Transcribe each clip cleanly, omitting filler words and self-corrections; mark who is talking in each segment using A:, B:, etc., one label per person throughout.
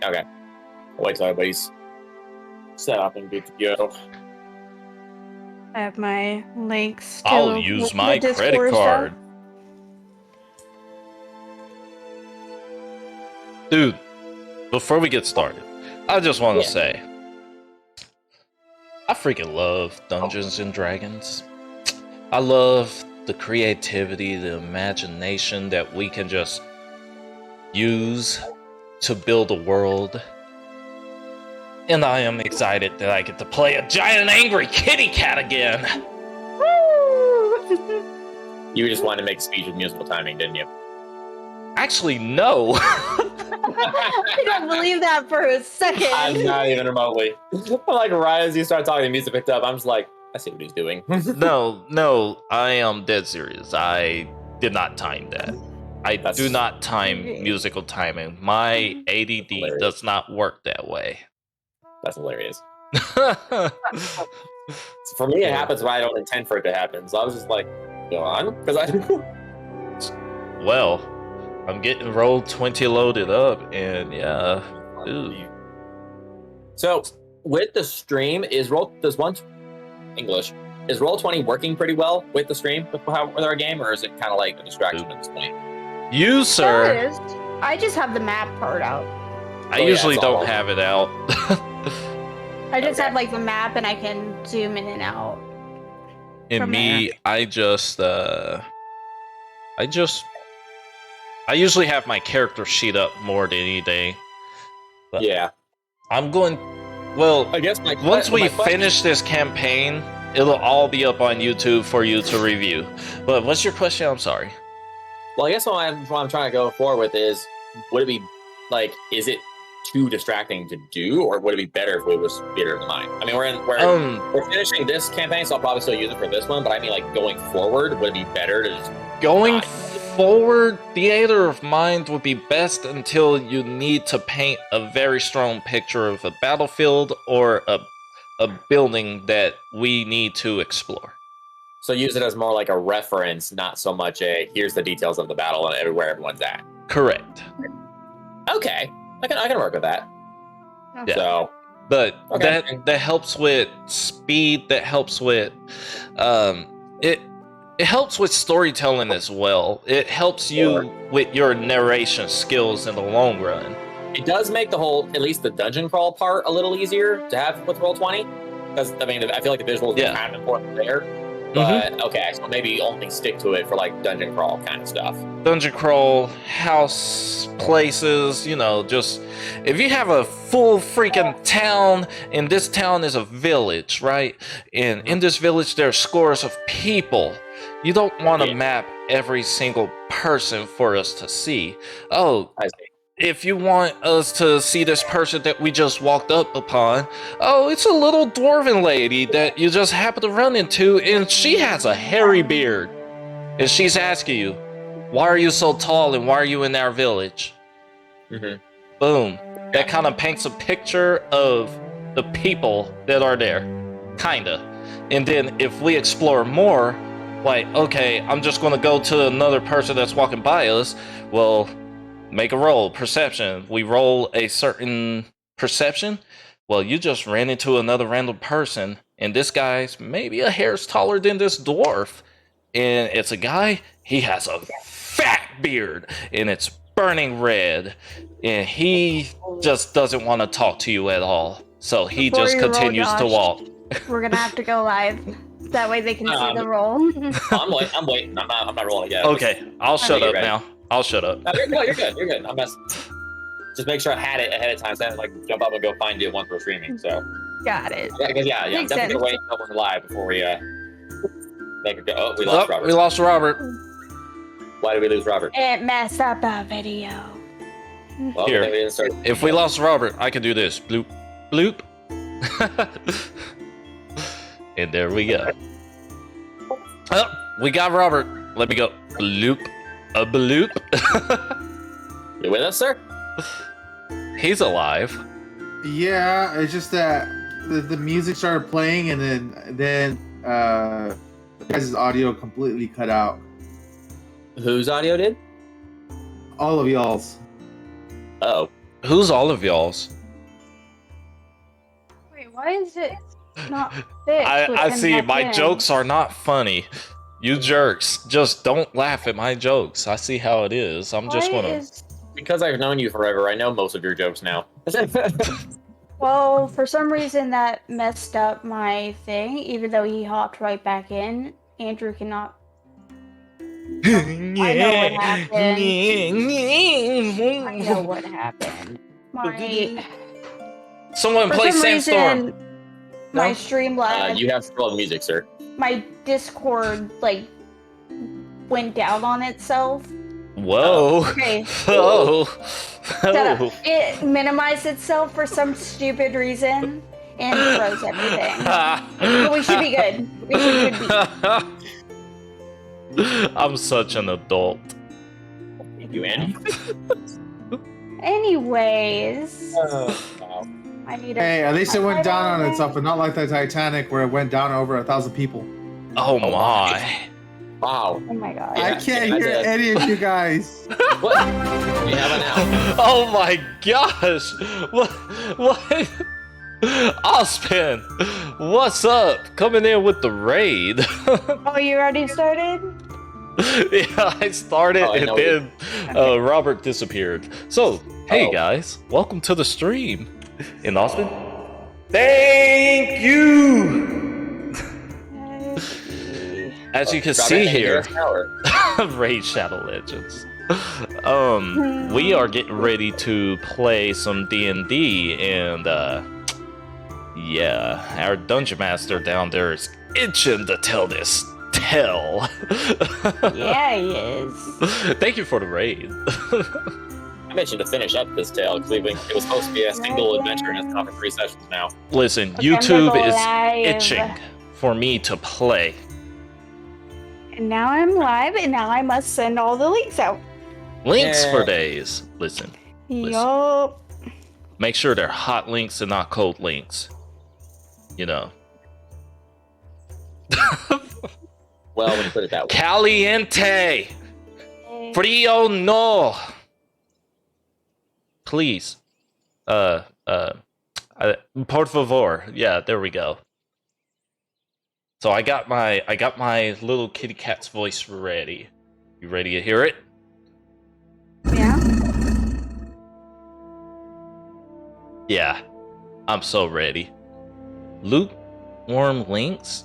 A: Okay. Wait till everybody's set up and good to go.
B: I have my links to
C: I'll use my
B: the
C: credit
B: Discord
C: card.
B: stuff.
C: Dude, before we get started, I just want to say, I freaking love Dungeons and Dragons. I love the creativity, the imagination that we can just use to build a world. And I am excited that I get to play a giant angry kitty cat again.
A: You just wanted to make a speech with musical timing, didn't you?
C: Actually, no.
B: I don't believe that for a second.
A: I'm not even remotely. Like right as you start talking, the music picked up. I'm just like, I see what he's doing.
C: No, I am dead serious. I did not time that. I do not time musical timing. My ADD does not work that way.
A: That's hilarious. For me, it happens when I don't intend for it to happen. So I was just like, go on, because I.
C: Well, I'm getting Roll20 loaded up, and yeah. Ooh.
A: So with the stream, is Roll20 working pretty well with the stream with our game, or is it kind of like a distraction at this point?
C: You, sir.
B: It is. I just have the map part out.
C: I usually don't have it out.
B: I just have like the map, and I can zoom in and out.
C: And me, I usually have my character sheet up more than anything. But
A: yeah.
C: I'm going. Well,
A: I guess
C: once we finish this campaign, it'll all be up on YouTube for you to review. But what's your question? I'm sorry.
A: Well, I guess what I'm trying to go forward with is, would it be like, is it too distracting to do, or would it be better if it was theater of the mind? I mean, we're finishing this campaign, so I'll probably still use it for this one. But I mean, like going forward, would it be better to just
C: going forward? Theater of mind would be best until you need to paint a very strong picture of a battlefield or a building that we need to explore.
A: So use it as more like a reference, not so much a here's the details of the battle and where everyone's at.
C: Correct.
A: Okay, I can work with that.
C: Yeah.
A: So,
C: but that helps with speed. That helps with it helps with storytelling as well. It helps you with your narration skills in the long run.
A: It does make the whole, at least the dungeon crawl part, a little easier to have with Roll20. Because, I mean, I feel like the visuals are kind of important there. But, okay, so maybe only stick to it for, like, dungeon crawl kind of stuff.
C: Dungeon crawl, house, places, just... If you have a full freaking town, and this town is a village, right? And in this village, there are scores of people. You don't want to map every single person for us to see. Oh,
A: I see.
C: If you want us to see this person that we just walked up upon, it's a little dwarven lady that you just happen to run into, and she has a hairy beard. And she's asking you, why are you so tall and why are you in our village?
A: Mm-hmm.
C: Boom. That kind of paints a picture of the people that are there. Kinda. And then if we explore more, like, okay, I'm just going to go to another person that's walking by us, well... Make a roll, perception. We roll a certain perception. Well, you just ran into another random person, and this guy's maybe a hair's taller than this dwarf. And it's a guy, he has a fat beard, and it's burning red. And he just doesn't want to talk to you at all. So he just continues to walk.
B: We're going to have to go live. That way they can see the roll.
A: I'm waiting. I'm not rolling yet.
C: Okay, I'll shut up now. I'll shut up.
A: No, you're good. You're good. Just make sure I had it ahead of time, so I didn't jump up and go find it once we're streaming. So
B: got it.
A: Yeah, because I'm definitely gonna wait until we're live before we make it go. Oh, we lost Robert.
C: We lost Robert.
A: Why did we lose Robert?
B: It messed up our video.
A: Well,
C: here,
A: we
C: if we lost Robert, I can do this. Bloop, bloop. And there we go. Oh, we got Robert. Let me go. Bloop. A bloop.
A: You with us, sir?
C: He's alive.
D: Yeah, it's just that the music started playing, and then the guy's audio completely cut out.
A: Whose audio did?
D: All of y'all's.
A: Oh.
C: Who's all of y'all's?
B: Wait, why is it not fixed?
C: I see. My jokes are not funny. You jerks, just don't laugh at my jokes. I see how it is. I'm just gonna.
A: Because I've known you forever, I know most of your jokes now.
B: Well, for some reason that messed up my thing, even though he hopped right back in. Andrew cannot. I know what happened. I know what happened.
C: Someone play Sandstorm.
B: My Streamlabs.
A: You have to scroll the music, sir.
B: My Discord went down on itself.
C: Whoa.
B: Okay.
C: Oh.
B: It minimized itself for some stupid reason and froze everything. But we should be good. We should be.
C: I'm such an adult.
A: Thank you, Andy.
B: Anyways.
A: Wow.
B: I need
D: Hey, at least it went down on itself, and not like the Titanic where it went down over 1,000 people.
C: Oh my.
A: Wow.
B: Oh my god.
A: Yeah,
D: I can't hear any of you guys.
A: What? We have it now.
C: Oh my gosh. What? Ospen, what's up? Coming in with the raid.
B: Oh, you already started?
C: Yeah, I started and then Robert disappeared. So, hey guys, welcome to the stream. In Austin. Thank you! As you can see here, Raid Shadow Legends. We are getting ready to play some DND, and yeah, our dungeon master down there is itching to tell this tale.
B: Yeah, he is.
C: Thank you for the raid.
A: I mentioned to finish up this tale because it was supposed to be a single adventure, and it's gone for 3 sessions now.
C: Listen, YouTube is itching for me to play.
B: And now I'm live, and now I must send all the links out.
C: Links for days. Listen.
B: Yup.
C: Make sure they're hot links and not cold links. You know.
A: Well, when you put it that way.
C: Caliente. Frio no. Please. Por favor. Yeah, there we go. So I got my little kitty cat's voice ready. You ready to hear it?
B: Yeah.
C: Yeah. I'm so ready. Lukewarm links?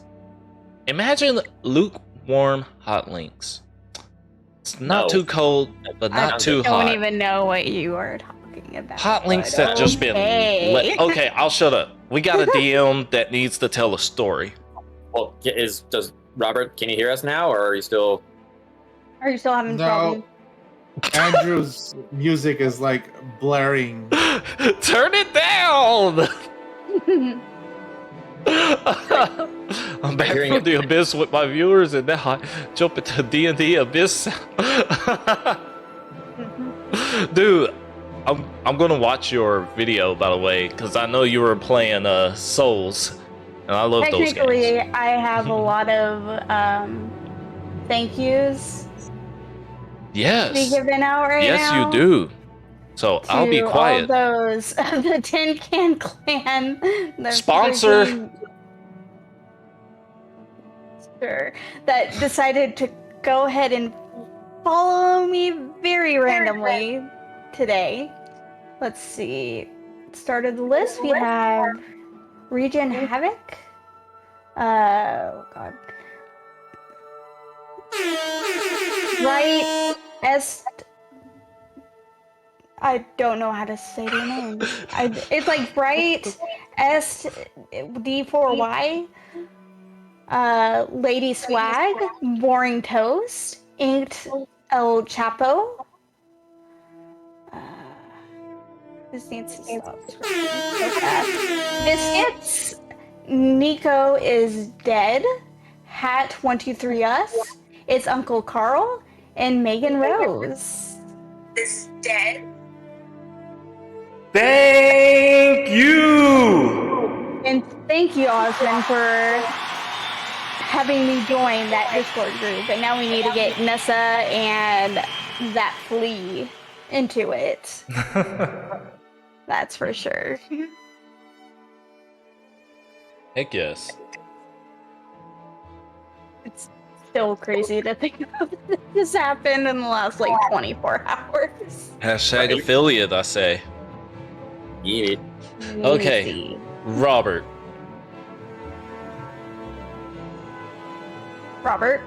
C: Imagine lukewarm hot links. It's not too cold, but not too hot.
B: I don't even know what you are talking about.
C: Hot links that just been okay, I'll shut up. We got a DM that needs to tell a story.
A: Well, does Robert, can you hear us now, or are you still
B: having problems?
D: Andrew's music is blaring.
C: Turn it down! I'm back from the Abyss with my viewers, and now I jump into D&D Abyss. Dude, I'm gonna watch your video, by the way, because I know you were playing Souls, and I love those games.
B: Technically, I have a lot of thank yous.
C: Yes.
B: To be given out right now.
C: Yes, you do. So I'll be quiet.
B: All those of the Tin Can Clan.
C: Sponsor.
B: That decided to go ahead and follow me very randomly today. Let's see. Start of the list, we have Regen Havoc. Oh god. Right I don't know how to say their name. It's like Bright SD4Y. Lady Swag, Boring Toast, Inked El Chapo. This needs to stop. Biscuits, Nico is Dead, Hat123us, It's Uncle Carl, and Megan Rose.
E: Is dead.
C: Thank you!
B: And thank you, Osmond, for having me join that Discord group. And now we need to get Nessa and that flea into it. That's for sure.
C: Heck yes.
B: It's still crazy to think about this happened in the last like 24 hours.
C: Hashtag affiliate, I say.
A: Yeah.
C: Okay.
B: Easy.
C: Robert.
B: Robert,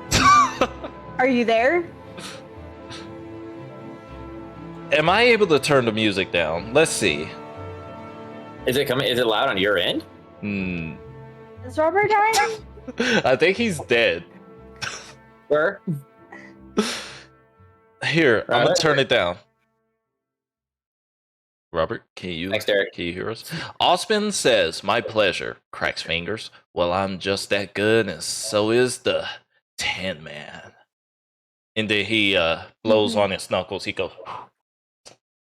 B: are you there?
C: Am I able to turn the music down? Let's see.
A: Is it coming? Is it loud on your end?
B: Is Robert dying?
C: I think he's dead.
A: Where?
C: Here, I'm gonna
A: Robert?
C: turn it down. Robert, can you hear us? Osman says, "My pleasure." Cracks fingers. Well, I'm just that good, and so is the Tin Man. And then he blows on his knuckles. He goes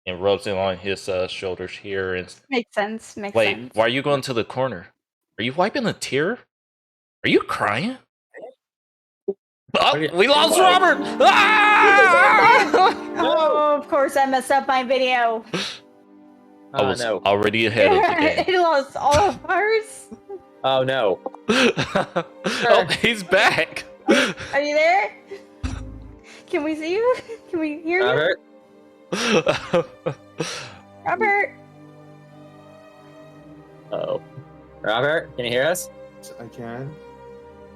C: and rubs it on his shoulders here. And
B: Makes sense. Makes
C: wait,
B: sense.
C: why are you going to the corner? Are you wiping a tear? Are you crying? Oh, we lost Robert! Ah!
B: Oh, of course I messed up my video.
C: I was
A: no.
C: already ahead of the game.
B: It lost all of ours.
A: Oh no.
C: Oh, he's back.
B: Are you there? Can we see you? Can we hear you? Robert.
A: Oh. Robert, can you hear us?
D: I can.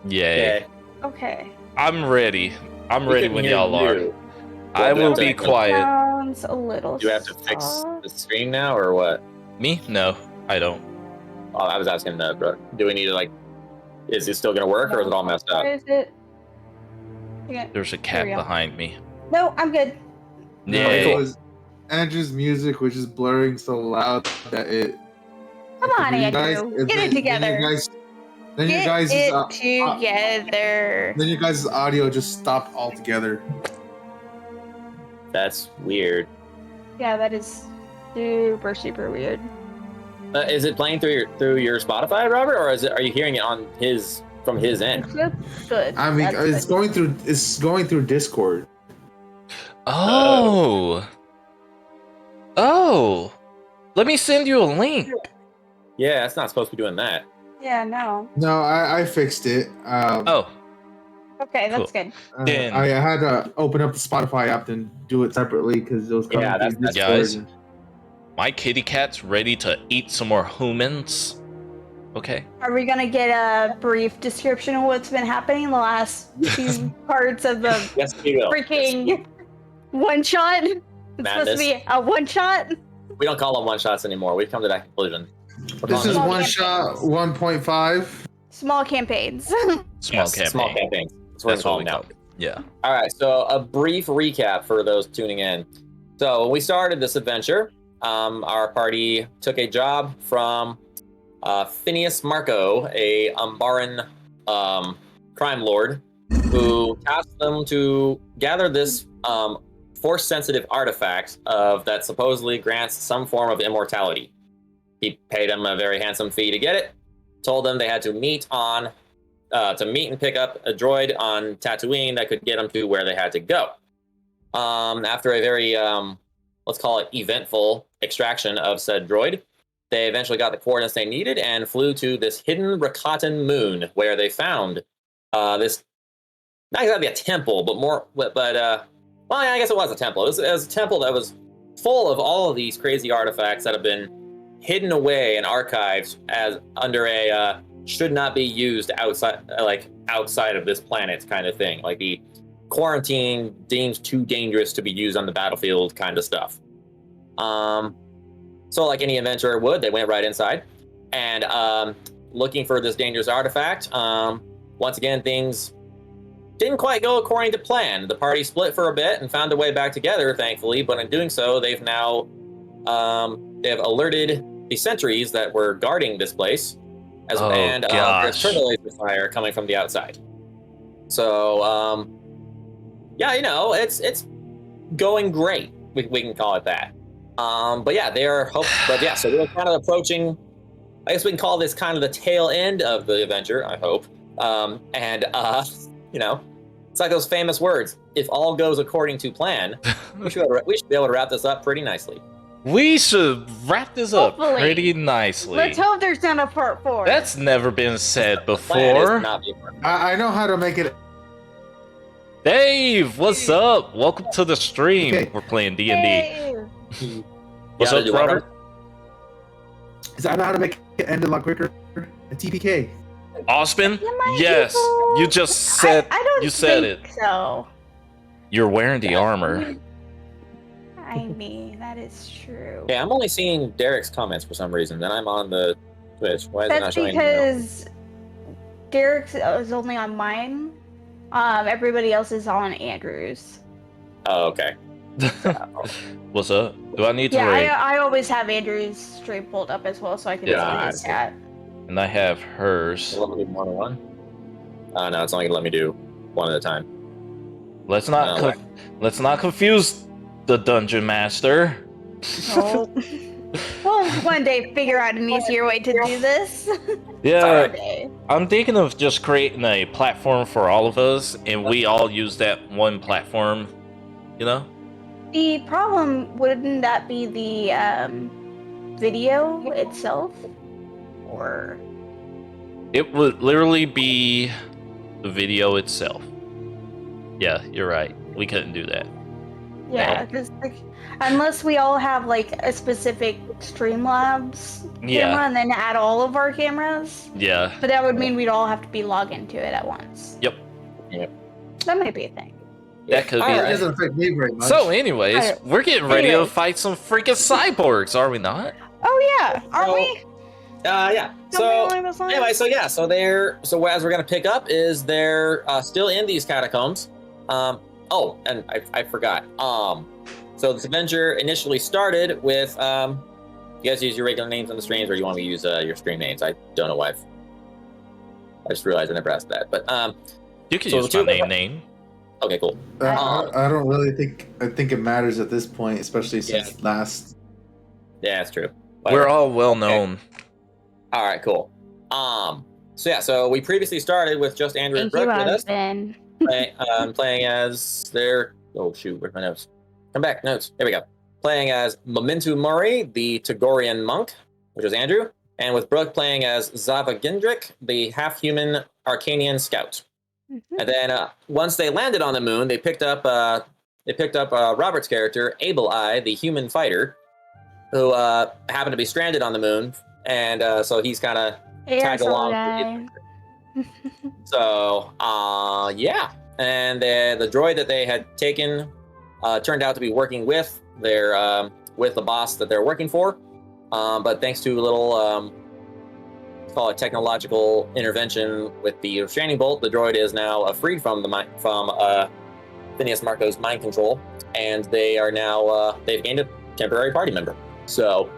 C: Yay.
B: Okay.
C: I'm ready. I'm
A: We
C: ready
A: can
C: when
A: hear
C: y'all are.
A: you.
C: I
A: Do I
C: will
A: have to-
C: be quiet.
B: Sounds a little.
A: Do you have to fix
B: soft.
A: the stream now or what?
C: Me? No, I don't.
A: Oh, I was asking bro. Do we need to is it still gonna work or is it all messed up?
B: Where is it? Yeah.
C: There's a
B: Here
C: cat
B: we go.
C: behind me.
B: No, I'm good.
C: Yay.
D: It was Andrew's music was just blaring so loud that it.
B: Come on, Andrew. Get it together.
D: Then your
B: Get
D: guys'
B: it together.
D: then your guys' audio just stopped altogether.
A: That's weird.
B: Yeah, that is super, super weird.
A: Is it playing through your Spotify, Robert, or are you hearing it from his end?
B: Good.
D: I mean,
B: That's
D: it's going through Discord.
C: Oh. Oh. Let me send you a link.
A: Yeah, that's not supposed to be doing that.
B: Yeah, no.
D: No, I fixed it.
C: Oh.
B: Okay, that's good.
C: Then-
D: I had to open up the Spotify app and do it separately because it was coming
A: Yeah,
D: through
A: that's
D: Discord.
C: guys. My kitty cat's ready to eat some more humans. Okay.
B: Are we gonna get a brief description of what's been happening in the last few parts of the
A: Yes, we will.
B: freaking one shot? It's supposed to be a one shot.
A: We don't call them one shots anymore. We've come to that conclusion.
D: This is
B: Small
D: one
B: campaigns.
D: shot 1.5.
B: Small campaigns.
C: Small campaign.
A: Small campaigns. That's what we call them now.
C: Yeah.
A: All right, so a brief recap for those tuning in. So when we started this adventure, our party took a job from Phineas Marco, a Umbaran crime lord, who tasked them to gather this force-sensitive artifact that supposedly grants some form of immortality. He paid them a very handsome fee to get it, told them they had to meet and pick up a droid on Tatooine that could get them to where they had to go. After a very, let's call it eventful extraction of said droid, they eventually got the coordinates they needed and flew to this hidden Rakatan moon where they found this, not exactly a temple, well, I guess it was a temple. It was a temple that was full of all of these crazy artifacts that have been hidden away in archives as under a should not be used outside of this planet kind of thing, like the quarantine deemed too dangerous to be used on the battlefield kind of stuff. So like any adventurer would, they went right inside and looking for this dangerous artifact. Once again, things didn't quite go according to plan. The party split for a bit and found a way back together, thankfully, but in doing so, they've now they've alerted the sentries that were guarding this place, and there's turbo laser fire coming from the outside. So, yeah, it's going great. We can call it that. But yeah, so we're kind of approaching. I guess we can call this kind of the tail end of the adventure. I hope. It's like those famous words: "If all goes according to plan," we should be able to wrap this up pretty nicely.
C: We should wrap this up
B: Hopefully.
C: pretty nicely.
B: Let's hope there's not a part 4.
C: That's never been said
A: The plan is
C: before.
A: to not be a part.
D: I know how to make it.
C: Dave, what's up? Welcome to the stream.
D: Okay.
C: We're playing D&D.
B: Yay.
C: What's
A: Yeah,
C: up,
A: do what,
C: Robert?
D: Is I know how to make it end a lot quicker. A TPK.
C: Ospen?
B: Yeah, my
C: Yes,
B: people.
C: you just said
B: I don't
C: you said
B: think
C: it.
B: so.
C: You're wearing the armor.
B: I mean, that is true.
A: Yeah, I'm only seeing Derek's comments for some reason. Then I'm on the Twitch. Why is it not
B: That's
A: showing?
B: because Derek's is only on mine. Everybody else is on Andrew's.
A: Oh, okay.
C: What's up? Do I need to
B: Yeah,
C: rate?
B: I always have Andrew's stream pulled up as well, so I can
A: Yeah,
B: see his chat.
C: And I have hers.
A: Let me do more than one. No, it's only gonna let me do one at a time.
C: Let's not
A: No.
C: let's not confuse the dungeon master.
B: No. We'll one day figure out an easier way to do this.
C: Yeah,
B: Someday.
C: I'm thinking of just creating a platform for all of us, and we all use that one platform. You know?
B: The problem wouldn't that be the video itself, or
C: It would literally be the video itself. Yeah, you're right. We couldn't do that.
B: yeah, because like, unless we all have like a specific Streamlabs
C: Yeah.
B: camera and then add all of our cameras,
C: Yeah.
B: but that would mean we'd all have to be logged into it at once.
C: Yep.
B: That might be a thing.
C: That could be.
A: All
D: It
A: right.
D: doesn't affect me very much.
C: So, anyways,
B: Alright.
C: we're getting ready to
B: Anyways.
C: fight some freaking cyborgs, are we not?
B: Oh yeah, aren't
A: So,
B: we?
A: Yeah.
B: Something
A: So
B: along those lines?
A: anyway, so as we're gonna pick up is they're still in these catacombs. Oh, and I forgot. So this adventure initially started with you guys use your regular names on the streams, or you want me to use your stream names? I don't know why. I just realized I never asked that. But
C: You can
A: So
C: use
A: the
C: my
A: two-
C: name.
A: okay, cool.
D: I don't really think. I think it matters at this point, especially since last.
A: Yeah, that's true.
C: We're all well known.
A: All right, cool. So we previously started with just Andrew and
B: Thank you,
A: Brooke with us.
B: Osben.
A: Playing as their where's my notes? Come back, notes. Here we go. Playing as Momentu Murray, the Tagorian monk, which is Andrew, and with Brooke playing as Zava Gindrick, the half-human Arcanian scout.
B: Mhm.
A: And then once they landed on the moon, they picked up Robert's character, Able Eye, the human fighter, who happened to be stranded on the moon, and so he's kind of tag
B: Aerosol
A: along.
B: guy.
A: So, yeah. And the droid that they had taken turned out to be working with with the boss that they're working for. But thanks to a little, let's call it technological intervention with the restraining bolt, the droid is now freed from Phineas Marco's mind control, and they are now they've gained a temporary party member. So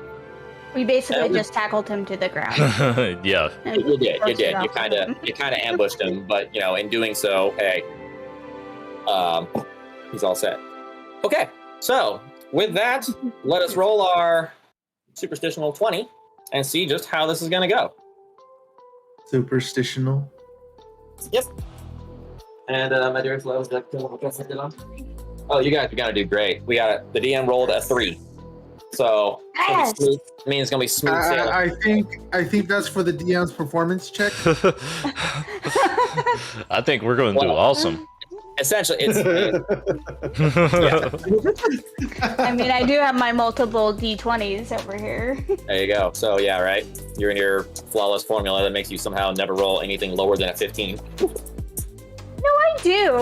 B: We basically just tackled him to the ground.
C: Yeah.
B: and
A: you did.
B: roasted
A: You
B: off
A: kind
B: him.
A: of ambushed him, but in doing so, hey, he's all set. Okay, so with that, let us roll our superstitional 20 and see just how this is going to go.
D: Superstitional.
A: Yep. And my dearest love, oh, you guys are going to do great. The DM rolled a 3. So
B: Yes!
A: it means it's going to be smooth sailing.
D: I think that's for the DM's performance check.
C: I think we're going to do
A: Well,
C: awesome.
A: Essentially, it's
B: I mean, I do have my multiple D20s over here.
A: there you go. So yeah, right. You're in your flawless formula that makes you somehow never roll anything lower than a 15.
B: No, I do.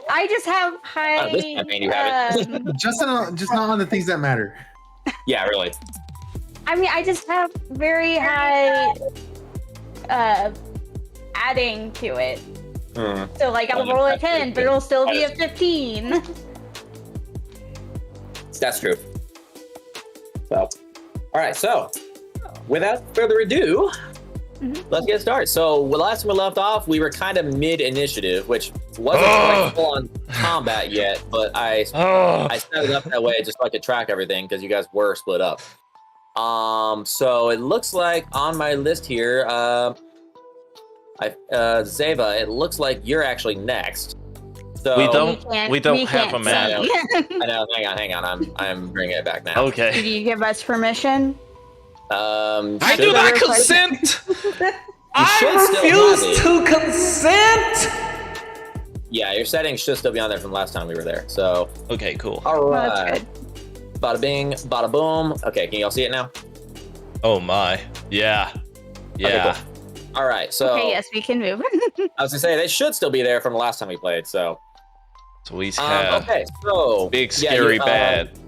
B: I just have high.
A: this campaign you haven't.
D: just not on the things that matter.
A: Yeah, really.
B: I mean, I just have very high adding to it.
A: Hmm.
B: So, like, I'll roll a 10, but it'll still be a 15.
A: That's true. So, all right. So, without further ado, let's get started. So, the last time we left off, we were kind of mid-initiative, which wasn't like full-on combat yet, but I set it up that way just so I could track everything because you guys were split up. So it looks like on my list here, Zeva, it looks like you're actually next. So
C: we don't have a map.
A: I know. Hang on. I'm bringing it back now.
C: Okay.
B: Did you give us permission?
C: I do not consent. I refuse to consent.
A: Yeah, your settings should still be on there from last time we were there. So
C: okay, cool.
A: All right.
B: Well, that's good.
A: Bada bing, bada boom. Okay, can y'all see it now?
C: Oh my. Yeah. Yeah.
A: Okay, cool. All right. So
B: okay, yes, we can move.
A: I was gonna say they should still be there from the last time we played. So
C: we have
A: okay. So
C: big scary bad.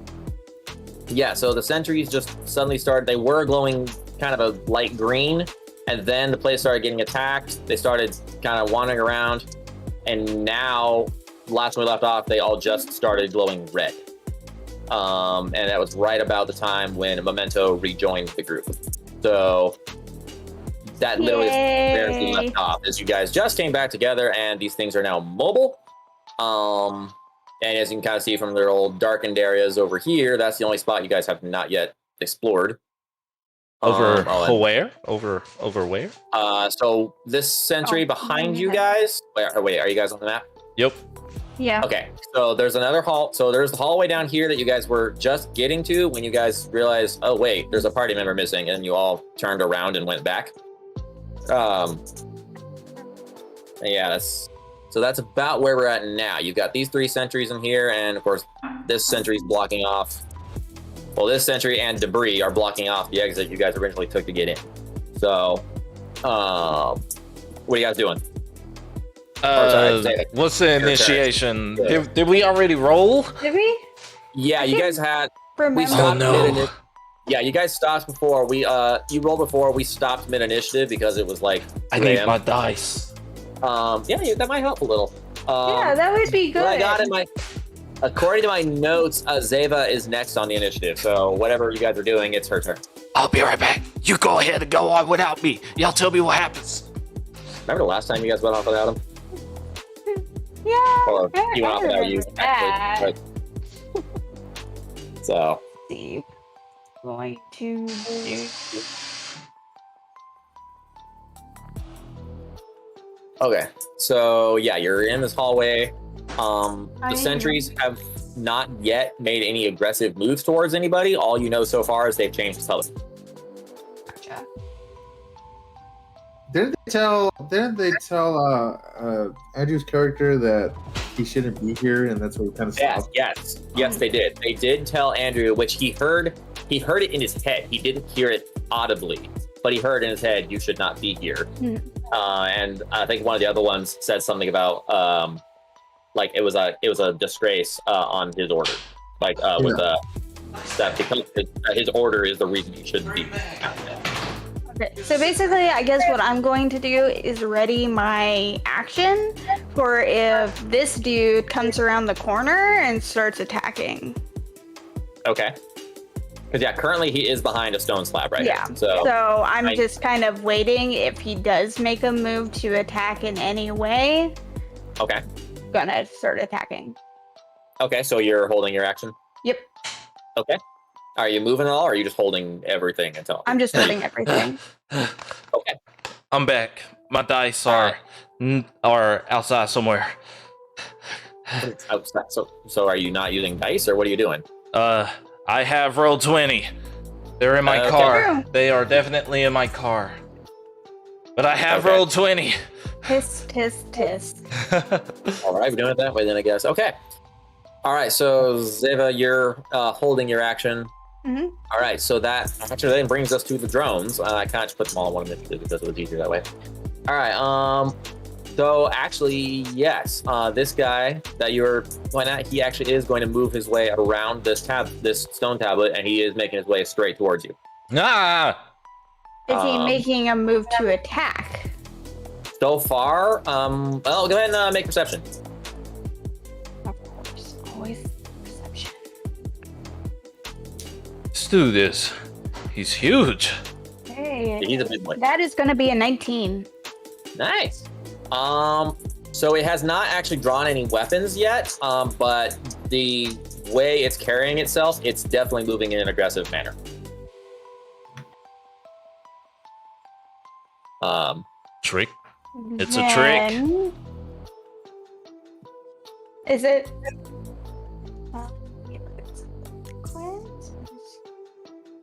A: Yeah. So the sentries just suddenly started. They were glowing kind of a light green, and then the place started getting attacked. They started kind of wandering around, and now last time we left off, they all just started glowing red. And that was right about the time when Memento rejoined the group. So that literally is where we left off, as you guys just came back together, and these things are now mobile. And as you can kind of see from their old darkened areas over here, that's the only spot you guys have not yet explored.
C: Over where? Over where?
A: So this sentry behind you guys. Wait, are you guys on the map?
C: Yep.
B: Yeah.
A: Okay, so there's another hall. So there's the hallway down here that you guys were just getting to when you guys realized, oh wait, there's a party member missing, and you all turned around and went back. Yeah, so that's about where we're at now. You've got these 3 sentries in here, and of course, this sentry's blocking off. Well, this sentry and debris are blocking off the exit you guys originally took to get in. So, what are you guys doing?
C: What's the initiation? Did we already roll?
B: Did we?
A: Yeah, you guys had.
B: We
A: stopped
C: no.
A: Yeah, you guys stopped before we. You rolled before we stopped mid initiative because it was like.
C: I need my dice.
A: Yeah, that might help a little.
B: Yeah, that would be good.
A: What I got in my. According to my notes, Zeva is next on the initiative. So whatever you guys are doing, it's her turn.
C: I'll be right back. You go ahead and go on without me. Y'all tell me what happens.
A: Remember the last time you guys went off without him?
B: Yeah.
A: Or you went off without you. Actually, so.
B: See, going to do.
A: Okay, so yeah, you're in this hallway. The sentries have not yet made any aggressive moves towards anybody. All you know so far is they've changed color.
B: Gotcha.
D: Didn't they tell Andrew's character that he shouldn't be here, and that's what we kind of stopped?
A: Yes, they did. They did tell Andrew, which he heard it in his head. He didn't hear it audibly, but he heard in his head, "You should not be here." And I think one of the other ones said something about like it was a disgrace on his order, like with that because his order is the reason you shouldn't be.
B: Okay, so basically, I guess what I'm going to do is ready my action for if this dude comes around the corner and starts attacking.
A: Okay. Because yeah, currently he is behind a stone slab right
B: Yeah.
A: now.
B: So I'm just kind of waiting. If he does make a move to attack in any way,
A: okay,
B: gonna start attacking.
A: Okay, so you're holding your action?
B: Yep.
A: Okay. Are you moving at all, or are you just holding everything until?
B: I'm just holding everything.
A: Okay.
C: I'm back. My dice are outside somewhere.
A: Outside. So are you not using dice, or what are you doing?
C: I have rolled 20. They're in my car. They are definitely in my car. But I have rolled 20.
B: Tisk, tisk, tisk.
A: All right, we're doing it that way then, I guess. Okay. All right, so Zeva, you're holding your action.
B: Mm-hmm.
A: All right, so that actually then brings us to the drones. I kind of just put them all in one initiative because it was easier that way. All right, so actually, yes, this guy that you're pointing at, he actually is going to move his way around this stone tablet, and he is making his way straight towards you.
C: Ah!
B: Is he making a move to attack?
A: So far, well, go ahead and make perception.
B: Of course, always perception.
C: Let's do this. He's huge.
B: Hey,
A: He's a big boy.
B: that is going to be a 19.
A: Nice. So it has not actually drawn any weapons yet, but the way it's carrying itself, it's definitely moving in an aggressive manner.
C: Trick. It's a trick.
B: Is it?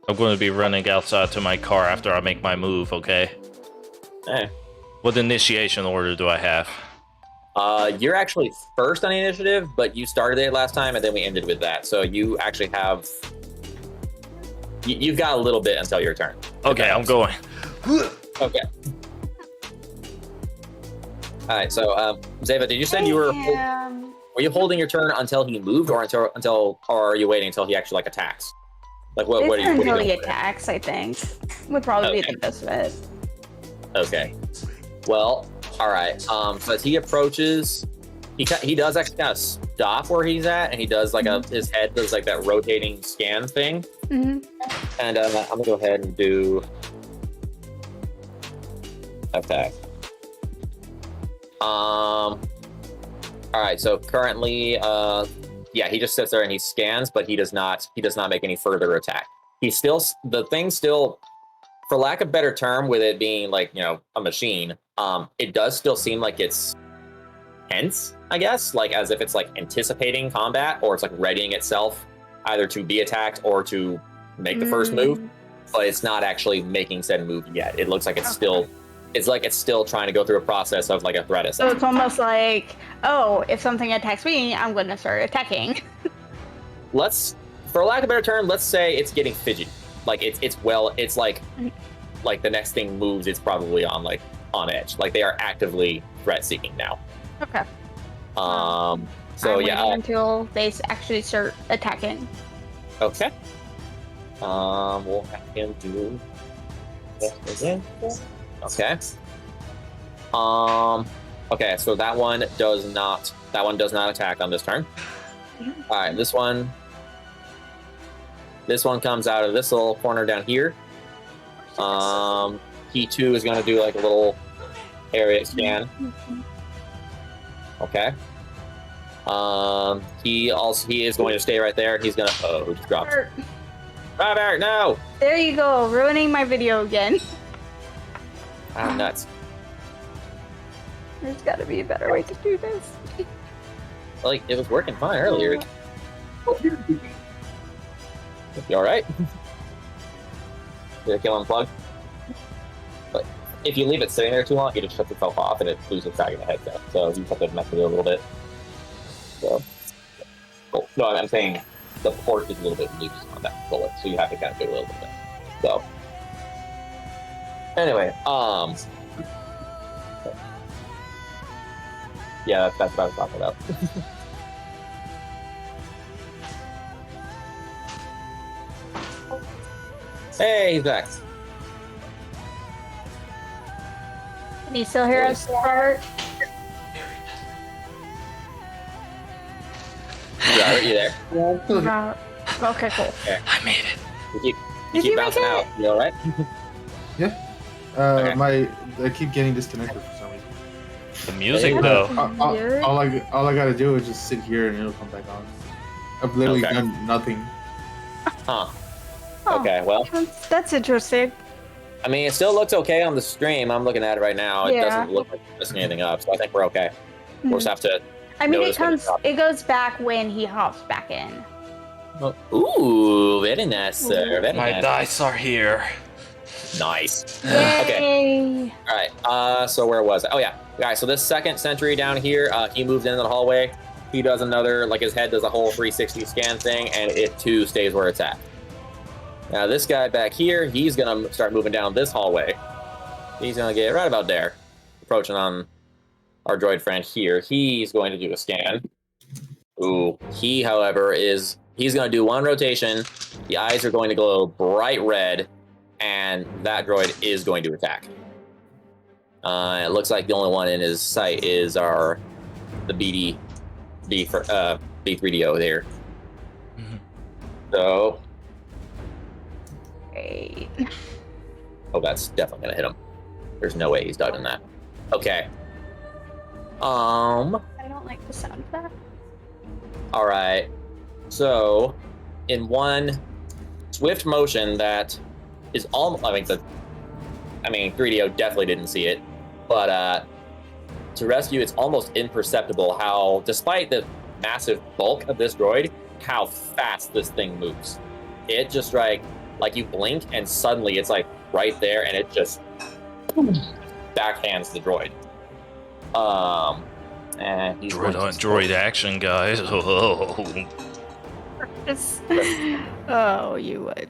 C: I'm going to be running outside to my car after I make my move, okay?
A: Hey.
C: What initiation order do I have?
A: You're actually first on the initiative, but you started it last time, and then we ended with that. So you actually have... You've got a little bit until your turn.
C: Okay, I'm going.
A: Okay. All right, so Zeva, did you say you were... Were you holding your turn until he moved, or or are you waiting until he actually like attacks? Like what are you?
B: Until he attacks, I think would probably be the best bet.
A: Okay. Well, all right. So as he approaches, he does actually kind of stop where he's at, and he does like his head does like that rotating scan thing. And I'm gonna go ahead and do attack. All right. So currently, yeah, he just sits there and he scans, but he does not make any further attack. He's still the thing still, for lack of a better term, with it being like, you know, a machine, it does still seem like it's tense, I guess, like as if it's like anticipating combat, or it's like readying itself either to be attacked or to make the first move, but it's not actually making said move yet. It looks like it's still trying to go through a process of like a threat assessment.
B: So it's almost like, oh, if something attacks me, I'm going to start attacking.
A: For lack of a better term, let's say it's getting fidgety. Like it's like the next thing moves, it's probably on edge. Like they are actively threat seeking now.
B: Okay.
A: So
B: I'm
A: yeah.
B: waiting until they actually start attacking.
A: Okay. We'll have him do this again. Okay. Okay, so that one does not attack on this turn. All right, this one comes out of this little corner down here. He too is going to do like a little area scan. Okay. He is going to stay right there. He's going to just dropped. Robert, no.
B: There you go, ruining my video again.
A: I'm nuts.
B: There's got to be a better way to do this.
A: Like, it was working fine earlier. You alright? Did I kill unplug? But if you leave it sitting there too long, it just shuts itself off and it loses track of the headset. So you just have to mess with it a little bit. So, oh, no, I'm saying the port is a little bit loose on that bullet, so you have to kind of do it a little bit. So, anyway, yeah, that's what I was talking about. Hey, he's back.
B: Can you still hear us, Robert?
A: Robert, you there?
B: Okay, cool.
A: Okay.
C: I made it.
A: You keep bouncing out. You alright?
D: Yeah.
A: Okay.
D: I keep getting disconnected for some reason.
C: The music, though.
D: All I gotta do is just sit here and it'll come back on. I've literally done nothing.
A: Huh. Okay, well.
B: That's interesting.
A: I mean, it still looks okay on the stream. I'm looking at it right now. It
B: Yeah.
A: doesn't look like it's messing anything up, so I think we're okay. We'll just have to.
B: I mean,
A: notice when it's up.
B: it goes back when he hops back in.
A: Ooh, very nice, sir. Very
C: My
A: nice.
C: dice are here.
A: Nice.
B: Yay!
A: Okay. All right. So where was it? Oh yeah. All right. So this second sentry down here, he moves into the hallway. He does another, like his head does a whole 360 scan thing, and it too stays where it's at. Now this guy back here, he's gonna start moving down this hallway. He's gonna get right about there, approaching on our droid friend here. He's going to do a scan. Ooh. He, however, he's gonna do one rotation. The eyes are going to glow bright red, and that droid is going to attack. It looks like the only one in his sight is the B3DO there. So,
B: Great.
A: oh, that's definitely gonna hit him. There's no way he's dodging that. Okay.
B: I don't like the sound of that.
A: All right. So, in one swift motion that is almost, 3DO definitely didn't see it, but to rescue, it's almost imperceptible how, despite the massive bulk of this droid, how fast this thing moves. It just like you blink and suddenly it's like right there and it just backhands the droid. And he's
C: Droid on droid action, guys.
B: Oh, you would.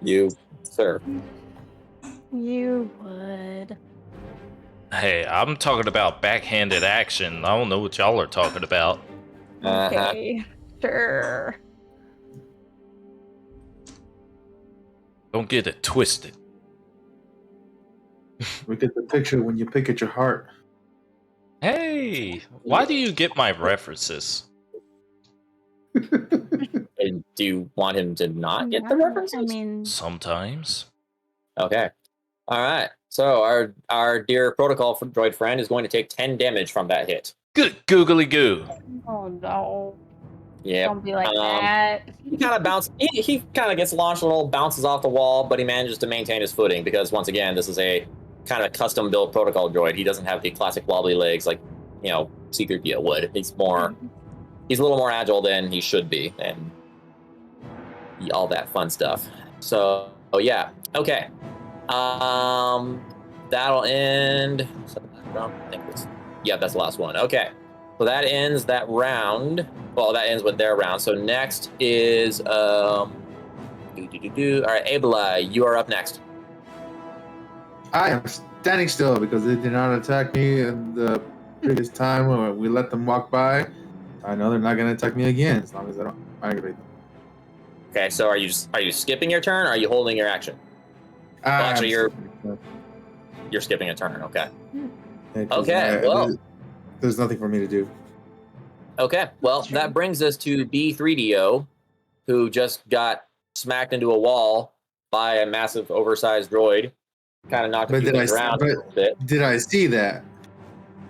A: You, sir.
B: You would.
C: Hey, I'm talking about backhanded action. I don't know what y'all are talking about.
B: Okay, sure.
C: Don't get it twisted.
D: We get the picture when you pick at your heart.
C: Hey, why do you get my references?
A: And do you want him to not get the references?
B: I mean,
C: Sometimes.
A: Okay. All right. So our dear protocol droid friend is going to take 10 damage from that hit.
C: Good googly goo.
B: oh no.
A: Yeah.
B: Don't be like that.
A: He kind of bounces. He kind of gets launched a little, bounces off the wall, but he manages to maintain his footing because once again, this is a kind of custom built protocol droid. He doesn't have the classic wobbly legs like C-3PO would. He's a little more agile than he should be, and all that fun stuff. So yeah, okay. That'll end. Yeah, that's the last one. Okay, so that ends that round. Well, that ends with their round. So next is All right, Abelai, you are up next.
D: I am standing still because they did not attack me in the previous time when we let them walk by. I know they're not going to attack me again as long as I don't aggravate them.
A: Okay, so are you skipping your turn or are you holding your action? Well, actually, you're skipping a turn. Okay.
D: Yeah,
A: Okay. Well,
D: there's nothing for me to do.
A: Okay. Well, that brings us to B3DO, who just got smacked into a wall by a massive, oversized droid. Kind of knocked a few things around a little bit.
D: Did I see that?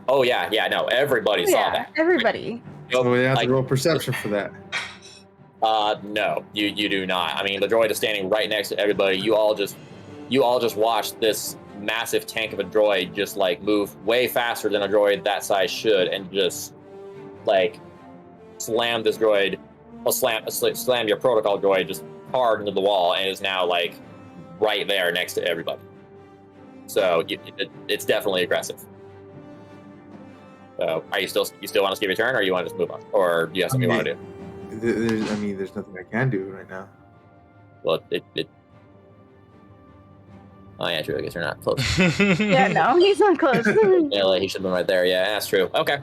A: Oh yeah, no. Everybody saw that.
B: Everybody.
D: So we have to roll perception for that.
A: No, you do not. I mean, the droid is standing right next to everybody. You all just watched this massive tank of a droid just like move way faster than a droid that size should, and just like slam this droid, slam your protocol droid just hard into the wall, and is now like right there next to everybody. So it's definitely aggressive. So are you still want to skip your turn, or you want to just move on, or do you have something you want to do?
D: There's nothing I can do right now.
A: Well, oh yeah, true. I guess you're not close.
B: Yeah, no, he's not close.
A: Yeah, like, he should have been right there. Yeah, that's true. Okay.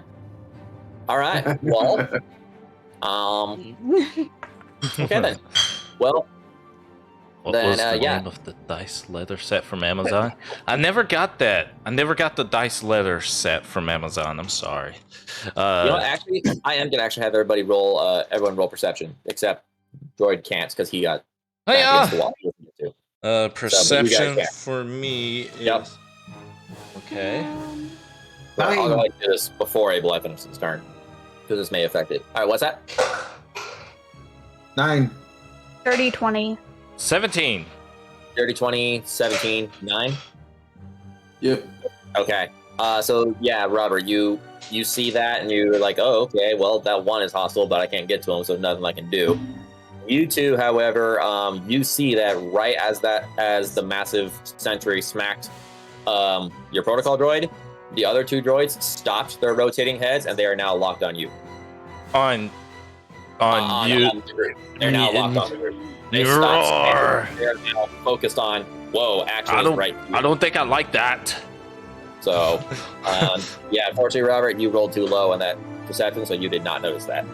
A: All right. Well, okay then. Well,
C: What
A: then,
C: was the name of the dice leather set from Amazon? I never got that. I never got the dice leather set from Amazon. I'm sorry.
A: Actually, I am gonna actually have everyone roll perception, except Droid can't because he got against the wall. He doesn't get to.
C: Perception for me is...
A: Yep.
C: Okay.
A: I'll go ahead and do this before Abel finishes his turn, because this may affect it. All right, what's that?
D: 9.
B: 30, 20.
C: 17.
A: 30, 20, 17, 9?
D: Yep.
A: Okay. So, yeah, Robert, you see that, and you're like, oh, okay, well, that one is hostile, but I can't get to him, so nothing I can do. You two, however, you see that right as the massive sentry smacked your protocol droid, the other two droids stopped their rotating heads, and they are now locked on you.
C: On you.
A: On the group. They're now locked on the group. They stopped. They're now focused on, whoa, action is right here.
C: I don't think I like that.
A: So, yeah, unfortunately, Robert, you rolled too low on that perception, so you did not notice that.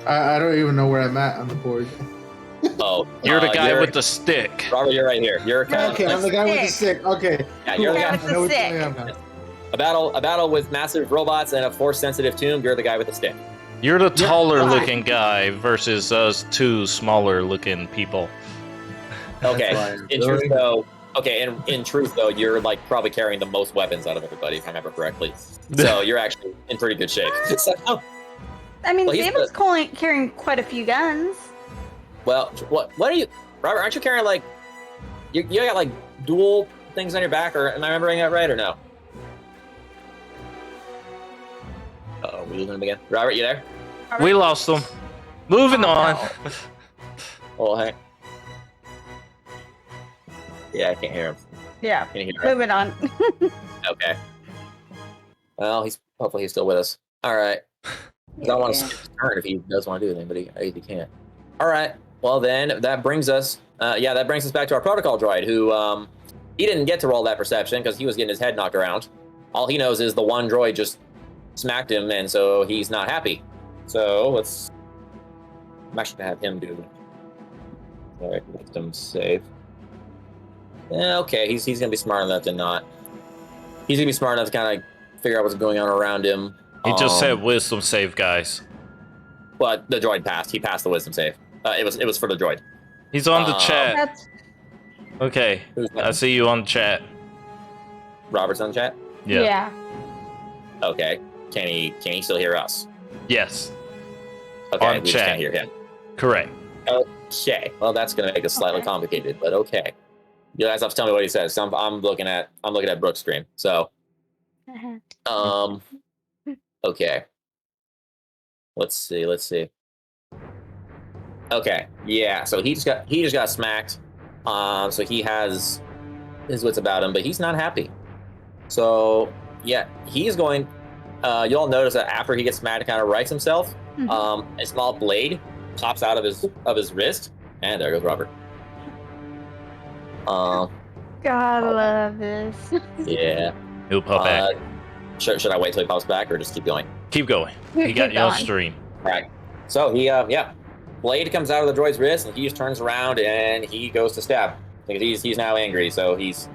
D: I don't even know where I'm at on the board.
A: Oh,
C: you're the guy with the stick.
A: Robert, you're right here. You're
D: I'm the guy with the stick. Okay.
A: Yeah, you're the guy
B: with the stick.
A: A battle with massive robots and a force-sensitive tomb. You're the guy with the stick.
C: You're the taller-looking guy versus us two smaller-looking people.
A: Okay. In truth, though, you're like probably carrying the most weapons out of everybody, if I remember correctly. So you're actually in pretty good shape.
B: I mean, Damon's carrying quite a few guns.
A: Well, what are you, Robert? Aren't you carrying like you got like dual things on your back, or am I remembering that right, or no? We losing him again. Robert, you there?
C: We lost him. Moving on.
B: No.
A: Oh, hey. Yeah, I can't hear him.
B: Yeah,
A: Can you hear him?
B: moving on.
A: Okay. Well, hopefully he's still with us. All right. I don't want to skip his turn if he does want to do anything, but he can't. All right. Well, then that brings us. That brings us back to our protocol droid, who he didn't get to roll that perception because he was getting his head knocked around. All he knows is the one droid just smacked him, and so he's not happy. So I'm actually gonna have him do. All right, victim save. Okay, he's gonna be smart enough to not. He's gonna be smart enough to kind of figure out what's going on around him.
C: He just said wisdom save, guys.
A: But the droid passed. He passed the wisdom save. It was for the droid.
C: He's on the chat.
B: That's
C: Okay,
A: Who's that?
C: I see you on the chat.
A: Robert's on chat.
C: Yeah.
A: Okay. Can he still hear us?
C: Yes.
A: Okay,
C: On
A: we just
C: chat.
A: can't hear him.
C: Correct.
A: Okay. Well, that's gonna make it slightly complicated, but okay. You guys have to tell me what he says. I'm looking at Brooke's screen. So, okay. Let's see. Okay. Yeah. So he just got smacked. So he has his wits about him, but he's not happy. So yeah, he's going. You'll notice that after he gets smacked, he kind of rights himself. A small blade pops out of his wrist, and there goes Robert.
B: gotta love this.
A: Yeah.
C: He'll pop back.
A: Should I wait till he pops back, or just keep going?
C: Keep going. He got you on stream.
A: All right. So he, blade comes out of the droid's wrist, and he just turns around and he goes to stab. Because he's now angry, so he's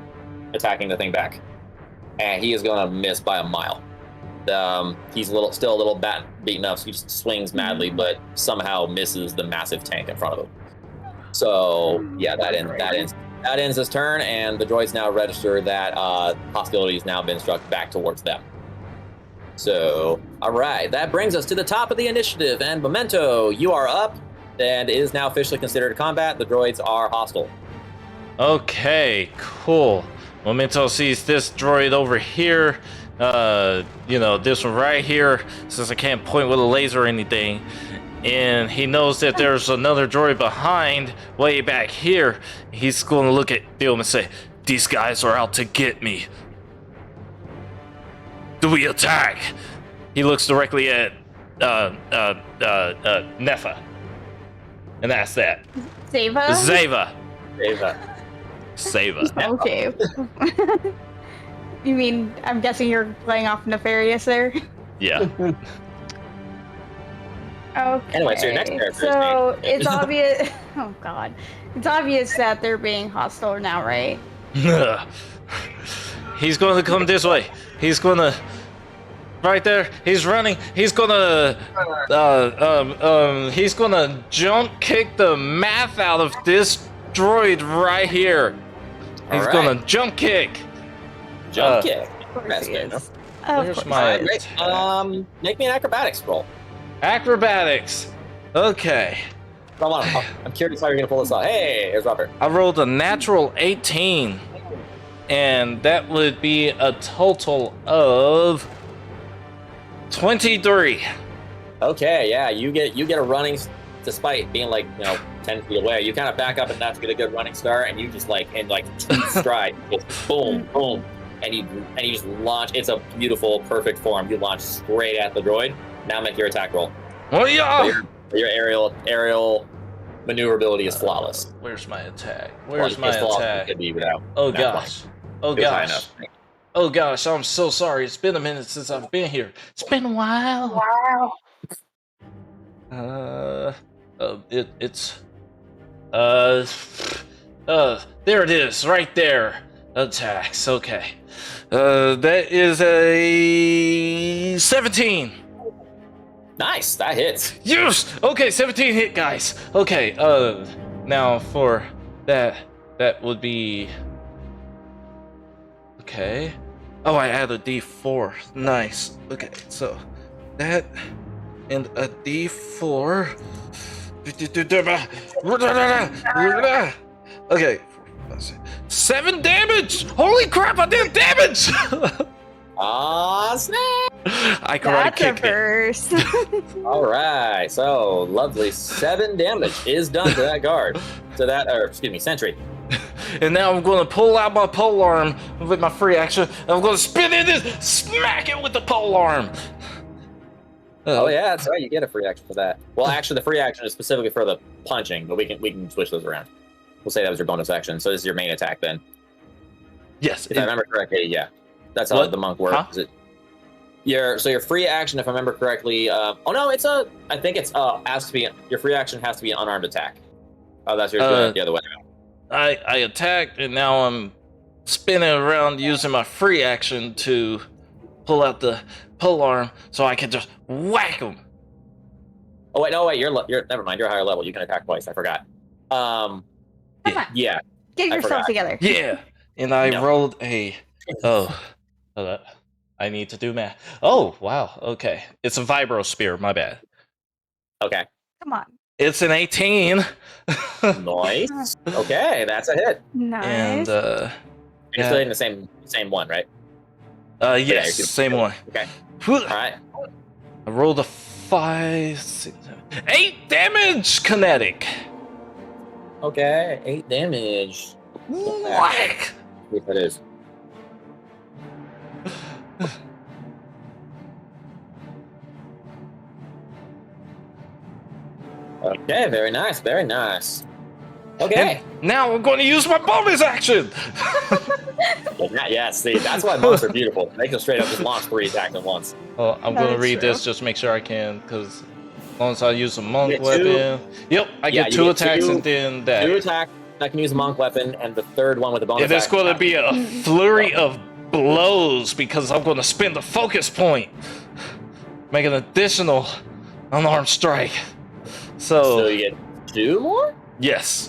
A: attacking the thing back, and he is gonna miss by a mile. He's still a little beaten up, so he just swings madly, but somehow misses the massive tank in front of him. So yeah, that ends his turn, and the droids now register that hostility has now been struck back towards them. So, all right, that brings us to the top of the initiative, and Memento, you are up, and it is now officially considered a combat. The droids are hostile.
C: Okay, cool. Memento sees this droid over here. This one right here, since I can't point with a laser or anything. And he knows that there's another droid behind, way back here. He's going to look at them and say, "These guys are out to get me. Do we attack?" He looks directly at Nefa and asks that.
B: Zeva?
C: Zeva.
B: Okay. You mean, I'm guessing you're playing off Nefarious there?
C: Yeah.
B: Okay.
A: Anyway, so your next character
B: So
A: is named-
B: it's obvious. Oh God, it's obvious that they're being hostile now, right?
C: He's going to come this way. He's going to... Right there. He's running. He's going to... he's going to jump kick the math out of this droid right here. He's going to jump kick.
A: Jump kick.
B: Of course
A: That's
B: he
A: good.
B: is.
C: Where's
B: Of
C: my...
B: course.
A: Great. Make me an acrobatics roll.
C: Acrobatics. Okay.
A: I'm curious how you're gonna pull this off. Hey, here's Robert.
C: I rolled a natural 18. And that would be a total of 23.
A: Okay, yeah, you get a running, despite being 10 feet away. You kind of back up enough to get a good running start, and you just in two stride, just boom, boom, and you just launch. It's a beautiful, perfect form. You launch straight at the droid. Now make your attack roll.
C: Oh yeah!
A: So your aerial maneuverability is flawless.
C: Where's my attack?
A: It's flawless. It could be without.
C: Oh
A: not
C: gosh. Oh
A: It was high
C: gosh.
A: enough.
C: Oh gosh, I'm so sorry. It's been a minute since I've been here. It's been a while.
B: Wow.
C: There it is, right there. Attacks. Okay. That is a 17.
A: Nice, that hits.
C: Yes. Okay, 17 hit, guys. Okay. Now for that would be. Okay. Oh, I add a D4. Nice. Okay, so that and a D4. Okay. 7 damage! Holy crap, I did damage!
A: Ah, snap!
C: I karate
B: That's a
C: kicked it.
B: first.
A: All right, so lovely. 7 damage is done to that guard. To that, or excuse me, sentry.
C: And now I'm going to pull out my pole arm with my free action. And I'm going to spin it and smack it with the pole arm.
A: Oh yeah, that's right. You get a free action for that. Well, actually, the free action is specifically for the punching, but we can switch those around. We'll say that was your bonus action. So this is your main attack then.
C: Yes,
A: If I remember correctly, yeah. That's how the monk works.
C: Huh?
A: Your free action, if I remember correctly. Oh no, I think it's has to be your free action has to be an unarmed attack. Oh, that's yours doing it the other way.
C: I attacked, and now I'm spinning around using my free action to pull out the pole arm so I can just whack him.
A: Oh wait, no wait, you're never mind. You're a higher level. You can attack twice. I forgot.
B: Come on.
A: Yeah.
B: Get
A: I
B: yourself
A: forgot.
B: together.
C: Yeah, and I rolled a. Oh, hold up. I need to do math. Oh, wow. Okay, it's a vibro spear. My bad.
A: Okay.
B: Come on.
C: It's an 18.
A: Nice. Okay, that's a hit.
B: Nice.
C: And
A: You're
C: Yeah.
A: still in the same one, right?
C: yes,
A: you're
C: same one.
A: Okay. All right.
C: I rolled a 5, 6, 7, 8 damage kinetic.
A: Okay. 8 damage.
C: Whack.
A: Yes, it is. Okay, very nice, very nice. Okay.
C: And now I'm going to use my bonus action.
A: Yeah, see, that's why monks are beautiful. They can straight up just launch 3 attacks at once.
C: Oh, I'm
B: That
C: going to
B: is
C: read
B: true.
C: this just to make sure I can, because as long as I use a monk
A: You get
C: weapon. Yep, I
A: Yeah,
C: get
A: you
C: 2
A: get
C: attacks
A: 2
C: and then that.
A: 2 attack. I can use a monk weapon, and the third one with the bonus.
C: And it's
A: action.
C: going to be a flurry of blows because I'm going to spend the focus point. Make an additional unarmed strike.
A: So you get 2 more.
C: Yes.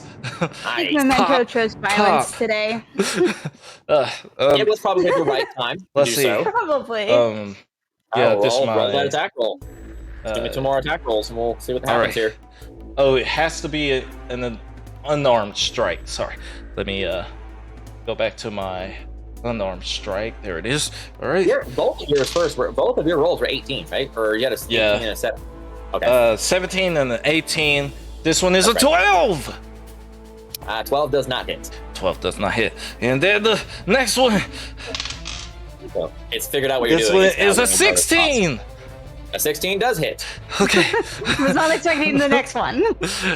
A: Nice.
B: Memento
C: Pop,
B: chose violence
C: pop.
B: today.
A: It was probably the right time to
C: Let's
A: do
C: see.
A: so.
B: Probably.
C: Yeah, this
A: roll
C: my.
A: that attack roll. Give me 2 more attack rolls, and we'll see what
C: all
A: happens
C: right.
A: here.
C: Oh, it has to be an unarmed strike. Sorry. Let me go back to my unarmed strike. There it is. All right.
A: Both of your rolls were 18, right? Or you had a 18
C: Yeah.
A: and a 7. Okay.
C: 17 and an 18. This one is
A: That's
C: a
A: right.
C: 12.
A: 12 does not hit.
C: 12 does not hit. And then the next one.
A: So it's figured out what you're
C: This
A: doing.
C: one
A: It's now
C: is a
A: doing bonus
C: 16.
A: cost. A 16 does hit.
C: Okay.
B: Was not expecting the next one.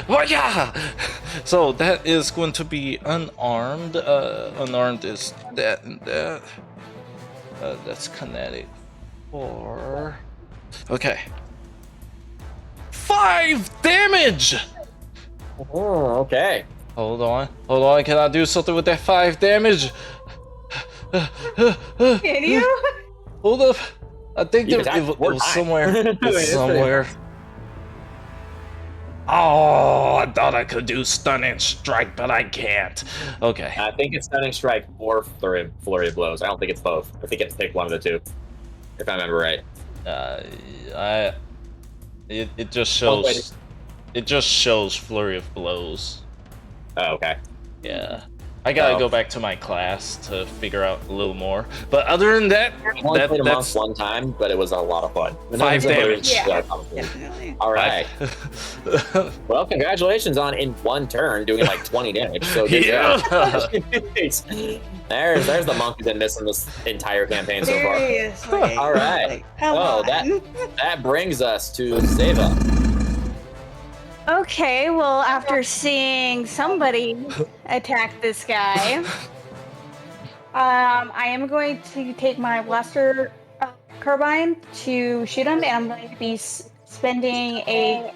C: Well, yeah. So that is going to be unarmed. Unarmed is that and that. That's kinetic 4. Okay. 5 damage.
A: Oh, okay.
C: Hold on. Can I do something with that 5 damage?
B: Can you?
C: Hold up. I think
A: You
C: there,
A: attacked
C: it
A: 4
C: was
A: times.
C: somewhere.
A: It's
C: It was
A: pretty
C: somewhere.
A: impressive.
C: Oh, I thought I could do stunning strike, but I can't. Okay.
A: I think it's stunning strike or flurry of blows. I don't think it's both. I think it's pick one of the two, if I remember right.
C: It just
A: Oh, wait.
C: shows. It just shows flurry of blows.
A: Oh, okay.
C: Yeah. I gotta
A: Oh.
C: go back to my class to figure out a little more. But other than that,
A: I only played a monk
C: that's
A: one time, but it was a lot of fun.
C: 5 damage.
B: Yeah.
A: Probably.
B: Definitely.
A: All right. Well, congratulations on in one turn doing like 20 damage. So good job.
C: Yeah.
A: There's the monk who's been missing this entire campaign so far.
B: Seriously.
A: All right.
B: Like, come
A: Oh,
B: on.
A: that brings us to Zeva.
B: Okay, well, after seeing somebody attack this guy, I am going to take my blaster carbine to shoot him, and I'm going to be spending a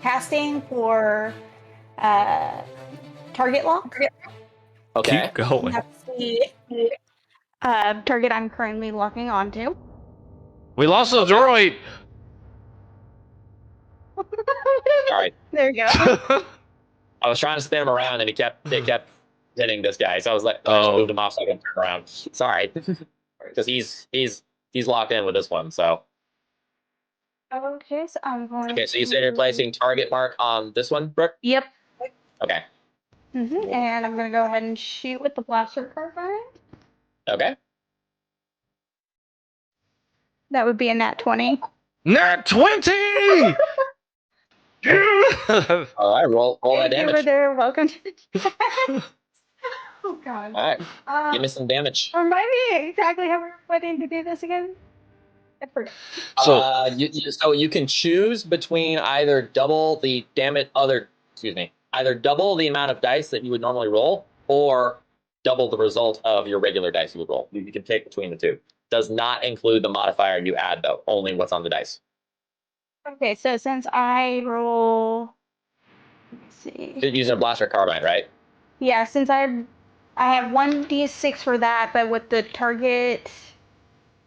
B: casting for target lock.
A: Okay.
C: Keep going.
B: That's the target I'm currently locking onto.
C: We lost a droid.
A: All right.
B: There you go.
A: I was trying to spin him around, and it kept hitting this guy. So I was like, I
C: Oh.
A: just moved him off so I can turn around. Sorry, because he's locked in with this one. So
B: Okay, so I'm going.
A: okay. So you said you're placing target mark on this one, Brooke.
B: Yep.
A: Okay.
B: And I'm gonna go ahead and shoot with the blaster carbine.
A: Okay.
B: That would be a nat 20.
C: Nat 20!
A: All right, roll that
B: Thank you
A: damage.
B: for there. Welcome to the chat. Oh god.
A: All right, give me some damage.
B: Remind me exactly how we're planning to do this again. I forgot.
C: So,
A: So you can choose between either double the either double the amount of dice that you would normally roll, or double the result of your regular dice you would roll. You can take between the two. Does not include the modifier you add though. Only what's on the dice.
B: Okay, so since I roll, let's see.
A: You're using a blaster carbine, right?
B: Yeah, since I have 1d6 for that, but with the target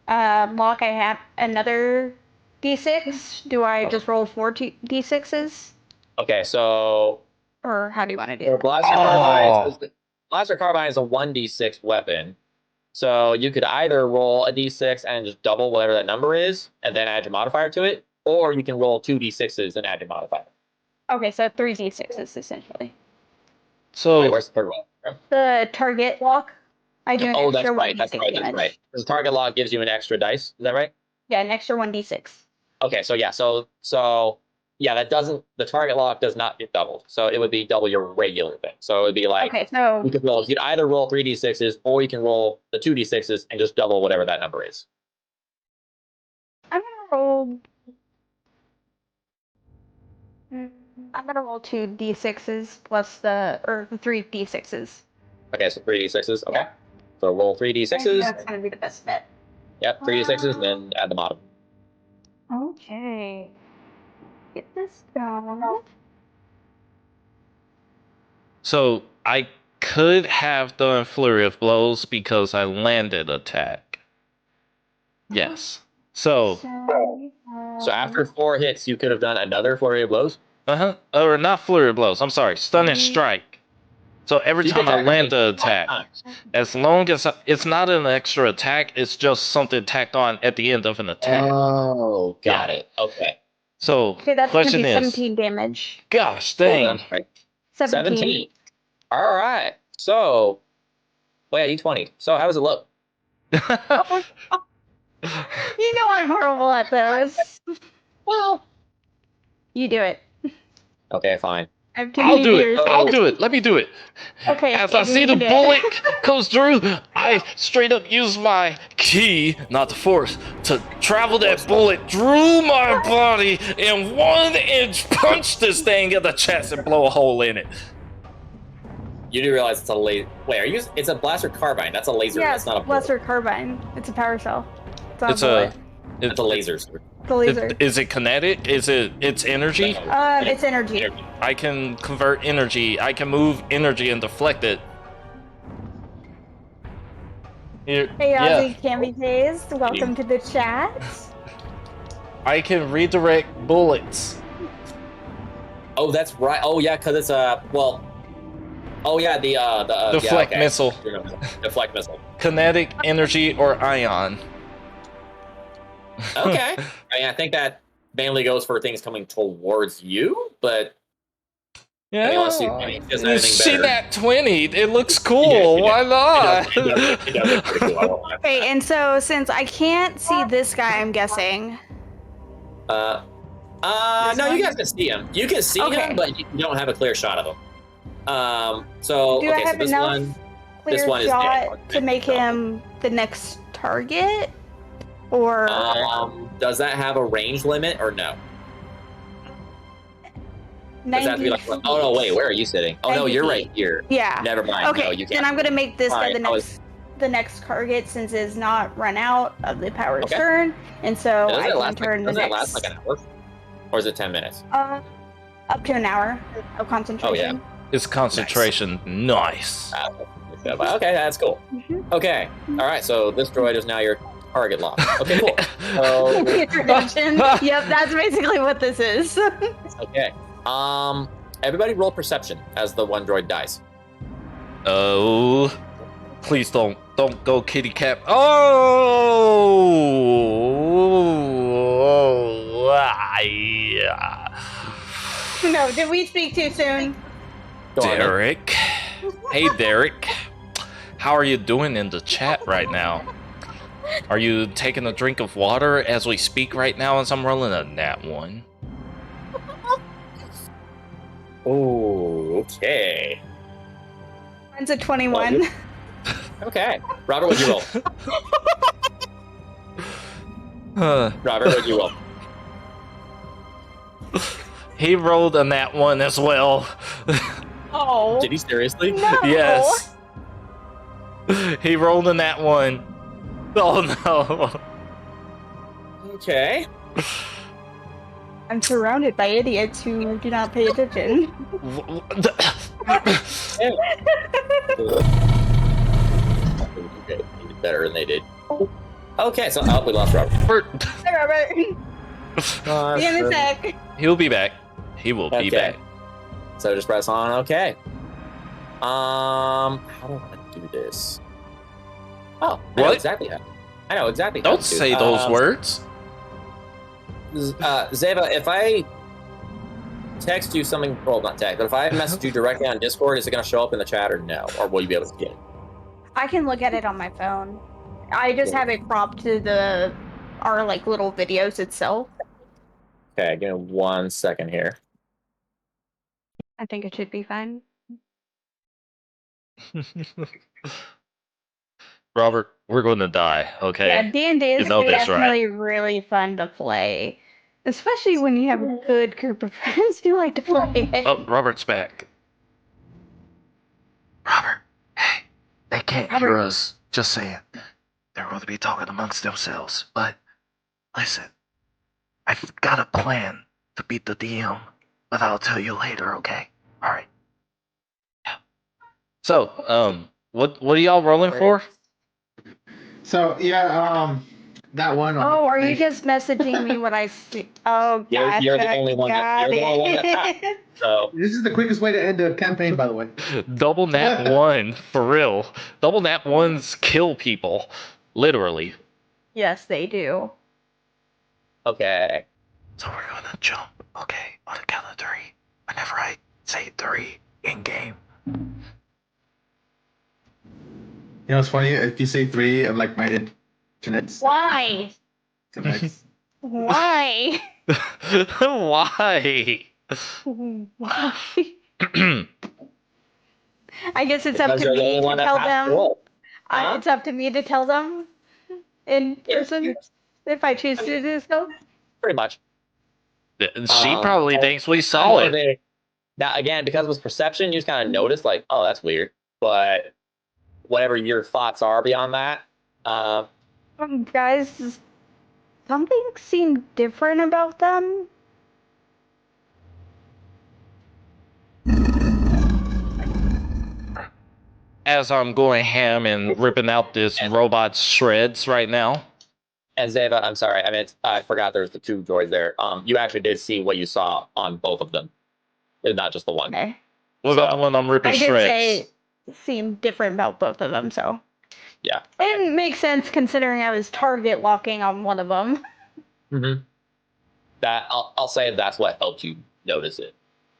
B: lock, I have another d6. Do I just roll 4 d6s?
A: Okay, so
B: Or how do you want to do
A: for
B: it?
A: blaster carbine is a 1d6 weapon. So you could either roll a d6 and just double whatever that number is, and then add your modifier to it, or you can roll 2 d6s and add your modifier.
B: Okay, so 3 d6s essentially.
C: so
A: Where's the third one?
B: The target lock, I do an
A: Oh,
B: extra
A: that's right.
B: 1d6
A: That's right.
B: damage.
A: That's right. The target lock gives you an extra dice. Is that right?
B: Yeah, an extra 1d6.
A: Okay, so yeah, that doesn't. The target lock does not get doubled, so it would be double your regular thing. So it would be like
B: Okay, so
A: you could either roll 3 d6s, or you can roll the 2 d6s and just double whatever that number is.
B: I'm gonna roll. I'm gonna roll 2 d6s plus the 3 d6s.
A: Okay, so 3 d6s. Okay,
B: Yeah.
A: so roll 3
B: I think
A: d6s.
B: that's gonna be the best bet.
A: Yep, 3 d6s, and then add the mod.
B: Okay. Get this down.
C: So I could have done flurry of blows because I landed attack. Yes. So
A: So after 4 hits, you could have done another flurry of blows.
C: or not flurry of blows. I'm sorry, stun and strike. So every
A: You
C: time
A: can
C: I land
A: attack
C: the attack, as long as it's not an extra attack, it's just something tacked on at the end of an attack.
A: Oh, got it. Okay.
C: So
B: Okay, that's gonna
C: question
B: be
C: is,
B: 17 damage.
C: gosh dang.
B: 17.
A: All right. So, wait, d20. So how does it look?
B: You know I'm horrible at those.
A: Well,
B: You do it.
A: okay, fine.
B: I have too
C: I'll
B: many
C: do
B: viewers.
C: it. I'll do it. Let me do it.
B: Okay.
C: As I
B: you
C: see the
B: can do it.
C: bullet goes through, I straight up use my key, not the force, to travel that bullet through my body and 1 inch punch this thing in the chest and blow a hole in it.
A: You do realize it's a laser. Wait, are you? It's a blaster carbine. That's a laser.
B: Yeah,
A: That's not a bullet.
B: blaster carbine. It's a power cell. It's not
C: It's
B: a bullet.
A: It's a laser.
B: It's a laser.
C: Is it kinetic? Is it's energy?
B: It's energy.
C: I can convert energy. I can move energy and deflect it. Here,
B: Hey,
C: yeah,
B: Ozzy Kamikaze. Welcome to the chat.
C: I can redirect bullets.
A: Oh, that's right. Oh, yeah, because it's a Oh yeah, the
C: Deflect
A: yeah, okay.
C: missile.
A: Deflect missile.
C: Kinetic, energy, or ion.
A: Okay. I mean, I think that mainly goes for things coming towards you, but
C: Yeah.
A: I honestly, it doesn't
C: You
A: have anything
C: see
A: better.
C: that 20? It looks cool. Why not?
A: It does look pretty cool. I won't lie.
B: Okay, and so since I can't see this guy, I'm guessing.
A: No, you guys can see him. You can see
B: Okay.
A: him, but you don't have a clear shot of him. So
B: Do I
A: okay, so
B: have
A: this
B: enough
A: one,
B: clear
A: this one is
B: shot
A: dead.
B: to make him the next target? Or
A: does that have a range limit or no? Does that have to be like? Oh no, wait, where are you sitting? Oh no,
B: 90
A: you're
B: feet.
A: right here.
B: Yeah.
A: Never mind.
B: Okay,
A: No, you
B: then
A: can't.
B: I'm gonna make this guy
A: Alright,
B: the next target since it's not run out of the power's
A: Okay.
B: turn, and so
A: Doesn't
B: I
A: it
B: can
A: last
B: turn
A: like,
B: the
A: doesn't it
B: next.
A: last like an hour? Or is it 10 minutes?
B: Up to an hour of concentration.
C: It's concentration. Nice.
A: Okay, that's cool.
B: Mhm.
A: Okay, all right. So this droid is now your target lock. Okay, cool. So,
B: Introduction. Yep, that's basically what this is.
A: okay. Everybody roll perception as the one droid dies.
C: Oh, please don't go kitty cat.
B: No, did we speak too soon?
A: Go on, then.
C: Derek. Hey, Derek. How are you doing in the chat right now? Are you taking a drink of water as we speak right now as I'm rolling a nat 1?
A: Oh, okay.
B: Mine's a 21.
A: Okay. Robert, what'd you roll? Robert, what'd you roll?
C: He rolled a nat 1 as well.
B: Oh.
A: Did he seriously?
B: No.
C: Yes. He rolled a nat 1. Oh no.
A: Okay.
B: I'm surrounded by idiots who do not pay attention.
A: Okay, he did better than they did. Okay, so we lost Robert.
B: Hi, Robert. See you in a sec.
C: He'll be back. He will be back.
A: So just press on OK. How do I want to do this? Oh, I know
C: What?
A: exactly how. I know exactly.
C: Don't say those words.
A: Zeva, if I text you something, well, not text, but if I message you directly on Discord, is it going to show up in the chat or no? Or will you be able to get it?
B: I can look at it on my phone. I just have it cropped to our like little videos itself.
A: Okay, give me 1 second here.
B: I think it should be fine.
C: Robert, we're going to die, okay?
B: Yeah, D&D is
C: You know this,
B: definitely really fun to play. Especially when you have a good group of friends who like to play it.
C: Oh, Robert's back. Robert, hey, they can't hear us. Just saying. They're going to be talking amongst themselves. But, listen, I've got a plan to beat the DM, but I'll tell you later, okay? Alright. Yeah. So, what are y'all rolling for?
D: So that one.
B: Oh, are you just messaging me what I see? Oh, gotcha.
A: You're the only one that So
D: This is the quickest way to end a campaign, by the way.
C: Double nat 1, for real. Double nat 1s kill people. Literally.
B: Yes, they do.
A: okay.
C: So we're gonna jump, okay, on the count of 3. Whenever I say 3 in game.
D: You know, it's funny if you say 3, I'm like my internet's.
B: Why?
D: Tonight's.
B: Why?
C: Why?
B: Why? I guess it's up
A: Because
B: to
A: you're the
B: me
A: only
B: to
A: one that
B: tell
A: has to
B: them.
A: roll. Huh?
B: It's up to me to tell them in person if I choose to do so.
A: Pretty much.
C: She probably thinks we saw it.
A: Now, again, because it was perception, you just kind of noticed, like, oh, that's weird. But whatever your thoughts are beyond that,
B: Guys, something seemed different about them.
C: As I'm going ham and ripping out this robot's shreds right now.
A: and Zeva, I'm sorry, I forgot there's the 2 droids there. You actually did see what you saw on both of them, and not just the one.
B: Okay.
C: What about the one I'm ripping
B: I did
C: shreds?
B: say it seemed different about both of them, so.
A: Yeah.
B: It makes sense considering I was target locking on one of them.
A: Mm-hmm. That I'll say that's what helped you notice it,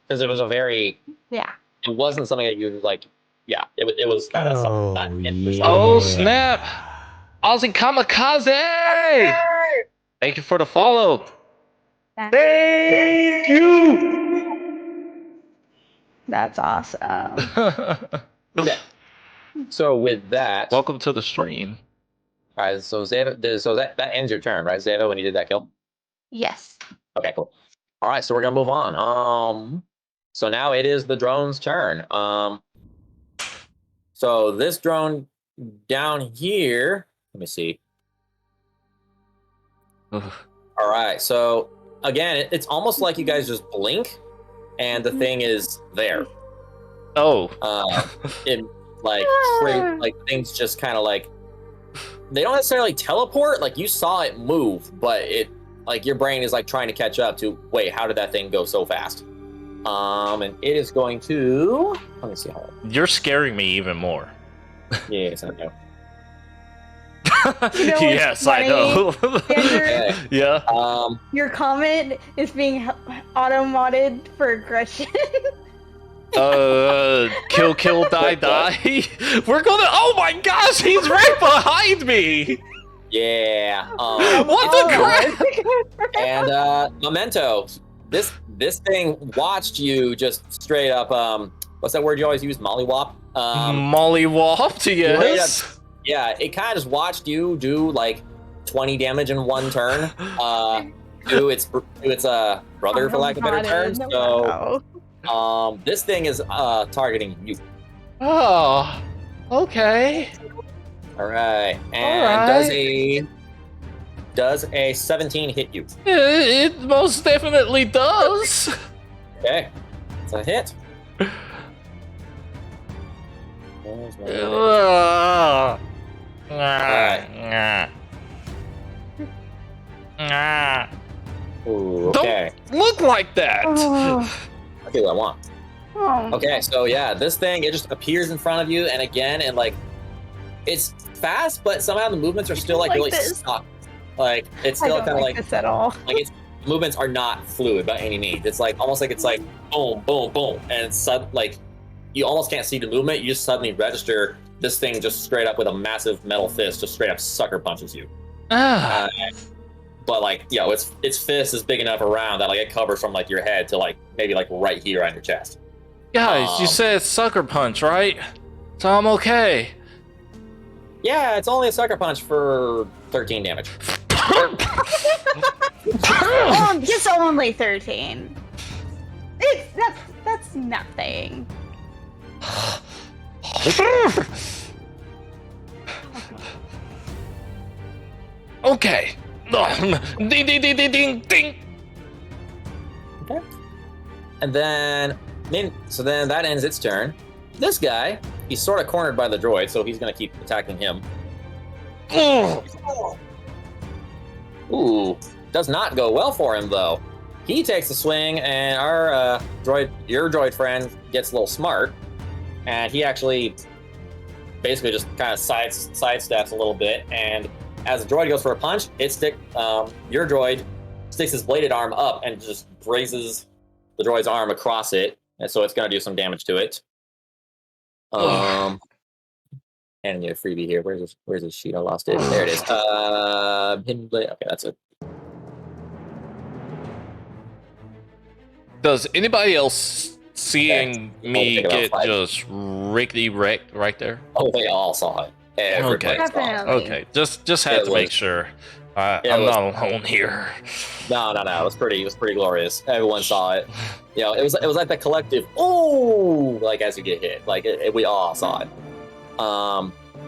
A: because it was a very.
B: Yeah.
A: It wasn't something that you like. Yeah, it was kind of something that.
C: Oh snap! Aussie Kamikaze! Thank you for the follow. Thank you.
B: That's awesome.
A: Okay. So with that,
C: Welcome to the stream.
A: all right. So Zeva, so that ends your turn, right, Zeva? When you did that kill.
B: Yes.
A: Okay, cool. All right, so we're gonna move on. So now it is the drone's turn. So this drone down here. Let me see. All right. So again, it's almost like you guys just blink, and the thing is there.
C: Oh.
A: It like things just kind of like they don't necessarily teleport. Like you saw it move, but it like your brain is like trying to catch up to wait. How did that thing go so fast? And it is going to. Let me see how.
C: You're scaring me even more.
A: Yes, I know.
B: You know
C: yes,
B: funny,
C: I know.
A: Okay.
C: Yeah.
B: Your comment is being auto-modded for aggression.
C: Kill, die. We're gonna. Oh my gosh, he's right behind me.
A: Yeah.
C: What the crap?
A: And Memento, this thing watched you just straight up. What's that word you always use? Mollywop.
C: Mollywop, yes.
A: Yeah, it kind of just watched you do like 20 damage in one turn. To its brother, for lack of a better term. So, this thing is targeting you.
C: Oh, okay.
A: All right, and does a 17 hit you?
C: It most definitely does.
A: Okay, it's a hit. Ooh, okay.
C: Don't look like that.
A: I do what I want. Okay, so yeah, this thing, it just appears in front of you, and again, and like, it's fast, but somehow the movements are still like really stuck. Like, it's still kind of like
B: this at all.
A: Like, its movements are not fluid by any means. It's like almost like it's like boom, boom, boom, and it's like you almost can't see the movement. You just suddenly register this thing just straight up with a massive metal fist, just straight up sucker punches you. But like, you know, its fist is big enough around that like it covers from like your head to like maybe like right here on your chest.
C: Guys, you said sucker punch, right? So I'm okay.
A: Yeah, it's only a sucker punch for 13 damage.
B: Just only 13. That's nothing.
C: Okay. Ding, ding, ding, ding, ding, ding.
A: Okay. And then that ends its turn. This guy, he's sort of cornered by the droid, so he's going to keep attacking him. Ooh, does not go well for him, though. He takes a swing, and our your droid friend gets a little smart, and he actually basically just kind of sidesteps a little bit, and as the droid goes for a punch, your droid sticks his bladed arm up and just grazes the droid's arm across it, and so it's going to do some damage to it. Handing you a freebie here. Where's his sheet? I lost it. There it is. Hidden blade. Okay, that's it.
C: Does anybody else seeing me get just rickety wrecked right there?
A: Oh, they all saw it. Everybody
C: saw it. Okay, just had to make sure. I'm not alone here.
A: No. It was pretty glorious. Everyone saw it. You know, it was like the collective. Oh, like as you get hit, like we all saw it.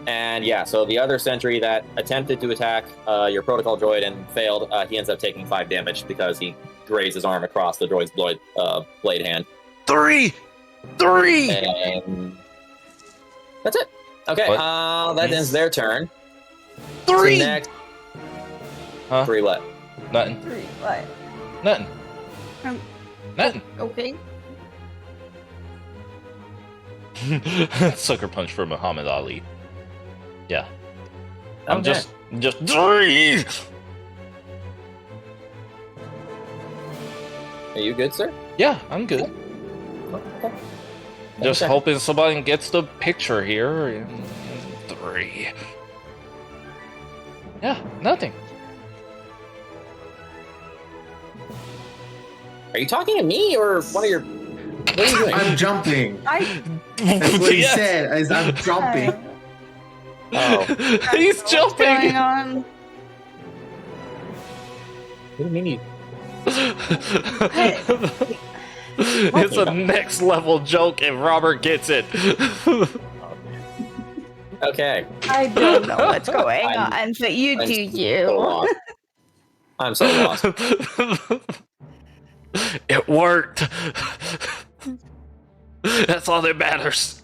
A: And yeah, so the other sentry that attempted to attack your protocol droid and failed, he ends up taking 5 damage because he grazed his arm across the droid's blade hand.
C: 3.
A: And that's it. Okay, that ends their turn.
C: 3.
A: So next.
C: Huh?
A: 3 what?
C: Nothing.
B: 3 what?
C: Nothing. Nothing.
B: Okay.
C: Sucker punch for Muhammad Ali. Yeah. I'm
A: Okay.
C: just 3.
A: Are you good, sir?
C: Yeah, I'm good.
A: Okay.
C: Just
A: Okay.
C: hoping somebody gets the picture here. And 3. Yeah, nothing.
A: Are you talking to me or one of your? What are you doing?
D: I'm jumping. That's what he said. Is I'm jumping.
A: Oh.
C: He's
B: What's going
C: jumping.
B: on?
A: What do you mean you?
C: It's a next level joke and Robert gets it.
A: Okay.
B: I don't know what's going on, but you
A: I'm
B: do
A: so
B: you.
A: lost. I'm so lost.
C: It worked. That's all that matters.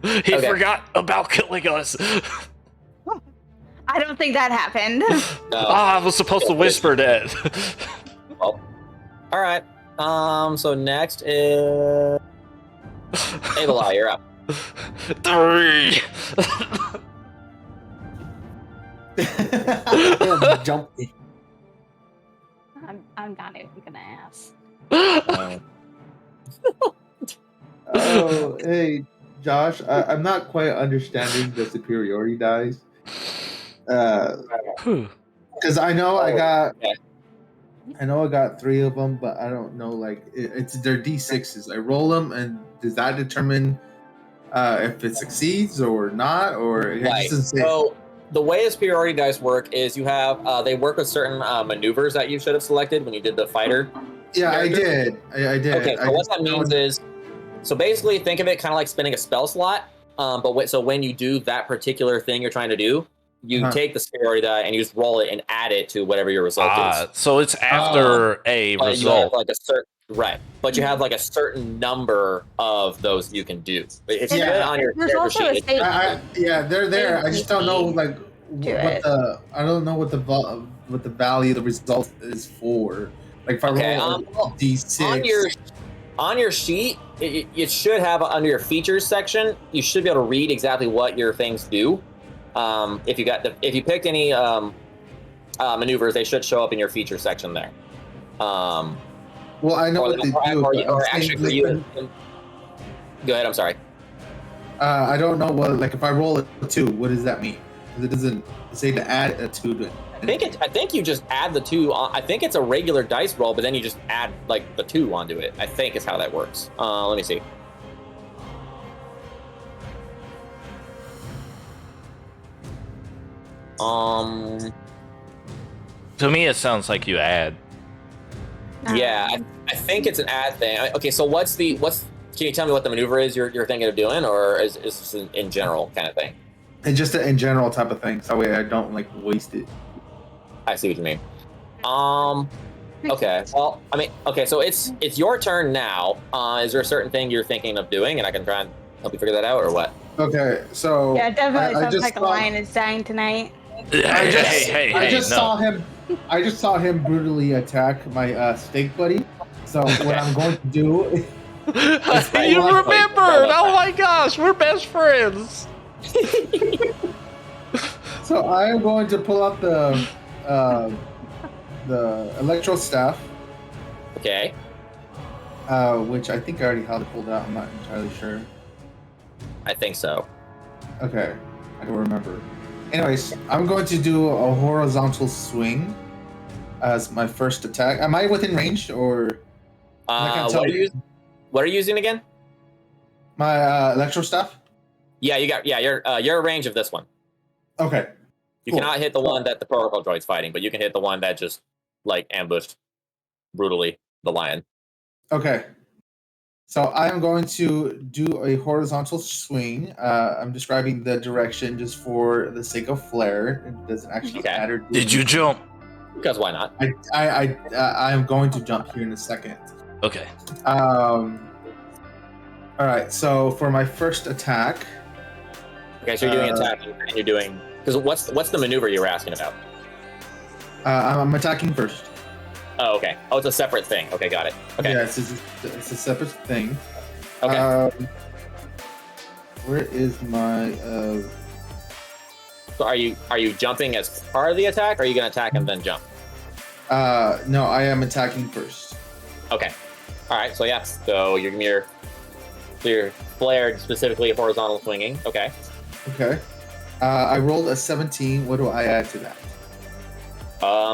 C: He
A: Okay.
C: forgot about killing us.
B: I don't think that happened.
C: I was supposed to whisper that.
A: Well, all right. So next is Avalai. You're up.
C: 3.
D: I'm jumping.
B: I'm not even gonna ask.
D: Oh, hey, Josh. I'm not quite understanding the superiority dice. Because I know I got 3 of them, but I don't know. Like it's they're D6s. I roll them, and does that determine if it succeeds or not, or it
A: Right.
D: just doesn't say?
A: So the way the superiority dice work is you have they work with certain maneuvers that you should have selected when you did the fighter.
D: Yeah,
A: character.
D: I did.
A: Okay, so what that means is, so basically think of it kind of like spinning a spell slot. So when you do that particular thing you're trying to do, you take the superiority die and you just roll it and add it to whatever your result is.
C: So it's after a result.
A: You have like a certain but you have like a certain number of those you can do. It's good on your character sheet.
D: They're there. I just don't know like I don't know what the value of the result is for. Like if I roll D6
A: on your sheet, it should have under your features section. You should be able to read exactly what your things do. If you picked any maneuvers, they should show up in your feature section there.
D: Well, I know what they do.
A: Go ahead. I'm sorry.
D: I don't know what. Like, if I roll a 2, what does that mean? Because it doesn't say to add a 2 to it.
A: I think you just add the 2. I think it's a regular dice roll, but then you just add like the 2 onto it. I think is how that works. Let me see.
C: To me, it sounds like you add.
A: Yeah, I think it's an add thing. Okay, so can you tell me what the maneuver is you're thinking of doing, or is this an in general kind of thing?
D: It's just an in general type of thing, so that way I don't like waste it.
A: I see what you mean. Okay. Well, I mean, okay. So it's your turn now. Is there a certain thing you're thinking of doing, and I can try and help you figure that out, or what?
D: Okay, so
B: yeah, it definitely sounds like a lion is dying tonight.
D: I just saw him brutally attack my steak buddy. So what I'm going to do is
C: you remembered! Oh my gosh, we're best friends.
D: So I am going to pull out the electro staff.
A: Okay.
D: Which I think I already had it pulled out. I'm not entirely sure.
A: I think so.
D: Okay, I don't remember. Anyways, I'm going to do a horizontal swing as my first attack. Am I within range, or?
A: What are you using again?
D: My electro staff.
A: Yeah, you're in range of this one.
D: Okay.
A: You cannot hit the one that the protocol droid's fighting, but you can hit the one that just like ambushed brutally the lion.
D: Okay. So I'm going to do a horizontal swing. I'm describing the direction just for the sake of flair. It doesn't actually matter.
C: Did you jump?
A: Because why not?
D: I'm going to jump here in a second.
C: Okay.
D: All right. So for my first attack.
A: Okay, so you're doing attacking, and you're doing because what's the maneuver you were asking about?
D: I'm attacking first.
A: Oh, okay. Oh, it's a separate thing. Okay, got it. Okay.
D: Yeah, it's a separate thing.
A: Okay.
D: Where is my?
A: So are you jumping as part of the attack, or are you going to attack and then jump?
D: No, I am attacking first.
A: Okay. All right. So yeah. So you're giving your flared specifically horizontal swinging. Okay.
D: Okay. I rolled a 17. What do I add to that?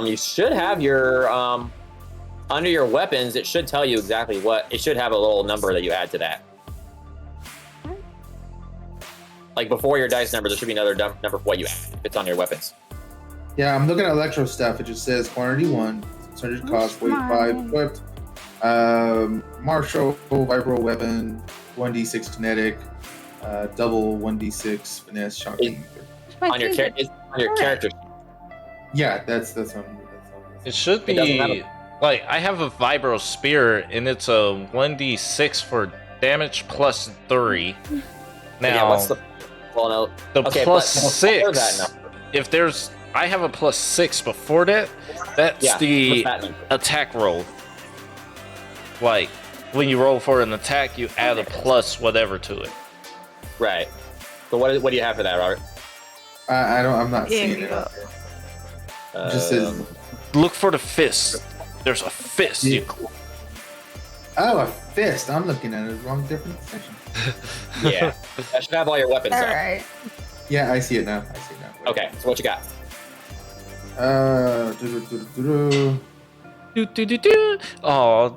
A: You should have your under your weapons. It should tell you exactly what it should have a little number that you add to that. Like before your dice number, there should be another number for what you add. It's on your weapons.
D: Yeah, I'm looking at electro stuff. It just says quantity 1, 600 cost, 45 equipped. Martial vibro weapon, 1d6 kinetic, double 1d6 finesse shocking.
A: On your character.
D: Yeah, that's one.
C: It should be like I have a vibro spear and it's a 1d6 for damage plus 3. Now
A: yeah, what's the
C: plus 6? If there's I have a plus 6 before that. That's the attack roll. Like when you roll for an attack, you add a plus whatever to it.
A: Right. So what do you have for that, Robert?
D: I'm not seeing it. Just says,
C: look for the fist. There's a fist.
D: Yeah. Oh, a fist. I'm looking at it wrong different section.
A: Yeah. That should have all your weapons.
B: All right.
D: Yeah, I see it now.
A: Okay, so what you got?
C: Oh,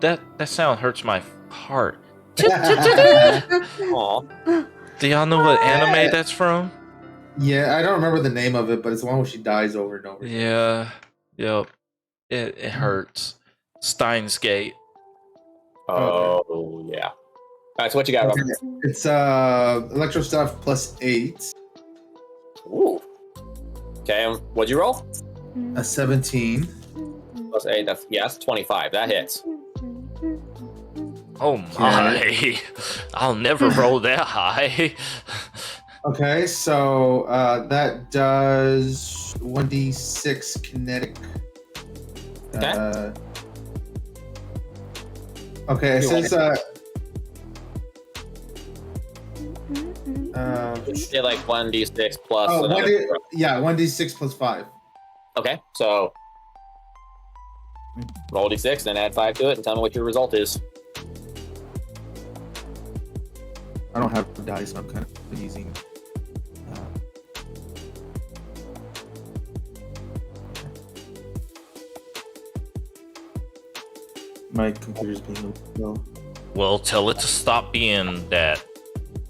C: that sound hurts my heart.
A: Aw.
C: Do y'all know what anime that's from?
D: Yeah, I don't remember the name of it, but it's the one where she dies over and over.
C: Yeah. Yep. It hurts. Steins Gate.
A: Oh, yeah. All right, so what you got,
D: Okay.
A: Robert?
D: It's electro stuff plus 8,
A: Ooh. Okay, and what'd you roll?
D: a 17.
A: Plus 8, that's 25. That hits.
C: Oh my. I'll never roll that high.
D: Okay, so that does 1d6 kinetic.
A: Okay.
D: Okay, it says
A: Yeah, like 1d6 plus.
D: oh,
A: another
D: 1d6 plus 5.
A: Okay, so roll d6, then add 5 to it, and tell me what your result is.
D: I don't have dice, so I'm kind of using. My computer's being low.
C: Well, tell it to stop being that.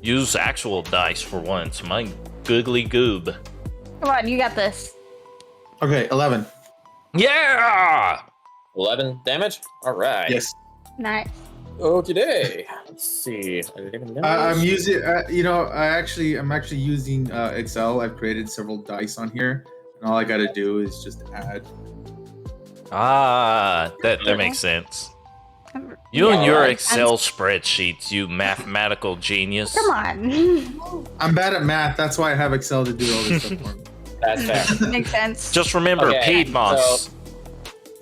C: Use actual dice for once. My googly goob.
B: Come on, you got this.
D: Okay, 11.
C: Yeah!
A: 11 damage? All right.
D: Yes.
B: Nice.
A: Okay. Let's see.
D: I'm using. I'm actually using Excel. I've created several dice on here, and all I got to do is just add.
C: Ah, that makes sense. You and your
A: Alright.
C: Excel spreadsheets, you mathematical genius.
B: Come on.
D: I'm bad at math. That's why I have Excel to do all this stuff for me.
A: That's fair.
B: Makes sense.
C: Just remember,
A: Okay,
C: Piedmonts.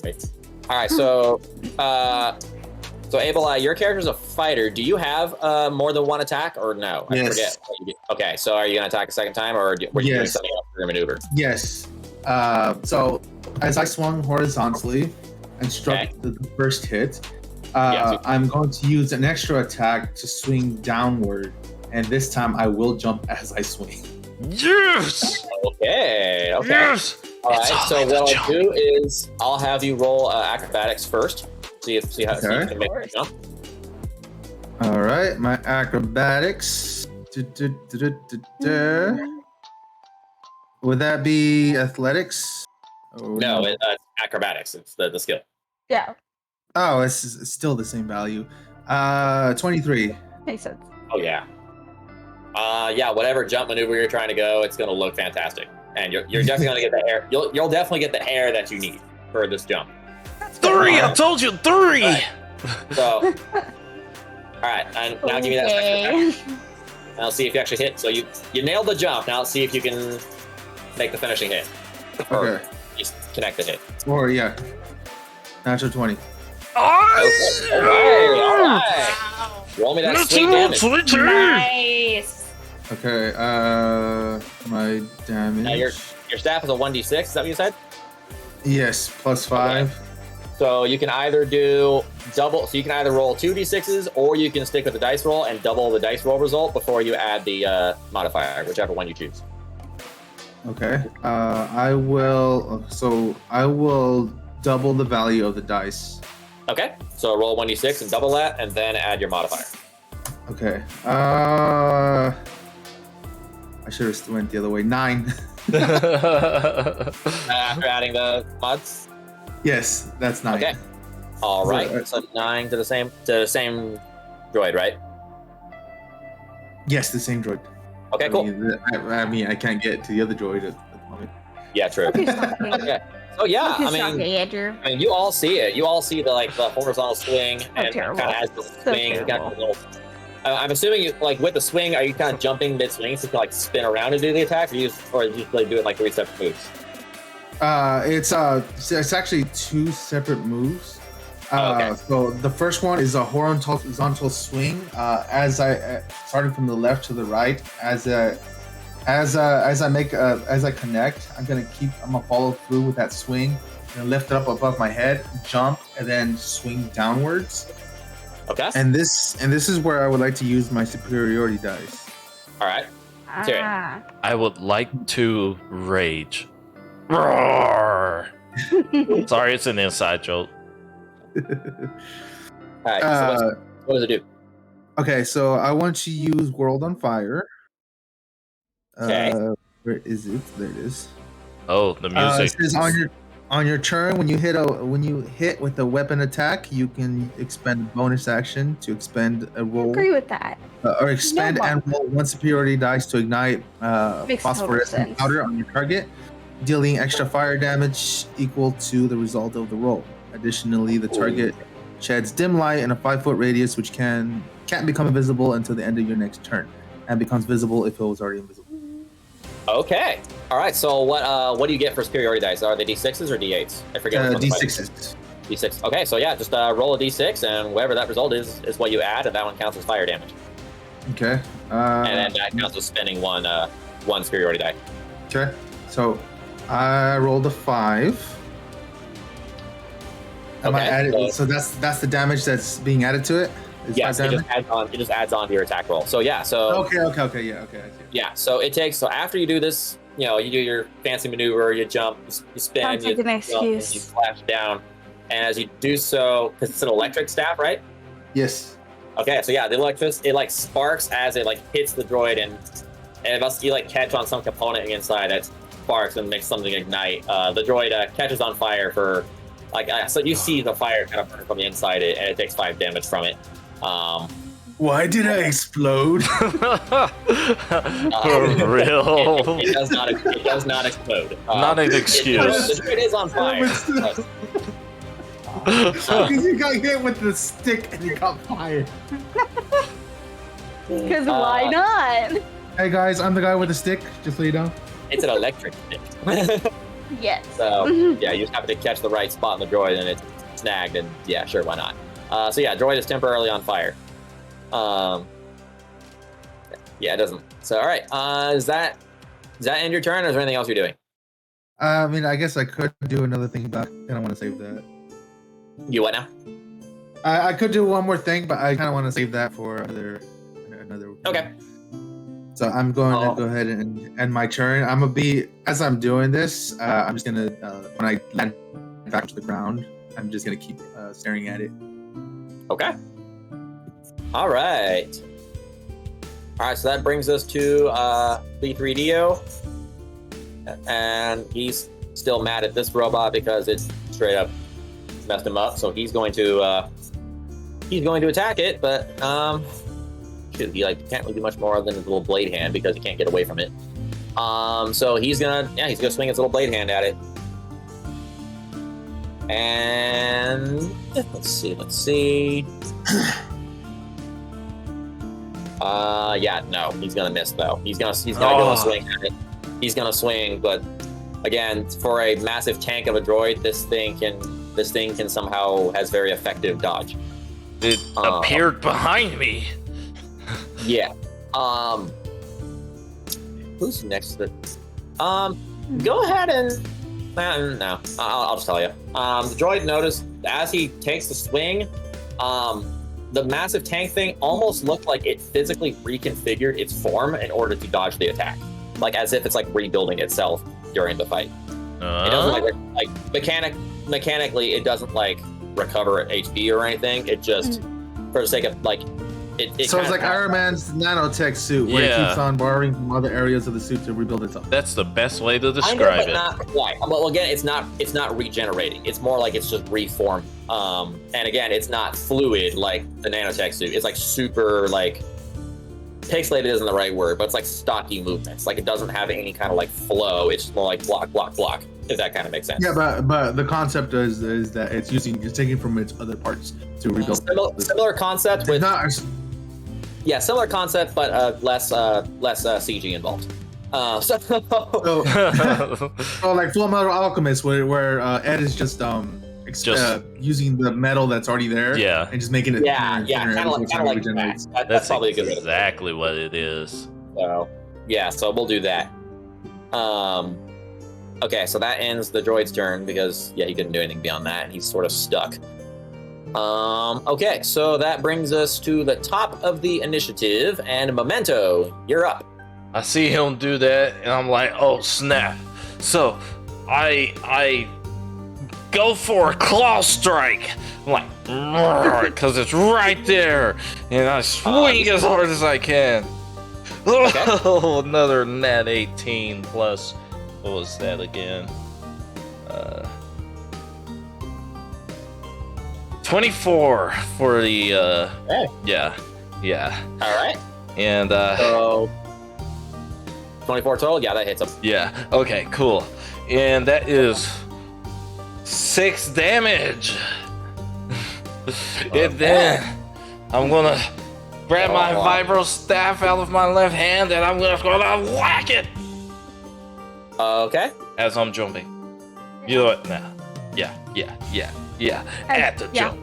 A: Wait. All right, so Abel, your character's a fighter. Do you have more than one attack, or no? I
D: Yes.
A: forget. Okay, so are you gonna attack a second time, or were you doing
D: Yes.
A: something else for your maneuver?
D: Yes. So as I swung horizontally and struck
A: Okay.
D: the first hit,
A: Yeah.
D: I'm going to use an extra attack to swing downward, and this time I will jump as I swing.
C: Yes!
A: Okay.
C: Yes!
A: All right.
C: It's
A: So
C: only the
A: what I'll
C: jump.
A: do is I'll have you roll acrobatics first. See how see you
D: Okay.
A: can make the jump.
D: All right, my acrobatics. Would that be athletics? Oh,
A: No, it's acrobatics. It's the skill.
B: Yeah,
D: Oh, it's still the same value. 23.
B: makes sense.
A: Oh yeah. Yeah. Whatever jump maneuver you're trying to go, it's gonna look fantastic, and you're definitely gonna get the air. You'll definitely get the air that you need for this jump.
C: 3! I told you, 3!
A: Right. So, all right, and now give me that second attack. And I'll see if you actually hit. So you nailed the jump. Now let's see if you can make the finishing hit. Or
D: Okay.
A: just connect the hit.
D: Or, yeah. Natural 20.
A: Okay. All right. Roll me that sweet damage.
B: Nice.
D: Okay, my damage.
A: Now your staff is a 1d6. Is that what you said?
D: Yes, plus 5.
A: So you can either do double. So you can either roll 2d6s, or you can stick with the dice roll and double the dice roll result before you add the modifier, whichever one you choose.
D: Okay. I will double the value of the dice.
A: Okay. So roll 1d6 and double that, and then add your modifier.
D: Okay. I should have went the other way. 9.
A: After adding the mods.
D: Yes, that's 9.
A: Okay. All right. So 9 to the same droid, right?
D: Yes, the same droid.
A: Okay. Cool.
D: I mean, I can't get to the other droid at the moment.
A: Yeah. True.
B: Don't be stalking.
A: Okay. So yeah,
B: Don't
A: I
B: be stalking,
A: mean,
B: Andrew.
A: you all see it. You all see the horizontal swing, and
B: terrible.
A: kind of as the
B: So
A: swing, you got
B: terrible.
A: a little. I'm assuming you with the swing, are you kind of jumping mid swing so you can spin around and do the attack, or you just do it like 3 separate moves?
D: It's actually 2 separate moves.
A: Okay.
D: So the first one is a horizontal swing. As I starting from the left to the right, as I connect, I'm gonna follow through with that swing and lift it up above my head, jump, and then swing downwards.
A: Okay.
D: And this is where I would like to use my superiority dice.
A: All right. Let's hear it.
B: Ah.
C: I would like to rage. Roar. Sorry, it's an inside joke.
A: All right. So what does it do?
D: Okay, so I want to use World on Fire.
A: Okay.
D: Where is it? There it is.
C: Oh, the music.
D: It says on your turn when you hit with a weapon attack, you can expend a bonus action to expend a roll.
B: Agree with that.
D: Or expend and roll one superiority dice to ignite phosphorescent powder on your target, dealing extra fire damage equal to the result of the roll. Additionally, the target sheds dim light in a 5-foot radius, which can't become invisible until the end of your next turn, and becomes visible if it was already invisible.
A: Okay. All right. So what do you get for superiority dice? Are they D6s or D8s? I forget.
D: D6s.
A: D6. Okay. So yeah, just roll a D6, and whatever that result is what you add, and that one counts as fire damage.
D: Okay.
A: And then that counts as spending one superiority die.
D: Okay. So I rolled a 5. Am I added? So that's the damage that's being added to it.
A: Yes, it just adds on to your attack roll. So yeah,
D: okay, yeah, okay, I see.
A: Yeah, so after you do this, you do your fancy maneuver, you jump, you spin, you flash down, and as you do so, because it's an electric staff, right?
D: Yes.
A: Okay, so yeah, it sparks as it hits the droid, and it must you catch on some component inside that sparks and makes something ignite. The droid catches on fire for so you see the fire kind of burn from the inside it, and it takes 5 damage from it.
D: Why did I explode?
C: For real?
A: It does not explode.
C: Not an excuse.
A: It is on fire.
D: Because you got hit with the stick and you got fired.
B: Because why not?
D: Hey guys, I'm the guy with the stick. Just so you know.
A: It's an electric stick.
B: Yes.
A: So yeah, you just have to catch the right spot in the droid, and it's snagged. And yeah, sure, why not? So yeah, droid is temporarily on fire. Yeah, it doesn't. So all right, does that end your turn, or is there anything else you're doing?
D: I mean, I guess I could do another thing, but I don't want to save that.
A: You what now?
D: I could do one more thing, but I kind of want to save that for another.
A: Okay.
D: So I'm going to go ahead and end my turn. I'm gonna be as I'm doing this. I'm just gonna when I land back to the ground, I'm just gonna keep staring at it.
A: Okay. All right. So that brings us to B3DO, and he's still mad at this robot because it straight up messed him up. So he's going to attack it, but should be can't really do much more than his little blade hand because he can't get away from it. So he's gonna swing his little blade hand at it. And let's see. No, he's gonna miss though. He's gonna go and swing at it. He's gonna swing, but again, for a massive tank of a droid, this thing can somehow has very effective dodge.
C: It appeared behind me.
A: Yeah. Who's next to go ahead and no, I'll just tell you. The droid noticed as he takes the swing, the massive tank thing almost looked like it physically reconfigured its form in order to dodge the attack, as if it's rebuilding itself during the fight. It doesn't mechanically it doesn't recover HP or anything. It just for the sake of it
D: so it's like Iron Man's nanotech suit, where it keeps on borrowing from other areas of the suit to rebuild itself.
C: That's the best way to describe it.
A: Not quite. Well, again, it's not regenerating. It's more like it's just reformed. And again, it's not fluid like the nanotech suit. It's super pixelated isn't the right word, but it's stocky movements. It doesn't have any kind of flow. It's just more block, block, block. If that kind of makes sense. Yeah,
D: but the concept is that it's taking from its other parts to rebuild.
A: Similar concept with. Yeah, similar concept, but less CG involved.
D: So like Full Metal Alchemist, where Ed is just using the metal that's already there, and just making it
A: kind of like that. That's probably a good way.
C: Exactly what it is.
A: So so we'll do that. Okay, so that ends the droid's turn because he couldn't do anything beyond that, and he's sort of stuck. Okay, so that brings us to the top of the initiative, and Memento, you're up.
C: I see him do that, and I'm like, oh snap. So, I go for a claw strike. I'm like, because it's right there, and I swing as hard as I can.
A: Okay.
C: Oh, another nat 18 plus. What was that again? 24 for the
A: Okay.
C: yeah.
A: All right.
C: And
A: So 24 total. Yeah, that hits him.
C: yeah. Okay, cool. And that is 6 damage. And then I'm gonna grab my vibro staff out of my left hand and I'm gonna whack it
A: Okay.
C: as I'm jumping. You know what? Now, yeah. At the jump.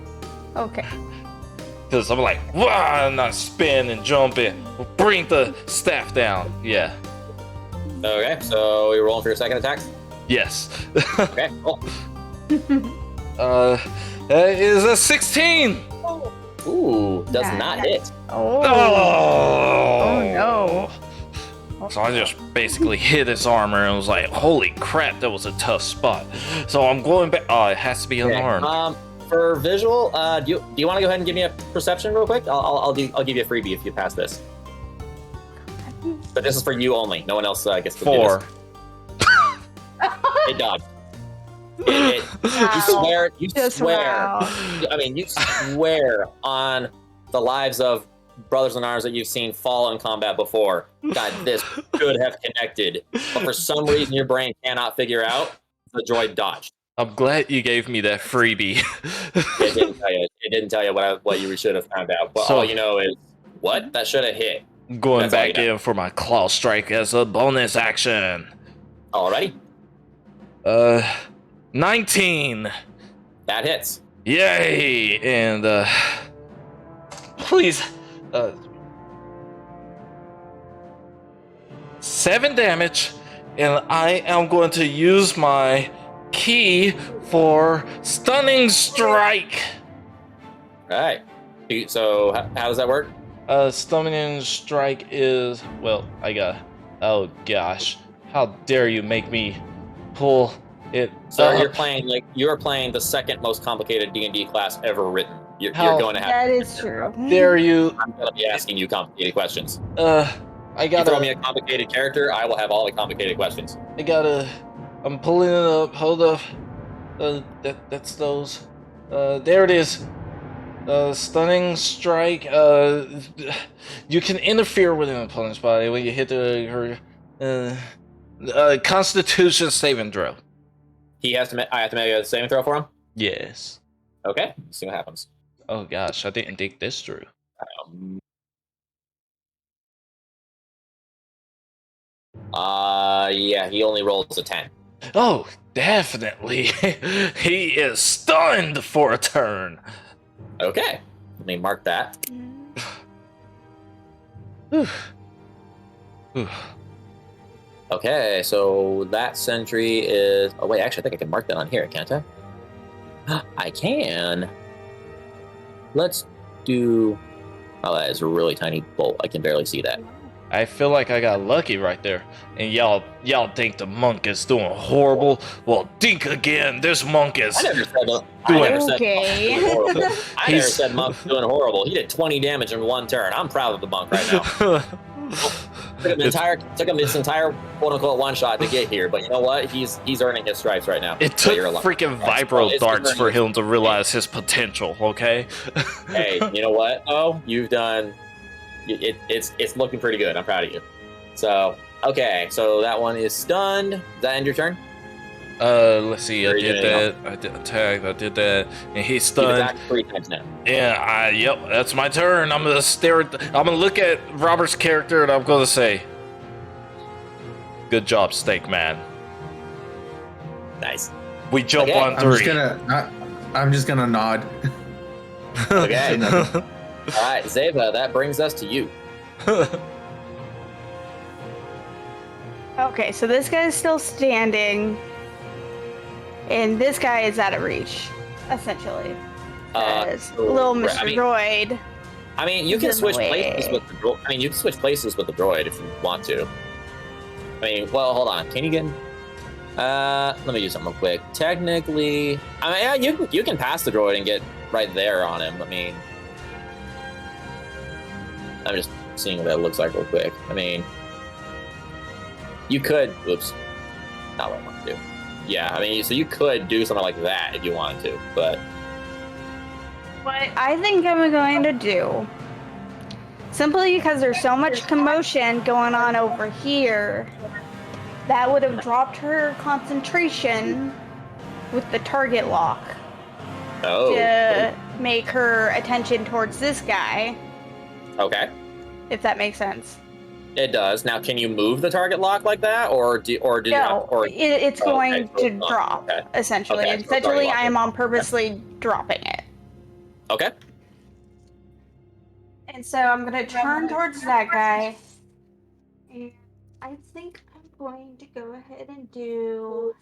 B: Okay.
C: Because I'm like, wow, and I spin and jump in. Bring the staff down. Yeah.
A: Okay. So you're rolling for your second attack.
C: Yes.
A: Okay. Cool.
C: That is a 16.
A: Ooh, does not hit.
B: Oh.
C: Oh
B: No.
C: So I just basically hit his armor and was like, holy crap, that was a tough spot. So I'm going back. Oh, it has to be unarmed.
A: For visual, do you want to go ahead and give me a perception real quick? I'll give you a freebie if you pass this. But this is for you only. No one else gets to
C: 4.
A: do this. Hey, dog. You swear.
B: Wow.
A: I mean, you swear on the lives of brothers in arms that you've seen fall in combat before. God, this could have connected, but for some reason your brain cannot figure out the droid dodged.
C: I'm glad you gave me that freebie.
A: It didn't tell you. It didn't tell you what you should have found out. But
C: So-
A: all you know is what that should have hit.
C: Going
A: That's all
C: back
A: you know.
C: in for my claw strike as a bonus action.
A: Alrighty,
C: 19.
A: that hits.
C: Yay! And please, 7 damage, and I am going to use my key for stunning strike.
A: All right. So how does that work?
C: Stunning strike is, well, I got. Oh gosh, how dare you make me pull it?
A: So you're playing the second most complicated D&D class ever written. You're
C: How-
A: going to have.
B: That is true.
C: Dare you?
A: I'm going to be asking you complicated questions.
C: I
A: You throw me
C: gotta.
A: a complicated character, I will have all the complicated questions.
C: I'm pulling it up. Hold up. That's those. There it is. Stunning strike. You can interfere with an opponent's body when you hit her. Constitution saving throw.
A: I have to make a saving throw for him.
C: Yes.
A: Okay, let's see what happens.
C: Oh gosh, I didn't think this through.
A: Yeah, he only rolls a 10.
C: Oh, definitely. He is stunned for a turn.
A: Okay, let me mark that.
C: Whew. Whew.
A: Okay, so that sentry is. Oh wait, actually, I think I can mark that on here, can't I? I can. Let's do. Oh, that is a really tiny bolt. I can barely see that.
C: I feel like I got lucky right there. And y'all think the monk is doing horrible? Well, think again. This monk is.
A: I never said
B: Okay.
A: I never said Monk's doing horrible. He did 20 damage in one turn. I'm proud of the Monk right now. Took him this entire quote unquote one shot to get here, but you know what? He's earning his stripes right now.
C: It
A: So
C: took
A: you're alive.
C: freaking vibro darts for him to realize his potential. Okay.
A: Hey, you know what? Oh, you've done. It's looking pretty good. I'm proud of you. So okay, so that one is stunned. Does that end your turn?
C: Let's see. I
A: Or
C: did
A: you
C: that. I did attack. I did that, and he's
A: You've
C: stunned.
A: attacked 3 times now.
C: Yeah, yep, that's my turn. I'm gonna stare at. I'm gonna look at Robert's character, and I'm gonna say, "Good job, Steak Man.
A: Nice.
C: We jump
A: Okay.
C: on
D: I'm just
C: 3."
D: I'm just gonna nod.
A: Okay. All right, Zeva, that brings us to you.
B: Okay, so this guy is still standing, and this guy is out of reach, essentially. As little Mr.
A: I mean,
B: Droid.
A: I mean, you
B: He's
A: can
B: in the
A: switch
B: way.
A: places with the droid. I mean, you can switch places with the droid if you want to. I mean, well, hold on. Can you get? Let me do something real quick. Technically, I mean, yeah, you can pass the droid and get right there on him. I mean, I'm just seeing what that looks like real quick. I mean, you could. Oops, not what I want to do. Yeah, I mean, so you could do something like that if you wanted to, but
B: what I think I'm going to do, simply because there's so much commotion going on over here, that would have dropped her concentration with the target lock.
A: Oh.
B: To make her attention towards this guy.
A: Okay.
B: If that makes sense.
A: It does. Now, can you move the target lock like that,
B: it's going to drop. Okay. Essentially,
A: okay,
B: essentially, I am on purposely dropping it.
A: Okay.
B: And so I'm gonna turn towards that guy, and I think I'm going to go ahead and do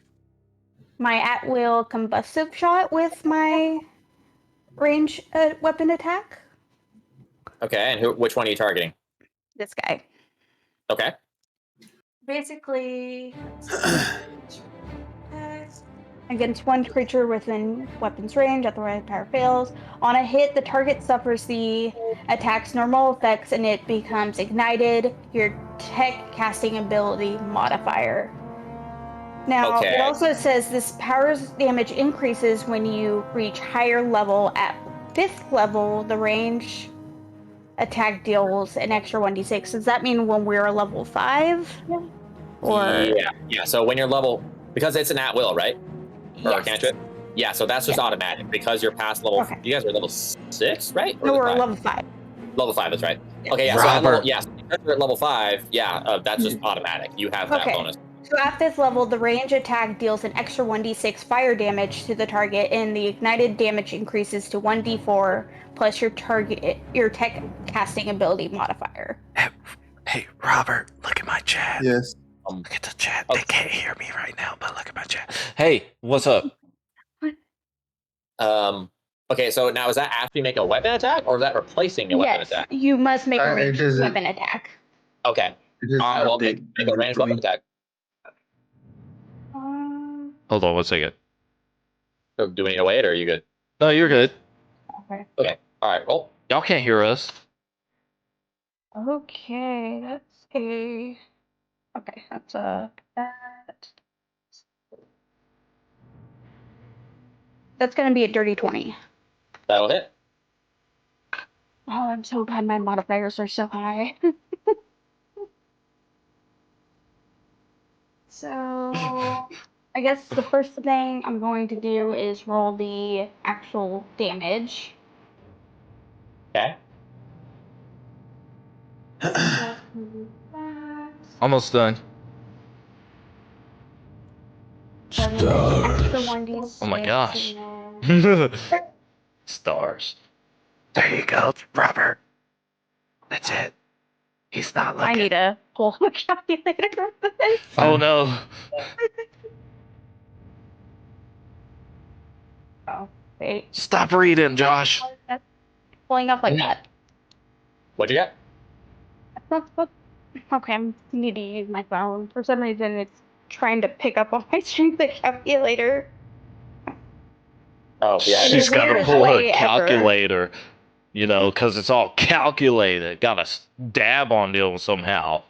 B: my at-will combustive shot with my range weapon attack.
A: Okay, and which one are you targeting?
B: This guy.
A: Okay.
B: Basically, against one creature within weapon's range, otherwise power fails. On a hit, the target suffers the attack's normal effects and it becomes ignited, your tech casting ability modifier. Now, It also says this power's damage increases when you reach higher level. At 5th level, the range attack deals an extra 1d6. Does that mean when we're level 5? Or...
A: Yeah. So when you're level, because it's an at-will, right? Or
B: yes.
A: cantrip? Yeah, so that's just automatic because you're past level. Okay. You guys are level 6, right?
B: Or no, we're level 5.
A: Level 5, that's right. Okay, yeah.
C: Robert.
A: So you're at level 5. Yeah, that's just automatic. You have that bonus.
B: So at 5th level, the range attack deals an extra 1d6 fire damage to the target, and the ignited damage increases to 1d4 plus your tech casting ability modifier.
C: Hey, Robert, look at my chat.
D: Yes.
C: Look at the chat. They can't hear me right now, but look at my chat. Hey, what's up?
A: Okay, so now is that after you make a weapon attack, or is that replacing a weapon attack?
B: Yes, you must make a ranged weapon attack.
A: Okay. Well, make a ranged weapon attack.
C: Hold on one second.
A: So do we need to wait, or are you good?
C: No, you're good.
A: Okay. All right, roll.
C: Y'all can't hear us.
B: Okay, that's a... Okay, that's a... That's going to be a dirty 20.
A: That'll hit.
B: Oh, I'm so glad my modifiers are so high. So... I guess the first thing I'm going to do is roll the actual damage.
A: Okay.
C: Almost done.
B: Stars.
C: Oh my gosh. Stars. There you go, Robert. That's it. He's not looking.
B: I need a pull a calculator for this.
C: Oh no.
B: Oh, wait.
C: Stop reading, Josh.
B: That's pulling up like that.
A: What'd you get?
B: Okay, I need to use my phone. For some reason, it's trying to pick up on my strength calculator.
A: Oh, yeah.
C: She's got to pull her calculator, you know, because it's all calculated. Got to dab on them somehow.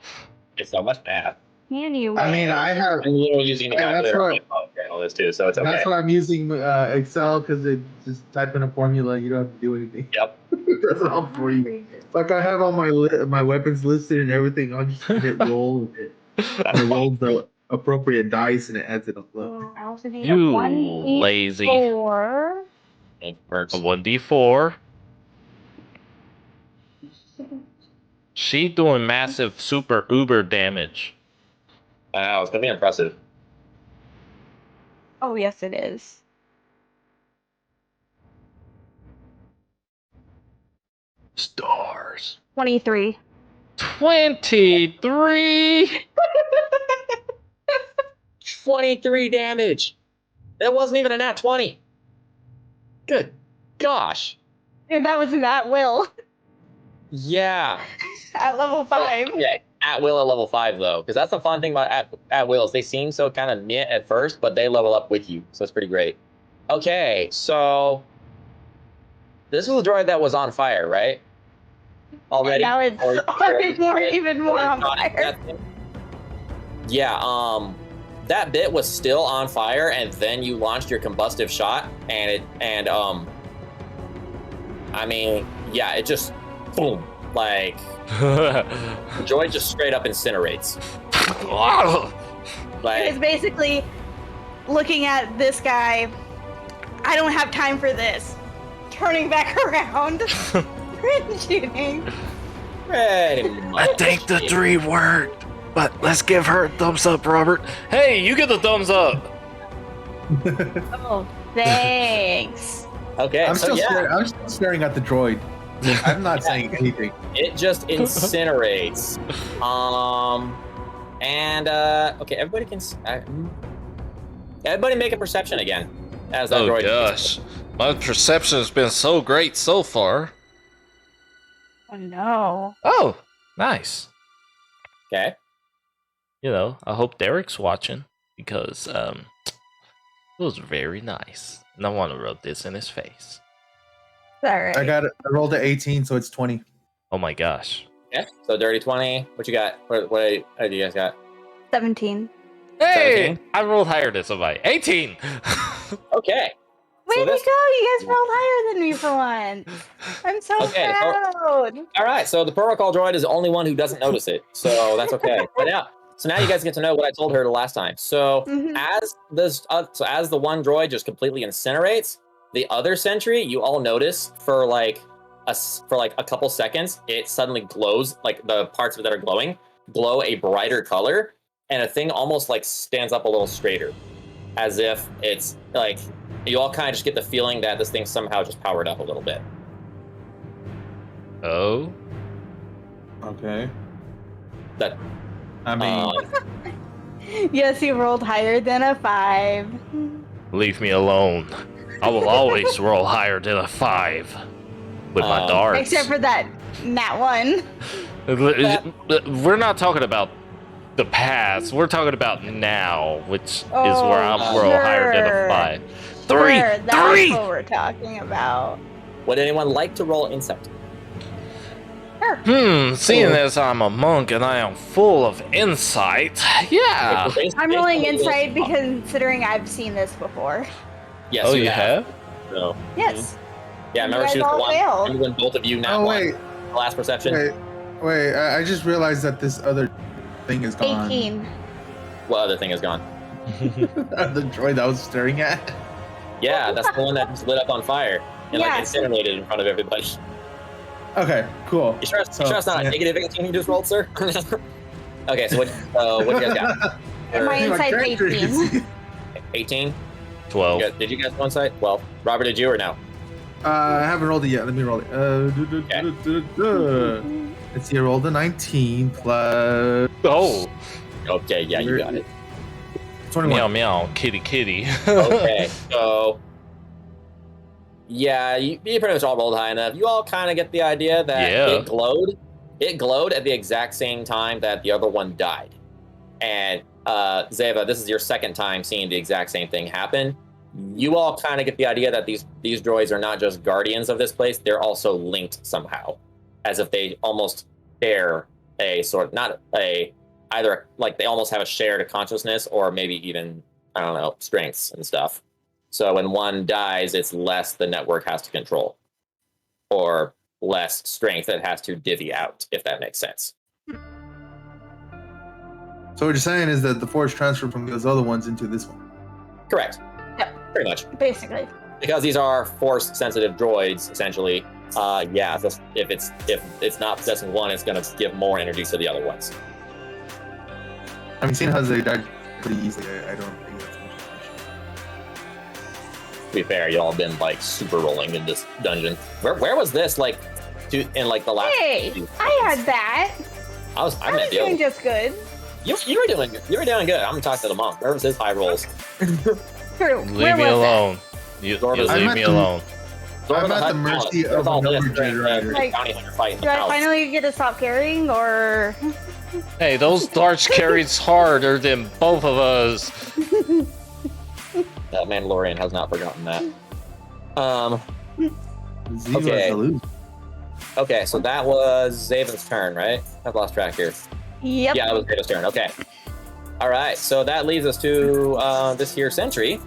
A: It's so much math.
B: Can you?
D: I mean, I'm literally
A: using the calculator on all this too, so it's okay.
D: That's why I'm using Excel, because it just type in a formula. You don't have to do anything.
A: Yep.
D: That's all for you. Like I have all my weapons listed and everything. I'll just hit roll with it. I roll the appropriate dice and it adds it up.
C: You lazy. A 1d4. She doing massive super uber damage.
A: Wow, it's gonna be impressive.
B: Oh yes, it is.
C: Stars.
B: 23.
C: 23.
A: 23 damage. That wasn't even a nat 20. Good gosh.
B: And that was an at will.
A: Yeah.
B: At level 5.
A: Yeah. at will at level 5 though, because that's the fun thing about at wills. They seem so kind of meh at first, but they level up with you, so it's pretty great. Okay, so this was a droid that was on fire, right? Already.
B: Now it's even more on fire.
A: Yeah. That bit was still on fire, and then you launched your combustive shot, and I mean, yeah, it just boom, like the droid just straight up incinerates. Like,
B: it's basically looking at this guy. I don't have time for this. Turning back around, shooting.
C: I think the 3 worked, but let's give her a thumbs up, Robert. Hey, you get the thumbs up.
B: Oh, thanks.
A: Okay,
D: I'm still staring at the droid. I'm not saying anything.
A: It just incinerates. Okay, everybody can. Everybody make a perception again. As that droid.
C: Oh gosh, my perception has been so great so far.
B: Oh no.
C: Oh, nice.
A: Okay.
C: You know, I hope Derek's watching because it was very nice, and I want to rub this in his face.
B: Sorry.
D: I rolled an 18, so it's 20.
C: Oh my gosh.
A: Yeah. So dirty 20. What you got? What do you guys got?
B: 17.
C: Hey,
A: 17?
C: I rolled higher than somebody. 18.
A: Okay.
B: Way
A: So
B: to go! You guys rolled higher than me for once. I'm so proud.
A: All right. So the protocol droid is the only one who doesn't notice it, so that's okay. But yeah. So now you guys get to know what I told her the last time. So as the one droid just completely incinerates, the other sentry, you all notice for like a couple seconds, it suddenly glows, like the parts of it that are glowing glow a brighter color, and a thing almost like stands up a little straighter, as if it's like you all kind of just get the feeling that this thing somehow just powered up a little bit.
C: Oh.
D: Okay.
A: That.
D: I mean.
B: Yes, you rolled higher than a 5.
C: Leave me alone. I will always roll higher than a 5 with my darts.
B: Except for that nat 1.
C: We're not talking about the past. We're talking about now, which is where I'm roll higher than a 5. 3!
B: Sure,
C: 3!
B: that's what we're talking about.
A: Would anyone like to roll insight?
B: Sure.
C: Seeing as I'm a monk and I am full of insight, yeah.
B: I'm rolling insight because considering I've seen this before.
A: Yes,
C: oh, you have?
A: So,
B: Yes.
A: Yeah, remember she was the one when both of you now won the last perception?
D: Wait, I just realized that this other thing is gone.
B: 18.
A: What other thing is gone?
D: The droid I was staring at?
A: Yeah, that's the one that just lit up on fire and like incinerated in front of everybody.
D: Okay, cool.
A: You sure it's not a negative 18 you just rolled, sir? Okay, so what you guys got?
B: My insight 18.
A: 18?
C: 12.
A: Did you guys go insight? 12. Robert, did you or no?
D: I haven't rolled it yet. Let me roll it. Let's see, I rolled a 19 plus.
C: Oh.
A: Okay, yeah, you got it.
D: 21.
C: Meow meow, kitty kitty.
A: Okay, so yeah, you pretty much all rolled high enough. You all kind of get the idea that it glowed. It glowed at the exact same time that the other one died. And Zeva, this is your second time seeing the exact same thing happen. You all kind of get the idea that these droids are not just guardians of this place; they're also linked somehow, as if they almost share a sort, not a either like they almost have a shared consciousness, or maybe even I don't know, strengths and stuff. So when one dies, it's less the network has to control, or less strength it has to divvy out, if that makes sense.
D: So what you're saying is that the force transferred from those other ones into this one?
A: Correct.
B: Yeah.
A: Pretty much.
B: Basically.
A: Because these are force-sensitive droids, essentially. Yeah, if it's not possessing one, it's going to give more energy to the other ones.
D: I mean, seeing how they died pretty easily, I don't think that's much of an
A: To be fair, y'all have been like super rolling in this dungeon. Where was this in like the last?
B: Hey, I had that.
A: I was
B: doing just good.
A: You were doing good. I'm gonna talk to the monk. Where was his high rolls?
B: True.
C: Leave me alone. You leave me alone.
D: I'm at the mercy of a number generator.
B: Like, do I finally get to stop caring, or?
C: Hey, those darts carries harder than both of us.
A: That Mandalorian has not forgotten that.
D: Okay.
A: Okay, so that was Zaven's turn, right? I've lost track here.
B: Yep.
A: Yeah, it was Zaven's turn. Okay. All right, so that leads us to this here sentry.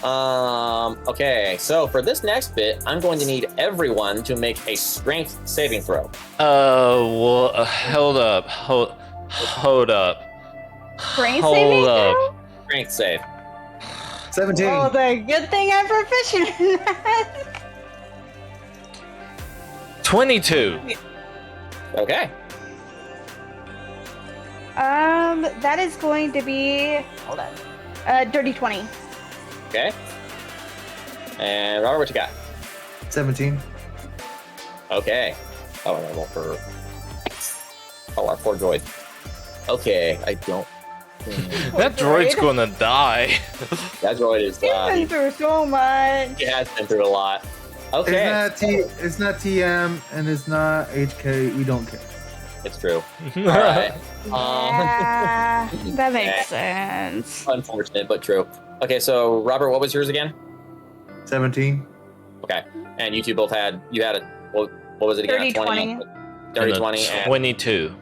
A: Okay, so for this next bit, I'm going to need everyone to make a strength saving throw.
C: Well, hold up. Hold up.
B: Strength saving throw?
A: Strength save.
D: 17.
B: Oh, the good thing I'm proficient in that.
C: 22.
A: Okay.
B: That is going to be, hold on, dirty 20.
A: Okay. And Robert, what you got?
D: 17.
A: Okay. Oh, and I roll for. Oh, our poor droid. Okay, I don't.
C: That droid's gonna die.
A: That droid is.
B: He's been through so much.
A: He has been through a lot. Okay.
D: It's not TM and it's not HK. We don't care.
A: It's true. All right.
B: Yeah, that makes sense.
A: Unfortunate, but true. Okay, so Robert, what was yours again?
D: 17.
A: Okay, and you two both had. You had a. What was it again?
B: 30-20.
A: 30-20. And
C: 22.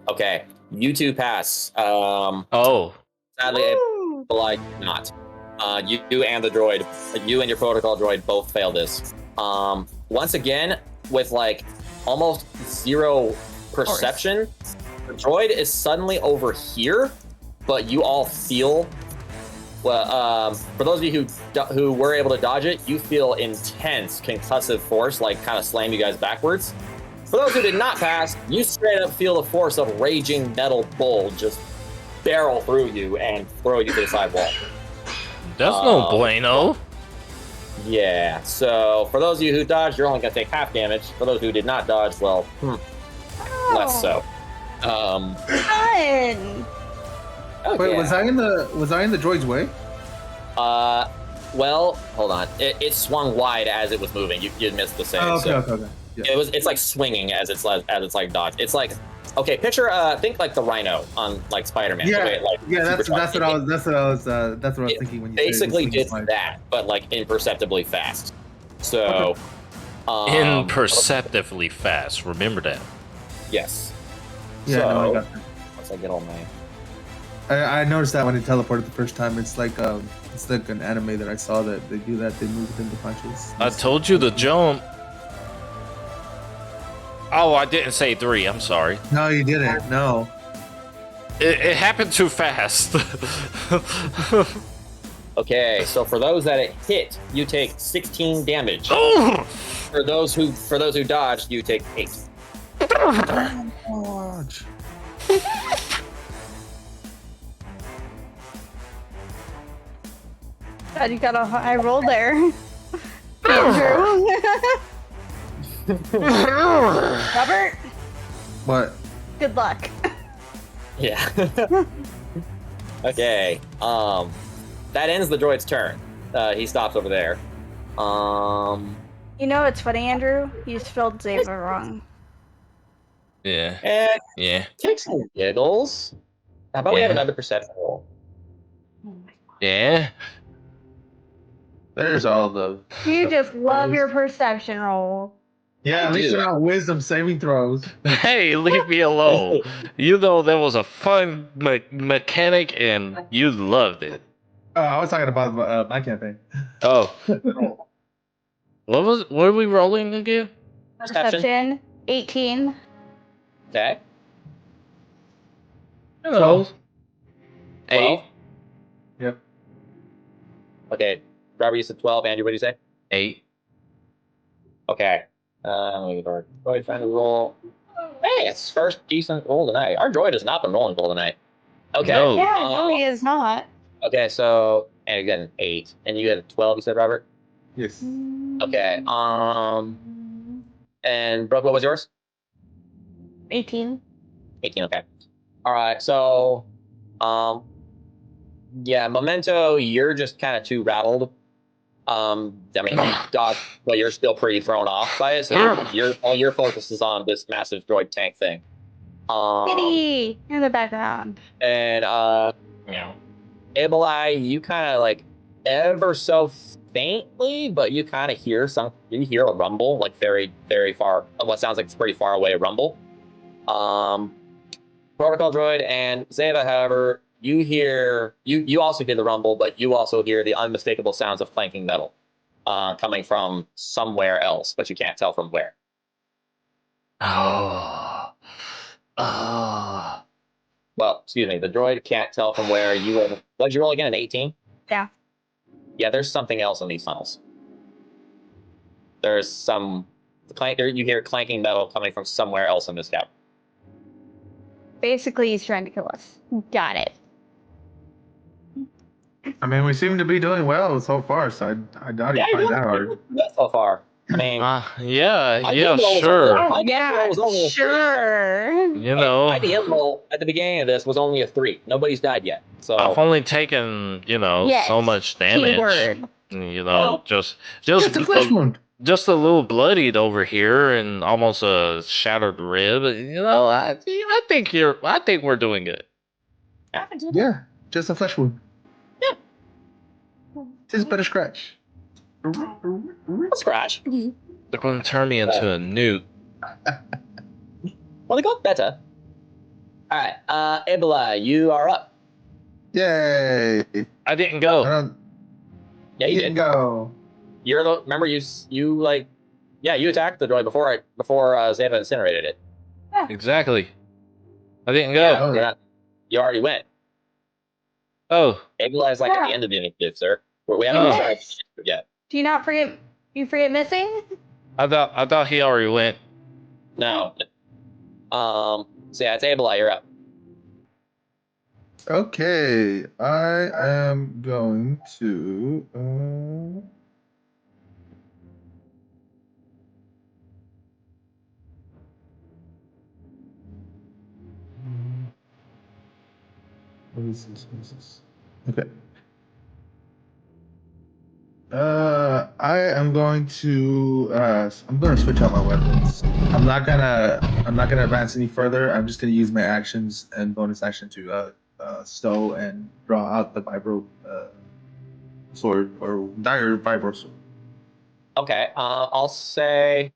A: okay, you two pass.
C: Oh.
A: Sadly, I not. You and the droid, you and your protocol droid both fail this. Once again, with like almost zero perception, the droid is suddenly over here, but you all feel. Well, for those of you who were able to dodge it, you feel intense concussive force, like kind of slam you guys backwards. For those who did not pass, you straight up feel the force of raging metal bull just barrel through you and throw you to the side wall.
C: That's no bueno.
A: Yeah, so for those of you who dodged, you're only going to take half damage. For those who did not dodge, well, less so.
B: Fun.
A: Okay.
D: Wait, was I in the droid's way?
A: Well, hold on. It swung wide as it was moving. You missed the save.
D: Oh, okay,
A: so
D: okay. Yeah.
A: It's like swinging as it's like dodged. It's like, okay, picture think like the Rhino on like Spider-Man.
D: Yeah,
A: that's
D: what I was thinking when you
A: basically
D: said
A: did that, but like imperceptibly fast. So
C: imperceptibly fast. Remember that.
A: Yes.
D: Yeah,
A: so,
D: no, I got that.
A: Once I get all my.
D: I noticed that when it teleported the first time. It's like an anime that I saw that they do that. They move into punches.
C: I told you to jump. Oh, I didn't say 3. I'm sorry.
D: No, you didn't. No.
C: It happened too fast.
A: Okay, so for those that it hit, you take 16 damage. For those who dodged, you take 8.
D: Dodge.
B: God, you got a high roll there. Andrew. Robert,
D: What?
B: good luck.
A: Yeah. Okay. That ends the droid's turn. He stops over there.
B: You know what's funny, Andrew? You spelled Zava wrong.
C: Yeah.
A: And
C: Yeah.
A: take some giggles. How about we have another perception roll?
C: Yeah.
D: There's all the.
B: You just love your perception roll.
D: Yeah, at least they're not wisdom saving throws.
C: Hey, leave me alone. You know that was a fun mechanic, and you loved it.
D: Oh, I was talking about my campaign.
C: Oh. What are we rolling again?
B: Perception, 18.
A: Okay.
C: Hello. 8.
A: 12.
D: Yep.
A: Okay. Robert, you said 12. Andrew, what did you say?
C: 8.
A: Okay. Let me get our droid trying to roll. Hey, it's first decent roll tonight. Our droid has not been rolling well tonight. Okay.
C: No.
B: Yeah, no, he is not.
A: Okay, so and you got an 8, and you got a 12. You said, Robert.
D: Yes.
A: Okay. And Brooke, what was yours?
B: 18.
A: 18. Okay. All right. So, yeah, Memento, you're just kind of too rattled. I mean, Doc, well, you're still pretty thrown off by it. So all your focus is on this massive droid tank thing.
B: Kitty in the background.
A: And Able Eye, you kind of like ever so faintly, but you kind of hear you hear a rumble, like very, very far, what sounds like it's pretty far away rumble. Protocol Droid and Zeta, however, you also hear the rumble, but you also hear the unmistakable sounds of clanking metal coming from somewhere else, but you can't tell from where.
C: Oh.
A: Well, excuse me, the droid can't tell from where you were. What did you roll again? An 18?
B: Yeah.
A: Yeah, there's something else in these tunnels. There's some you hear clanking metal coming from somewhere else in this cavern.
B: Basically, he's trying to kill us. Got it.
D: I mean, we seem to be doing well so far, so I doubt he'd find that hard.
A: So far. I mean,
C: yeah,
A: sure.
B: Sure.
C: You know,
A: my DM roll at the beginning of this was only a 3. Nobody's died yet. So
C: I've only taken, so much damage.
B: Keyword.
C: Just
D: a flesh wound.
C: Just a little bloodied over here and almost a shattered rib. I think we're doing good.
D: Yeah, just a flesh wound.
A: Yeah.
D: Just but a scratch.
A: Scratch.
C: They're going to turn me into a newt.
A: Well, they got better. All right, Ebola, you are up.
D: Yay!
C: I didn't go.
A: Yeah, you didn't
D: go.
A: Remember you attacked the droid before Zeta incinerated it.
B: Yeah.
C: Exactly. I didn't go.
A: Yeah, you already went.
C: Oh.
A: Ebola is at the end of the initiative, sir. We haven't started yet.
B: Do you not forget? You forget missing?
C: I thought he already went.
A: No. So yeah, it's Ebola. You're up.
D: Okay, I am going to. What is this? Okay. I am going to switch out my weapons. I'm not gonna advance any further. I'm just gonna use my actions and bonus action to stow and draw out the vibro sword or dire vibro sword.
A: Okay. I'll say.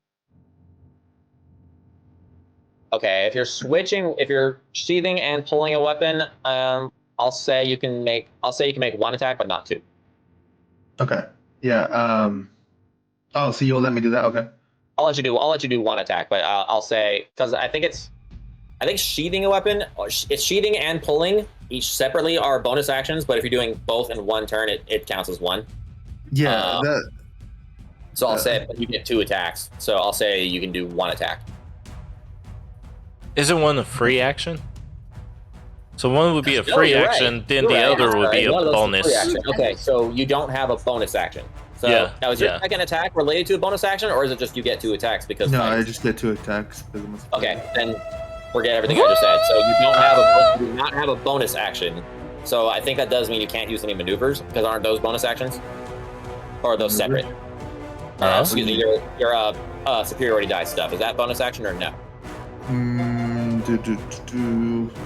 A: Okay, if you're sheathing and pulling a weapon, I'll say you can make one attack, but not 2.
D: Okay. Yeah. Oh, so you'll let me do that? Okay.
A: I'll let you do one attack, but I'll say because I think sheathing a weapon, it's sheathing and pulling each separately are bonus actions, but if you're doing both in one turn, it counts as one.
D: Yeah.
A: So I'll say you get 2 attacks. So I'll say you can do 1 attack.
C: Isn't one a free action? So one would be a free action,
A: right.
C: then the other would be a bonus.
A: Okay, so you don't have a bonus action. So now is your second attack related to a bonus action, or is it just you get 2 attacks because?
D: No, I just get 2 attacks.
A: Okay, then forget everything I just said. So you do not have a bonus action. So I think that does mean you can't use any maneuvers because aren't those bonus actions? Or are those separate? Excuse me, your superiority die stuff. Is that bonus action or no?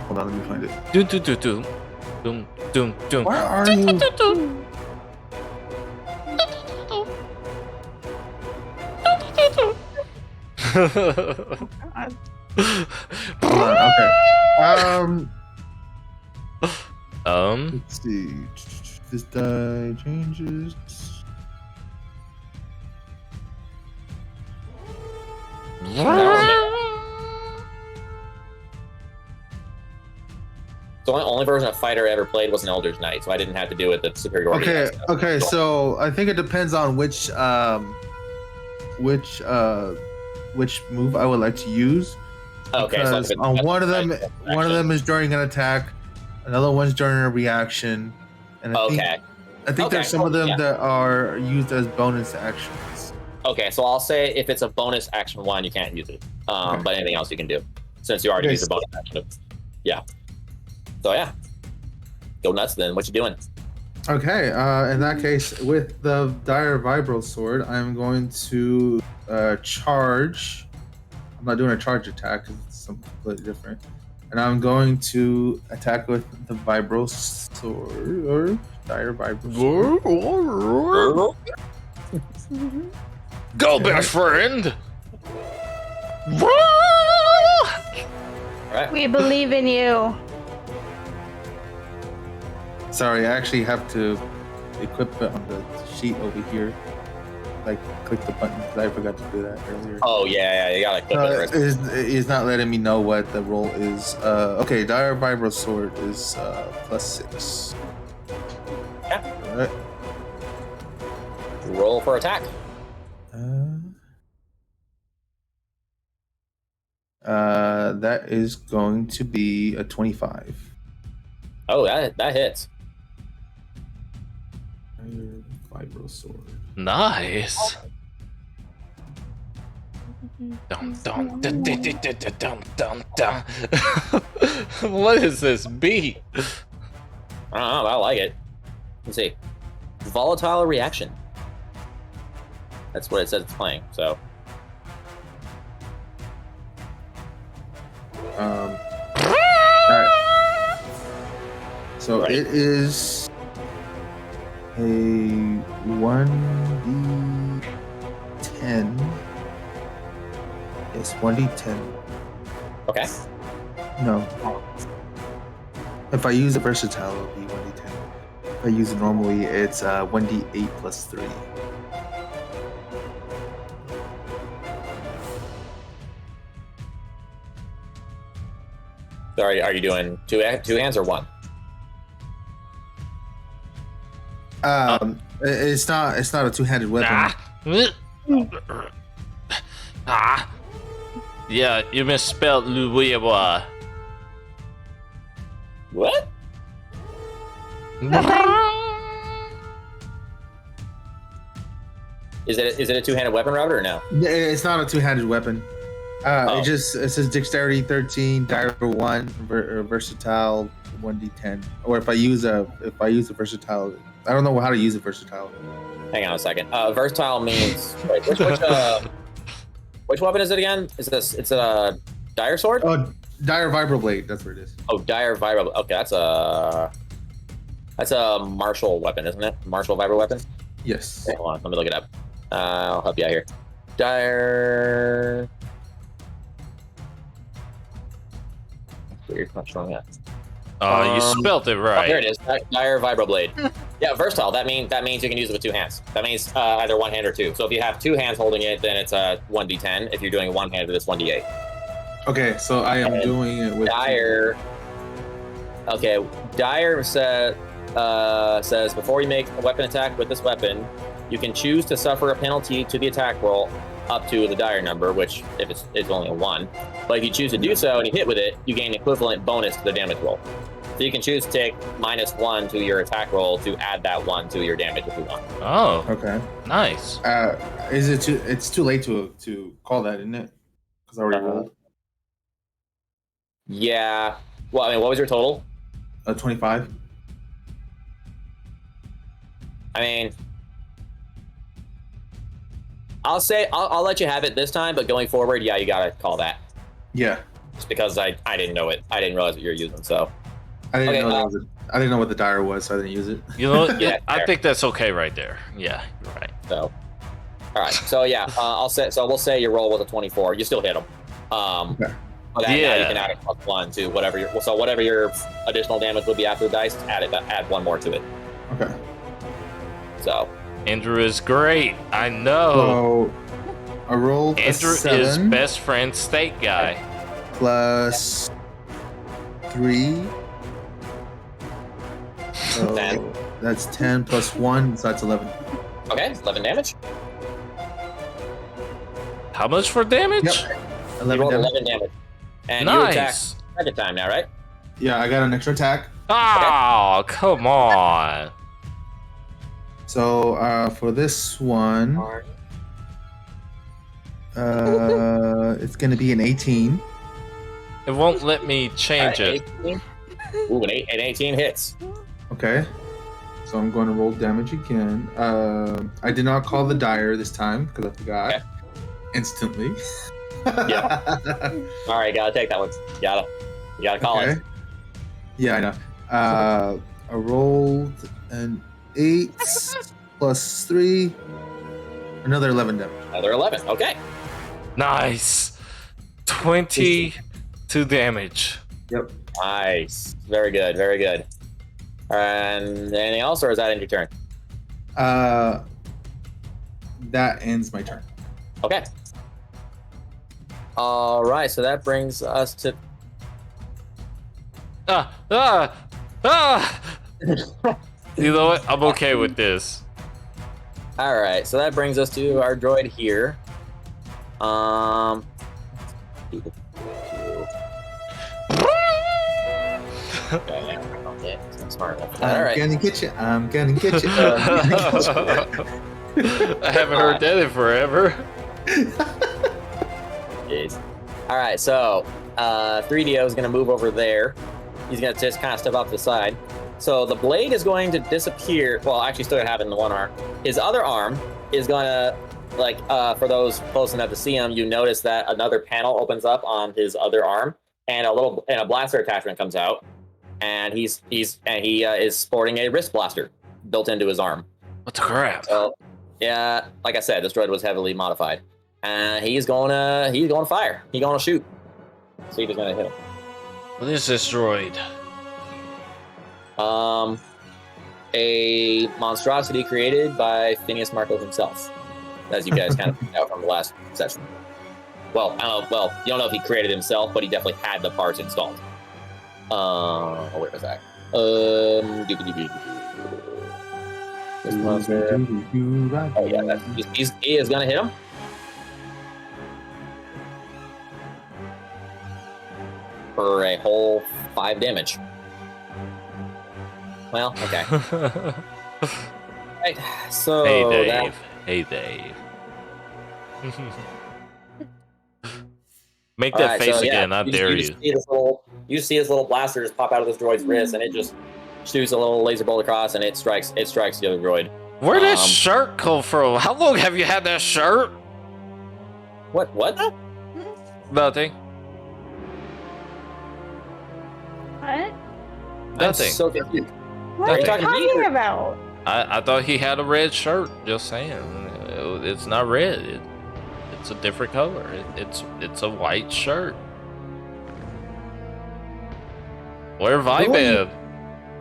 D: Hold on, let me find it.
C: Where
D: are you? Hold on, okay. Let's see. This die changes.
A: The only version of fighter I ever played was an Elder's Knight, so I didn't have to do it the superiority.
D: Okay. So I think it depends on which move I would like to use.
A: Okay.
D: Because so one of them is during an attack, another one's during a reaction, and I think there's some of them that are used as bonus actions.
A: Okay, so I'll say if it's a bonus action 1, you can't use it. But anything else you can do, since you already used a bonus action. Yeah. So yeah, go nuts then. What you doing?
D: Okay, in that case, with the dire vibro sword, I'm going to charge. I'm not doing a charge attack because it's something completely different. And I'm going to attack with the Vibro Sword or Dire Vibro Sword.
C: Go, best friend!
A: Right.
B: We believe in you.
D: Sorry, I actually have to equip it on the sheet over here. Like, click the button because I forgot to do that earlier.
A: Oh yeah, you gotta click it.
D: It's not letting me know what the roll is. Okay, Dire Vibro Sword is +6.
A: Yeah.
D: All right.
A: Roll for attack.
D: That is going to be a 25.
A: Oh, that hits.
D: Vibro Sword.
C: Nice. Dun, dun, dun, dun, dun, dun, dun, dun, dun. What is this beat?
A: I don't know, but I like it. Let's see. Volatile reaction. That's what it says it's playing, so.
D: Alright. So
A: Right.
D: it is a 1d10. Yes, 1d10.
A: Okay.
D: No. If I use a versatile, it'll be 1d10. If I use it normally, it's 1d8 plus 3.
A: So are you doing two hands or one?
D: It's not a two-handed weapon.
C: Ah. Yeah, you misspelled Louis.
A: What? Is it a two-handed weapon, Robert, or no?
D: It's not a two-handed weapon.
A: Oh.
D: It says dexterity 13, dire 1, versatile 1d10. Or if I use a versatile, I don't know how to use a versatile.
A: Hang on a second. Versatile means wait, which weapon is it again? Is it's a dire sword?
D: Oh, dire vibroblade. That's what it is.
A: Oh, dire vibro. Okay, that's a martial weapon, isn't it? Martial vibro weapon.
D: Yes.
A: Okay, hold on, let me look it up. I'll help you out here. Dire. Weird, not showing that.
C: You spelled it right.
A: Oh, there it is. Dire vibroblade. Yeah, versatile. That means you can use it with two hands. That means either one hand or two. So if you have two hands holding it, then it's a 1d10. If you're doing one hand, it's 1d8.
D: Okay, so I am doing it with
A: Dire. Okay, Dire says before you make a weapon attack with this weapon, you can choose to suffer a penalty to the attack roll up to the dire number, which if it's only a 1. But if you choose to do so and you hit with it, you gain equivalent bonus to the damage roll. So you can choose to take -1 to your attack roll to add that 1 to your damage if you want.
C: Oh,
D: Okay.
C: nice.
D: Is it too? It's too late to call that, isn't it? Because I already rolled.
A: Yeah. Well, I mean, what was your total?
D: 25.
A: I mean, I'll let you have it this time, but going forward, yeah, you gotta call that.
D: Yeah.
A: Just because I didn't know it. I didn't realize what you're using, so.
D: I didn't know I didn't know what the dire was, so I didn't use it.
C: You know what?
A: Yeah,
C: I think that's okay right there. Yeah, you're right.
A: So, all right. So yeah, we'll say your roll was a 24. You still hit them.
D: Okay.
A: But now you can add a +1 to whatever your additional damage would be after the dice. Add one more to it.
D: Okay.
A: So.
C: Andrew is great. I know.
D: So I rolled
C: Andrew
D: a 7
C: is best friend state guy.
D: plus 3. So
A: 10.
D: That's 10 plus 1, so that's 11.
A: Okay, 11 damage.
C: How much for damage?
D: Yep.
A: You
D: 11
A: rolled
D: damage.
A: 11 damage. And you attack
C: Nice.
A: second time now, right?
D: Yeah, I got an extra attack.
C: Oh, come on.
D: So for this one, it's going to be an 18.
C: It won't let me change it.
A: 18. Ooh, an 18 hits.
D: Okay. So I'm going to roll damage again. I did not call the dire this time because I forgot instantly.
A: Yeah. All right, gotta take that one. You gotta call it.
D: Yeah, I know. I rolled an 8 plus 3, another 11 damage.
A: Another 11. Okay.
C: Nice. 22 damage.
D: Yep.
A: Nice. Very good. Very good. And anything else, or is that in your turn?
D: That ends my turn.
A: Okay. All right. So that brings us to.
C: You know what? I'm okay with this.
A: All right. So that brings us to our droid here. Okay. Smart enough for that. All right.
D: I'm gonna get you.
C: I haven't heard that in forever.
A: Jeez. All right, so 3DO is going to move over there. He's going to just kind of step off to the side. So the blade is going to disappear. Well, actually, still going to have it in the one arm. His other arm is going to, like, for those close enough to see him, you notice that another panel opens up on his other arm, and a blaster attachment comes out, and he is sporting a wrist blaster built into his arm.
C: What the crap?
A: So, yeah, like I said, this droid was heavily modified. And he's gonna fire. He's gonna shoot. See if he's gonna hit him.
C: What is this droid?
A: A monstrosity created by Phineas Marco himself, as you guys kind of found out from the last session. Well, I don't know. Well, you don't know if he created it himself, but he definitely had the parts installed. Where was that? This monster. Oh yeah, he is gonna hit him. For a whole 5 damage. Well, okay. Right, so
C: Hey Dave. Make that
A: right,
C: face
A: so,
C: again, I dare you.
A: You see this little blaster just pop out of this droid's wrist, and it just shoots a little laser bolt across, and it strikes the other droid.
C: Where did that shirt come from? How long have you had that shirt?
A: What?
C: Nothing.
B: What?
C: Nothing.
A: I'm so confused.
B: What are you
C: Nothing.
B: talking about?
C: I thought he had a red shirt. Just saying, it's not red. It's a different color. It's a white shirt. Where have I been?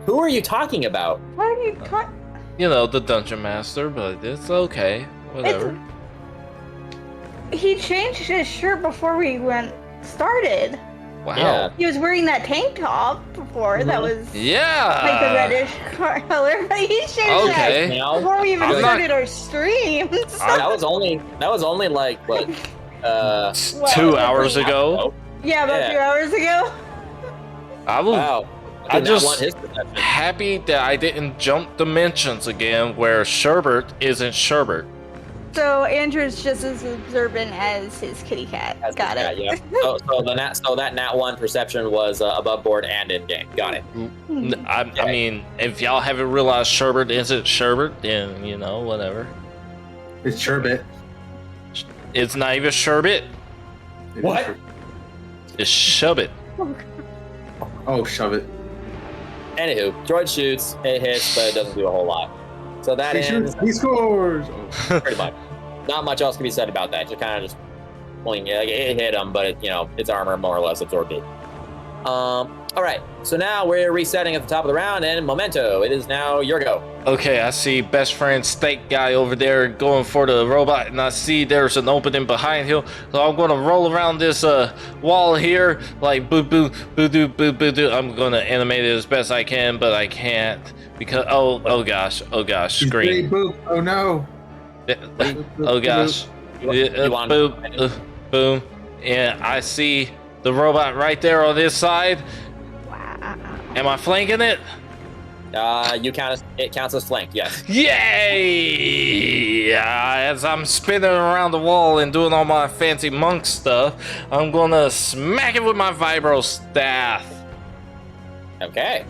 A: Who are you talking about?
B: What are you talking?
C: You know, the dungeon master, but it's okay. Whatever.
B: He changed his shirt before we started.
C: Wow.
A: Yeah.
B: He was wearing that tank top before that was like the
C: Yeah.
B: reddish color, but he changed
C: Okay.
B: that
A: Now,
B: before we even
C: I'm not-
B: started our stream.
A: that was only like what?
C: 2 hours ago.
B: Yeah, about
A: Yeah.
B: 2 hours ago.
C: I was
A: Wow.
C: I
A: did not
C: just-
A: want his perception.
C: happy that I didn't jump dimensions again where Sherbert isn't Sherbert.
B: So Andrew's just as observant as his kitty cat.
A: As
B: Got
A: the
B: it.
A: cat, yeah. So that nat 1 perception was above board and in game. Got it.
C: I mean, if y'all haven't realized Sherbert isn't Sherbert, then, you know, whatever.
D: It's sherbet.
C: It's not even Sherbet.
D: It is
A: What?
D: sherbet.
C: It's Shubbit.
D: Oh, shove it.
A: Anywho, droid shoots, it hits, but it doesn't do a whole lot. So that
D: He
A: ends
D: shoots, he scores. Oh.
A: pretty much. Not much else can be said about that. Just kind of just pulling. Like, it hit him, but its armor more or less absorbed it. All right. So now we're resetting at the top of the round, and Memento, it is now your go.
C: Okay, I see best friend steak guy over there going for the robot, and I see there's an opening behind him. So I'm gonna roll around this wall here, like boo boo boo doo boo boo doo. I'm gonna animate it as best I can, but I can't because oh gosh,
D: He's pretty
C: screen.
D: boop. Oh no.
C: Oh gosh,
A: You want-
C: boom, boom, and I see the robot right there on this side.
B: Wow.
C: Am I flanking it?
A: It counts as flanked, yes.
C: Yay! As I'm spinning around the wall and doing all my fancy monk stuff, I'm gonna smack it with my vibro staff.
A: Okay.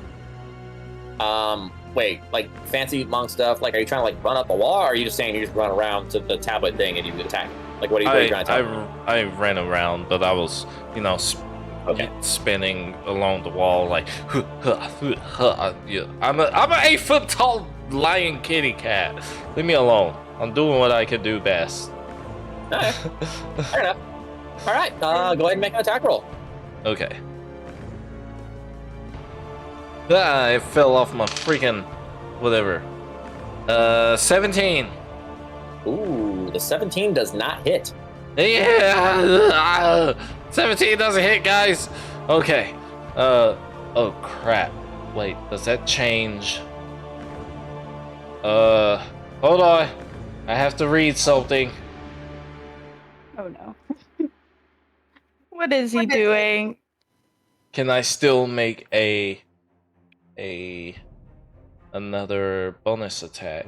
A: Wait, like fancy monk stuff. Like, are you trying to like run up a wall, or are you just saying you just run around to the tablet thing and you attack? Like, what are you trying to tell me?
C: I ran around, but I was, spinning along the wall like, yeah. I'm an 8-foot tall lion kitty cat. Leave me alone. I'm doing what I can do best.
A: Okay. Fair enough. All right, go ahead and make an attack roll.
C: Okay. It fell off my freaking whatever. 17.
A: Ooh, the 17 does not hit.
C: Yeah, 17 doesn't hit, guys. Okay. Oh crap. Wait, does that change? Hold on. I have to read something.
B: Oh no. What is he doing?
C: Can I still make another bonus attack?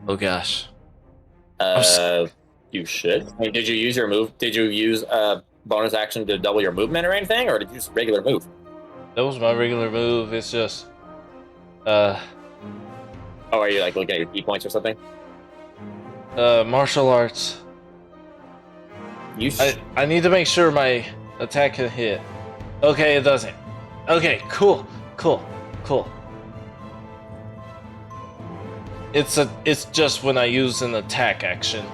C: Oh gosh.
A: You should. I mean, did you use your move? Did you use a bonus action to double your movement or anything, or did you use a regular move?
C: That was my regular move. It's just,
A: Oh, are you like looking at your key points or something?
C: Martial arts. I need to make sure my attack can hit. Okay, it doesn't. Okay, cool. It's just when I use an attack action.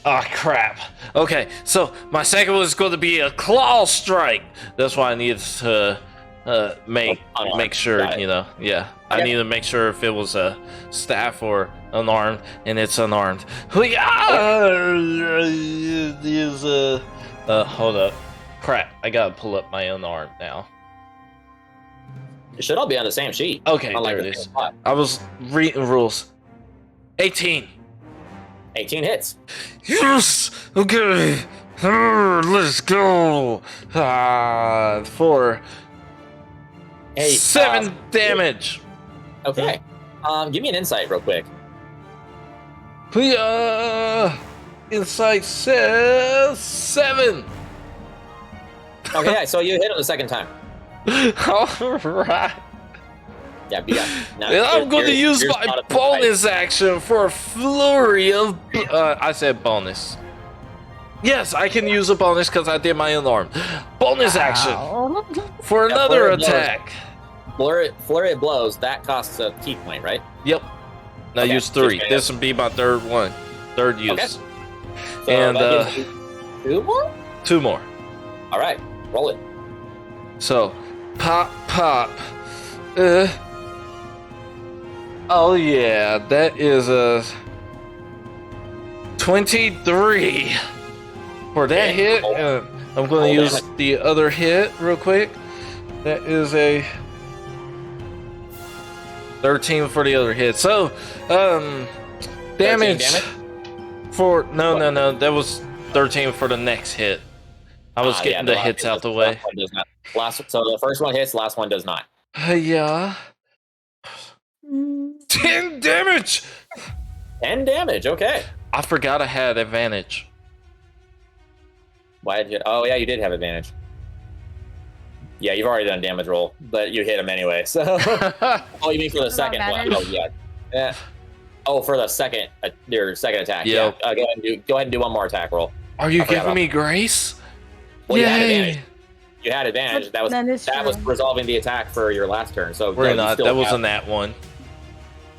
C: Ah, crap. Okay, so my second one is going to be a claw strike. That's why I need to make sure, Yeah, I need to make sure if it was a staff or unarmed, and it's unarmed. Hold up. Crap, I gotta pull up my unarmed now.
A: It should all be on the same sheet.
C: Okay, there it is. I was reading rules. 18.
A: 18 hits.
C: Yes! Okay. Let's go. For 7 damage.
A: Okay. Give me an insight real quick.
C: Insight says 7.
A: Okay, so you hit it the second time.
C: Alright.
A: Yeah, now,
C: I'm going to use my bonus action for a flurry of... I said bonus. Yes, I can use a bonus because I did my unarmed. Bonus action for another attack.
A: Flurry of blows, that costs a key point, right?
C: Yep. Now use 3. This will be my third use.
A: Okay. So
C: and
A: that gives you 2 more?
C: 2 more.
A: All right, roll it.
C: So, pop. Oh yeah, that is a 23 for that hit. I'm going to use the other hit real quick. That is a 13 for the other hit. So, damage for no. That was 13 for the next hit. I was getting the hits out the way.
A: So the first one hits, the last one does not.
C: Yeah. 10 damage!
A: 10 damage, okay.
C: I forgot I had advantage.
A: Why did you? Oh, yeah, you did have advantage. Yeah, you've already done a damage roll, but you hit him anyway, so... Oh, you mean for the second one? Oh, yeah. Oh, for the second, your second attack.
C: Yep.
A: Yeah. Go ahead and do one more attack roll.
C: Are you giving me grace?
A: Well, you had advantage. You had advantage. That was resolving the attack for your last turn. So
C: we're not. That wasn't that one.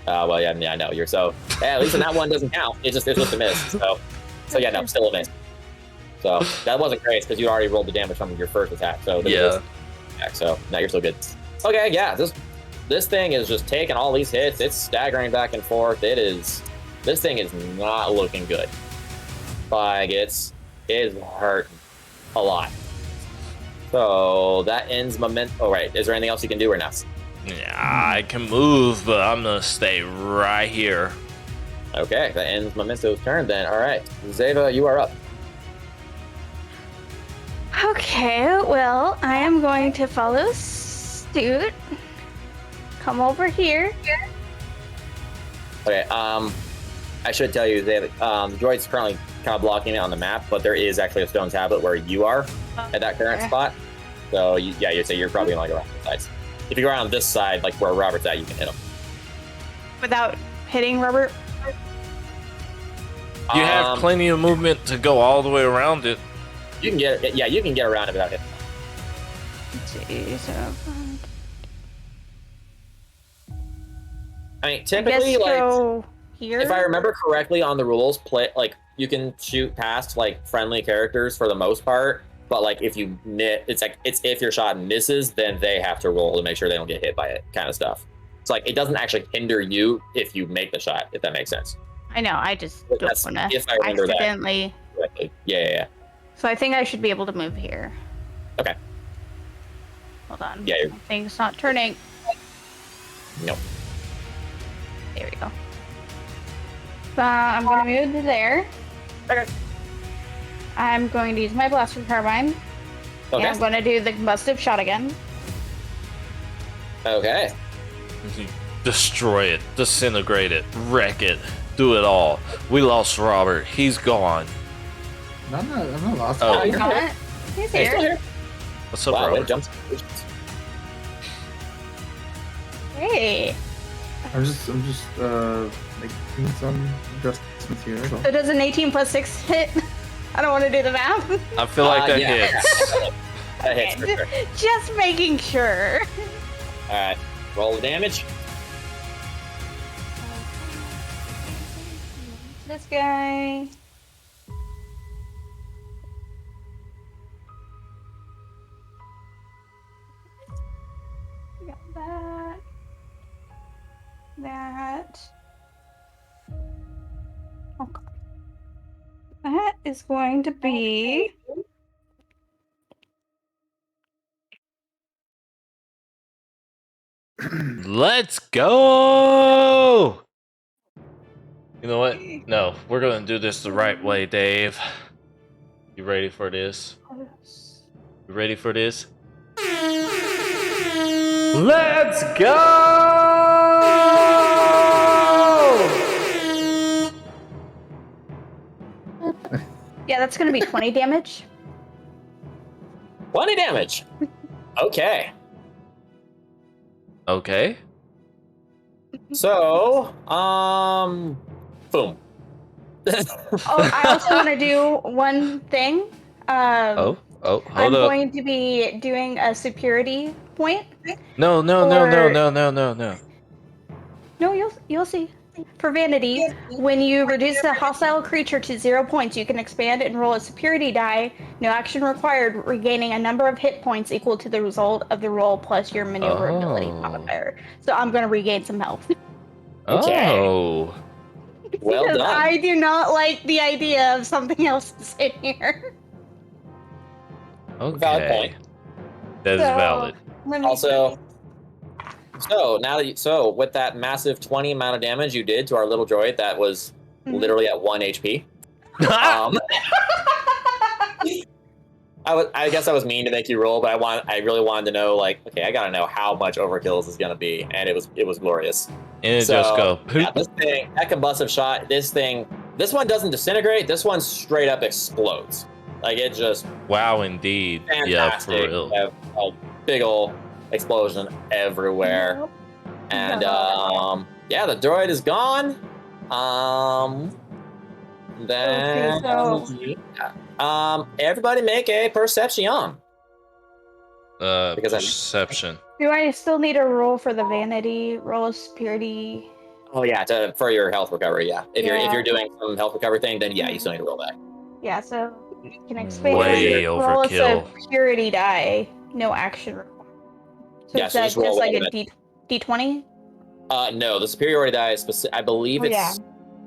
A: Well, yeah, I know you're so. Yeah, at least in that one doesn't count. It's just a miss. So yeah, no, still a miss. So that wasn't great because you already rolled the damage from your first attack. So
C: yeah.
A: So now you're still good. Okay, yeah. This thing is just taking all these hits. It's staggering back and forth. This thing is not looking good. Like it's hurting a lot. So that ends momentum. Oh, right. Is there anything else you can do or not?
C: Yeah, I can move, but I'm gonna stay right here.
A: Okay, that ends Memento's turn then. All right, Zeva, you are up.
B: Okay, well, I am going to follow suit. Come over here.
A: Okay, I should tell you, Zeva, the droid's currently kind of blocking it on the map, but there is actually a stone tablet where you are at that current spot. So, you'd say you're probably like around the sides. If you go around this side, like where Robert's at, you can hit him.
B: Without hitting Robert?
C: You have plenty of movement to go all the way around it.
A: You can get you can get around it without hitting.
B: Let's see. So.
A: I mean, typically, like,
B: here.
A: If I remember correctly on the rules, you can shoot past like friendly characters for the most part. But like if you it's if your shot misses, then they have to roll to make sure they don't get hit by it, kind of stuff. It's like it doesn't actually hinder you if you make the shot, if that makes sense.
B: I know. I just don't want to accidentally.
A: Correctly. Yeah.
B: So I think I should be able to move here.
A: Okay.
B: Hold on.
A: Yeah.
B: Thing's not turning.
A: Nope.
B: There we go. I'm going to move to there.
A: Okay.
B: I'm going to use my blaster carbine.
A: Okay.
B: And I'm going to do the combustive shot again.
A: Okay.
C: Destroy it, disintegrate it, wreck it, do it all. We lost Robert. He's gone.
D: I'm not lost.
C: Oh,
B: he's not. He's here.
C: What's up, Robert?
B: Hey.
D: I'm just making some adjustments here.
B: So does an 18 plus 6 hit? I don't want to do the math.
C: I feel like that hits.
A: That hits for sure.
B: Just making sure.
A: Alright, roll the damage.
B: This guy. Got that. That. Okay. That is going to be.
C: Let's go! You know what? No, we're gonna do this the right way, Dave. You ready for this? You ready for this? Let's go!
B: Yeah, that's gonna be 20 damage.
A: 20 damage. Okay.
C: Okay.
A: So, boom.
B: I also want to do one thing.
C: Hold up.
B: I'm going to be doing a superiority point.
C: No.
B: No, you'll see. For vanity, when you reduce a hostile creature to 0 points, you can expand and roll a superiority die. No action required, regaining a number of hit points equal to the result of the roll plus your maneuverability modifier. So I'm going to regain some health.
A: Okay.
C: Oh.
A: Well done.
B: I do not like the idea of something else in here.
C: Okay.
A: Valid point.
C: That is valid.
A: Also, with that massive 20 amount of damage you did to our little droid that was literally at 1 HP. I guess I was mean to make you roll, but I really wanted to know, like, okay, I gotta know how much overkill this is gonna be, and it was glorious.
C: And it just go poop.
A: Yeah, this thing, that combustive shot, this one doesn't disintegrate. This one straight up explodes. Like, it just
C: wow, indeed.
A: fantastic.
C: Yeah, for real.
A: A big ol' explosion everywhere. And yeah, the droid is gone. Then everybody make a perception.
C: Perception.
B: Do I still need a roll for the vanity, roll of superiority?
A: Oh yeah, for your health recovery. Yeah, if you're doing some health recovery thing, then yeah, you still need to roll that.
B: Yeah, so you can expand.
C: Way
B: roll
C: overkill.
B: a superiority die, no action required. So
A: Yeah,
B: is
A: so
B: that
A: just roll
B: like a
A: whatever
B: D20?
A: No, the superiority die is I believe it's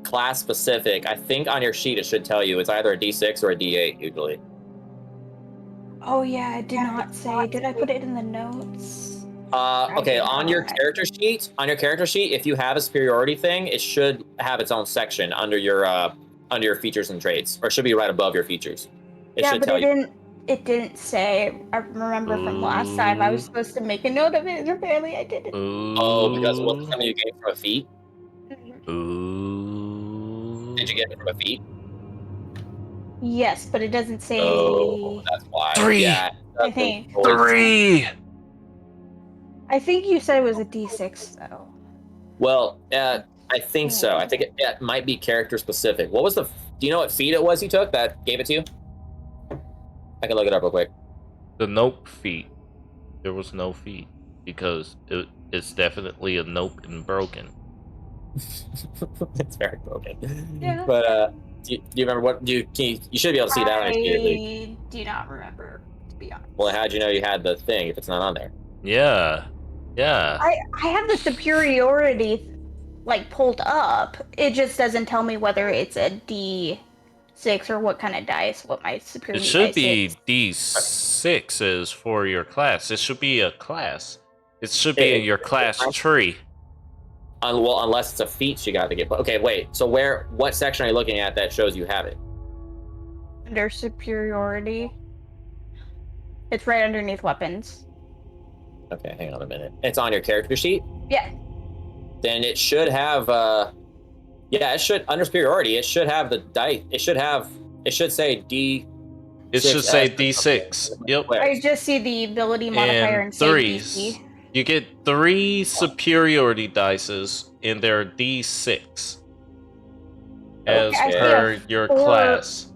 A: class specific. I think on your sheet it should tell you it's either a D6 or a D8 usually.
B: Oh yeah, I did not say. Did I put it in the notes?
A: Okay, on your character sheet, if you have a superiority thing, it should have its own section under your features and traits, or it should be right above your features. It should tell you.
B: It didn't say. I remember from last time I was supposed to make a note of it, and apparently I didn't.
A: Oh, because what was something you gained from a feat?
C: Ooh.
A: Did you get it from a feat?
B: Yes, but it doesn't say.
A: Oh, that's why.
C: 3.
A: Yeah,
B: I think.
C: 3.
B: I think you said it was a D6 though.
A: Well, I think so. I think it might be character specific. What was the Do you know what feat it was you took that gave it to you? I can look it up real quick.
C: The nope feat. There was no feat because it's definitely a nope and broken.
A: It's very broken.
B: Yeah.
A: But do you remember what? You should be able to see that on your
B: I do not remember, to be honest.
A: Well, how'd you know you had the thing if it's not on there?
C: Yeah.
B: I have the superiority like pulled up. It just doesn't tell me whether it's a D6 or what kind of dice. What my superiority.
C: It should
B: dice
C: be
B: is.
C: D6s for your class. It should be a class. It should be in your class tree.
A: Well, unless it's a feat you got to get. Okay, wait. So what section are you looking at that shows you have it?
B: Under superiority. It's right underneath weapons.
A: Okay, hang on a minute. It's on your character sheet?
B: Yeah.
A: Then it should have it should under superiority, it should have the dice. It should say D.
C: It should say D6. Yep.
B: I just see the ability modifier and
C: threes.
B: DC.
C: You get 3 superiority dices in their D6 as per your class.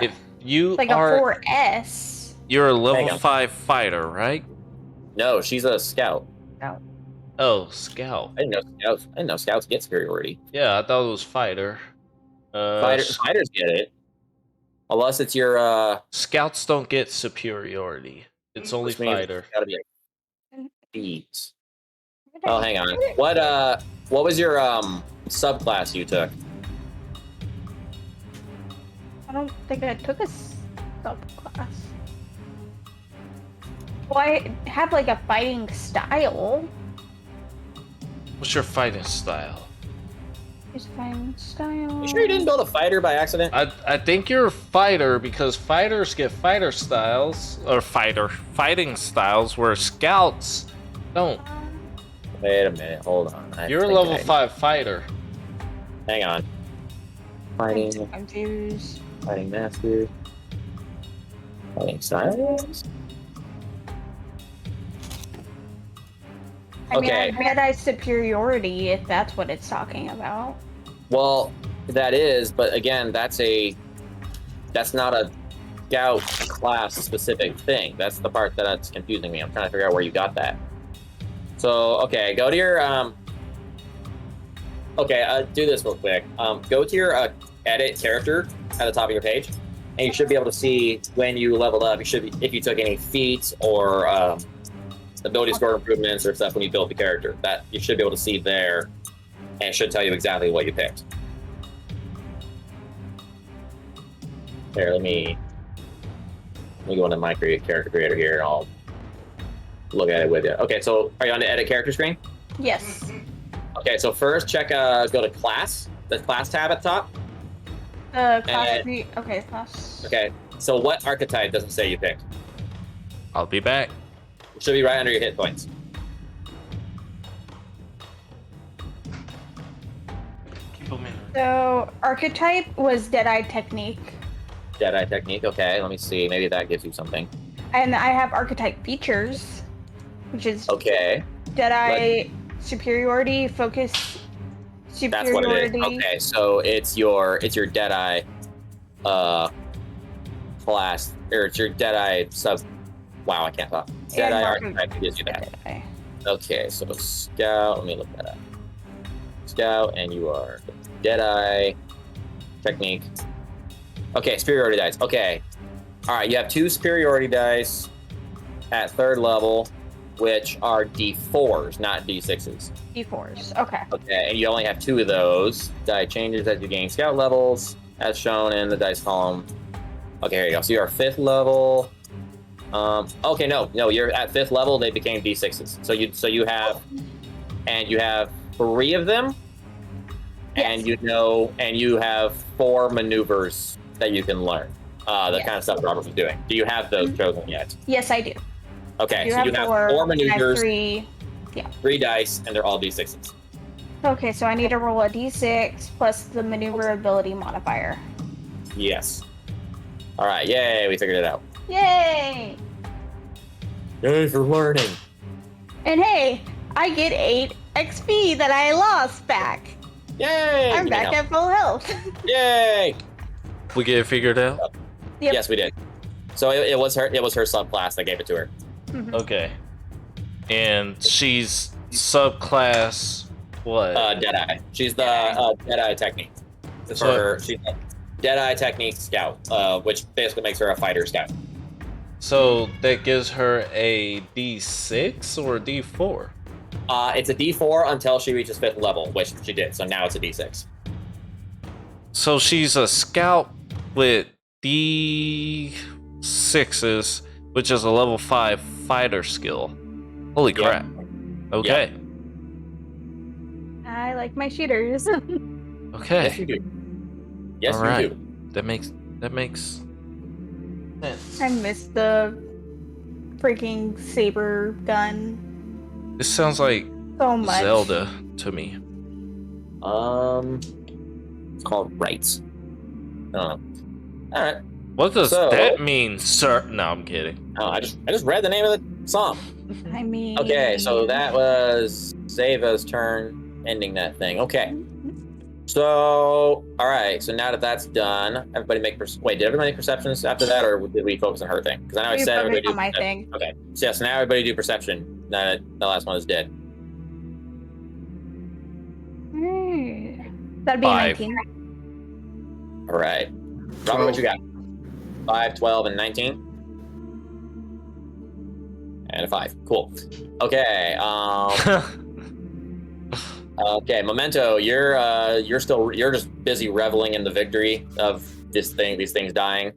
C: If you
B: like
C: are
B: a 4S.
C: You're a level 5 fighter, right?
A: No, she's a scout.
C: Oh, scout.
A: I didn't know scouts get superiority.
C: Yeah, I thought it was fighter.
A: Fighters get it. Unless it's your
C: Scouts don't get superiority. It's only fighter.
A: It's gotta be a feat. Oh, hang on. What was your subclass you took?
B: I don't think I took a subclass. Well, I have like a fighting style.
C: What's your fighting style?
B: Is fighting style?
A: You sure you didn't build a fighter by accident?
C: I think you're a fighter because fighters get fighter styles or fighting styles where scouts don't.
A: Wait a minute, hold on.
C: You're a level 5 fighter.
A: Hang on.
B: I'm confused.
A: Fighting master. Fighting styles.
B: I mean, I bet I superiority if that's what it's talking about.
A: Well, that is, but again, that's not a scout class specific thing. That's the part that's confusing me. I'm trying to figure out where you got that. So, okay, go to your do this real quick. Go to your edit character at the top of your page, and you should be able to see when you leveled up. You should be, if you took any feats or ability score improvements or stuff when you built the character. That you should be able to see there, and it should tell you exactly what you picked. Here, let me go into my character creator here, and I'll look at it with you. Okay, so are you on the edit character screen?
B: Yes.
A: Okay, so first check, go to class, the class tab at the top.
B: Class. Okay, class.
A: Okay, so what archetype does it say you picked?
C: I'll be back.
A: It should be right under your hit points.
B: So archetype was Deadeye Technique.
A: Deadeye Technique, okay, let me see, maybe that gives you something.
B: And I have archetype features, which is
A: okay.
B: Deadeye Superiority, Focus Superiority.
A: That's what it is. Okay, so it's your Deadeye class, or it's your Deadeye sub. Wow, I can't talk. Deadeye archetype gives you that. Okay, so Scout, let me look that up. Scout, and you are Deadeye Technique. Okay, superiority dice. Okay. Alright, you have 2 superiority dice at 3rd level, which are D4s, not D6s.
B: D4s, okay.
A: Okay, and you only have 2 of those. Die changes as you gain scout levels, as shown in the dice column. Okay, here you go. So you're 5th level. Okay, no, you're at 5th level. They became D6s. So you have 3 of them, and you have 4 maneuvers that you can learn. The kind of stuff Robert was doing. Do you have those chosen yet?
B: Yes, I do.
A: Okay, so you have 4 maneuvers,
B: 3
A: dice, and they're all D6s.
B: Okay, so I need to roll a D6 plus the maneuverability modifier.
A: Yes. All right, yay, we figured it out.
B: Yay!
A: Yay for learning.
B: And hey, I get 8 XP that I lost back.
A: Yay!
B: I'm back at full health.
A: Yay!
C: We get it figured out?
B: Yep.
A: Yes, we did. So it was her subclass that gave it to her.
B: Mhm.
C: Okay. And she's subclass what?
A: Deadeye. She's the Deadeye technique. She's a Deadeye technique scout, which basically makes her a fighter scout.
C: So that gives her a D6 or a D4?
A: It's a D4 until she reaches 5th level, which she did. So now it's a D6.
C: So she's a scout with D6s, which is a level 5 fighter skill. Holy crap. Okay.
A: Yep.
B: I like my shooters.
C: Okay.
A: Yes, you do. Yes,
C: All right.
A: you do.
C: That makes sense.
B: I missed the freaking saber gun
C: This sounds like
B: so much.
C: Zelda to me.
A: It's called rights. I don't know. All right.
C: What does
A: So-
C: that mean, sir? No, I'm kidding.
A: Oh, I just read the name of the song.
B: I mean.
A: Okay, so that was Zeva's turn, ending that thing. Okay. So, all right. So now that that's done, everybody make wait. Did everybody make perceptions after that, or did we focus on her thing? Because I know I
B: You
A: said
B: focused
A: everybody do
B: on my
A: perception.
B: thing.
A: Okay. So yes, now everybody do perception. Now that the last one is dead.
B: That'd be
C: 5.
B: 19.
A: All right. Robert, what you got? 5, 12, and 19. And a 5. Cool. Okay. Okay, Memento, you're just busy reveling in the victory of these things dying.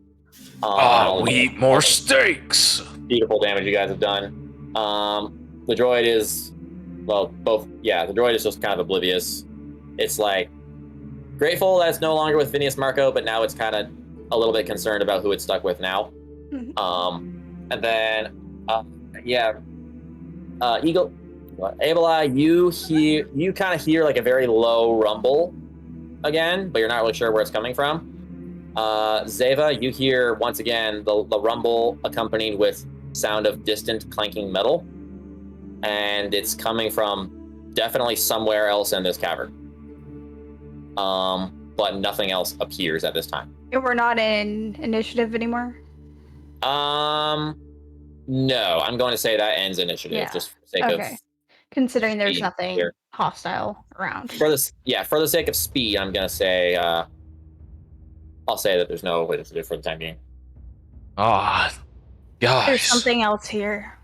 C: We eat more steaks.
A: Beautiful damage you guys have done. The droid is, well, both. Yeah, the droid is just kind of oblivious. It's like grateful that it's no longer with Phineas Marco, but now it's kind of a little bit concerned about who it's stuck with now.
B: Mhm.
A: And then, Eagle. Abelai, you kind of hear like a very low rumble again, but you're not really sure where it's coming from. Zeva, you hear once again the rumble accompanied with sound of distant clanking metal, and it's coming from definitely somewhere else in this cavern. But nothing else appears at this time.
B: And we're not in initiative anymore.
A: No, I'm going to say that ends initiative
B: Yeah.
A: just for the sake
B: Okay.
A: of.
B: Considering there's
A: speed
B: nothing
A: here.
B: hostile around.
A: For the sake of speed, I'm gonna say I'll say that there's no initiative for the time being.
C: Ah, gosh.
B: There's something else here.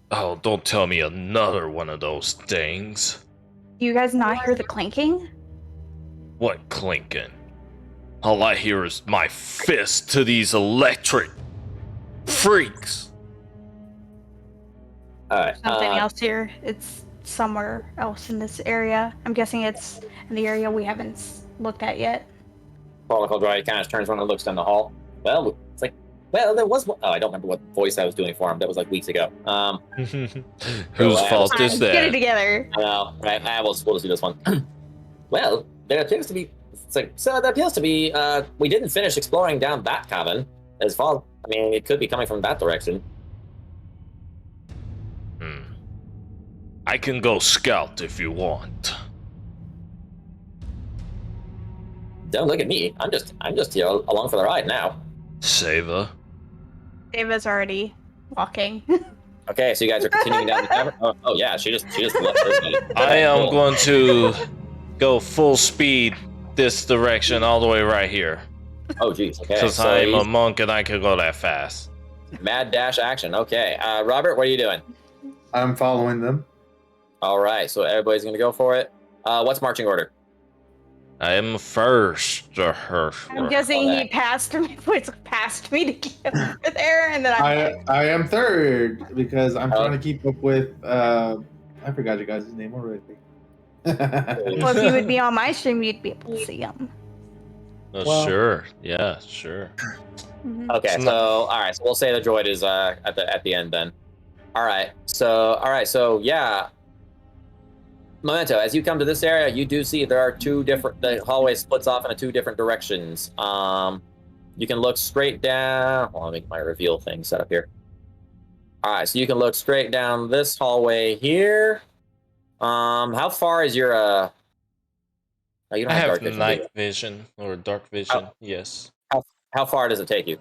C: Oh, don't tell me another one of those things.
B: Do you guys not hear the clanking?
C: What clinking? All I hear is my fist to these electric freaks.
A: All right.
B: Something else here. It's somewhere else in this area. I'm guessing it's in the area we haven't looked at yet.
A: Protocol droid kind of turns around and looks down the hall. Well, it's like, there was one. Oh, I don't remember what voice I was doing for him. That was like weeks ago.
C: Whose fault is
B: Get it
C: that?
B: together.
A: I know, right? We'll just do this one. Well, there appears to be. It's like, so there appears to be. We didn't finish exploring down that cavern. As far, I mean, it could be coming from that direction.
C: I can go scout if you want.
A: Don't look at me. I'm just here along for the ride now.
C: Seva.
B: Ava's already walking.
A: Okay, so you guys are continuing down the cavern. Oh yeah, she just left.
C: I am going to go full speed this direction all the way right here.
A: Oh geez. Okay.
C: Because
A: So
C: I'm a
A: he's
C: monk and I can go that fast.
A: mad dash action. Okay. Robert, what are you doing?
D: I'm following them.
A: All right. So everybody's gonna go for it. What's marching order?
C: I am first.
B: I'm guessing he passed me to get over there, and then
D: I am third because I'm trying to keep up with. I forgot you guys' name already.
B: Well, if you would be on my stream, you'd be able to see him.
D: Well-
C: Sure. Yeah, sure.
B: Mhm.
A: Okay.
C: It's
A: So all right. So we'll say the droid is at the end then. All right. So yeah. Memento, as you come to this area, you do see there are the hallway splits off into two different directions. You can look straight down. Well, I'll make my reveal thing set up here. All right, so you can look straight down this hallway here. How far is your Oh, you don't
C: I
A: have
C: have
A: dark vision.
C: night vision or dark vision. Yes.
A: How far does it take you?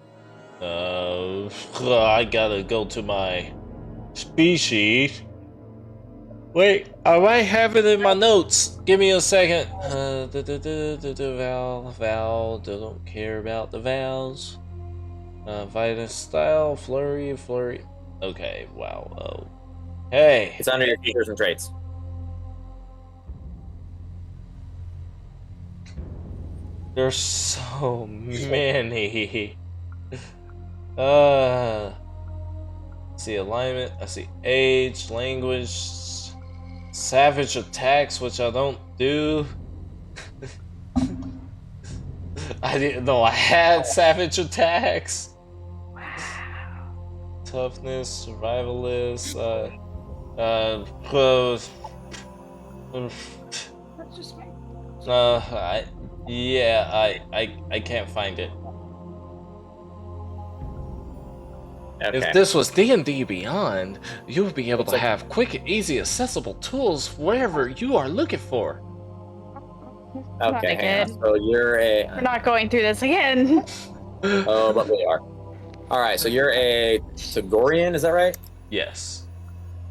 C: I gotta go to my species. Wait, I might have it in my notes. Give me a second. Val, don't care about the vowels. Vitus style, flurry. Okay, wow. Oh, hey.
A: It's under your features and traits.
C: There's so many. See alignment. I see age, language, savage attacks, which I don't do. I didn't know I had savage attacks.
B: Wow.
C: Toughness, survivalist.
B: That's just me.
C: I can't find it.
A: Okay.
C: If this was D&D Beyond, you would be able to have quick, easy, accessible tools wherever you are looking for.
A: Okay, hang on. So you're a...
B: We're not going through this again.
A: Oh, but we are. Alright, so you're a Tagorian, is that right?
C: Yes,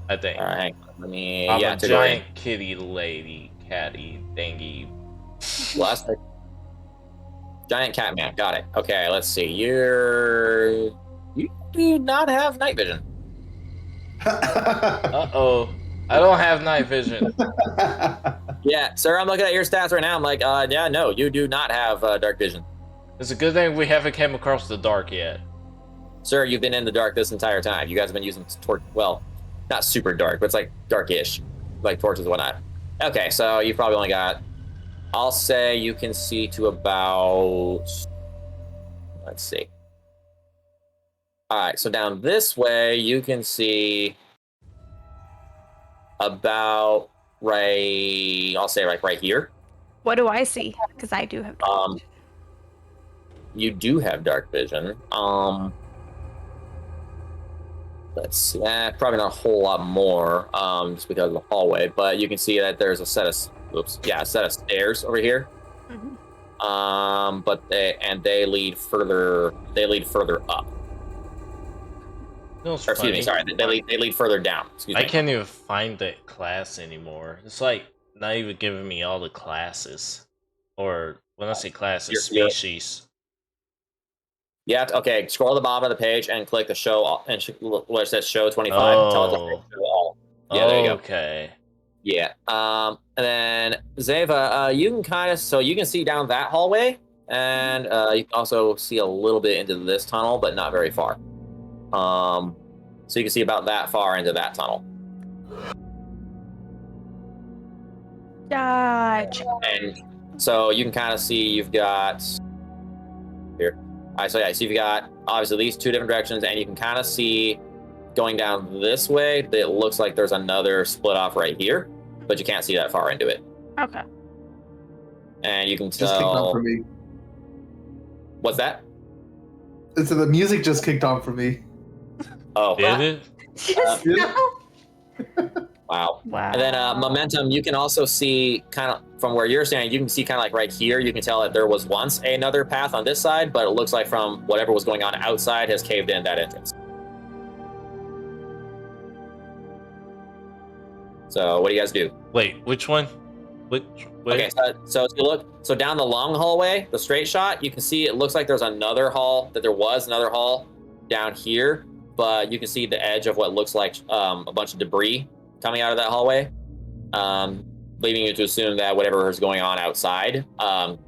C: I think.
A: Alright, hang on. Let me...
C: I'm
A: yeah,
C: a
A: Tagorian.
C: giant kitty lady, catty, dangy.
A: Last giant cat man. Got it. Okay, let's see. You do not have night vision.
C: Uh-oh. I don't have night vision.
A: Yeah, sir, I'm looking at your stats right now. I'm like, yeah, no, you do not have dark vision.
C: It's a good thing we haven't came across the dark yet.
A: Sir, you've been in the dark this entire time. You guys have been using well, not super dark, but it's like darkish, like torches and whatnot. Okay, so you probably only got, I'll say you can see to about, let's see. All right, so down this way, you can see about I'll say like right here.
B: What do I see? Because I do have dark vision.
A: You do have dark vision. Let's see. Probably not a whole lot more, just because of the hallway. But you can see that there's a set of a set of stairs over here.
B: Mm-hmm.
A: But they lead further. They lead further up.
C: No,
A: excuse me. Sorry, they lead further down. Excuse me.
C: I can't even find that class anymore. It's like not even giving me all the classes, or when I say classes, species.
A: Yeah. Okay. Scroll to the bottom of the page and click the show and where it says show 25. Tell it to show all. Yeah. There you go.
C: Okay.
A: Yeah. And then Zeva, you can you can see down that hallway, and you can also see a little bit into this tunnel, but not very far. So you can see about that far into that tunnel.
B: Gotcha.
A: And so you can kind of see you've got here. All right, so yeah, so you've got obviously these two different directions, and you can kind of see going down this way that it looks like there's another split off right here, but you can't see that far into it.
B: Okay.
A: And you can tell.
D: Just kicked on for me.
A: What's that?
D: So the music just kicked on for me.
A: Oh,
C: did it?
A: Wow.
B: Wow.
A: And then momentum, you can also see kind of from where you're standing, you can see kind of like right here, you can tell that there was once another path on this side, but it looks like from whatever was going on outside has caved in that entrance. So what do you guys do?
C: Wait, which one? Which way?
A: Okay, so if you look, so down the long hallway, the straight shot, you can see it looks like there's another hall, that there was another hall down here, but you can see the edge of what looks like a bunch of debris coming out of that hallway, leading you to assume that whatever is going on outside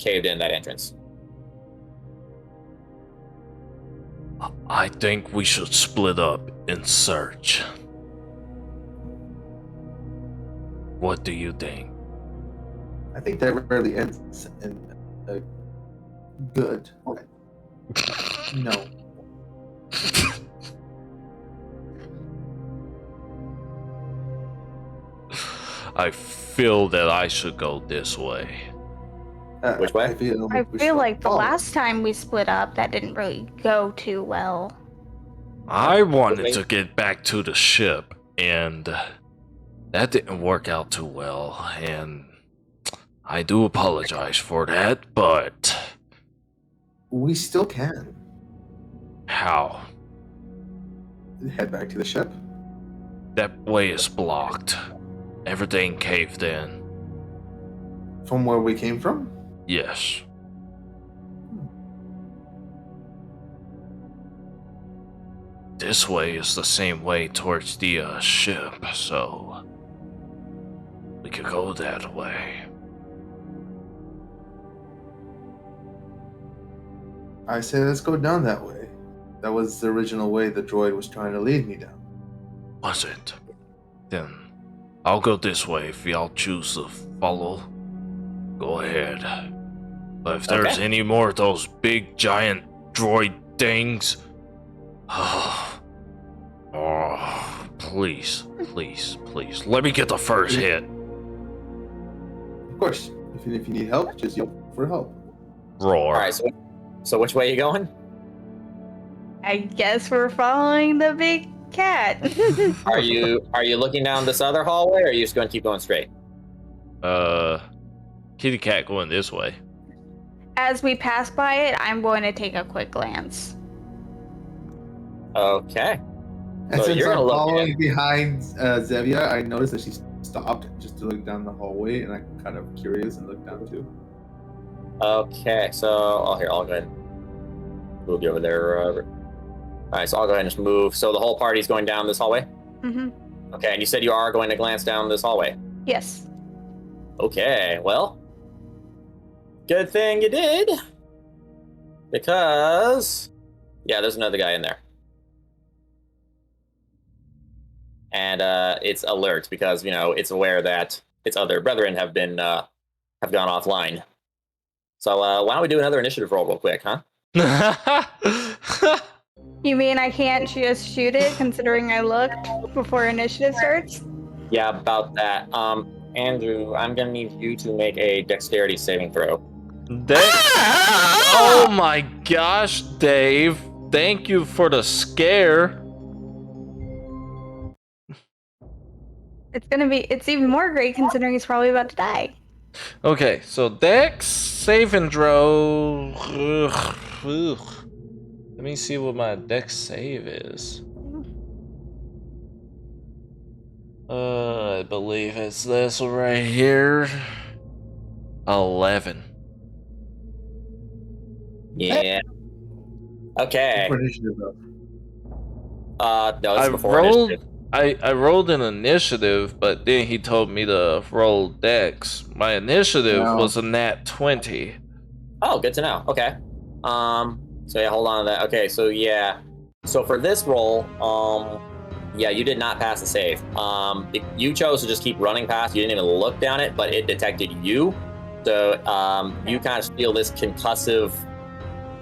A: caved in that entrance.
C: I think we should split up and search. What do you think?
D: I think that rarely ends in good. No.
C: I feel that I should go this way.
A: Which way?
B: I feel like the last time we split up, that didn't really go too well.
C: I wanted to get back to the ship, and that didn't work out too well, and I do apologize for that, but...
D: We still can.
C: How?
D: Head back to the ship.
C: That way is blocked. Everything caved in.
D: From where we came from?
C: Yes. This way is the same way towards the ship, so we could go that way.
D: I say let's go down that way. That was the original way the droid was trying to lead me down.
C: Was it? Then I'll go this way if y'all choose to follow. Go ahead. But if there's any more of those big giant droid things, please, let me get the first hit.
D: Of course. If you need help, just yell for help.
C: Roar.
A: All right. So which way are you going?
B: I guess we're following the big cat.
A: Are you looking down this other hallway, or are you just going to keep going straight?
C: Kitty cat going this way.
B: As we pass by it, I'm going to take a quick glance.
A: Okay.
D: And
A: So
D: since
A: you're
D: I'm
A: gonna look
D: following behind Zevia, I noticed that she stopped just to look down the hallway, and I'm kind of curious and look down too.
A: Okay, so I'll go ahead and move you over there. All right, so I'll go ahead and just move. So the whole party's going down this hallway?
B: Mm-hmm.
A: Okay, and you said you are going to glance down this hallway?
B: Yes.
A: Okay, well, good thing you did. Because, yeah, there's another guy in there. And it's alert because, it's aware that its other brethren have gone offline. So why don't we do another initiative roll real quick, huh?
B: You mean I can't just shoot it, considering I looked before initiative starts?
A: Yeah, about that. Andrew, I'm gonna need you to make a dexterity saving throw.
C: Oh my gosh, Dave. Thank you for the scare.
B: It's even more great considering he's probably about to die.
C: Okay, so Dex save and throw. Let me see what my Dex save is. I believe it's this right here. 11.
A: Yeah. Okay.
D: For initiative, though.
A: No, this is before
C: rolled.
A: initiative.
C: I rolled an initiative, but then he told me to roll Dex. My initiative was a nat 20.
A: Oh, good to know. Okay. So yeah, hold on to that. Okay, so yeah. So for this roll, yeah, you did not pass the save. You chose to just keep running past. You didn't even look down it, but it detected you. So you kind of feel this concussive.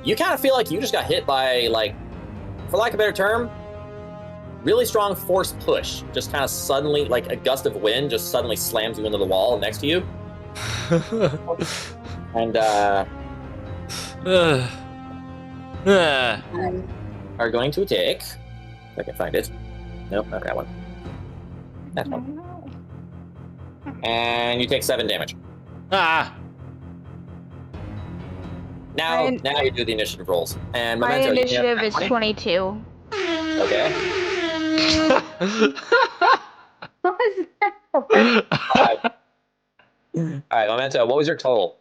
A: You kind of feel like you just got hit by, like, for lack of a better term, really strong force push. Just kind of suddenly, like a gust of wind, just suddenly slams you into the wall next to you. And are going to take. If I can find it. Nope, not that one. That one. And you take 7 damage.
C: Ah!
A: Now you do the initiative rolls. And
B: My
A: Memento,
B: initiative is 22.
A: Okay.
B: What was that?
A: Alright, Memento, what was your total?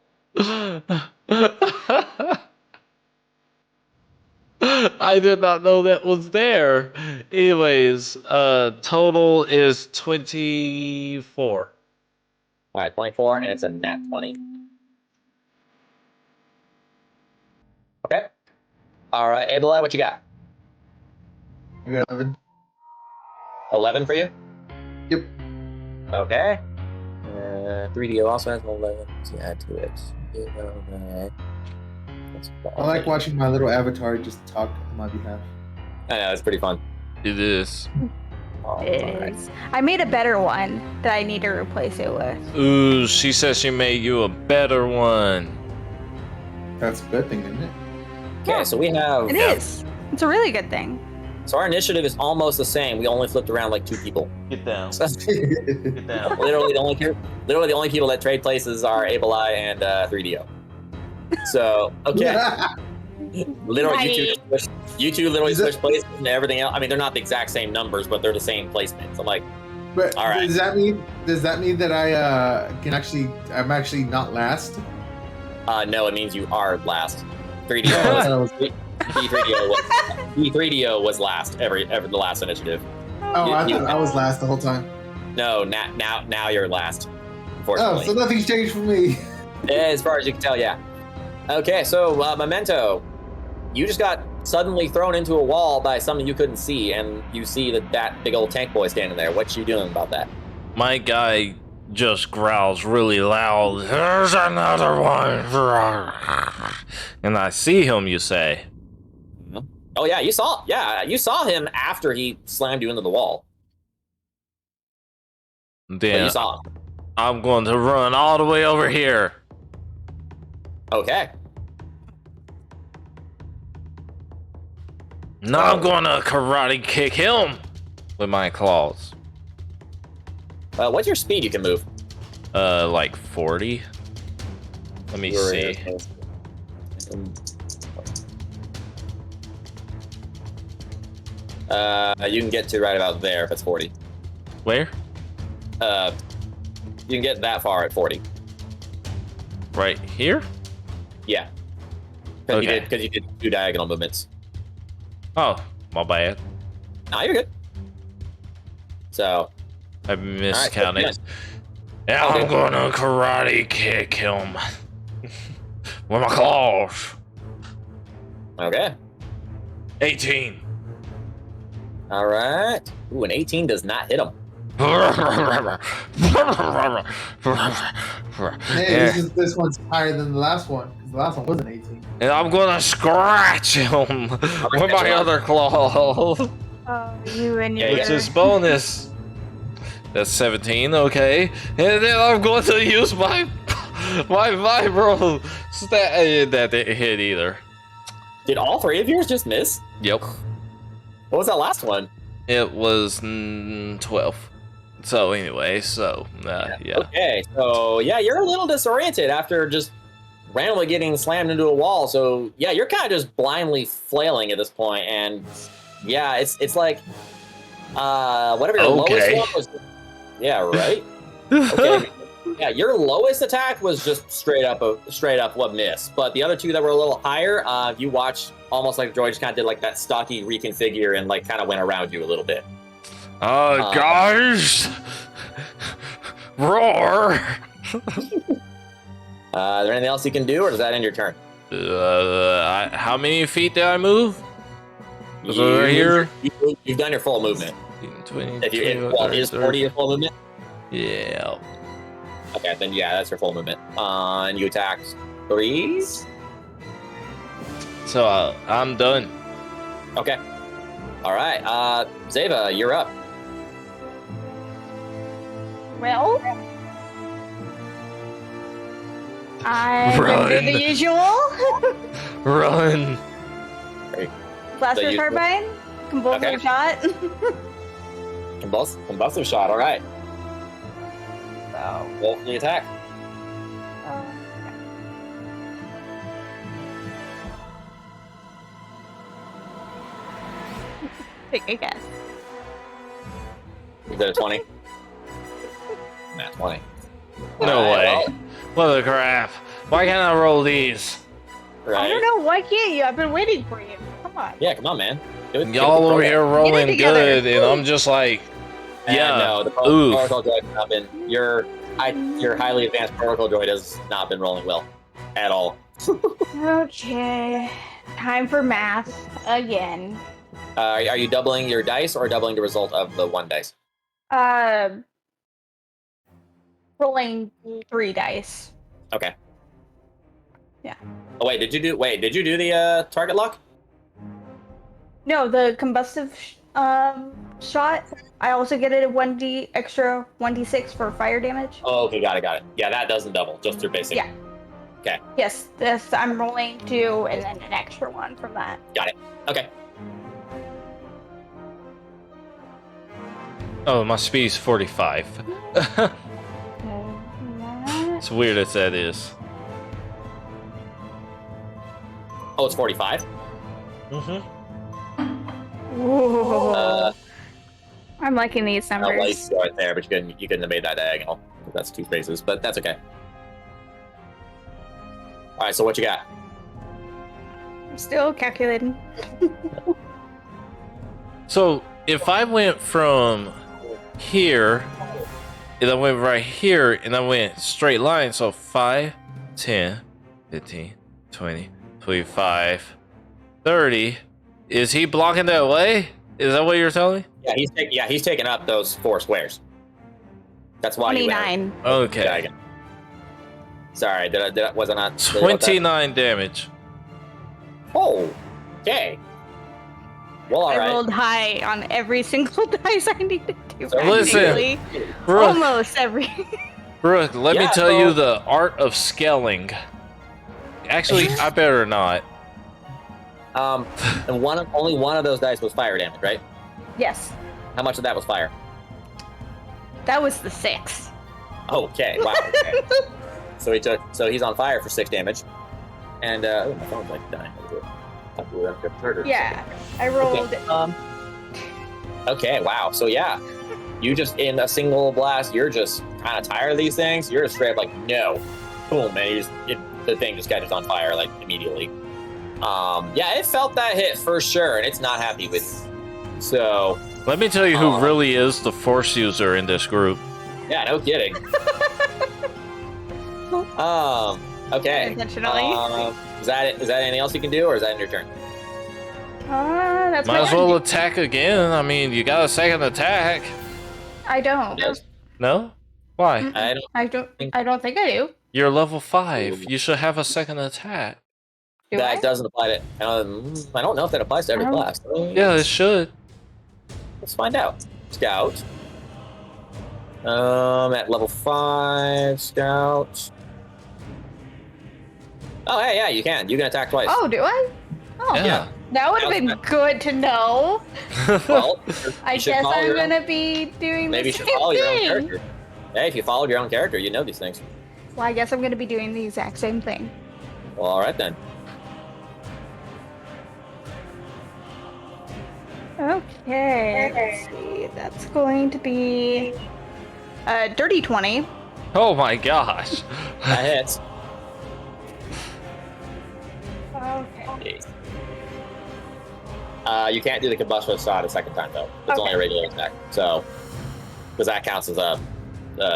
C: I did not know that was there. Anyways, total is 24.
A: Alright, 24, and it's a nat 20. Okay. Alright, Abelai, what you got?
D: I got 11.
A: 11 for you?
D: Yep.
A: Okay. 3DO also has an 11. Let's add to it.
D: I like watching my little avatar just talk on my behalf.
A: I know, it's pretty fun.
C: It is.
B: It is. I made a better one that I need to replace it with.
C: Ooh, she says she made you a better one.
D: That's a good thing, isn't it?
A: Okay, so we have...
B: It is. It's a really good thing.
A: So our initiative is almost the same. We only flipped around like 2 people.
C: Get down.
A: Get
C: down.
A: Literally the only people that trade places are Abelai and 3DO. So okay. Literally, you two literally switch places and everything else. I mean, they're not the exact same numbers, but they're the same placements. I'm like,
D: but
A: all right.
D: Does that mean that I'm actually not last?
A: No, it means you are last. 3DO was last every the last initiative.
D: Oh, I thought I was last the whole time.
A: No, now you're last.
D: Oh,
A: Unfortunately.
D: so nothing's changed for me.
A: As far as you can tell, yeah. Okay, so Memento, you just got suddenly thrown into a wall by something you couldn't see, and you see that big old tank boy standing there. What you doing about that?
C: My guy just growls really loud. There's another one. And I see him, you say?
A: Oh yeah, you saw him after he slammed you into the wall.
C: Then
A: you saw him.
C: I'm going to run all the way over here.
A: Okay.
C: Now I'm going to karate kick him with my claws.
A: What's your speed you can move?
C: Like 40. Let me see.
A: You can get to right about there if it's 40.
C: Where?
A: You can get that far at 40.
C: Right here?
A: Yeah. Because you did 2 diagonal movements.
C: Oh, my bad.
A: Nah, you're good. So
C: I miscounted.
A: Right,
C: yeah, I'm gonna karate kick him with my claws.
A: Okay.
C: 18.
A: All right. Ooh, an 18 does not hit him.
D: Hey, this one's higher than the last one, because the last one was an 18.
C: And I'm gonna scratch him with my other claw.
B: You and your...
C: Which is bonus. That's 17, okay. And then I'm going to use my vibro stat. That didn't hit either.
A: Did all 3 of yours just miss?
C: Yep.
A: What was that last one?
C: It was 12. So anyway, yeah.
A: Okay, so yeah, you're a little disoriented after just randomly getting slammed into a wall. So yeah, you're kind of just blindly flailing at this point, and yeah, it's like whatever your lowest one was. Yeah, right. Okay. Yeah, your lowest attack was just straight up what miss, but the other 2 that were a little higher, you watched almost like George kind of did like that stocky reconfigure and like kind of went around you a little bit.
C: Guys, roar!
A: Is there anything else you can do, or does that end your turn?
C: How many feet did I move? Was it right here?
A: You've done your full movement.
C: 20,
A: is 40 your full movement?
C: Yeah.
A: Okay, then yeah, that's your full movement. And you attacked 3.
C: So I'm done.
A: Okay. All right. Zeva, you're up.
B: Well, I do the usual.
C: Run.
B: Blaster carbine, convulsive shot.
A: Convulsive shot. All right.
B: So
A: roll for the attack.
B: Take a guess.
A: Is that a 20? Nah, 20.
C: No way. What the crap? Why can't I roll these?
A: Right.
B: I don't know. Why can't you? I've been waiting for you. Come on.
A: Yeah, come on, man.
C: Y'all over here rolling good, and I'm just like, yeah.
A: No, the protocol droid has not been. Your highly advanced protocol droid has not been rolling well at all.
B: Okay. Time for math again.
A: Are you doubling your dice or doubling the result of the 1 dice?
B: Rolling 3 dice.
A: Okay.
B: Yeah.
A: Oh wait, did you do the target lock?
B: No, the combustive shot. I also get it a extra 1d6 for fire damage.
A: Oh, okay, got it. Yeah, that doesn't double, just your basic.
B: Yeah.
A: Okay.
B: Yes, this I'm rolling 2 and then an extra 1 from that.
A: Got it. Okay.
C: Oh, my speed's 45. It's weird as that is.
A: Oh, it's 45?
B: Whoa. I'm liking these
A: I'll let
B: numbers.
A: you go right there, but you couldn't have made that diagonal. That's 2 spaces, but that's okay. All right, so what you got?
B: I'm still calculating.
C: So if I went from here, and I went right here, and I went straight line, so 5, 10, 15, 20, 25, 30. Is he blocking that way? Is that what you're telling me?
A: Yeah, he's taking up those 4 squares. That's why
B: 29.
C: Okay.
A: Sorry, was I not?
C: 29 damage.
A: Oh, okay. Well, all
B: I
A: right.
B: rolled high on every single dice I needed to.
A: So
C: listen, Brooke,
B: almost every.
C: Brooke, let me tell you the art of scaling. Actually, I better not.
A: And only one of those dice was fire damage, right?
B: Yes,
A: How much of that was fire?
B: that was the 6.
A: Okay, wow. Okay. So he's on fire for 6 damage, and my phone's like dying.
B: Yeah, I rolled.
A: Okay, wow. So yeah, you just in a single blast, you're just kind of tired of these things. You're just straight up like no, boom, and the thing just catches on fire like immediately. Yeah, it felt that hit for sure, and it's not happy with you. So
C: Let me tell you who really is the force user in this group.
A: yeah, no kidding. Okay.
B: Intentionally.
A: Is that it? Is that anything else you can do, or is that in your turn?
B: That's
C: Might
B: my
C: as well
B: turn.
C: attack again. I mean, you got a second attack.
B: I don't.
A: Yes.
C: No? Why?
A: I don't.
B: I don't think I do.
C: You're level 5. You should have a second attack.
B: Do
A: That
B: I?
A: doesn't apply to. I don't know if that applies to every class.
C: Yeah, it should.
A: Let's find out. Scout. At level 5, Scout. Oh, hey, yeah, you can. You can attack twice.
B: Oh, do I? Oh,
C: Yeah.
B: that would have been good to know.
A: Well,
B: I
A: you should
B: guess
A: follow
B: I'm
A: your own-
B: gonna be doing
A: Maybe you
B: the
A: should
B: same
A: follow your own
B: thing.
A: character. Hey, if you followed your own character, you know these things.
B: Well, I guess I'm gonna be doing the exact same thing.
A: Well, all right then.
B: Okay. Let's see. That's going to be a dirty 20.
C: Oh my gosh.
A: That hits.
B: Okay.
A: You can't do the combustion shot a second time though. It's only a regular attack. So, because that counts as a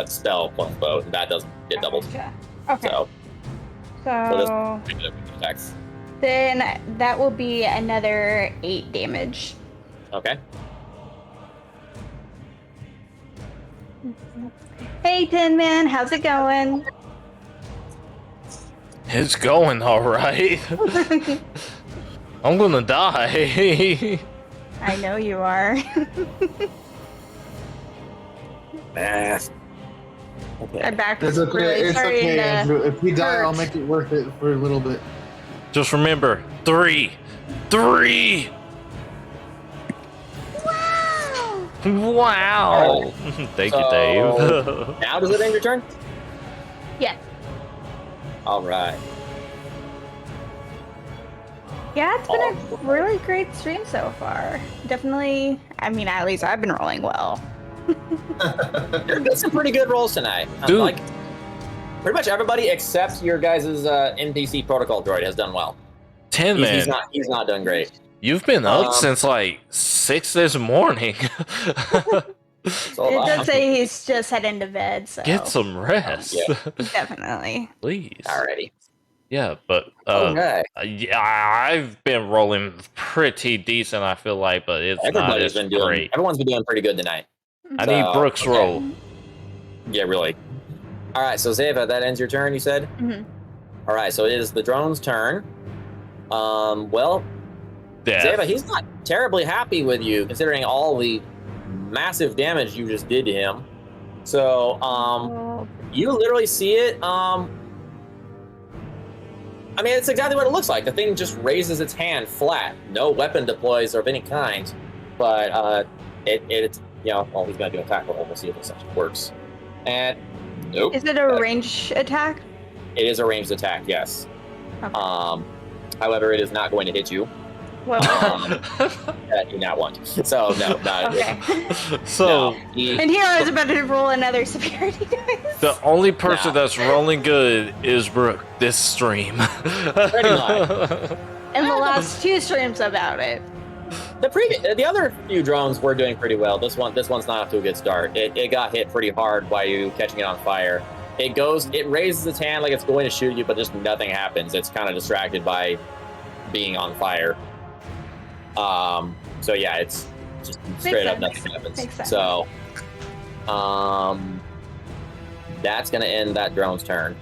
A: spell plus bow, and that doesn't get doubled.
B: Gotcha. Okay.
A: So
B: So
A: regular attacks.
B: then that will be another 8 damage.
A: Okay.
B: Hey, Tin Man, how's it going?
C: It's going alright. I'm gonna die.
B: I know you are.
A: Math. Okay.
B: My back
D: It's
B: was
D: okay.
B: really
D: It's
B: starting
D: okay,
B: to
D: Andrew. If we die, I'll
B: hurt.
D: make it worth it for a little bit.
C: Just remember, 3. 3! Wow! Thank you, Dave.
A: Now does it end your turn?
B: Yeah.
A: All right.
B: Yeah, it's been a really great stream so far. Definitely, I mean, at least I've been rolling well.
A: You're getting some pretty good rolls tonight.
C: Dude.
A: Like, pretty much everybody except your guys' NPC protocol droid has done well.
C: Tin Man,
A: He's not done great.
C: you've been up since like 6 this morning.
A: So,
B: It does say he's just heading to bed, so
C: Get some rest.
A: Yeah.
B: definitely.
C: Please.
A: Alrighty.
C: Yeah, but
A: Okay.
C: yeah, I've been rolling pretty decent, I feel like, but it's not as great.
A: Everyone's been doing pretty good tonight.
C: I need Brooks'
A: okay.
C: roll.
A: Yeah, really. All right, so Zeva, that ends your turn, you said?
B: Mhm.
A: All right, so it is the drone's turn. Well,
C: Yeah.
A: Zeva, he's not terribly happy with you, considering all the massive damage you just did to him. So,
B: Well,
A: you literally see it. I mean, it's exactly what it looks like. The thing just raises its hand flat. No weapon deploys of any kind, but it you know, well, he's gonna do an attack roll. We'll see if this actually works. And nope.
B: Is it a range attack?
A: It is a ranged attack, yes.
B: Okay.
A: However, it is not going to hit you.
B: Well,
A: That you not want. So no, not
B: okay.
C: So
B: And here I was about to roll another superiority dice.
C: the only person that's rolling good is Brooke this stream.
A: Pretty much.
B: And the last 2 streams about it.
A: The other few drones were doing pretty well. This one's not off to a good start. It got hit pretty hard by you catching it on fire. It raises its hand like it's going to shoot you, but just nothing happens. It's kind of distracted by being on fire. So yeah, it's just straight up nothing happens. So, that's gonna end that drone's turn.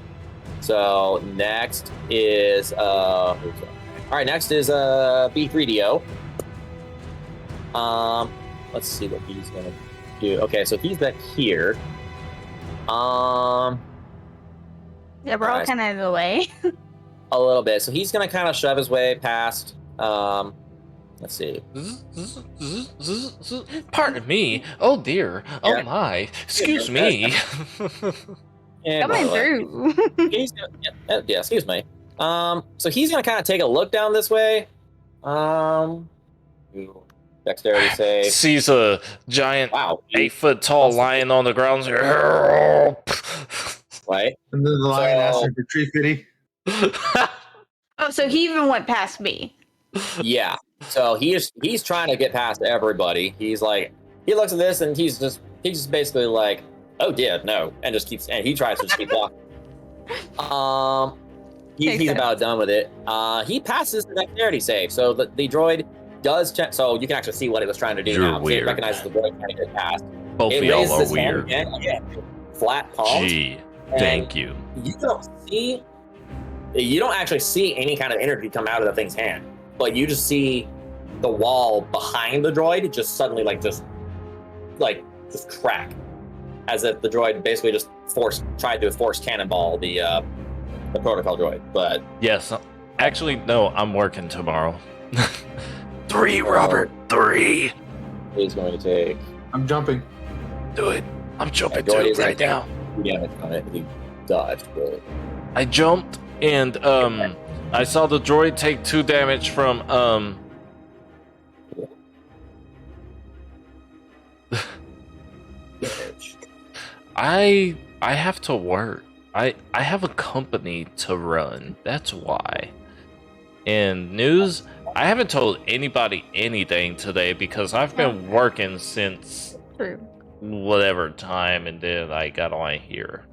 A: So next is all right. Next is B3DO. Let's see what he's gonna do. Okay, so he's back here.
B: Yeah, we're all kind of in the way.
A: A little bit. So he's gonna kind of shove his way past. Let's see.
C: Pardon me. Oh dear. Oh my. Excuse me.
B: Coming through.
A: Yeah, excuse me. So he's gonna kind of take a look down this way. Dexterity save.
C: Sees a giant 8-foot tall lion on the ground.
A: Right.
D: And then the lion asked for tree fitty.
B: Oh, so he even went past me.
A: Yeah. So he's trying to get past everybody. He's like, he looks at this and he's just basically like, oh dear, no, and he tries to just keep walking. He's about done with it. He passes the dexterity save, so the droid does check. So you can actually see what it was trying to do.
C: You're
A: now.
C: weird.
A: It recognizes the droid trying to get past.
C: Both of y'all are weird.
A: Flat palms.
C: Gee, thank you.
A: You don't actually see any kind of energy come out of the thing's hand, but you just see the wall behind the droid just suddenly just crack, as if the droid basically just tried to force cannonball the protocol droid. But
C: yes, actually, no, I'm working tomorrow. 3, Robert, 3.
A: He's going to take.
D: I'm jumping.
C: Do it. I'm jumping to it right now.
A: Damage on it. He dodged, but
C: I jumped and I saw the droid take 2 damage from I have to work. I have a company to run. That's why. And news, I haven't told anybody anything today because I've been working since whatever time, and then I got on here.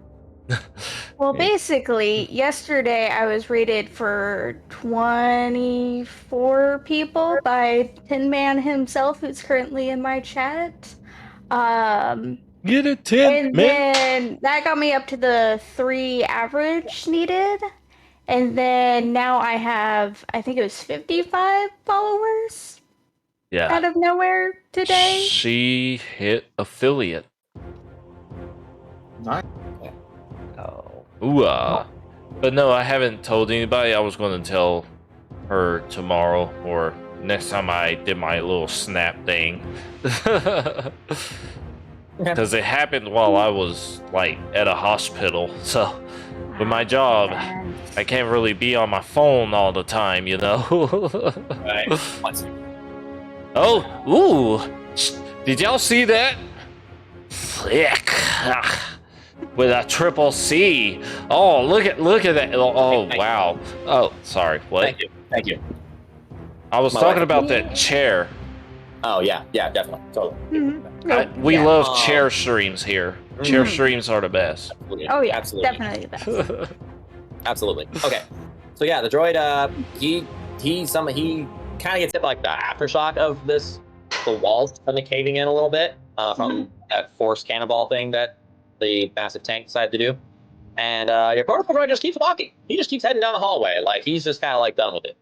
B: Well, basically, yesterday I was rated for 24 people by Tin Man himself, who's currently in my chat.
C: Get it, Tin
B: and
C: Man.
B: Then that got me up to the 3 average needed. And then now I have, I think it was 55 followers.
C: Yeah.
B: Out of nowhere today.
C: She hit affiliate.
D: Nice.
C: Ooh, but no, I haven't told anybody. I was going to tell her tomorrow or next time I did my little snap thing. Because it happened while I was at a hospital. So with my job, I can't really be on my phone all the time, you know.
A: Right.
C: Oh, ooh! Did y'all see that? Flick. With a triple C. Oh, look at that. Oh, wow. Oh, sorry. What?
A: Thank you.
C: I was talking about that chair.
A: Oh, yeah, definitely. Totally.
B: Mm-hmm.
C: We love chair streams here. Chair streams are the best.
A: Absolutely.
B: Oh, yeah,
A: absolutely.
B: definitely the best.
A: Absolutely. Okay. So, yeah, the droid, he kind of gets hit by the aftershock of the walls kind of caving in a little bit from that forced cannonball thing that the massive tank decided to do. And your protocol droid just keeps walking. He just keeps heading down the hallway. He's just kind of done with it.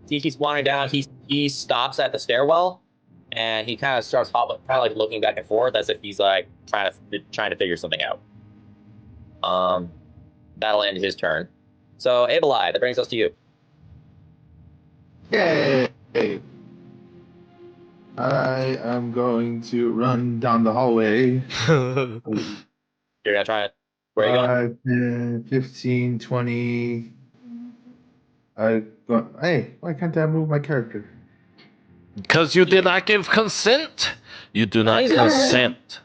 A: He keeps wandering down. He stops at the stairwell, and he kind of starts hopping, kind of looking back and forth as if he's trying to figure something out. That'll end his turn. So Abelai, that brings us to you.
E: Yay!
D: I am going to run down the hallway.
A: You're gonna try it. Where are you going?
D: 10, 15, 20. Hey, why can't I move my character?
C: Because you did not give consent. You do not consent.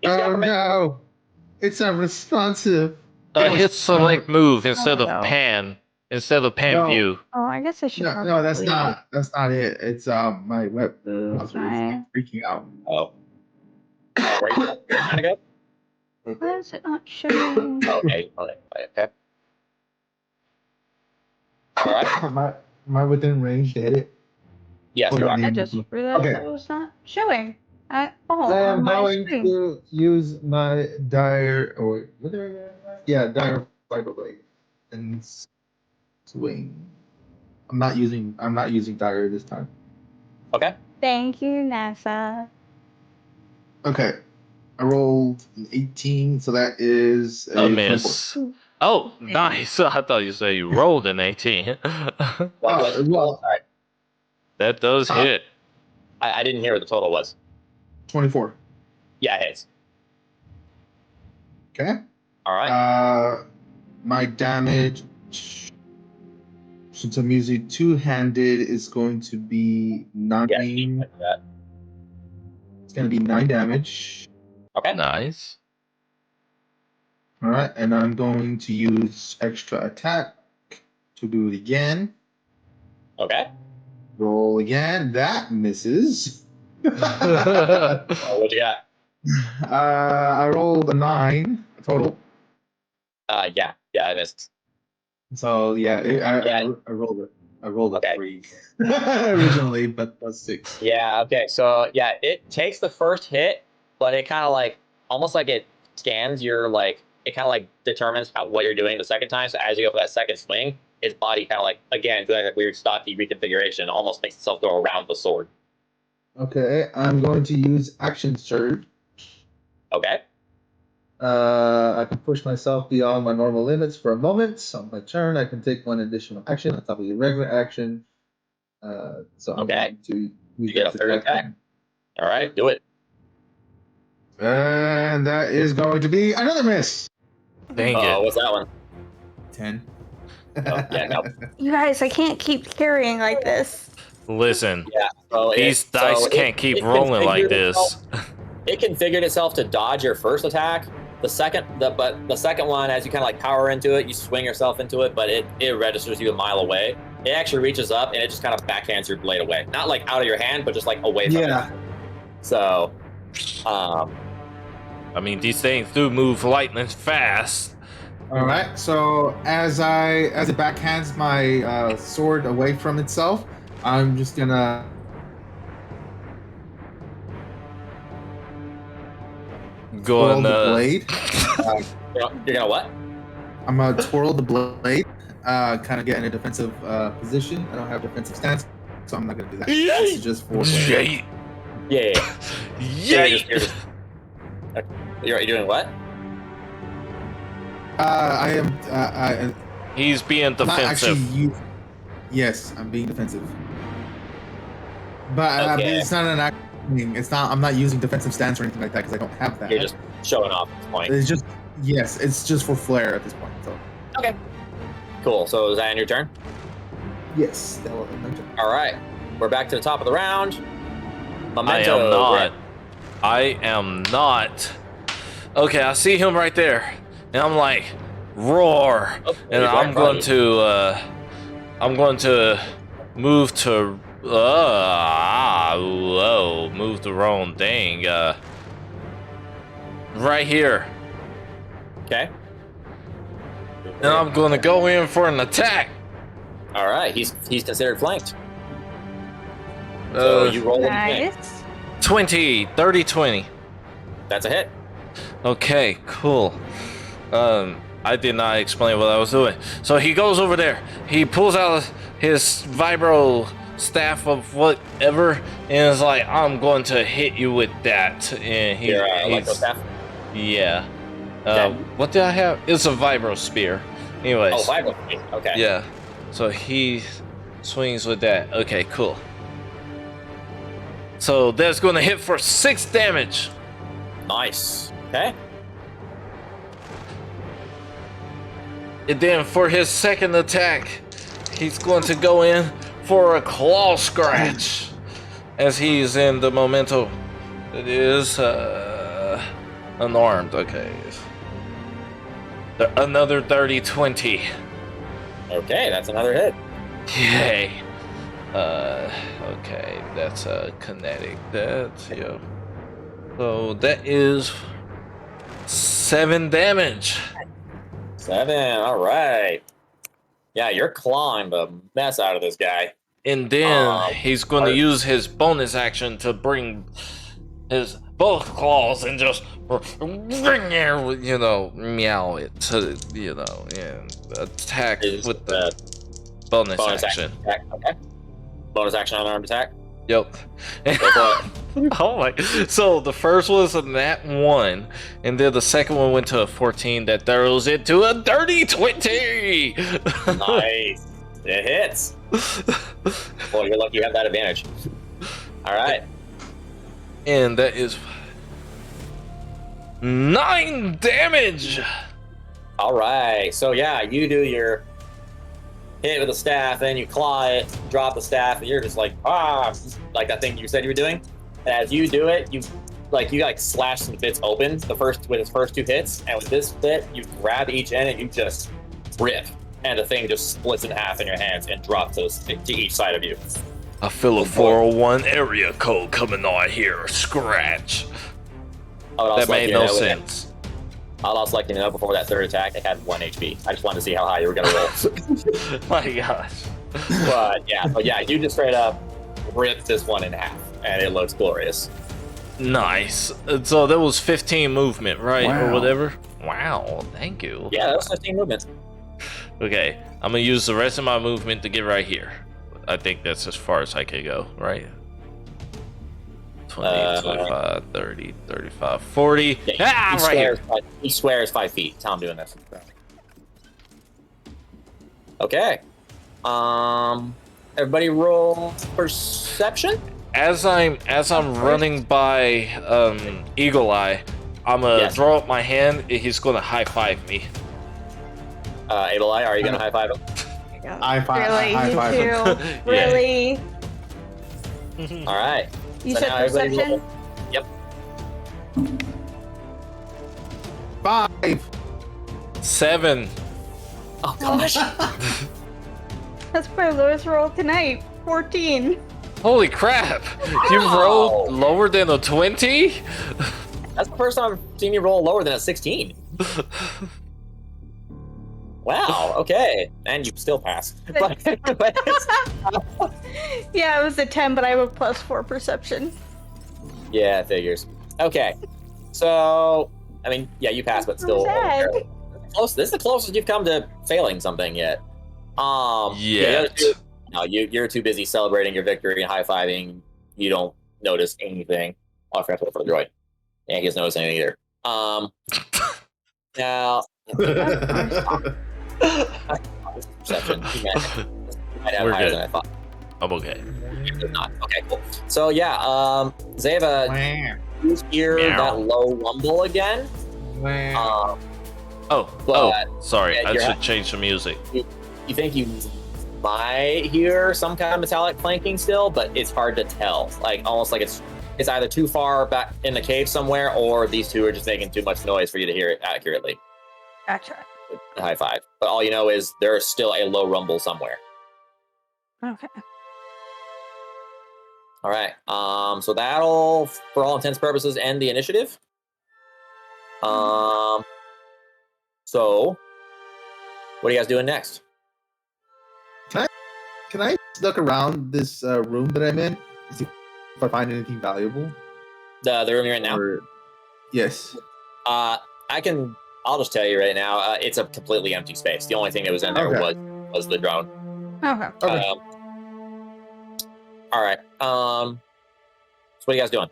D: Oh no, it's unresponsive.
C: Hit select move instead of pan. Instead of pan view.
B: Oh, I guess I should.
D: No, that's not it. It's my web browser is freaking out.
A: Oh. Where are you trying to go?
B: Why is it not showing?
A: Okay. All right.
D: Am I within range to hit it?
A: Yes, you are.
B: I just realized it was not showing. I am
D: going to use my dire dire fiber blade and swing. I'm not using dire this time.
A: Okay.
B: Thank you, NASA.
D: Okay. I rolled an 18, so that is
C: a miss.
D: 24.
C: Oh, nice. I thought you said you rolled an 18.
A: Well,
C: that does hit.
A: I didn't hear what the total was.
D: 24.
A: Yeah, it hits.
D: Okay.
A: All right.
D: My damage, since I'm using two-handed, is going to be 9.
A: Yeah,
D: it's going to be 9 damage.
A: Okay.
C: Nice.
D: All right, and I'm going to use extra attack to do it again.
A: Okay.
D: Roll again. That misses.
A: What you got?
D: I rolled a 9 total.
A: Yeah, I missed.
D: So I rolled a 3 originally, but plus 6.
A: Yeah. Okay. So yeah, it takes the first hit, but it kind of like almost like it scans your like it kind of like determines what you're doing the second time. So as you go for that second swing, his body kind of like again doing like weird stocky reconfiguration, almost makes itself go around the sword.
D: Okay, I'm going to use action surge.
A: Okay.
D: I can push myself beyond my normal limits for a moment. On my turn, I can take one additional action on top of the regular action. So I'm going to
A: you get a third attack. All right, do it.
D: And that is going to be another miss.
C: Dang it.
A: What's that one?
D: 10.
A: Yeah, no.
B: You guys, I can't keep carrying like this.
C: Listen.
A: Yeah. So
C: these dice can't keep rolling like this.
A: It configured itself to dodge your first attack. The second one, as you kind of like power into it, you swing yourself into it, but it registers you a mile away. It actually reaches up and it just kind of backhands your blade away. Not like out of your hand, but just like away from you. So,
C: I mean, these things do move lightning fast.
D: All right. So as it backhands my sword away from itself, I'm just gonna.
C: Go on
D: the blade.
A: You're gonna what?
D: I'm gonna twirl the blade, kind of get in a defensive position. I don't have defensive stance, so I'm not gonna do that. This is just for.
C: Yeah.
A: You're doing what?
D: I am.
C: He's being defensive.
D: Yes, I'm being defensive. But it's not an act. It's not. I'm not using defensive stance or anything like that because I don't have that.
A: You're just showing off at this point.
D: It's just it's just for flair at this point. So.
A: Okay. Cool. So is that on your turn?
D: Yes, that will end my turn.
A: All right. We're back to the top of the round.
C: Memento. I am not. Okay, I see him right there, and I'm like, roar, and I'm going to move to. Move the wrong thing. Right here.
A: Okay.
C: And I'm gonna go in for an attack.
A: All right, he's considered flanked. So you roll
B: nice.
C: 20, 30, 20.
A: That's a hit.
C: Okay, cool. I did not explain what I was doing. So he goes over there. He pulls out his vibro staff of whatever and is like, I'm going to hit you with that. And he's
A: staff?
C: Yeah.
A: Okay.
C: What did I have? It's a vibro spear. Anyways.
A: Oh, vibro spear. Okay.
C: Yeah. So he swings with that. Okay, cool. So that's going to hit for 6 damage.
A: Nice. Okay.
C: And then for his second attack, he's going to go in for a claw scratch. As he's in the memento. It is unarmed. Okay. Another 30-20.
A: Okay, that's another hit.
C: Yay. Okay, that's a kinetic. That's, yeah. So that is 7 damage.
A: 7, alright. Yeah, you're clawing the mess out of this guy.
C: And then he's going to use his bonus action to bring his both claws and just, you know, meow it to, you know, and attack with the bonus action.
A: Okay. Bonus action unarmed attack?
C: Yep. Oh my. So the first was a nat 1, and then the second one went to a 14 that throws it to a dirty 20.
A: Nice. It hits. Well, you're lucky you have that advantage. All right.
C: And that is 9 damage.
A: All right. So yeah, you do your hit with the staff, then you claw it, drop the staff, and you're just like like that thing you said you were doing. And as you do it, you slash some bits open with his first 2 hits, and with this bit, you grab each end and you just rip. And the thing just splits in half in your hands and drops to each side of you.
C: I feel a 401 area code coming on here. Scratch. That made no sense.
A: I'll also like to know before that third attack, it had 1 HP. I just wanted to see how high you were going to roll.
C: My gosh.
A: But yeah, you just straight up ripped this one in half, and it looks glorious.
C: Nice. So that was 15 movement, right?
D: Wow.
C: Or whatever? Wow, thank you.
A: Yeah, that was 15 movement.
C: Okay, I'm gonna use the rest of my movement to get right here. I think that's as far as I can go, right? 20, 25, 30, 35, 40.
A: Yeah,
C: right here.
A: He swears 5 feet. That's how I'm doing this. Okay. Everybody roll perception.
C: As I'm running by Eagle Eye, I'm gonna throw up my hand. He's gonna high five me.
A: Able Eye, are you gonna high five him?
B: Really?
D: High five him.
B: Really?
A: All right.
B: You
A: So
B: said
A: now everybody
B: perception?
A: roll. Yep.
D: 5.
C: 7.
A: Oh gosh.
B: That's my lowest roll tonight. 14.
C: Holy crap! You rolled lower than a 20?
A: That's the first time I've seen you roll lower than a 16. Wow, okay. And you still pass.
B: Yeah, it was a 10, but I have a +4 perception.
A: Yeah, figures. Okay. So, I mean, yeah, you passed, but still. Close. This is the closest you've come to failing something yet. No, you're too busy celebrating your victory and high-fiving. You don't notice anything. Oh, I forgot to look for the droid. Yeah, he doesn't notice anything either. Now... Perception. You might have
C: We're
A: higher
C: good.
A: than I thought.
C: I'm okay.
A: You're not. Okay, cool. So, yeah, Zeva, you hear that low rumble again.
C: Sorry.
A: yeah,
C: I should change the music.
A: You think you might hear some kind of metallic clanking still, but it's hard to tell. Like almost like it's either too far back in the cave somewhere, or these two are just making too much noise for you to hear it accurately.
B: Gotcha.
A: The high five. But all you know is there is still a low rumble somewhere.
B: Okay.
A: All right. So that'll, for all intents and purposes, end the initiative. So what are you guys doing next?
D: Can I look around this room that I'm in? See if I find anything valuable.
A: The room you're in now?
D: Yes.
A: I'll just tell you right now, it's a completely empty space. The only thing that was in there was the drone.
B: Okay.
A: All right. So what are you guys doing?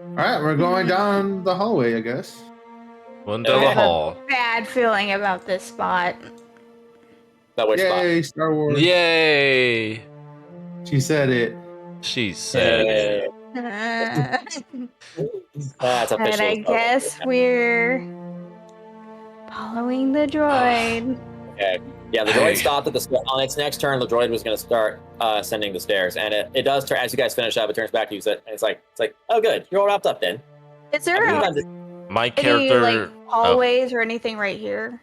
D: All right, we're going down the hallway, I guess.
C: One down the hall.
B: Bad feeling about this spot.
A: That which spot?
D: Yay, Star Wars.
C: Yay!
D: She said it.
C: She said.
A: That's official.
B: And I guess we're following the droid.
A: Okay. Yeah, the droid stopped at the on its next turn. The droid was going to start ascending the stairs, and it does turn as you guys finish up. It turns back to you, and it's like, oh, good, you're all wrapped up then.
B: Is there
C: my
B: any,
C: character
B: like hallways or anything right here?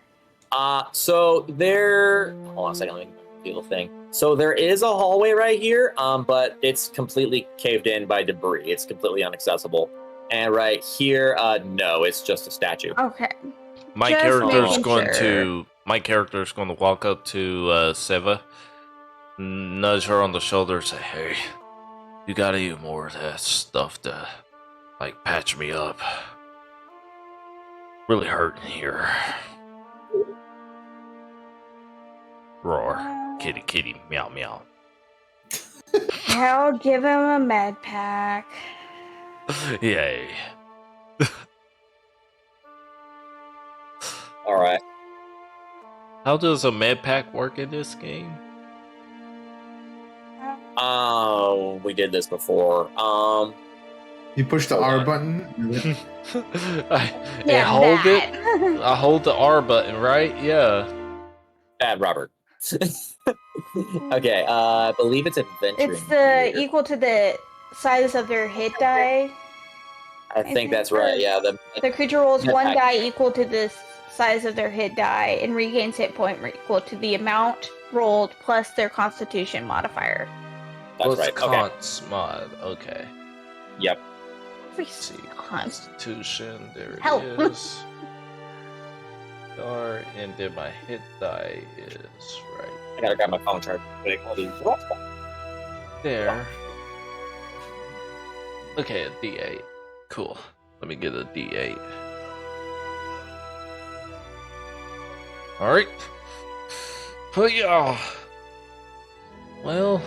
A: So there. Hold on a second. Let me do the thing. So there is a hallway right here, but it's completely caved in by debris. It's completely inaccessible. And right here, no, it's just a statue.
B: Okay.
C: My character's going to walk up to Seva, nudge her on the shoulder, and say, "Hey, you gotta eat more of that stuff to, like, patch me up. Really hurting here." Roar. Kitty, kitty, meow, meow.
B: I'll give him a med pack.
C: Yay.
A: All right.
C: How does a med pack work in this game?
A: Oh, we did this before.
D: You push the R button.
C: I hold it. I hold the R button, right? Yeah.
A: Bad Robert. Okay, I believe it's adventure.
B: It's equal to the size of their hit die.
A: I think that's right. Yeah.
B: The creature rolls one die equal to the size of their hit die and regains hit point equal to the amount rolled plus their Constitution modifier.
A: That's right.
C: Cons mod. Okay.
A: Yep.
C: Let's see. Constitution. There
B: Help.
C: it is. And then my hit die is right.
A: I gotta grab my phone charger.
C: There. Okay, a D8. Cool. Let me get a D8. Alright. Well,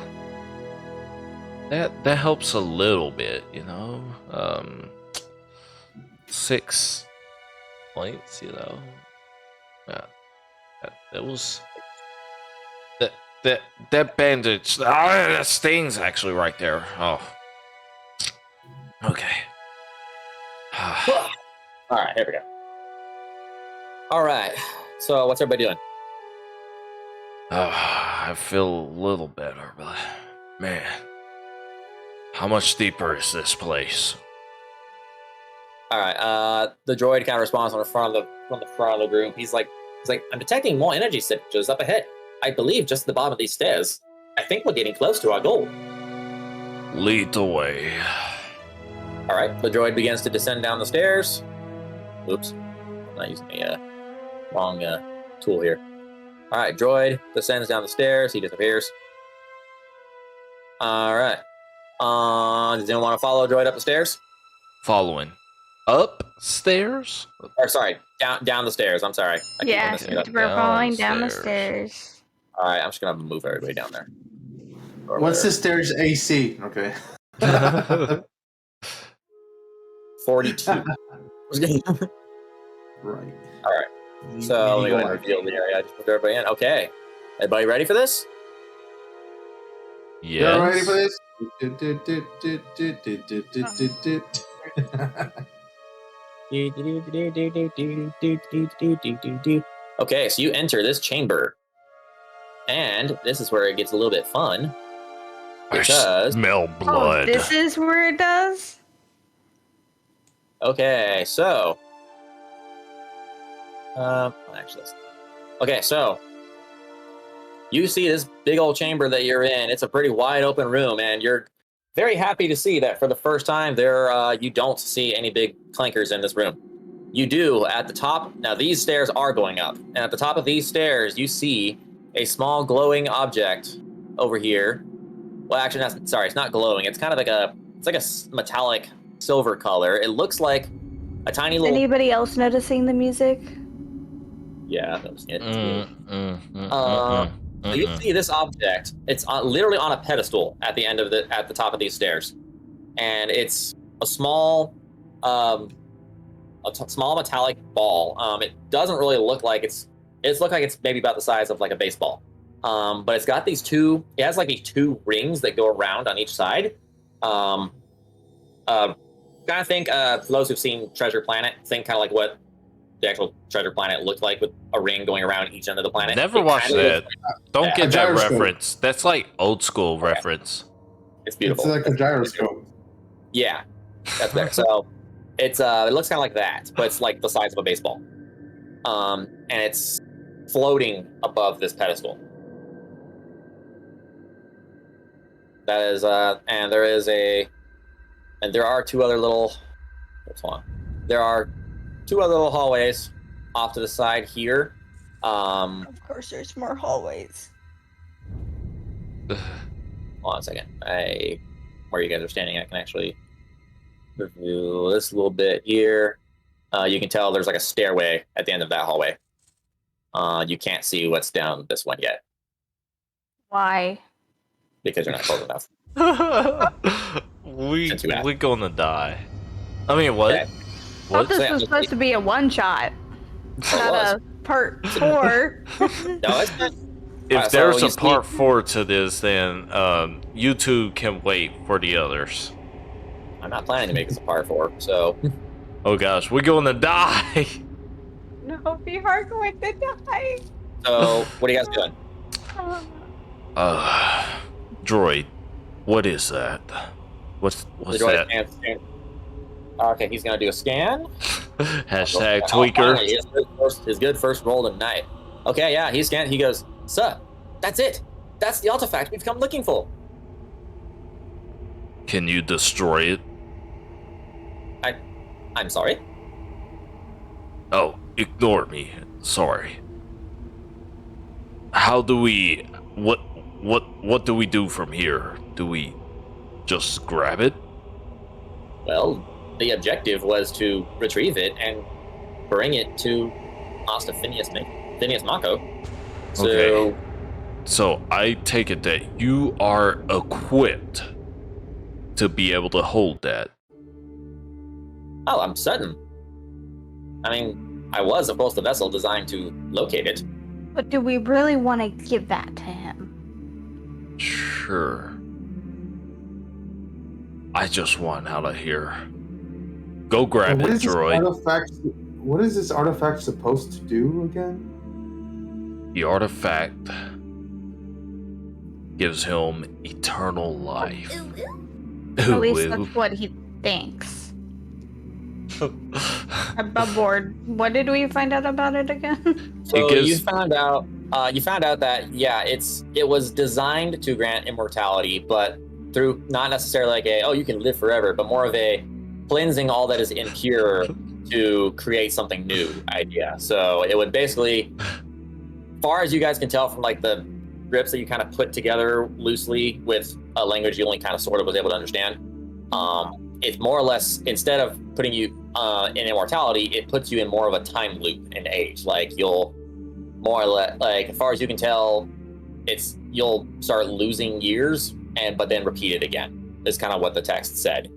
C: that helps a little bit, you know. 6 points, you know. Yeah, that was that bandage. That stings actually right there. Oh, okay.
A: All right, here we go. All right, so what's everybody doing?
C: I feel a little better, but man, how much deeper is this place?
A: All right, the droid kind of responds from the front of the group. He's like, I'm detecting more energy signatures up ahead. I believe just at the bottom of these stairs. I think we're getting close to our goal.
C: Lead the way.
A: All right, the droid begins to descend down the stairs. Oops, I'm not using the wrong tool here. All right, droid descends down the stairs. He disappears. All right. Does anyone want to follow droid up the stairs?
C: Following. Upstairs?
A: Or sorry, down the stairs. I'm sorry.
B: Yeah, we're falling down the stairs.
A: All right, I'm just gonna move everybody down there.
D: What's the stairs AC? Okay.
A: 42.
D: Right.
A: All right. So let me go ahead and reveal the area. I just put everybody in. Okay. Everybody ready for this?
C: Yes.
D: You ready for this?
A: Okay, so you enter this chamber. And this is where it gets a little bit fun. Because...
C: I smell blood.
B: Oh, this is where it does?
A: Okay, so... actually, okay, so... You see this big old chamber that you're in. It's a pretty wide open room, and you're very happy to see that for the first time you don't see any big clankers in this room. You do at the top. Now these stairs are going up, and at the top of these stairs you see a small glowing object over here. Well, actually, it's not glowing. It's kind of like a metallic silver color. It looks like a tiny little.
B: Anybody else noticing the music?
A: Yeah, that was it. So you see this object. It's literally on a pedestal at the top of these stairs, and it's a small metallic ball. It doesn't really look like it's maybe about the size of like a baseball. But it's got it has like these two rings that go around on each side, Kind of think, for those who've seen Treasure Planet, think kind of like what the actual Treasure Planet looked like with a ring going around each end of the planet.
C: Never watched that. Don't get that reference. That's like old school reference.
A: It's beautiful.
D: It's like a gyroscope.
A: Yeah, that's there. So it looks kind of like that, but it's like the size of a baseball. And it's floating above this pedestal. That is, and there are two other little. Hold on. There are two other little hallways off to the side here.
B: Of course, there's more hallways.
A: Hold on a second. Where you guys are standing, I can actually review this a little bit here. You can tell there's like a stairway at the end of that hallway. You can't see what's down this one yet.
B: Why?
A: Because you're not close enough.
C: we gonna die. I mean, what?
A: Okay.
B: I thought this was supposed to be a one-shot, not a part 4.
A: No, it's not.
C: If there's a part 4 to this, then you two can wait for the others.
A: I'm not planning to make this a part 4, so.
C: Oh gosh, we're gonna die.
B: No, we are going to die.
A: So, what are you guys doing?
C: Droid, what is that? What's that?
A: Okay, he's gonna do a scan.
C: Hashtag tweaker.
A: His good first roll tonight. Okay, yeah, he scanned. He goes, "Sir, that's it. That's the artifact we've come looking for."
C: Can you destroy it?
A: I'm sorry.
C: Oh, ignore me. Sorry. How do we? What do we do from here? Do we just grab it?
A: Well, the objective was to retrieve it and bring it to Master Phineas Mako. So,
C: okay. So I take it that you are equipped to be able to hold that.
A: Oh, I'm certain. I mean, I was, of course, the vessel designed to locate it.
B: But do we really want to give that to him?
C: Sure. I just want out of here. Go grab it, droid.
D: What is this artifact supposed to do again?
C: The artifact gives him eternal life.
B: At least that's what he thinks. I'm bored. What did we find out about it again?
A: So you found out that it was designed to grant immortality, but through not necessarily like you can live forever, but more of a cleansing all that is impure to create something new idea. So it would basically, far as you guys can tell from like the scripts that you kind of put together loosely with a language you only kind of sort of was able to understand, it's more or less, instead of putting you in immortality, it puts you in more of a time loop in age. Like you'll more or less, like as far as you can tell, you'll start losing years but then repeat it again. Is kind of what the text said.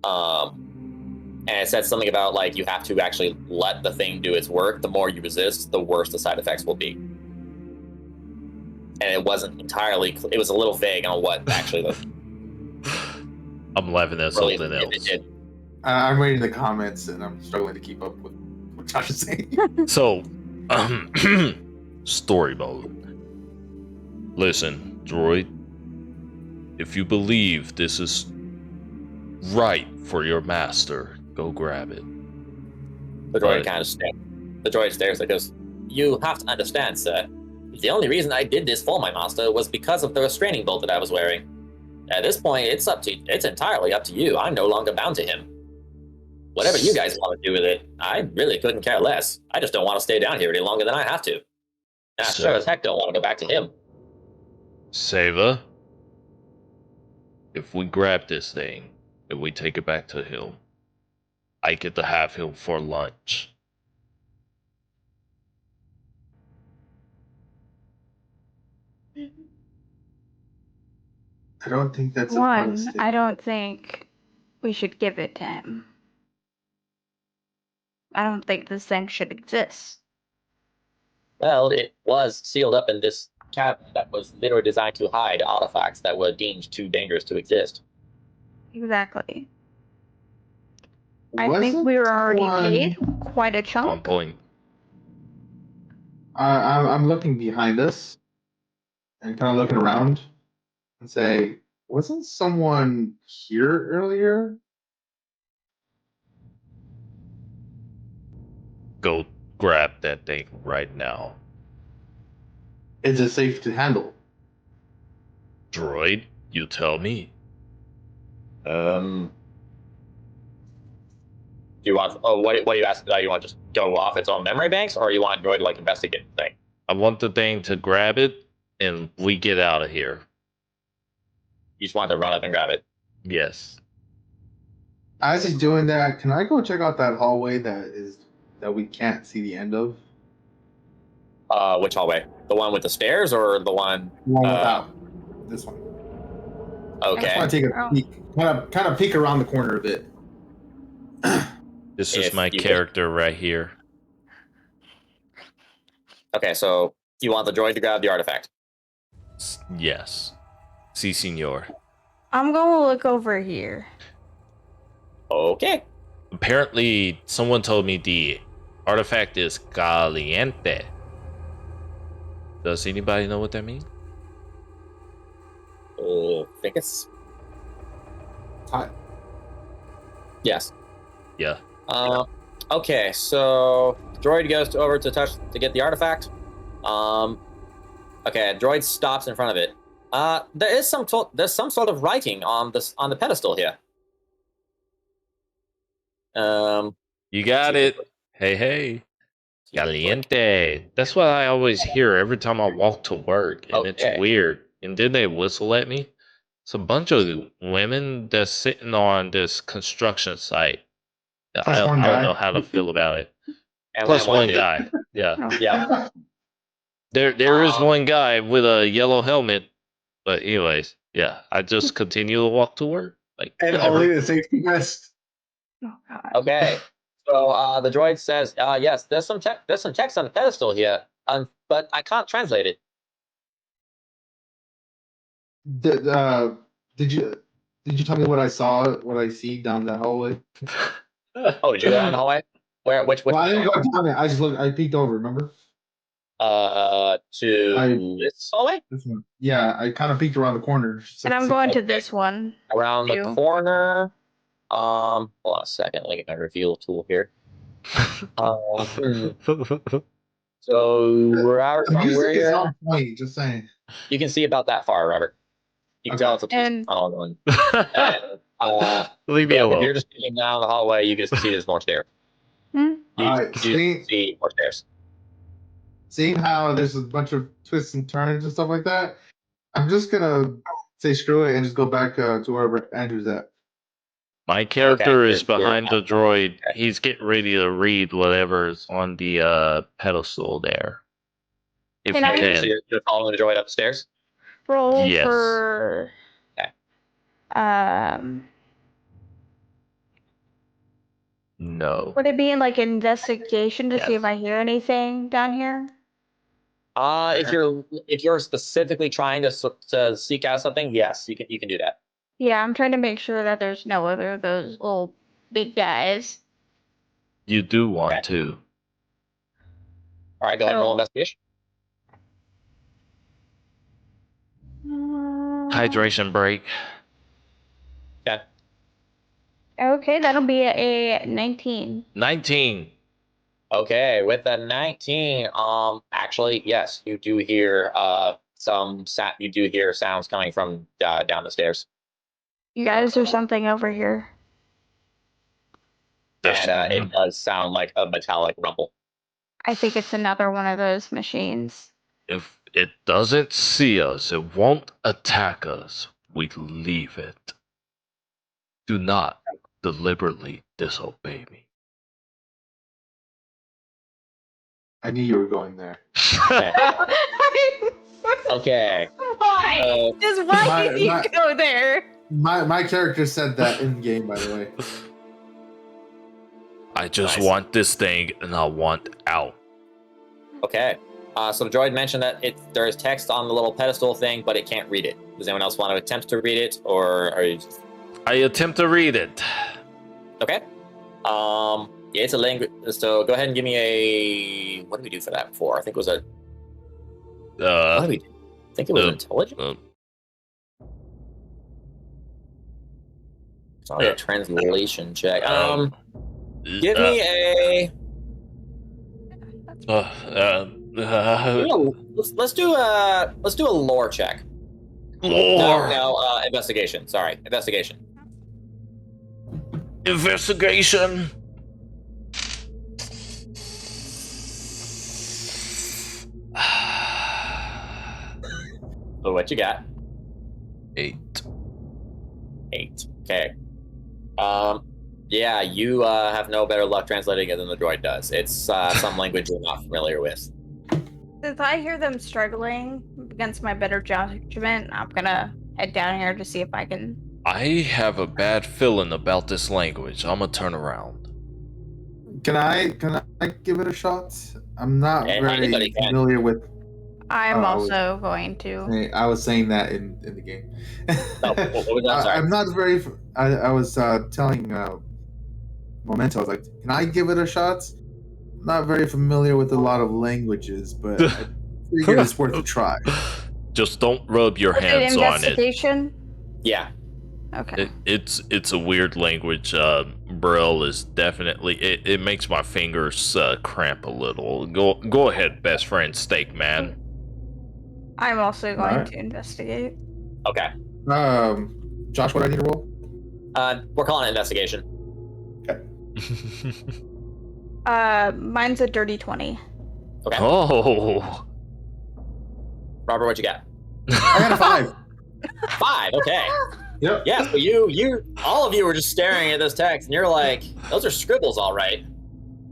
A: And it said something about like you have to actually let the thing do its work. The more you resist, the worse the side effects will be. And it wasn't entirely. It was a little vague on what actually the.
C: I'm laughing at
A: really
C: something else.
D: I'm reading the comments and I'm struggling to keep up with what Josh is saying.
C: So, story mode. Listen, droid. If you believe this is right for your master, go grab it.
A: The droid kind of stares. The droid stares and goes, "You have to understand, sir. The only reason I did this for my master was because of the restraining bolt that I was wearing. At this point, it's entirely up to you. I'm no longer bound to him. Whatever you guys want to do with it, I really couldn't care less. I just don't want to stay down here any longer than I have to. And I sure as heck don't want to go back to him."
C: Seva, if we grab this thing and we take it back to him, I get to have him for lunch.
D: I don't think that's
B: I don't think we should give it to him. I don't think this thing should exist.
A: Well, it was sealed up in this cabinet that was literally designed to hide artifacts that were deemed too dangerous to exist.
B: Exactly. I think we were already paid quite a chunk.
C: On point.
D: I'm looking behind us and kind of looking around and say, wasn't someone here earlier?
C: Go grab that thing right now.
D: Is it safe to handle?
C: Droid, you tell me.
A: Do you want? Oh, what do you ask? You want to just go off its own memory banks, or you want Droid to like investigate the thing?
C: I want the thing to grab it, and we get out of here.
A: You just want to run up and grab it.
C: Yes.
D: As he's doing that, can I go check out that hallway that we can't see the end of?
A: Which hallway? The one with the stairs, or the one?
D: Without this one.
A: Okay.
D: I just want to take a peek, kind of peek around the corner a bit.
C: This is my character right here.
A: Okay, so you want the droid to grab the artifact?
C: Yes. Si, senor.
B: I'm going to look over here.
A: Okay.
C: Apparently, someone told me the artifact is caliente. Does anybody know what that means?
A: I think it's
D: hot.
A: Yes.
C: Yeah.
A: Okay, so droid goes over to get the artifact. Okay, droid stops in front of it. There's some sort of writing on the pedestal here.
C: You got it. Hey. Caliente. That's what I always hear every time I walk to work, and it's weird. And then they whistle at me. It's a bunch of women that's sitting on this construction site. I don't know how to feel about it. Plus one guy. Yeah.
A: Yeah.
C: There is one guy with a yellow helmet. But anyways, yeah, I just continue to walk to work. Like,
D: and only the safety vest.
B: Oh God.
A: Okay. So the droid says, yes, there's some text on the pedestal here, but I can't translate it.
D: Did you tell me what I saw, what I see down that hallway?
A: Oh, did you go down the hallway? Where? Which?
D: Well, I didn't go down it. I just looked. I peeked over. Remember?
A: This hallway?
D: This one. Yeah, I kind of peeked around the corner.
B: And I'm going to this one.
A: Around the corner. Hold on a second. Let me get my reveal tool here. So Robert, from where you're at,
D: point, just saying.
A: You can see about that far, Robert. You can tell it's a one.
C: Leave me alone.
A: If you're just getting down the hallway, you can see there's more stairs. You see more stairs.
D: Seeing how there's a bunch of twists and turns and stuff like that, I'm just gonna say screw it and just go back to wherever Andrew's at.
C: My character is behind the droid. He's getting ready to read whatever's on the pedestal there. If you can.
A: So you're following the droid upstairs?
B: Roll for...
C: No.
B: Would it be in like investigation to see if I hear anything down here?
A: If you're specifically trying to seek out something, yes, you can do that.
B: Yeah, I'm trying to make sure that there's no other of those little big guys.
C: You do want to.
A: All right, go ahead and roll investigation.
C: Hydration break.
A: Yeah.
B: Okay, that'll be a 19.
C: 19.
A: Okay, with a 19, actually, yes, you do hear sounds coming from down the stairs.
B: You guys, there's something over here.
A: And it does sound like a metallic rumble.
B: I think it's another one of those machines.
C: If it doesn't see us, it won't attack us. We leave it. Do not deliberately disobey me.
D: I knew you were going there.
A: Okay.
B: Why? Just why did you go there?
D: My character said that in game, by the way.
C: I just want this thing, and I want out.
A: Okay. So the droid mentioned that there is text on the little pedestal thing, but it can't read it. Does anyone else want to attempt to read it, or are you?
C: I attempt to read it.
A: Okay. Yeah, it's a language. So go ahead and give me a. What did we do for that before? I think it was a. What did we do? I think it was intelligence. It's not like a translation check. Give me a. Let's do a lore check.
C: Lore.
A: No, investigation. Sorry, investigation.
C: Investigation.
A: So what you got?
C: 8.
A: Okay. Yeah, you have no better luck translating it than the droid does. It's some language you're not familiar with.
B: Since I hear them struggling against my better judgment, I'm gonna head down here to see if I can.
C: I have a bad feeling about this language. I'm gonna turn around.
D: Can I give it a shot? I'm not very familiar with.
B: I'm also going to.
D: I was saying that in the game.
A: What was that? Sorry.
D: I'm not very. I was telling Memento. I was like, can I give it a shot? Not very familiar with a lot of languages, but I figure it's worth a try.
C: Just don't rub your hands on it.
B: Investigation?
A: Yeah.
B: Okay.
C: It's a weird language. Braille is definitely it makes my fingers cramp a little. Go ahead, best friend Steak Man.
B: I'm also going to investigate.
A: Okay.
D: Josh, what do I need to roll?
A: We're calling it investigation.
D: Okay.
B: Mine's a dirty 20.
A: Okay.
C: Oh.
A: Robert, what you got?
D: I got a 5.
A: 5. Okay.
D: Yep.
A: Yeah. So you, all of you were just staring at this text, and you're like, "Those are scribbles, all right."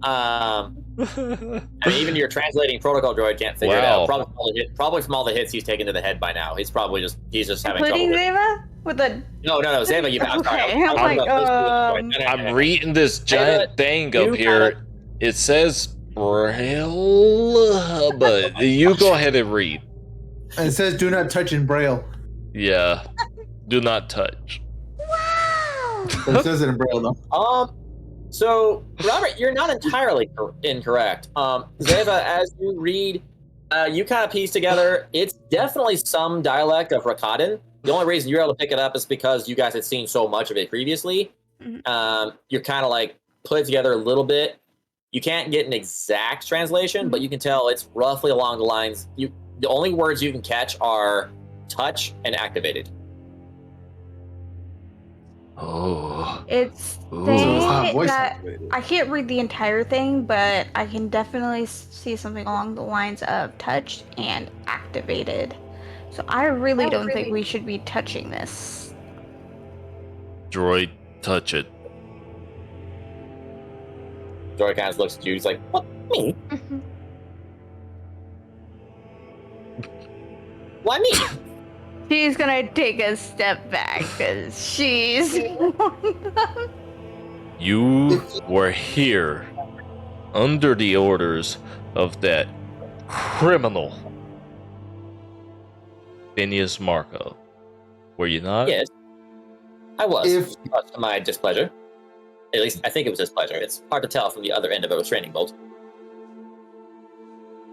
A: I mean, even your translating protocol droid can't figure it out. Probably from all the hits he's taken to the head by now. He's just having trouble.
B: Including Zeva? With a...
A: No, Zeva, you found.
B: Okay,
C: I'm reading this giant thing up here. It says Braille, but you go ahead and read.
D: And it says, "Do not touch" in Braille.
C: Yeah, do not touch.
B: Wow.
D: It says it in Braille though.
A: So, Robert, you're not entirely incorrect. Zeva, as you read, you kind of piece together, it's definitely some dialect of Rakatan. The only reason you're able to pick it up is because you guys had seen so much of it previously. You're kind of like put it together a little bit. You can't get an exact translation, but you can tell it's roughly along the lines. The only words you can catch are touch and activated.
C: Oh.
B: It's saying that I can't read the entire thing, but I can definitely see something along the lines of touched and activated. So I really don't think we should be touching this.
C: Droid, touch it.
A: Droid kind of looks at you. He's like, "What? Me? Why me?"
B: She's gonna take a step back because she's one of them.
C: You were here under the orders of that criminal Phineas Marco. Were you not?
A: Yes, I was. Much to my displeasure. At least I think it was displeasure. It's hard to tell from the other end of a restraining bolt.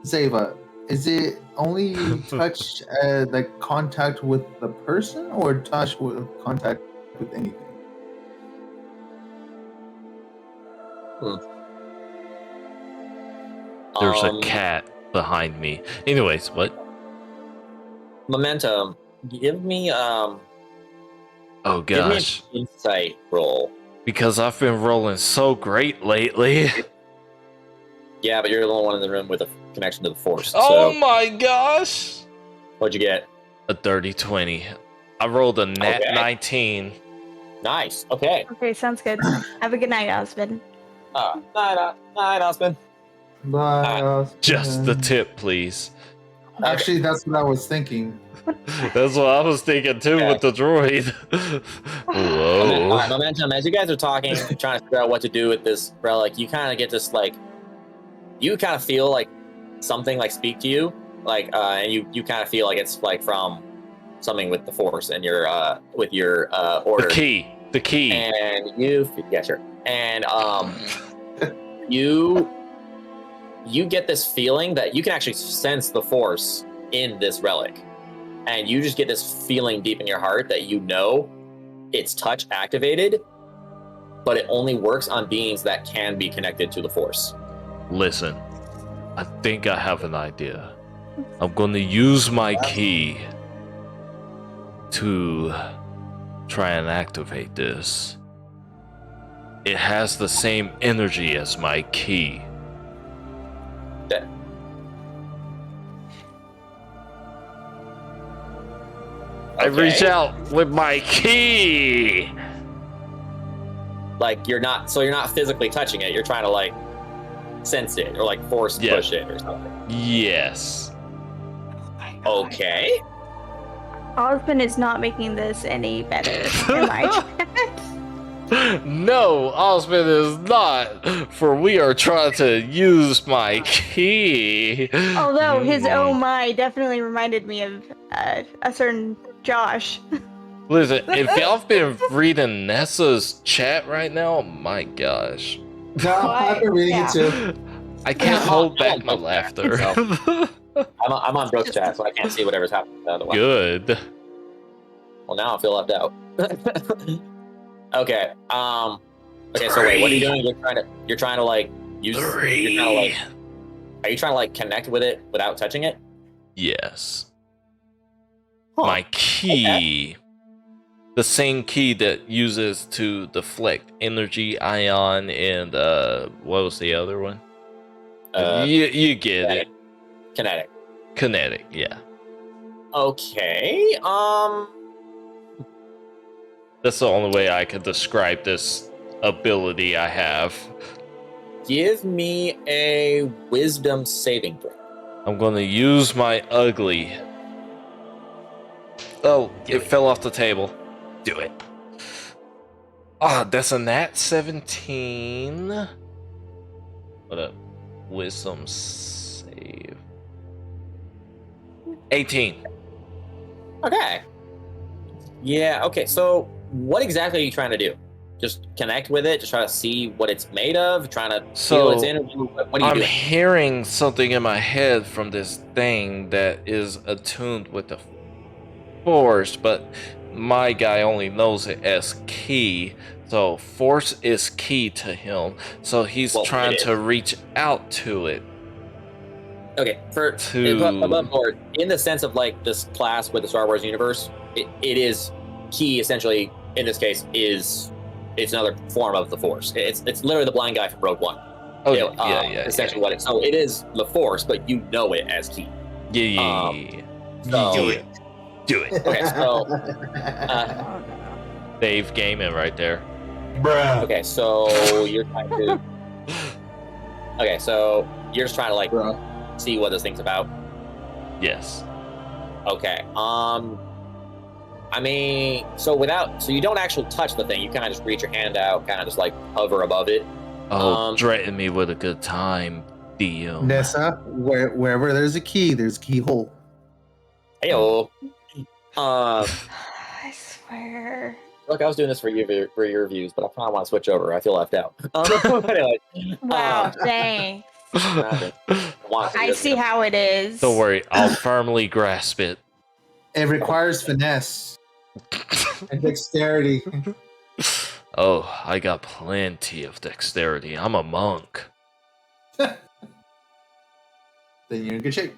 D: Zeva, is it only touch like contact with the person, or touch with contact with anything?
C: There's a cat behind me. Anyways, what?
A: Momentum. Give me
C: oh gosh.
A: Give me an insight roll.
C: Because I've been rolling so great lately.
A: Yeah, but you're the only one in the room with a connection to the Force.
C: Oh my gosh!
A: What'd you get?
C: A dirty 20. I rolled a nat 19.
A: Nice. Okay.
B: Okay, sounds good. Have a good night, Osmond.
A: Night, Osmond.
D: Bye. Osmond.
C: Just the tip, please.
D: Actually, that's what I was thinking.
C: That's what I was thinking too with the droid. Whoa.
A: All right, Momentum, as you guys are talking, trying to figure out what to do with this relic, you kind of get this, like, you kind of feel like something, like, speak to you, like, and you kind of feel like it's, like, from something with the Force and your, with your, order.
C: The key. The key.
A: And yeah, sure. And you get this feeling that you can actually sense the force in this relic. And you just get this feeling deep in your heart that you know it's touch activated, but it only works on beings that can be connected to the force.
C: Listen, I think I have an idea. I'm going to use my key to try and activate this. It has the same energy as my key.
A: That
C: I reach out with my key.
A: Like you're not physically touching it. You're trying to like sense it or like force push it or something.
C: Yes.
A: Okay.
B: Osmond is not making this any better in my chat.
C: No, Osmond is not, for we are trying to use my key.
B: Although his oh my definitely reminded me of a certain Josh.
C: Listen, if y'all been reading Nessa's chat right now, my gosh.
D: No, I've been reading it too.
C: I can't hold back my laughter.
A: I'm on Brooke's chat, so I can't see whatever's happening the other way.
C: Good.
A: Well, now I feel left out. Okay. Okay. So wait, what are you doing? You're trying to like use. Are you trying to like connect with it without touching it?
C: Yes.
A: Huh.
C: My key, the same key that uses to deflect energy ion and what was the other one? You get it. Kinetic, yeah.
A: Okay.
C: That's the only way I could describe this ability I have.
A: Give me a wisdom saving throw.
C: I'm gonna use my ugly. Oh, it fell off the table. Do it. Ah, that's a nat 17. What up? Wisdom save. 18.
A: Okay. Yeah, okay. So what exactly are you trying to do? Just connect with it? Just try to see what it's made of? Trying to feel its energy? What are you doing?
C: I'm hearing something in my head from this thing that is attuned with the Force, but my guy only knows it as key. So Force is key to him. So he's trying to reach out to it.
A: Okay, above board, in the sense of like this class with the Star Wars universe, it is key essentially. In this case, it's another form of the Force. It's literally the blind guy from Rogue One.
C: Oh
A: yeah. Essentially, what it. So it is the Force, but you know it as key.
C: Yeah.
A: So, do it. Okay, so
C: Dave Gaiman right there.
D: Bruh.
A: Okay, so you're trying to. Okay, so you're just trying to like see what this thing's about.
C: Yes.
A: Okay. I mean, so you don't actually touch the thing. You kind of just reach your hand out, kind of just like hover above it.
C: Oh, threaten me with a good time, DM.
D: Nessa, wherever there's a key, there's a keyhole.
A: Heyo.
B: I swear.
A: Look, I was doing this for your reviews, but I kind of want to switch over. I feel left out. Anyway,
B: wow, dang. I see how it is.
C: Don't worry, I'll firmly grasp it.
D: It requires finesse and dexterity.
C: Oh, I got plenty of dexterity. I'm a monk.
D: Then you're in good shape.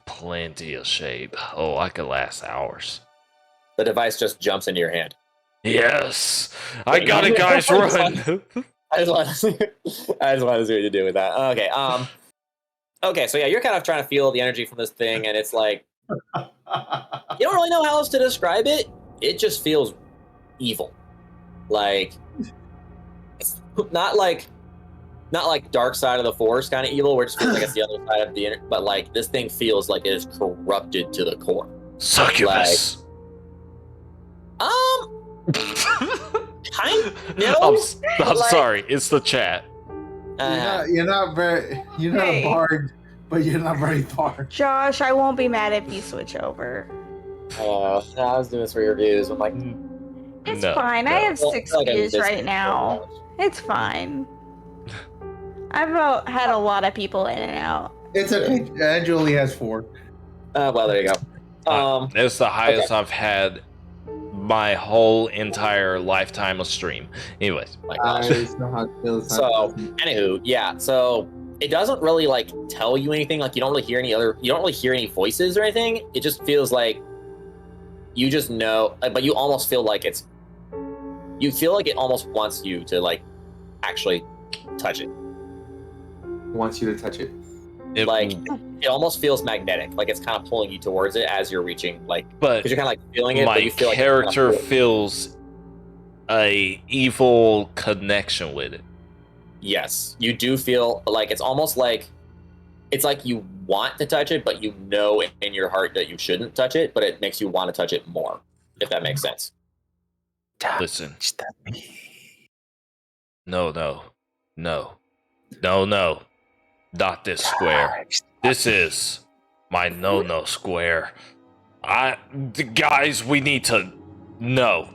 C: Plenty of shape. Oh, I could last hours.
A: The device just jumps into your hand.
C: Yes! I got it, guys, run!
A: I just want to see what you do with that. Okay, okay, so yeah, you're kind of trying to feel the energy from this thing, and it's like, you don't really know how else to describe it. It just feels evil. Like, it's not like dark side of the Force kind of evil, where it just feels like it's the other side of the internet, but like this thing feels like it is corrupted to the core.
C: Succubus. I'm sorry, it's the chat.
D: You're not a bard, but you're not very far.
B: Josh, I won't be mad if you switch over.
A: I was doing this for your reviews. I'm like,
B: It's fine. I have 6 views right now. It's fine. I've had a lot of people in and out.
D: It's okay. Julie has 4.
A: Well, there you go.
C: It's the highest I've had my whole entire lifetime of stream. Anyways.
A: My gosh. So, anywho, yeah. So it doesn't really like tell you anything. Like you don't really hear any voices or anything. It just feels like you just know, but you almost feel like you feel like it almost wants you to like actually touch it.
D: Wants you to touch it.
A: It almost feels magnetic, like it's kind of pulling you towards it as you're reaching, like,
C: but
A: because you're kind of like feeling it.
C: My
A: but you feel
C: character
A: like
C: feels a evil connection with it.
A: Yes, you do feel like it's almost like it's like you want to touch it, but you know in your heart that you shouldn't touch it, but it makes you want to touch it more, if that makes sense.
C: Listen. No. Not this square. This is my no square. Guys, we need to no.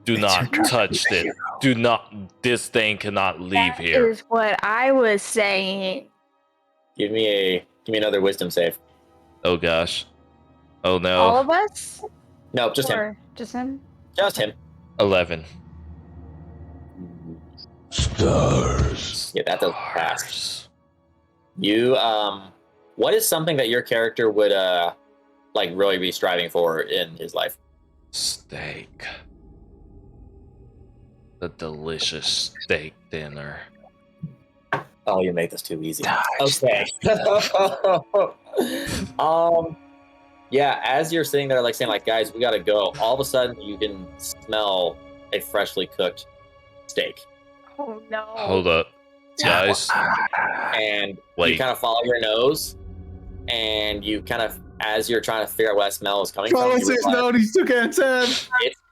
C: Do not touch it. Do not. This thing cannot leave here.
B: That is what I was saying.
A: Give me another wisdom save.
C: Oh gosh. Oh no.
B: All of us?
A: No, just him.
B: Just him?
A: Just him.
C: 11. Stars.
A: Yeah, that does pass. You what is something that your character would like really be striving for in his life?
C: Steak. The delicious steak dinner.
A: Oh, you made this too easy.
D: Nice.
A: Okay. Yeah, as you're sitting there like saying like, guys, we gotta go, all of a sudden you can smell a freshly cooked steak.
B: Oh no.
C: Hold up. Guys.
A: And
C: wait.
A: You kind of follow your nose and you kind of, as you're trying to figure out where that smell is coming from, it's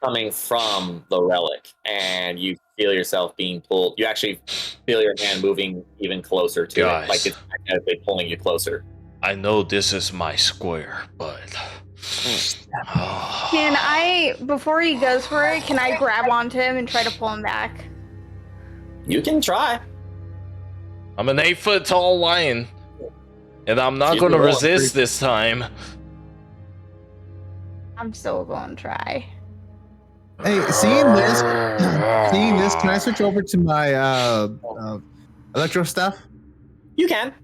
A: coming from the relic, and you feel yourself being pulled. You actually feel your hand moving even closer to it, like it's magnetically pulling you closer.
C: I know this is my square, but
B: can I, before he goes for it, can I grab onto him and try to pull him back?
A: You can try.
C: I'm an 8-foot tall lion, and I'm not going to resist this time.
B: I'm still going to try.
D: Hey, seeing this, can I switch over to my electro stuff?
A: You can.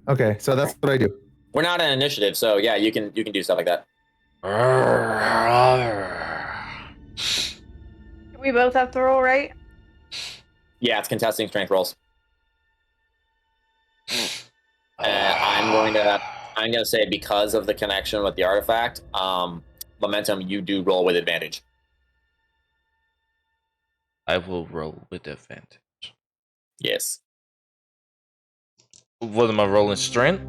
D: Okay, so that's what I do.
A: We're not an initiative, so yeah, you can do stuff like that.
B: We both have to roll, right?
A: Yeah, it's contesting strength rolls. I'm going to say, because of the connection with the artifact, momentum, you do roll with advantage.
C: I will roll with advantage.
A: Yes.
C: What am I rolling? Strength?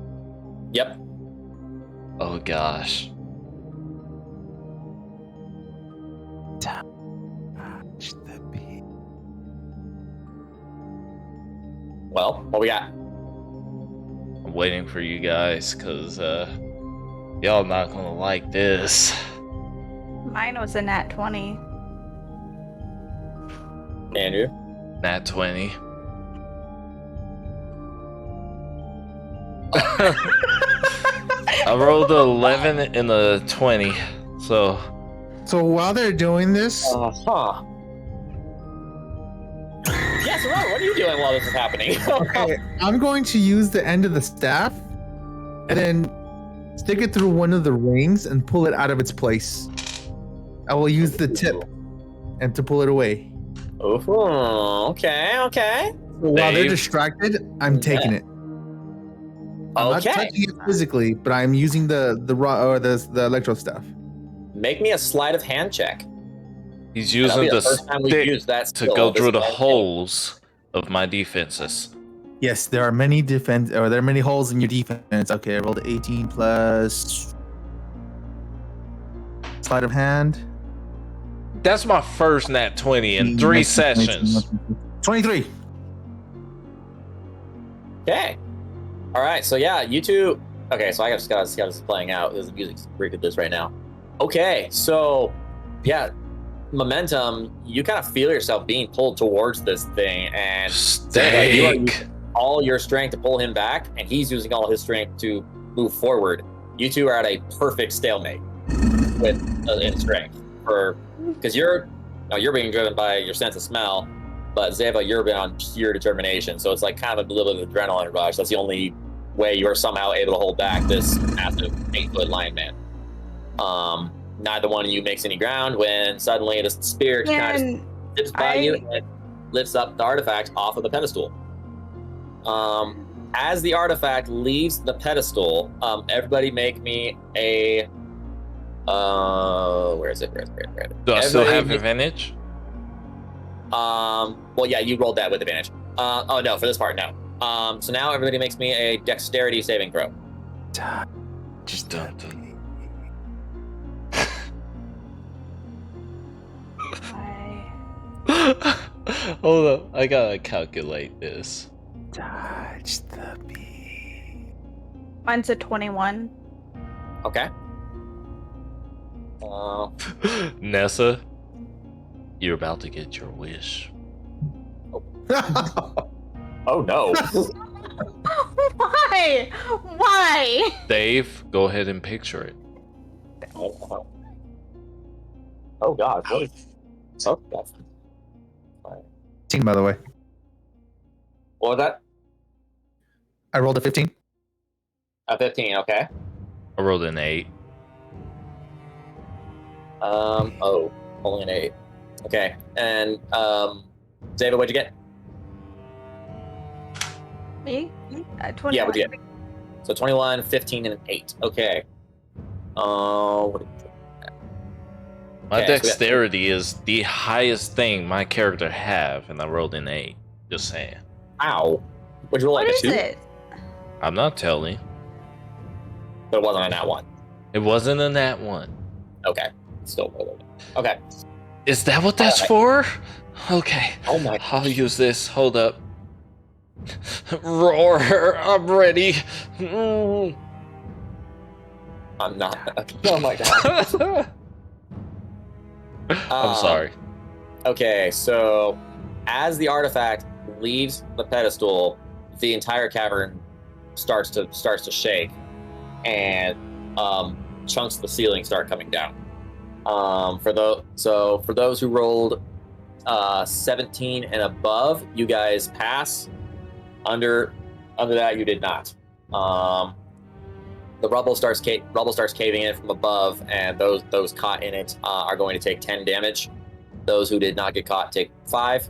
A: Yep.
C: Oh gosh.
A: Well, what we got?
C: I'm waiting for you guys, cause y'all not gonna like this.
B: Mine was a nat 20.
A: Andrew?
C: Nat 20. I rolled an 11 and a 20, so
D: while they're doing this,
A: Yes, what are you doing while this is happening?
D: okay, I'm going to use the end of the staff and then stick it through one of the rings and pull it out of its place. I will use the tip and to pull it away.
A: Oh, okay.
D: So while they're distracted, I'm taking it. I'm not touching it physically, but I'm using the electro stuff.
A: Make me a sleight of hand check.
C: he's using the stick to go through the holes of my defenses.
D: Yes, there are many holes in your defense. Okay, I rolled 18 plus sleight of hand.
C: That's my first nat 20 in 3 sessions.
D: 23.
A: Okay. All right. So yeah, you two. Okay. So I just got this playing out. There's the music's pretty good this right now. Okay. So yeah, momentum, you kind of feel yourself being pulled towards this thing, and
C: Steak.
A: you are using all your strength to pull him back, and he's using all his strength to move forward. You two are at a perfect stalemate with in strength, because you're being driven by your sense of smell, but Zeva, you're being on pure determination. So it's like kind of a little bit of adrenaline rush. That's the only way you're somehow able to hold back this massive 8-foot lion man. Neither one of you makes any ground when suddenly the spirit kind of dips by you and lifts up the artifact off of the pedestal. As the artifact leaves the pedestal, everybody make me a where is it?
C: Do I still have advantage?
A: Well, yeah, you rolled that with advantage. Oh no, for this part, no. So now everybody makes me a dexterity saving throw.
C: Just don't. Hold up, I gotta calculate this.
E: Touch the bee.
B: Mine's a 21.
A: Okay.
C: Nessa, you're about to get your wish.
A: Oh no.
B: Why? Why?
C: Dave, go ahead and picture it.
A: Oh god. What is... Oh, that's...
D: 15, by the way.
A: What was that?
D: I rolled a 15.
A: A 15, okay.
C: I rolled an 8.
A: Oh, only an 8. Okay, and David, what'd you get?
B: Me? 21.
A: Yeah, what'd you get? So 21, 15, and an 8. Okay. What did you...
C: My
A: Okay, so
C: dexterity is the highest thing my character have, and I rolled an 8. Just saying.
A: Ow. What'd you roll, like
B: What
A: a
B: is
A: 2?
B: it?
C: I'm not telling.
A: But it wasn't on that one.
C: It wasn't in that one.
A: Okay. Still rolled it. Okay.
C: Is that what that's for? Okay.
A: Oh my
C: I'll use this. Hold up. Roar. I'm ready.
A: I'm not. Oh my god.
C: I'm sorry.
A: Okay, so as the artifact leaves the pedestal, the entire cavern starts to shake, and chunks of the ceiling start coming down. For those who rolled 17 and above, you guys pass. Under that, you did not. The rubble starts caving in from above, and those caught in it are going to take 10 damage. Those who did not get caught take 5.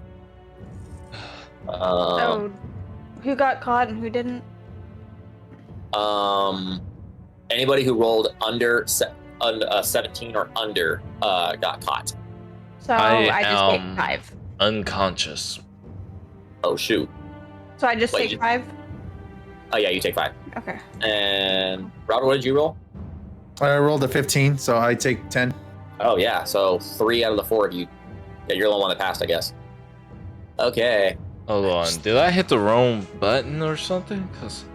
B: So, who got caught and who didn't?
A: Anybody who rolled under 17 or under got caught.
B: So I just take 5.
C: Unconscious.
A: Oh shoot!
B: So I just take 5?
A: Oh yeah, you take 5.
B: Okay.
A: And Robert, what did you roll?
D: I rolled a 15, so I take 10.
A: Oh yeah, so 3 out of the 4 of you. Yeah, you're the only one that passed, I guess. Okay.
C: Hold on. Did I hit the wrong button or something? Cause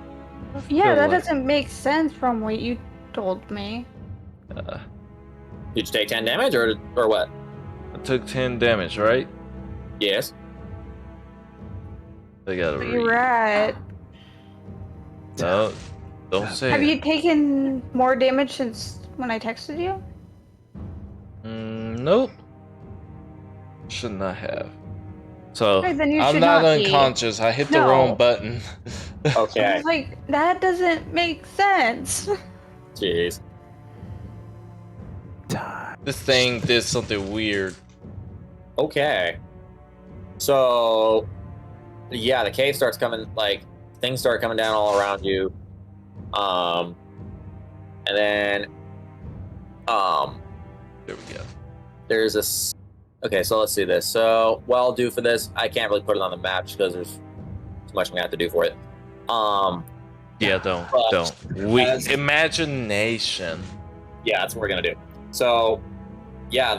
B: Yeah, that doesn't make sense from what you told me.
A: Did you take 10 damage or what?
C: I took 10 damage, right?
A: Yes.
C: I gotta
B: So
C: read.
B: you're at...
C: No, don't say
B: Have
C: it.
B: you taken more damage since when I texted you?
C: Nope. Should not have. So,
B: Okay, then you
C: I'm
B: should
C: not
B: not be.
C: unconscious. I hit the
B: No.
C: wrong button.
B: I
A: Okay.
B: was like, that doesn't make sense.
A: Jeez.
C: This thing did something weird.
A: Okay. So, yeah, the cave starts coming, like, things start coming down all around you. And then,
C: There we go.
A: there's this. Okay, so let's see this. So, what I'll do for this, I can't really put it on the map just because there's too much I'm gonna have to do for it.
C: Yeah, don't.
A: as-
C: Imagination.
A: Yeah, that's what we're gonna do. So, yeah,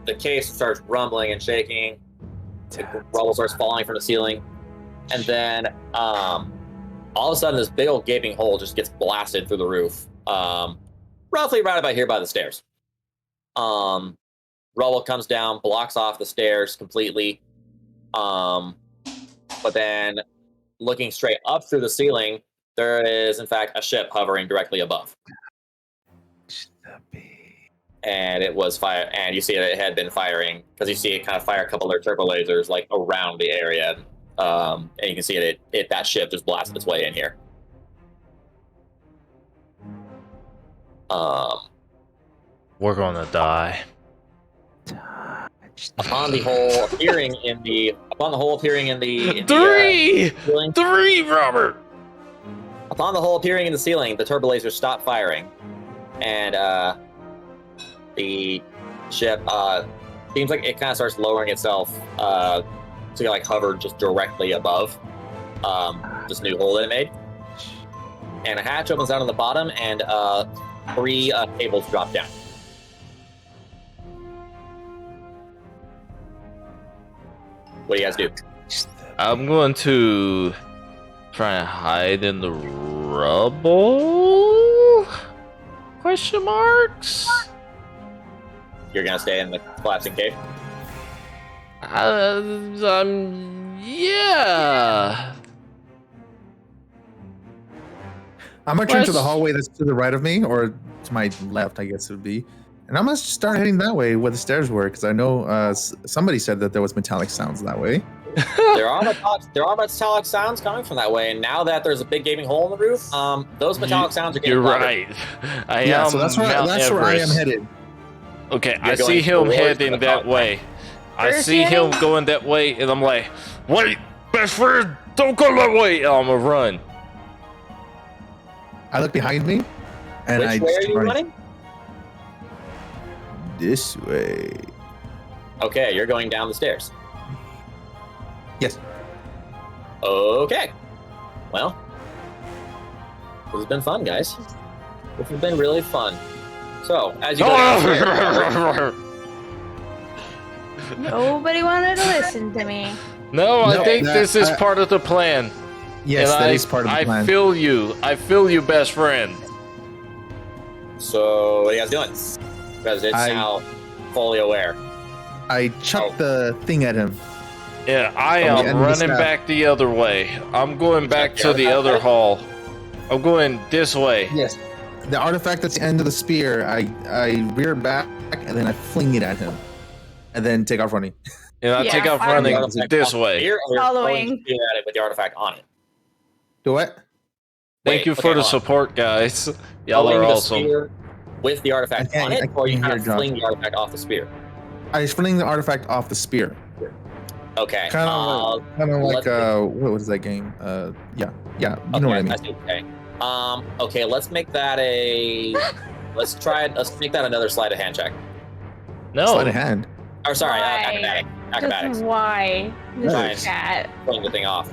A: the cave starts rumbling and shaking. The rubble starts falling from the ceiling, and then all of a sudden, this big old gaping hole just gets blasted through the roof. Roughly right about here by the stairs. Rubble comes down, blocks off the stairs completely. But then, looking straight up through the ceiling, there is, in fact, a ship hovering directly above. And it was fire, and you see that it had been firing, because you see it kind of fire a couple of turbo lasers like around the area, and you can see it that ship just blasted its way in here.
C: We're gonna die.
A: Upon the hole appearing in the
C: Three, Robert.
A: Upon the hole appearing in the ceiling, the turbo lasers stop firing, and the ship seems like it kind of starts lowering itself to like hover just directly above this new hole that it made. And a hatch opens out on the bottom, and 3 cables drop down. What do you guys do?
C: I'm going to try and hide in the rubble? Question marks?
A: You're gonna stay in the collapsing cave?
C: Yeah.
D: I'm gonna turn to the hallway that's to the right of me, or to my left, I guess it would be. And I'm gonna start heading that way where the stairs were, because I know somebody said that there was metallic sounds that way.
A: there are metallic sounds coming from that way, and now that there's a big gaping hole in the roof, those metallic sounds are getting louder.
C: Right. So
D: that's where I am headed.
C: Okay, I see him heading that way. I see him going that way, and I'm like, wait, best friend, don't go that way. And I'm gonna run.
D: I look behind me, and
A: Which way are you running?
D: This way.
A: Okay, you're going down the stairs.
D: Yes.
A: Okay. Well, this has been fun, guys. This has been really fun. So, as you go
B: Nobody wanted to listen to me.
C: No, I think this is part of the plan.
D: Yes, that is part of the plan.
C: I feel you. I feel you, best friend.
A: So, what are you guys doing? Because it's now fully aware.
D: I chucked the thing at him.
C: Yeah, I am running back the other way. I'm going back to the other hall. I'm going this way.
D: Yes. The artifact at the end of the spear, I rear back and then I fling it at him. And then take off running.
C: And I take off running this way.
B: Following.
A: At it with the artifact on it.
D: Do what?
C: Thank you for the support, guys. Y'all are awesome.
A: With the artifact on it, or you kind of fling the artifact off the spear?
D: I was flinging the artifact off the spear.
A: Okay.
D: Kind of like what was that game? Yeah. You know what I mean.
A: I see. Okay, let's make that let's make that another sleight of hand check.
C: No.
D: Sleight of hand.
A: Or sorry, acrobatics.
B: Why?
A: Try and fling the thing off.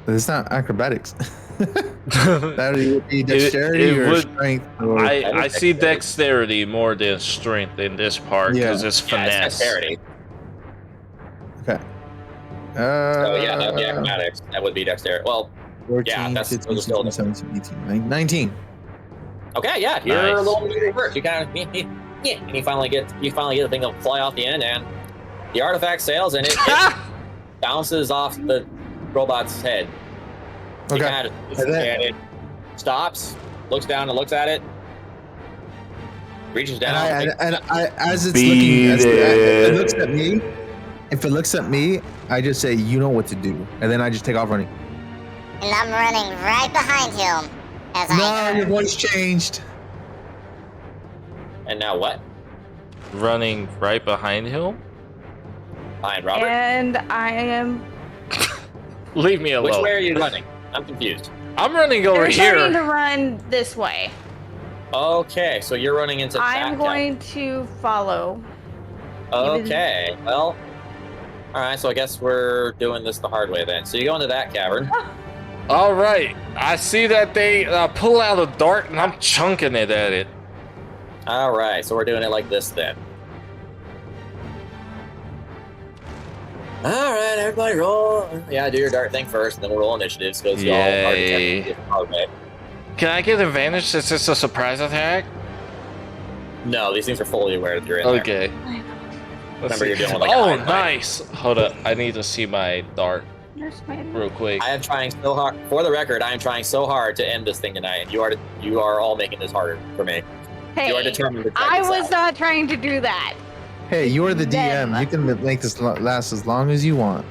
D: It's not acrobatics. That would be dexterity or strength. Or...
C: I see dexterity more than strength in this part because it's finesse.
A: It's dexterity.
D: Okay.
A: That would be acrobatics. That would be dexterity. Well,
D: 14,
A: that's
D: 15, 16, 17, 18, 19.
A: Okay, yeah, you're a little bit reversed. You kind of, and you finally get the thing to fly off the end, and the artifact sails, and it bounces off the robot's head.
D: Okay.
A: And it stops, looks down and looks at it, reaches down.
D: And I as it's looking, as it looks at me, if it looks at me, I just say, you know what to do. And then I just take off running.
F: And I'm running right behind him.
D: Your voice changed.
A: And now what?
C: Running right behind him?
A: Behind Robert?
B: And I am...
C: Leave me alone.
A: Which way are you running? I'm confused.
C: I'm running over here.
B: They're starting to run this way.
A: Okay, so you're running into
B: I'm going to follow.
A: Okay, well... Alright, so I guess we're doing this the hard way then. So you go into that cavern.
C: All right, I see that they pull out a dart and I'm chunking it at it.
A: All right, so we're doing it like this then. All right, everybody roll. Yeah, do your dart thing first, and then we'll roll initiatives because you all hard way.
C: Can I get advantage since it's a surprise attack?
A: No, these things are fully aware that you're in
C: Okay.
A: there.
C: Let's
A: Remember,
C: see.
A: you're dealing with
C: Oh, nice. Hold up. I need to see my dart
B: There's my
C: real quick.
A: I am trying so hard. For the record, I am trying so hard to end this thing tonight, and you are all making this harder for me.
B: Hey,
A: You are determined to drag
B: I
A: this
B: was
A: out.
B: not trying to do that.
D: Hey, you're the
B: Them.
D: DM. You can make this last as long as you want.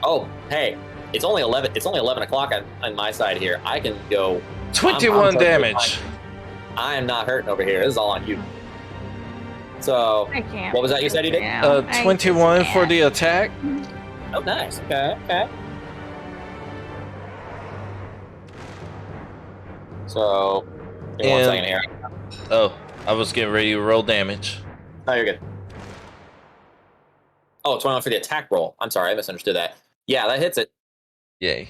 A: Oh, hey, it's only 11. It's only 11 o'clock on my side here. I can go.
C: 21
A: I'm
C: damage.
A: I am not hurting over here. This is all on you. So,
B: I can't.
A: what was that you said you did?
B: Yeah, I
C: 21
B: just
C: for
B: can't.
C: the attack.
A: Oh, nice. Okay. So, give me 1
C: And-
A: second here.
C: Oh, I was getting ready to roll damage.
A: Oh, you're good. Oh, 21 for the attack roll. I'm sorry, I misunderstood that. Yeah, that hits it.
C: Yay.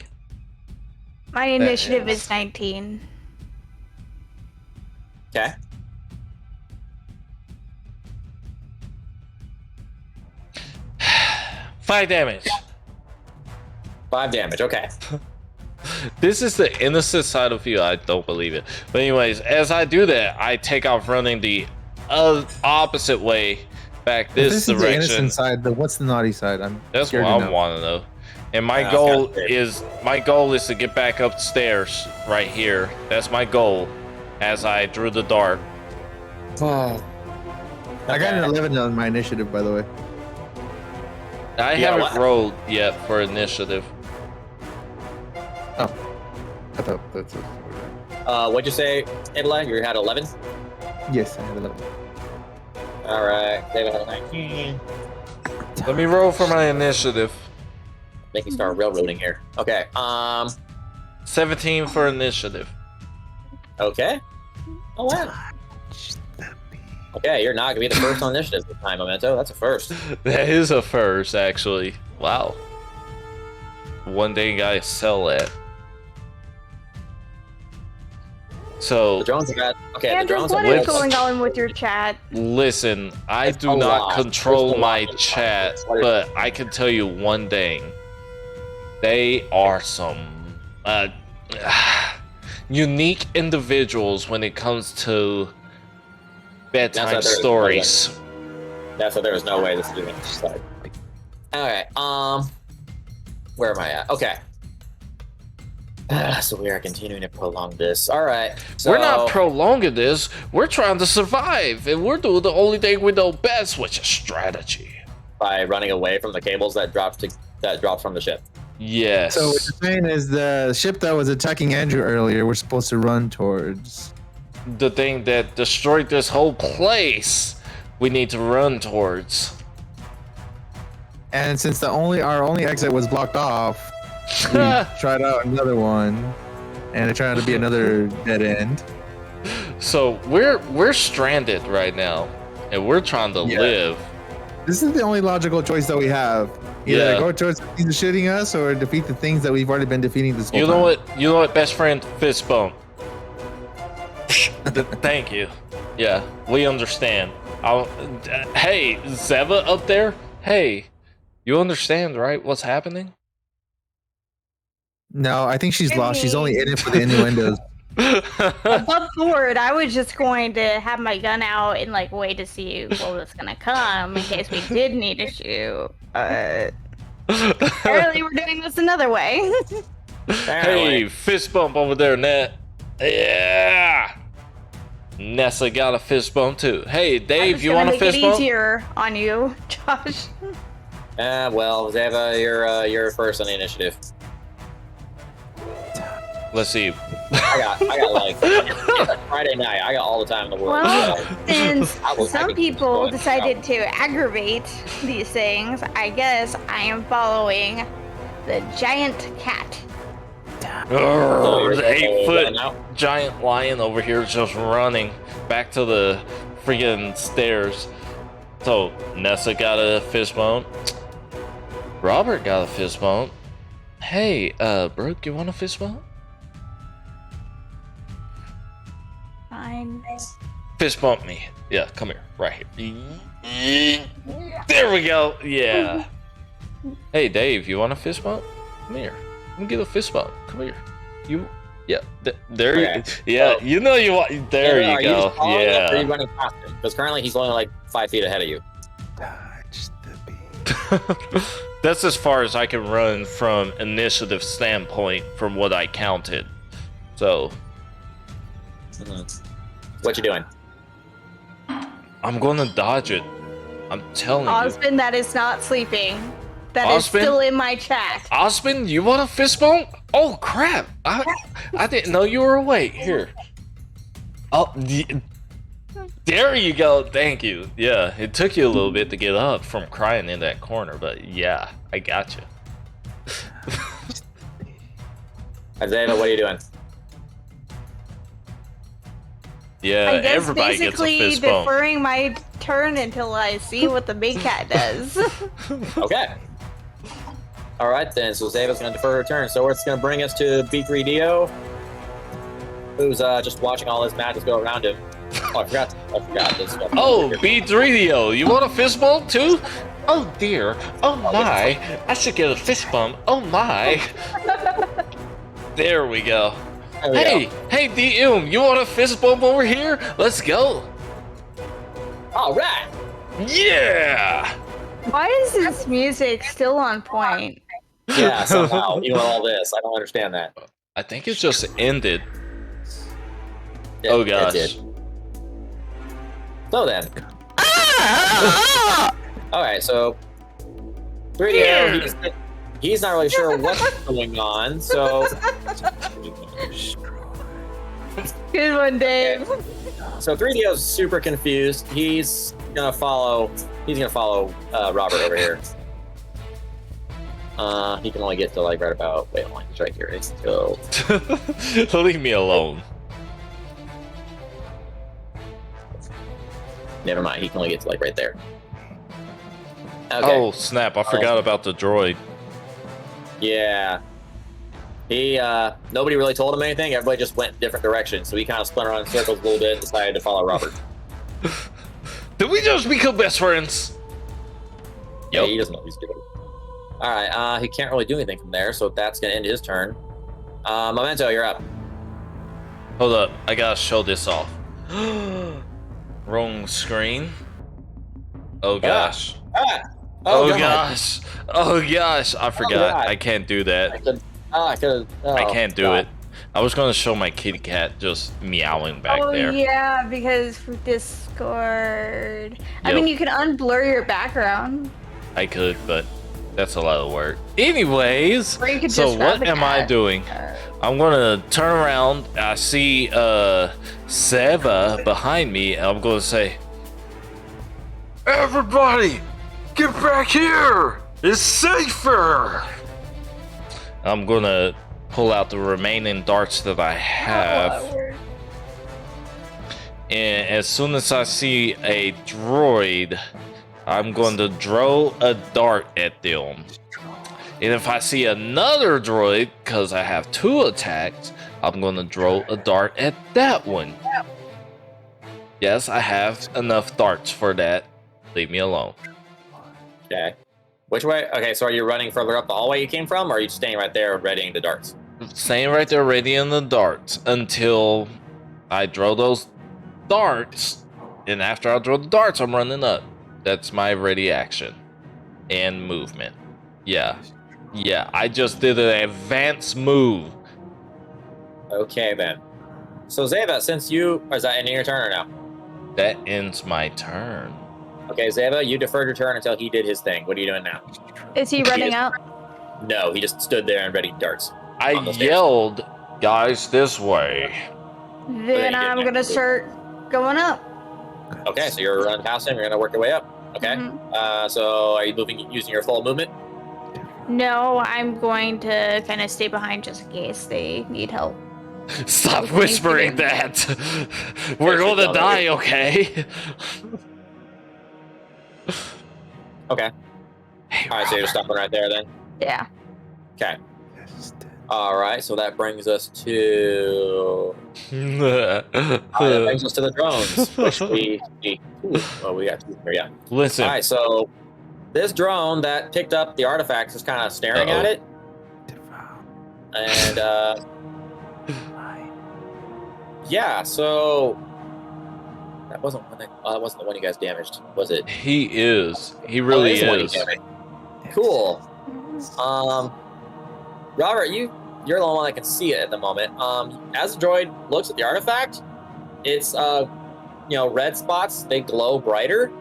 B: My initiative is 19.
A: Okay.
C: Five damage.
A: 5 damage. Okay.
C: This is the innocent side of you. I don't believe it. But anyways, as I do that, I take off running the opposite way back this
D: If this is the
C: direction.
D: innocent side. What's the naughty side? I'm
C: That's what
D: scared
C: I
D: to know.
C: want to know. And my
A: Yeah,
C: goal
A: that's
C: is to get back upstairs right here. That's my goal as I drew the dart.
A: Oh.
D: I got an 11 on my initiative, by the way.
C: I
A: Yeah,
C: haven't
A: what?
C: rolled yet for initiative.
D: Oh, I thought that's it.
A: What'd you say, Idla? You had 11?
D: Yes, I had 11.
A: All right. David had a 19.
C: Let me roll for my initiative.
A: Make me start railroading here. Okay.
C: 17 for initiative.
A: Okay. Oh wow. Okay, you're not gonna be the first on initiative this time, Memento. That's a first.
C: That is a first, actually. Wow. One day I sell it. So
A: The drones got okay.
B: Andrew,
A: the drones
B: what
A: have
B: is
C: wolves.
B: going on with your chat?
C: listen, I
A: It's
C: do
A: a
C: not
A: lot.
C: control
A: It's a
C: my
A: lot.
C: chat,
A: What is-
C: but I can tell you one thing. They are some unique individuals when it comes to bedtime
A: That's what there is.
C: stories.
A: That's so there was no way this is going to start. Alright, where am I at? Okay. So we are continuing to prolong this. Alright. So
C: We're not prolonging this. We're trying to survive, and we're doing the only thing we know best, which is strategy.
A: by running away from the cables that dropped from the ship.
C: Yes.
D: So what you're saying is the ship that was attacking Andrew earlier, we're supposed to run towards.
C: The thing that destroyed this whole place, we need to run towards.
D: And since our only exit was blocked off, we tried out another one, and it turned out to be another dead end.
C: So we're stranded right now, and we're trying to
D: Yeah.
C: live.
D: This is the only logical choice that we have. Either
C: Yeah.
D: go towards the things shooting us, or defeat the things that we've already been defeating this whole
C: You
D: time.
C: know what? You know what, best friend? Fist bump. Thank you. Yeah, we understand. Hey, Zeva up there. Hey, you understand, right? What's happening?
D: No, I think she's lost. She's only in it for the innuendos.
B: Above board, I was just going to have my gun out and like wait to see what was gonna come in case we did need to shoot. Apparently, we're doing this another way.
C: Hey, fist bump over there, Net. Yeah. Nessa got a fist bump too. Hey, Dave, you want a fist
B: make it
C: bump?
B: easier on you, Josh.
A: Well, Zeva, you're first on the initiative.
C: Let's see.
A: I got like it's a Friday night. I got all the time in the world.
B: Well,
A: so
B: since
A: I
B: some
A: could
B: people
A: go
B: decided to aggravate these things, I guess I am following the giant cat.
C: Urgh, the
A: you're
C: 8-foot
A: going out?
C: giant lion over here is just running back to the freaking stairs. So Nessa got a fist bump. Robert got a fist bump. Hey, Brooke, you want a fist bump?
B: Fine.
C: Fist bump me. Yeah, come here, right here. There we go. Yeah. Hey, Dave, you want a fist bump? Come here. Let me get a fist bump. Come here. Yeah, there. Yeah, you know you want. There you go. Yeah.
A: Are you running past him? Because currently he's only like 5 feet ahead of you.
E: Dodge the beam.
C: That's as far as I can run from initiative standpoint from what I counted. So.
A: What you doing?
C: I'm gonna dodge it. I'm telling
B: Osmond, that is not sleeping. That is
C: Osmond?
B: still in my chat.
C: Osmond, you want a fist bump? Oh crap! I didn't know you were awake. Here. Oh, there you go. Thank you. Yeah, it took you a little bit to get up from crying in that corner, but yeah, I got you.
A: Isaiah, what are you doing?
C: Yeah,
B: I guess
C: everybody gets a
B: basically
C: fist bump.
B: deferring my turn until I see what the big cat does.
A: Okay. All right then. So Zava's gonna defer her turn. So it's gonna bring us to B3DO, who's just watching all this madness go around him. Oh, I forgot this stuff.
C: Oh, B3DO, you want a fist bump too? Oh dear. Oh my. I should get a fist bump. Oh my. There we go. Hey, DM, you want a fist bump over here? Let's go.
A: All right.
C: Yeah.
B: Why is this music still on point?
A: Yeah, somehow, even with all this, I don't understand that.
C: I think it just ended.
A: It
C: Gosh.
A: did. So then. All right, so 3DO, he's not really sure what's going on, so.
B: Good one, Dave.
A: So 3DO's super confused. He's gonna follow Robert over here. He can only get to like right about. Wait, hold on, he's right here. He's still.
C: Leave me alone.
A: Never mind. He can only get to like right there. Okay.
C: Oh snap! I forgot about the droid.
A: Yeah. He nobody really told him anything. Everybody just went different directions. So he kind of spun around in circles a little bit and decided to follow Robert.
C: Did we just become best friends?
A: Yeah, he doesn't know what he's doing. All right, he can't really do anything from there, so that's gonna end his turn. Memento, you're up.
C: Hold up, I gotta show this off. Wrong screen. Oh gosh. Oh gosh. Oh gosh. I forgot. I can't do that. I can't do it. I was gonna show my kitty cat just meowing back there.
B: Oh yeah, because for Discord. I
C: Yep.
B: mean, you can unblur your background.
C: I could, but that's a lot of work. Anyways,
B: Or you could
C: so
B: just grab
C: what
B: the
C: am I
B: cat.
C: doing? I'm gonna turn around. I see Seva behind me, and I'm gonna say, "Everybody, get back here! It's safer!" I'm gonna pull out the remaining darts that I have. And as soon as I see a droid, I'm going to throw a dart at them. And if I see another droid, because I have 2 attacks, I'm going to throw a dart at that one. Yes, I have enough darts for that. Leave me alone.
A: Okay. Which way? Okay, so are you running further up the hallway you came from, or are you staying right there readying the darts?
C: Staying right there ready in the darts until I throw those darts. And after I throw the darts, I'm running up. That's my ready action. And movement. Yeah. Yeah, I just did an advanced move.
A: Okay, then. So, Zeva, since you... Is that ending your turn or no?
C: That ends my turn.
A: Okay, Zeva, you deferred your turn until he did his thing. What are you doing now?
B: Is he running up?
A: No, he just stood there and ready darts.
C: I
A: on the stairs.
C: yelled, "Guys, this way."
B: Then I'm gonna start going up.
A: Okay, so you're running past him. You're gonna work your way up. Okay.
B: Mhm.
A: So are you moving using your full movement?
B: No, I'm going to kind of stay behind just in case they need help.
C: Stop whispering that. We're gonna die, okay?
A: Okay.
C: Hey,
A: All right, so you're stopping right there then.
B: Yeah.
A: Okay. All right, so that brings us to. That brings us to the drones. Which we got 2 here. Yeah.
C: Listen.
A: All right, so this drone that picked up the artifacts is kind of staring at it, and Yeah, so that wasn't that wasn't the one you guys damaged, was it?
C: He is. He really
A: is. The one you
C: is.
A: damaged. Cool. Robert, you're the only one that can see it at the moment. As the droid looks at the artifact, it's red spots. They glow brighter,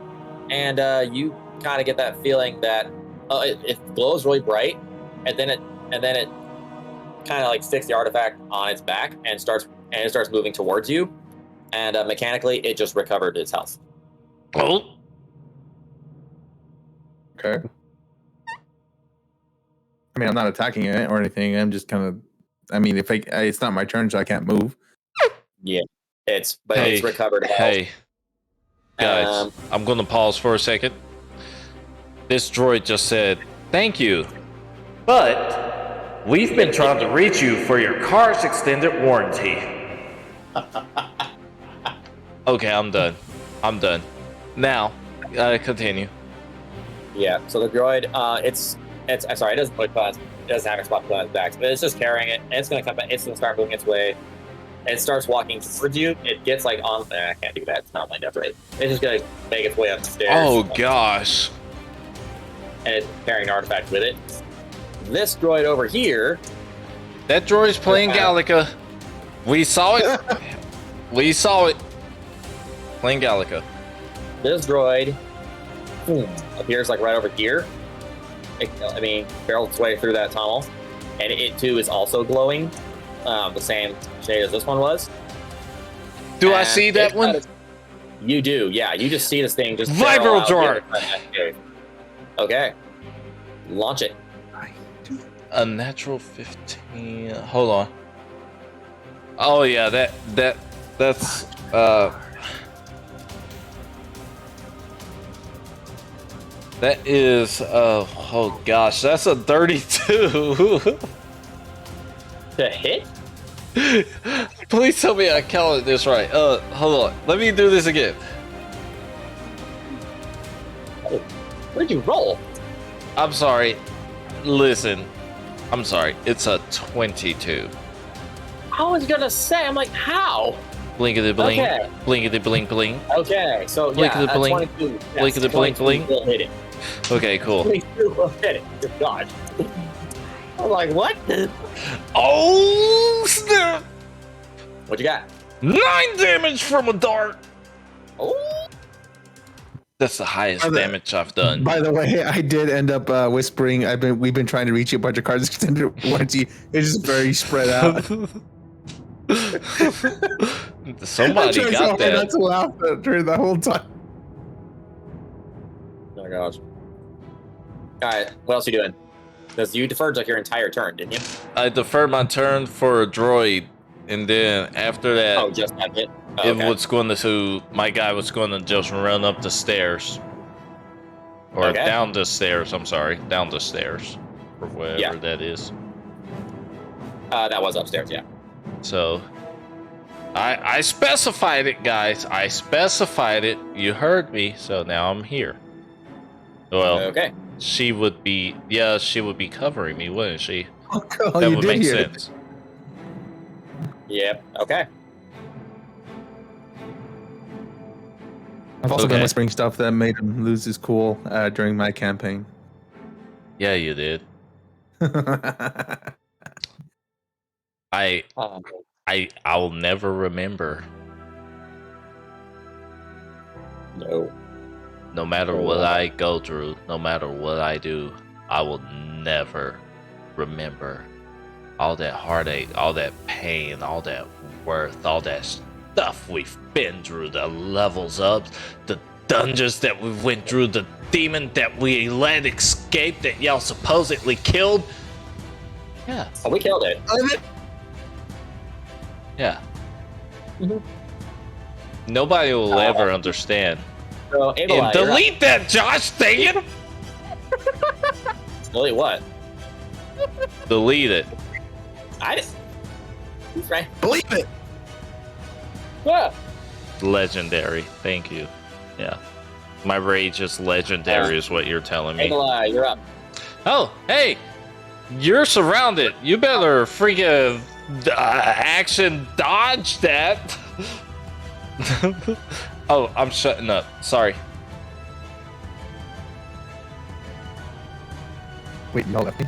A: and you kind of get that feeling that it glows really bright, and then it kind of like sticks the artifact on its back and starts moving towards you, and mechanically it just recovered its health.
C: Oh.
D: Okay. I mean, I'm not attacking it or anything. I'm just kind of. I mean, if it's not my turn, so I can't move.
A: Yeah, it's recovered health.
C: Hey, guys, I'm going to pause for a second. This droid just said, "Thank you, but we've been trying to reach you for your car's extended warranty." Okay, I'm done. Now, continue.
A: Yeah. So the droid, it's sorry, it doesn't have a spot to put on its back, but it's just carrying it, and it's gonna come back. It's gonna start moving its way. It starts walking towards you. It gets like on. I can't do that. It's not my death rate. It's just gonna make its way up the stairs.
C: Oh gosh.
A: And it's carrying an artifact with it. This droid over here.
C: That droid's playing Gallica. We saw it. Playing Gallica.
A: This droid appears like right over here. Barrels its way through that tunnel, and it too is also glowing, the same shade as this one was.
C: Do I see that one?
A: You do, yeah. You just see this thing just
C: Vibro dart.
A: Okay, launch it.
C: A natural 15. Hold on. Oh yeah, that's that is oh gosh, that's a 32.
A: To hit?
C: Please tell me I counted this right. Hold on. Let me do this again.
A: Oh, where'd you roll?
C: I'm sorry. Listen. I'm sorry. It's a 22.
A: I was gonna say, I'm like, how?
C: Blinkety blink.
A: Okay.
C: Blinkety blink blink.
A: Okay, so
C: Blinkety blink.
A: 22. Yes,
C: Blinkety blink blink.
A: Will hit it.
C: Okay, cool.
A: 22 will hit it. Good God. I'm like, what?
C: Oh snap!
A: What you got?
C: 9 damage from a dart.
A: Oh.
C: That's the highest damage I've done.
D: By the way, I did end up whispering. We've been trying to reach you a bunch of cards extended warranty. It's just very spread out.
C: Somebody got that.
D: Not to laugh during the whole time.
A: Oh my gosh. All right, what else are you doing? Because you deferred like your entire turn, didn't you?
C: I deferred my turn for a droid, and then after that,
A: Oh, just that hit. Oh, okay.
C: it was going to. My guy was going to just run up the stairs, or
A: Okay.
C: down the stairs. I'm sorry, down the stairs, or whatever that is.
A: That was upstairs, yeah.
C: So, I specified it, guys. I specified it. You heard me. So now I'm here. Well,
A: Okay.
C: she would be covering me, wouldn't she?
D: Oh,
C: That
D: you
C: would
D: did
C: make
D: hear
C: sense.
A: Yep. Okay.
D: I've also been
C: Okay.
D: whispering stuff that made him lose his cool during my campaign.
C: Yeah, you did. I'll never remember.
A: No.
C: No matter what I go through, no matter what I do, I will never remember all that heartache, all that pain, all that worth, all that stuff we've been through, the levels up, the dungeons that we went through, the demon that we let escape that y'all supposedly killed. Yeah.
A: Oh, we killed it.
C: Yeah.
A: Mhm.
C: Nobody will ever understand.
A: So,
C: And
A: Abelai,
C: delete that, Josh, dang it!
A: Delete what?
C: Delete it.
A: I didn't. Right.
D: Believe it.
A: Yeah.
C: Legendary. Thank you. Yeah. My rage is legendary is what you're telling me.
A: Abelai, you're up.
C: Oh, hey! You're surrounded. You better freaking Action dodge that. Oh, I'm shutting up. Sorry.
E: Wait, y'all left me?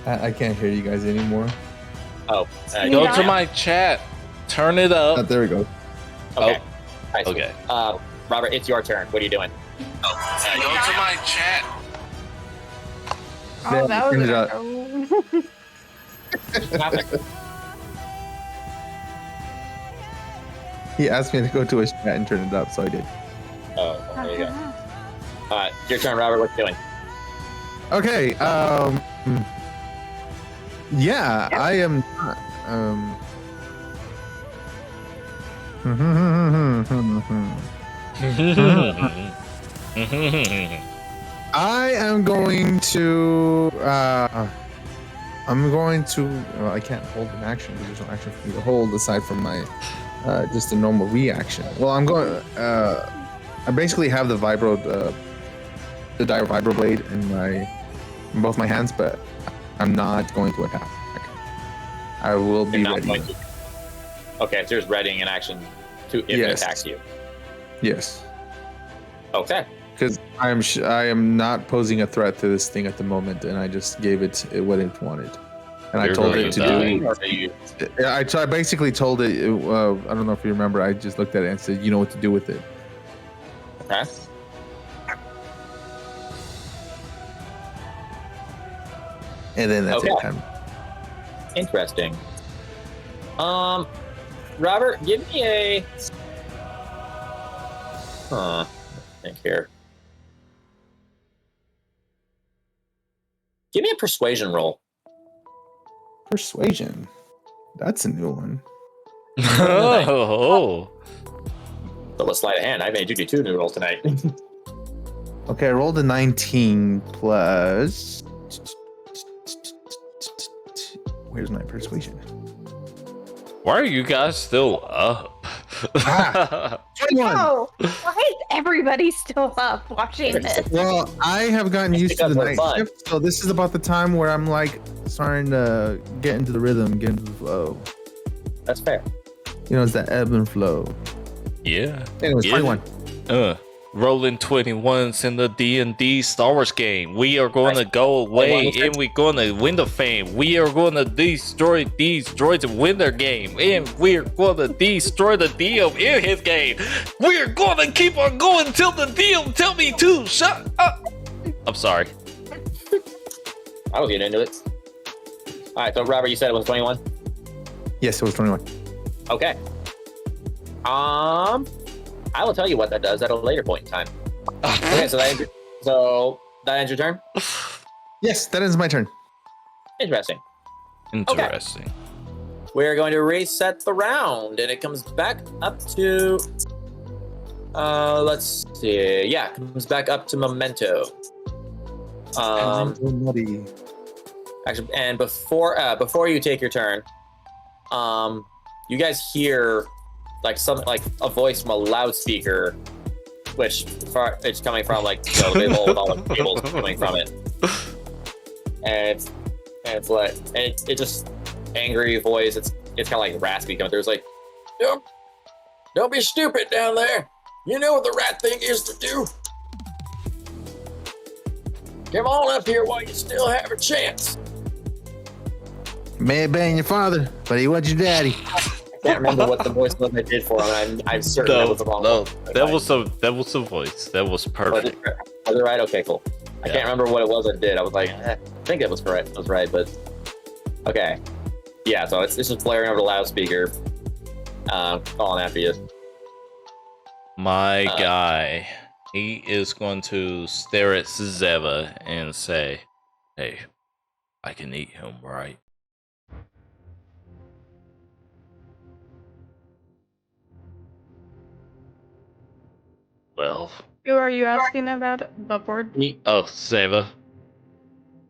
E: I can't hear you guys anymore.
A: Oh,
C: Go to my chat. Turn it up.
E: There we go.
A: okay.
C: Oh, okay.
A: Robert, it's your turn. What are you doing?
C: Go to my chat.
B: Oh, that was
E: He asked me to go to his chat and turn it up, so I did.
A: Oh, well, there you go. Your turn, Robert. What you doing?
E: Okay. Yeah, I am. I am going to. Well, I can't hold an action because there's no action for me to hold aside from my just a normal reaction. Well, I'm going. I basically have the the dire vibro blade in both my hands, but I'm not going to attack. I will be ready.
A: Okay, so there's readying an action to if it attacks you.
E: Yes.
A: Okay.
E: Because I am not posing a threat to this thing at the moment, and I just gave it what it wanted, and I told it to do. I basically told it. I don't know if you remember. I just looked at it and said, "You know what to do with it."
A: Okay.
E: And then that's it.
A: Interesting. Robert, give me a. Think here. Give me a persuasion roll.
E: Persuasion. That's a new one.
C: Oh.
A: So let's slide a hand. I made you do 2 new rolls tonight.
E: Okay, I rolled a 19 plus. Where's my persuasion?
C: Why are you guys still up?
E: 21.
B: Oh, why is everybody still up watching this?
E: Well, I have gotten used to the
A: Because
E: night
A: we're fun.
E: shift, so this is about the time where I'm like starting to get into the rhythm, get into the flow.
A: That's fair.
E: You know, it's that ebb and flow.
C: Yeah.
E: Anyways,
C: Yeah.
E: 21.
C: Rolling 21s in the D&D Star Wars game. We are going to go away and we're going to win the fame. We are going to destroy these droids and win their game. And we're going to destroy the DM in his game. We're going to keep on going until the DM tell me to shut up. I'm sorry.
A: I was getting into it. All right, so Robert, you said it was 21?
E: Yes, it was 21.
A: Okay. I will tell you what that does at a later point in time. Okay, so that ends your turn?
E: Yes, that ends my turn.
A: Interesting.
C: Interesting.
A: We're going to reset the round, and it comes back up to... let's see. Yeah, it comes back up to Memento. Actually, and before you take your turn, you guys hear like a voice from a loudspeaker, which it's coming from like the big hole with all the cables coming from it, and it's like it just angry voice. It's kind of like raspy coming through. It's like, don't be stupid down there. You know what the right thing is to do. Come on up here while you still have a chance.
E: May have been your father, but he was your daddy.
A: I can't remember what the voice was I did for him. I'm certain that was the wrong one.
C: That was a voice. That was perfect.
A: Was it right? Okay, cool. I can't remember what it was I did. I was like, I think it was correct. It was right, but okay. Yeah, so it's just blaring over the loudspeaker, calling after you.
C: My guy, he is going to stare at Zeva and say, "Hey, I can eat him, right?" Well,
B: Who are you asking about? The board?
C: oh, Zeva.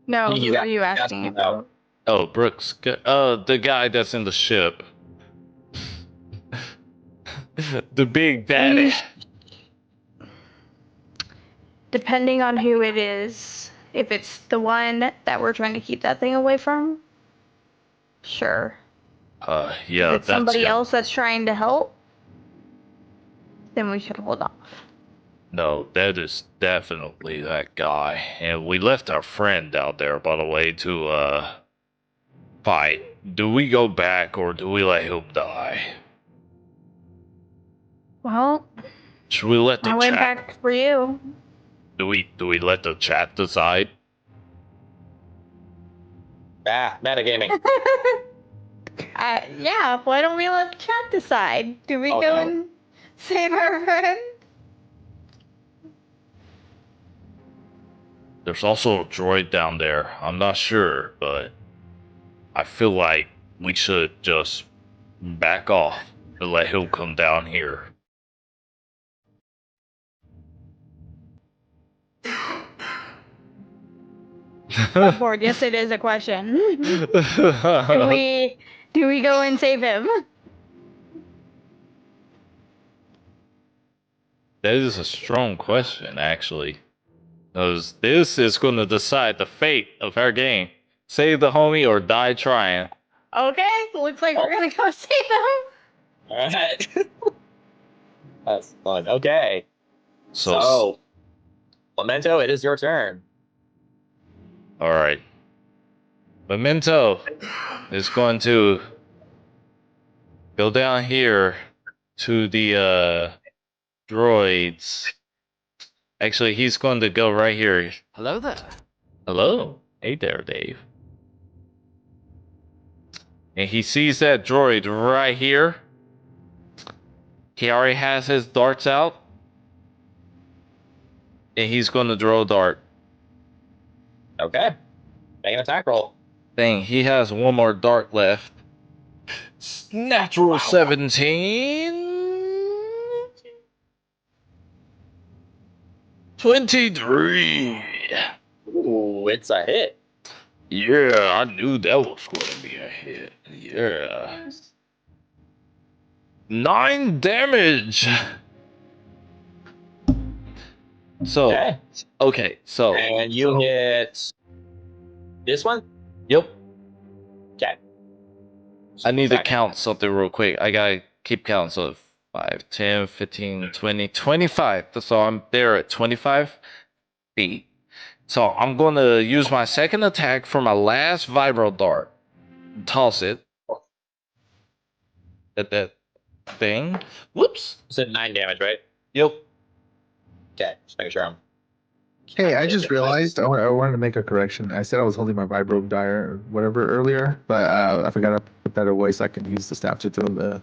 B: No, who
A: Yeah,
B: are you asking about?
C: Oh, Brooks. The guy that's in the ship. The big daddy.
B: depending on who it is, if it's the one that we're trying to keep that thing away from, sure.
C: Yeah,
B: if it's
C: that's
B: somebody
C: gonna...
B: else that's trying to help, then we should hold off.
C: No, that is definitely that guy. And we left our friend out there, by the way, to, fight. Do we go back or do we let him die?
B: Well,
C: Should we let the
B: I went
C: chat...
B: back for you.
C: Do we let the chat decide?
A: Metagaming.
B: Yeah, why don't we let the chat decide? Do we go and save our friend?
C: There's also a droid down there. I'm not sure, but I feel like we should just back off and let him come down here.
B: Board, yes, it is a question. Do we go and save him?
C: That is a strong question, actually. Because this is going to decide the fate of our game. Save the homie or die trying.
B: Okay, looks like we're gonna go save him.
A: Alright. That's fun. Okay.
C: So
A: Memento, it is your turn.
C: Alright. Memento is going to go down here to the droids. Actually, he's going to go right here.
G: Hello there.
C: Hello. Hey there, Dave. And he sees that droid right here. He already has his darts out. And he's going to throw a dart.
A: Okay. Make an attack roll.
C: Dang, he has one more dart left. Natural 17. 23.
A: Ooh, it's a hit.
C: Yeah, I knew that was going to be a hit. Yeah. 9 damage. So, okay, so.
A: And you hit this one?
C: Yep.
A: Okay.
C: I need to count something real quick. I gotta keep counting. So 5, 10, 15, 20, 25. So I'm there at 25 feet. So I'm going to use my second attack for my last vibro dart. Toss it at that thing. Whoops.
A: You said 9 damage, right?
C: Yep.
A: Okay, just making sure I'm...
E: Hey, I just realized I wanted to make a correction. I said I was holding my vibro die or whatever earlier, but I forgot to put that away so I can use the staff to throw the...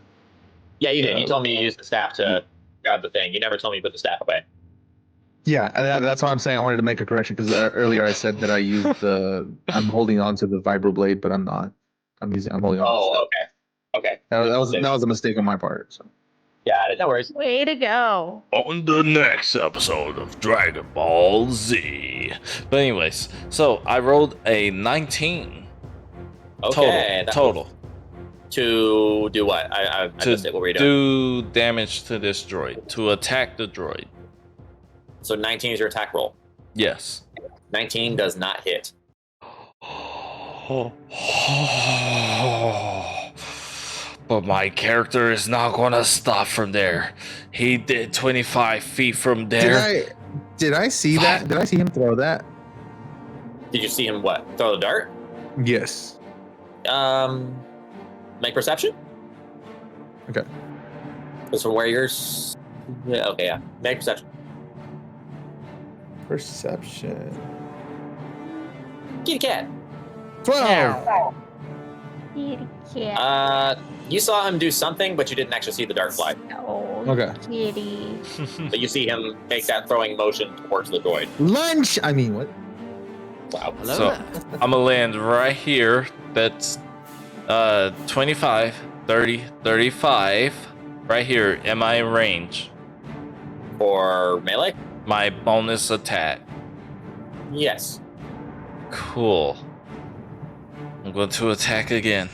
A: Yeah, you did. You told me you used the staff to grab the thing. You never told me you put the staff away.
E: Yeah, that's why I'm saying I wanted to make a correction because earlier I said that I used the... I'm holding on to the vibro blade, but I'm not. I'm holding on.
A: Oh, okay. Okay.
E: That was a mistake on my part. So.
A: Yeah, no worries.
B: Way to go.
C: On the next episode of Dragon Ball Z. But anyways, so I rolled a 19.
A: Okay.
C: Total.
A: To do what? I missed it. What were you doing?
C: Do damage to this droid. To attack the droid.
A: So 19 is your attack roll.
C: Yes.
A: 19 does not hit.
C: But my character is not gonna stop from there. He did 25 feet from there.
E: Did I see that? Did I see him throw that?
A: Did you see him what? Throw the dart?
E: Yes.
A: Make perception?
E: Okay.
A: Because from where you're... Yeah, okay, yeah. Make perception.
E: Perception.
A: Kitty cat.
E: 12.
B: Kitty cat.
A: You saw him do something, but you didn't actually see the dart fly.
B: Oh,
E: Okay.
B: kitty.
A: But you see him make that throwing motion towards the droid.
E: Lunch! I mean, what?
A: Wow.
G: Hello
C: So
G: there.
C: I'm gonna land right here. That's 25, 30, 35. Right here. Am I in range?
A: For melee?
C: My bonus attack.
A: Yes.
C: Cool. I'm going to attack again.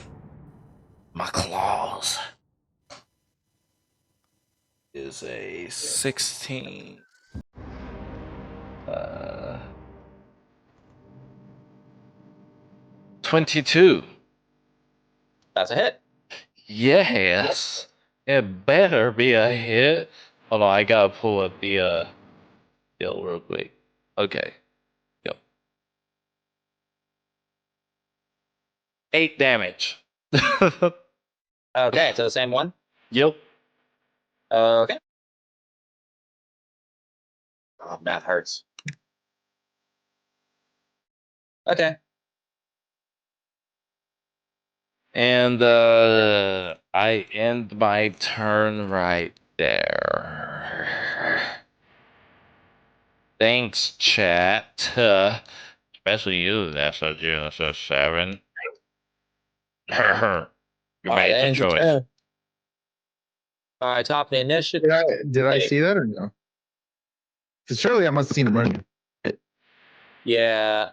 C: My claws. Is a 16. 22.
A: That's a hit.
C: Yes. It better be a hit. Hold on, I gotta pull up the deal real quick. Okay. Yep. 8 damage.
A: Okay, so the same one.
C: Yep.
A: Okay. Oh, math hurts. Okay.
C: And I end my turn right there. Thanks, chat. Especially you, that's a Genesis 7. You made the choice.
A: All right, top of the initiative.
E: Did I see that or no? Because surely I must have seen him running.
A: Yeah.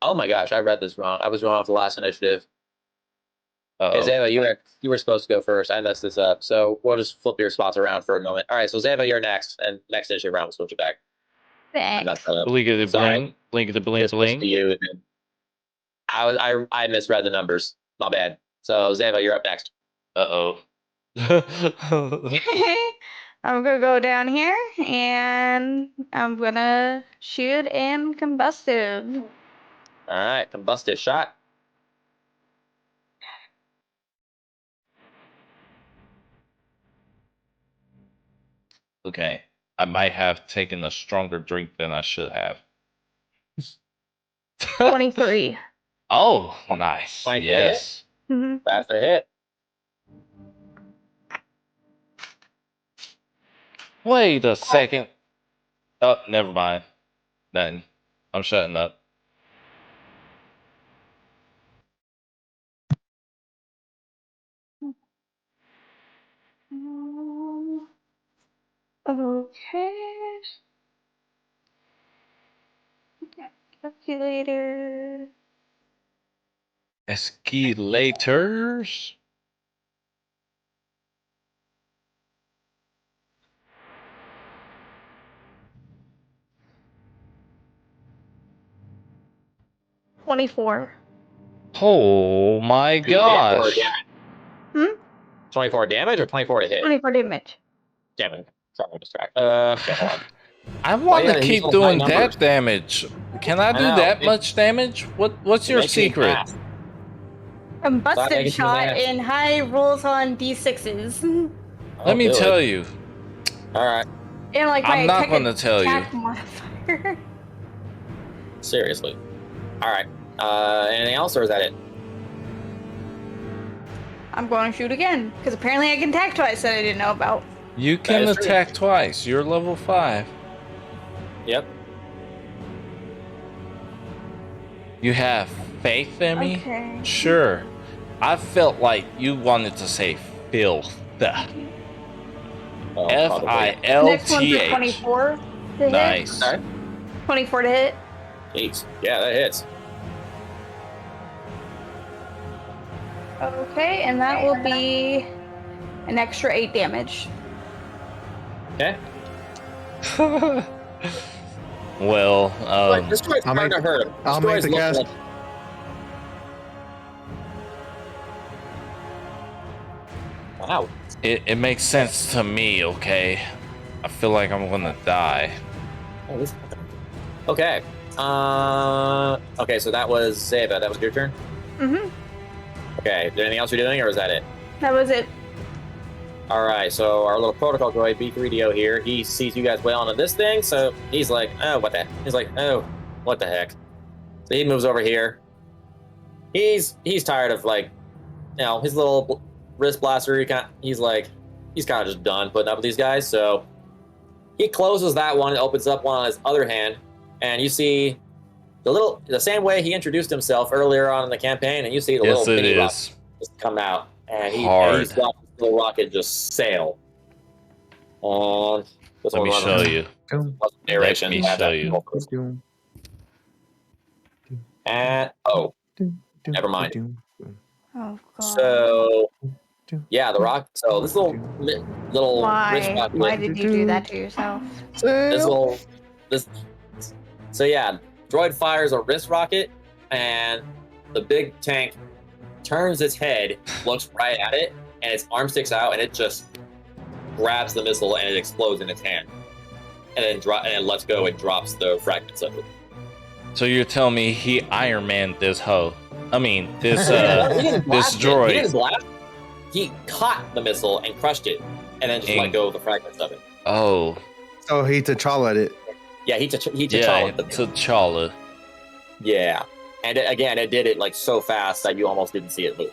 A: Oh my gosh, I read this wrong. I was wrong off the last initiative. Hey, Zava, you were supposed to go first. I messed this up. So we'll just flip your spots around for a moment. All right, so Zava, you're next, and next initiative round we'll switch it back.
B: Thanks.
C: Blinkety bling, blinkety bling bling.
A: You. I misread the numbers. My bad. So Zava, you're up next.
C: Uh-oh.
B: I'm gonna go down here and I'm gonna shoot and combustive.
A: All right, combustive shot.
C: Okay. I might have taken a stronger drink than I should have.
B: 23.
C: Oh, nice.
A: Like
C: yes.
B: Mm-hmm.
A: That's a hit.
C: Wait a second. Oh, never mind. Then I'm shutting up.
B: Okay. Calculator.
C: Escalators.
B: $24.
C: Oh my gosh.
B: Hmm?
A: 24 damage or 24 to hit?
B: 24 damage.
A: Damage. Sorry, I'm distracted. Okay, hold on.
C: I want
A: yeah,
C: to
A: he's
C: keep
A: on
C: doing
A: high
C: that
A: numbers.
C: damage. Can I do
A: know,
C: that much damage? What's your
A: Making me
C: secret?
A: laugh.
B: Combustive
A: making you
B: shot
A: laugh.
B: and high rolls on D6s.
C: Let me tell you.
A: All right.
B: And like my
C: I'm not going to tell you.
B: attack modifier.
A: Seriously. All right. Anything else, or is that it?
B: I'm going to shoot again because apparently I can attack twice that I didn't know about.
C: You can
A: is true.
C: attack twice. You're level 5.
A: Yep.
C: You have faith in me?
B: Okay.
C: Sure. I felt like you wanted to say filth.
A: Oh,
B: Next one's a
C: F-I-L-T-H.
B: 24 to
C: Nice.
A: Sorry?
B: hit. 24 to hit.
A: Jeez. Yeah, that hits.
B: Okay, and that will be an extra 8 damage.
A: Okay.
C: Well,
A: This droid's
E: I'll
A: hard
E: make-
A: to hurt him.
E: I'll make the cast.
A: Wow.
C: it makes sense to me, okay? I feel like I'm gonna die.
A: Oh, this- Okay. Okay, so that was Zeba. That was your turn?
B: Mm-hmm.
A: Okay. Is there anything else you're doing, or is that it?
B: That was it.
A: All right, so our little protocol droid, B3DO here, he sees you guys well into this thing, so he's like, oh, what the? He's like, oh, what the heck? So he moves over here. He's tired of, like, you know, his little wrist blaster. He's kind of just done putting up with these guys. So he closes that one and opens up one on his other hand, and you see the same way he introduced himself earlier on in the campaign, and you see the
C: Yes,
A: little
C: it
A: mini rocket
C: is.
A: just come out, and he's got this little rocket just sail. And this
C: Let me
A: one
C: show you.
A: narration.
C: Let me show you.
A: And never mind.
B: Oh, God.
A: So yeah, the rock. So this little wrist
B: Why?
A: rocket.
B: Why did you do that to yourself?
A: So yeah, droid fires a wrist rocket, and the big tank turns its head, looks right at it, and its arm sticks out, and it just grabs the missile and it explodes in its hand, and then lets go and drops the fragments of it.
C: So you're telling me he Iron Man this hoe? I mean, this
A: this
C: droid.
A: He didn't blast. He caught the missile and crushed it, and then just let go of the fragments of it.
C: Oh.
E: So he T'Challa'd it.
A: Yeah, he T'Challa'd the
C: T'Challa.
A: Yeah. And again, it did it like so fast that you almost didn't see it move.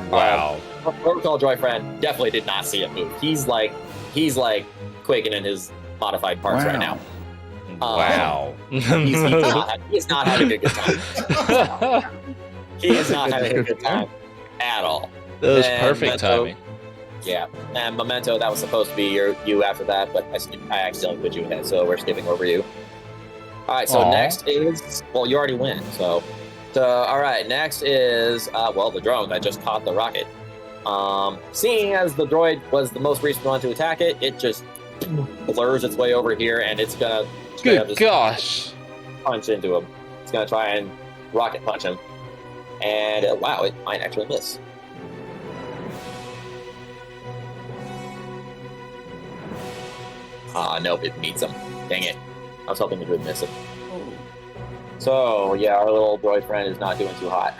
C: Wow.
A: Protocol droid friend definitely did not see it move. He's like quaking in his modified parts right now.
C: Wow.
A: He's not having a good time. He is not having a good time at all.
C: That was perfect timing.
A: Yeah. And Memento, that was supposed to be you after that, but I accidentally put you ahead, so we're skipping over you. All right, so next is, well, you already win, so all right, next is, the drone that just caught the rocket. Seeing as the droid was the most recent one to attack it, it just blurs its way over here, and it's gonna
C: Good gosh.
A: punch into him. It's gonna try and rocket punch him. And, wow, it might actually miss. Nope, it meets him. Dang it. I was hoping it would miss him. So, yeah, our little droid friend is not doing too hot.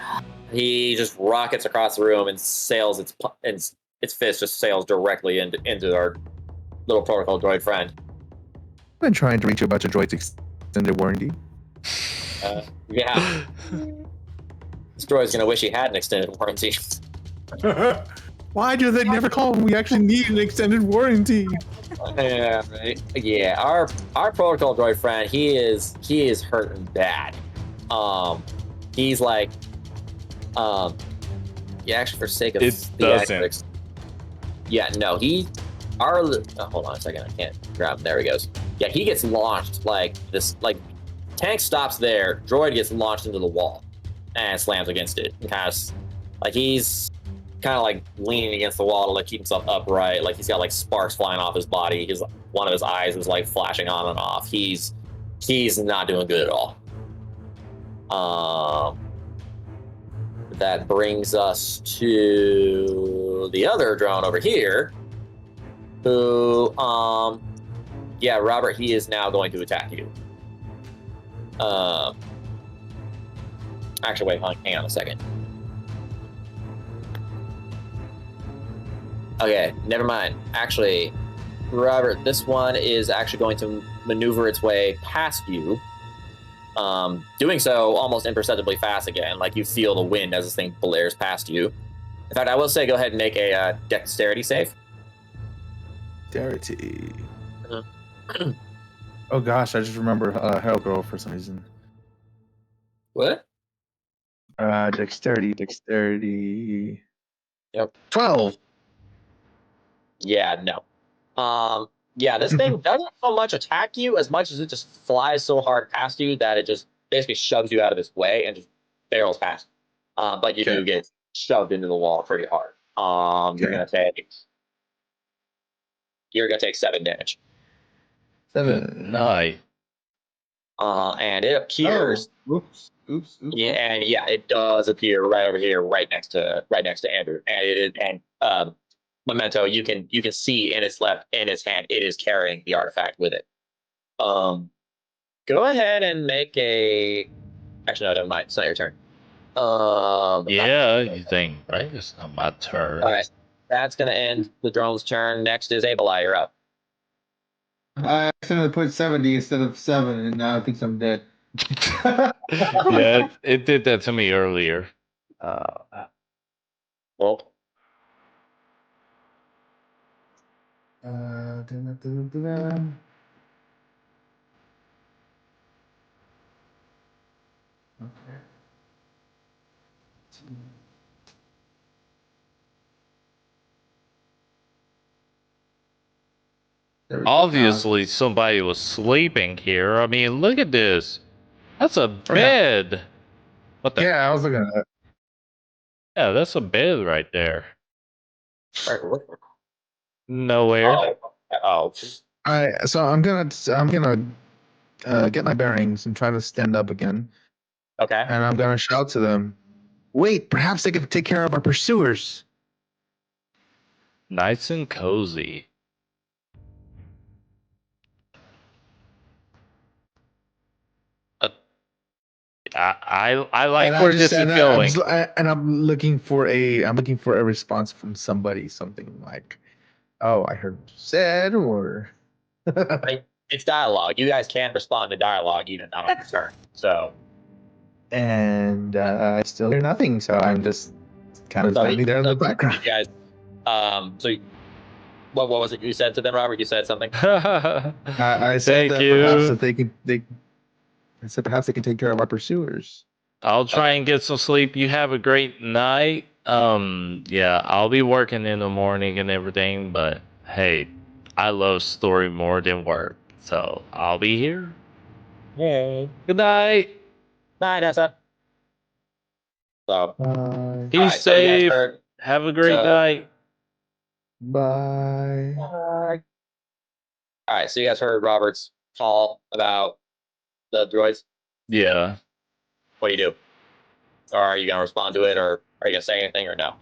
A: He just rockets across the room and sails its fist just sails directly into our little protocol droid friend.
E: I've been trying to reach a bunch of droids extended warranty.
A: Yeah. This droid's gonna wish he had an extended warranty.
E: Why do they never call when we actually need an extended warranty?
A: Yeah, right. Yeah, our protocol droid friend, he is hurting bad. He's like, yeah, actually, for sake of the asterisks. Yeah, no, hold on a second, I can't grab him. There he goes. Yeah, he gets launched like this. Like, tank stops there, droid gets launched into the wall and slams against it. And kind of like he's kind of like leaning against the wall to like keep himself upright. Like he's got like sparks flying off his body. One of his eyes is like flashing on and off. He's not doing good at all. That brings us to the other drone over here, who, yeah, Robert, he is now going to attack you. Actually, wait, hang on a second. Okay, never mind. Actually, Robert, this one is actually going to maneuver its way past you. Doing so almost imperceptibly fast again, like you feel the wind as this thing blares past you. In fact, I will say go ahead and make a dexterity save.
E: Dexterity. Oh gosh, I just remember Hell Girl for some reason.
A: What?
E: Dexterity.
A: Yep.
E: 12.
A: Yeah, no. Yeah, this thing doesn't so much attack you as much as it just flies so hard past you that it just basically shoves you out of its way and just barrels past. But you do get shoved into the wall pretty hard. You're gonna take 7 damage.
E: 7.
C: Nice.
A: And it appears.
E: Oh, oops.
A: Yeah, and yeah, it does appear right over here, right next to Andrew. And Memento, you can see in its hand, it is carrying the artifact with it. Go ahead and make a. Actually, no, never mind. It's not your turn.
C: Yeah, you think, right? It's not my turn.
A: All right, that's gonna end the drone's turn. Next is Abelai. You're up.
G: I accidentally put 70 instead of 7, and now I think I'm dead.
C: Yeah, it did that to me earlier.
A: Well.
G: Okay.
C: Obviously, somebody was sleeping here. I mean, look at this. That's a bed. What the?
E: Yeah, I was looking at that.
C: Yeah, that's a bed right there.
A: Right,
C: Nowhere.
A: Oh.
E: So I'm gonna get my bearings and try to stand up again.
A: Okay.
E: And I'm gonna shout to them. Wait, perhaps they can take care of our pursuers.
C: Nice and cozy. I like where this is going.
E: I'm looking for a response from somebody, something like, "Oh, I heard what you said," or
A: It's dialogue. You guys can't respond to dialogue even on a turn. So.
E: And I still hear nothing, so I'm just kind of standing there in the background.
A: You guys, what was it you said to them, Robert? You said something.
E: I said that perhaps they can take care of our pursuers.
C: I'll try and get some sleep. You have a great night. Yeah, I'll be working in the morning and everything, but hey, I love story more than work, so I'll be here.
A: Hey.
C: Good night.
A: Bye, Nessa. So,
C: be safe. Have a great night.
E: Bye.
A: All right, so you guys heard Robert's call about the droids.
C: Yeah.
A: What do you do? Or are you gonna respond to it, or are you gonna say anything, or no?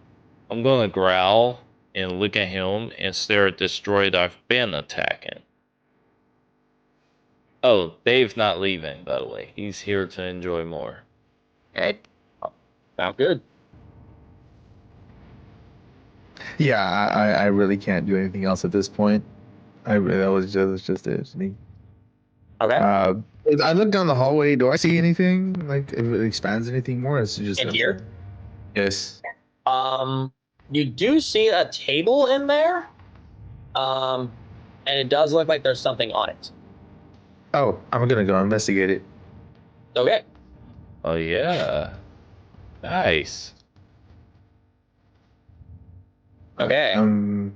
C: I'm gonna growl and look at him and stare at this droid I've been attacking. Oh, Dave's not leaving, by the way. He's here to enjoy more.
A: Okay. Sounds good.
E: Yeah, I really can't do anything else at this point. That was just it.
A: Okay.
E: I look down the hallway. Do I see anything? Like, if it expands anything more? It's just
A: in here.
E: Yes.
A: You do see a table in there. And it does look like there's something on it.
E: Oh, I'm gonna go investigate it.
A: Okay.
C: Oh yeah. Nice.
A: Okay. On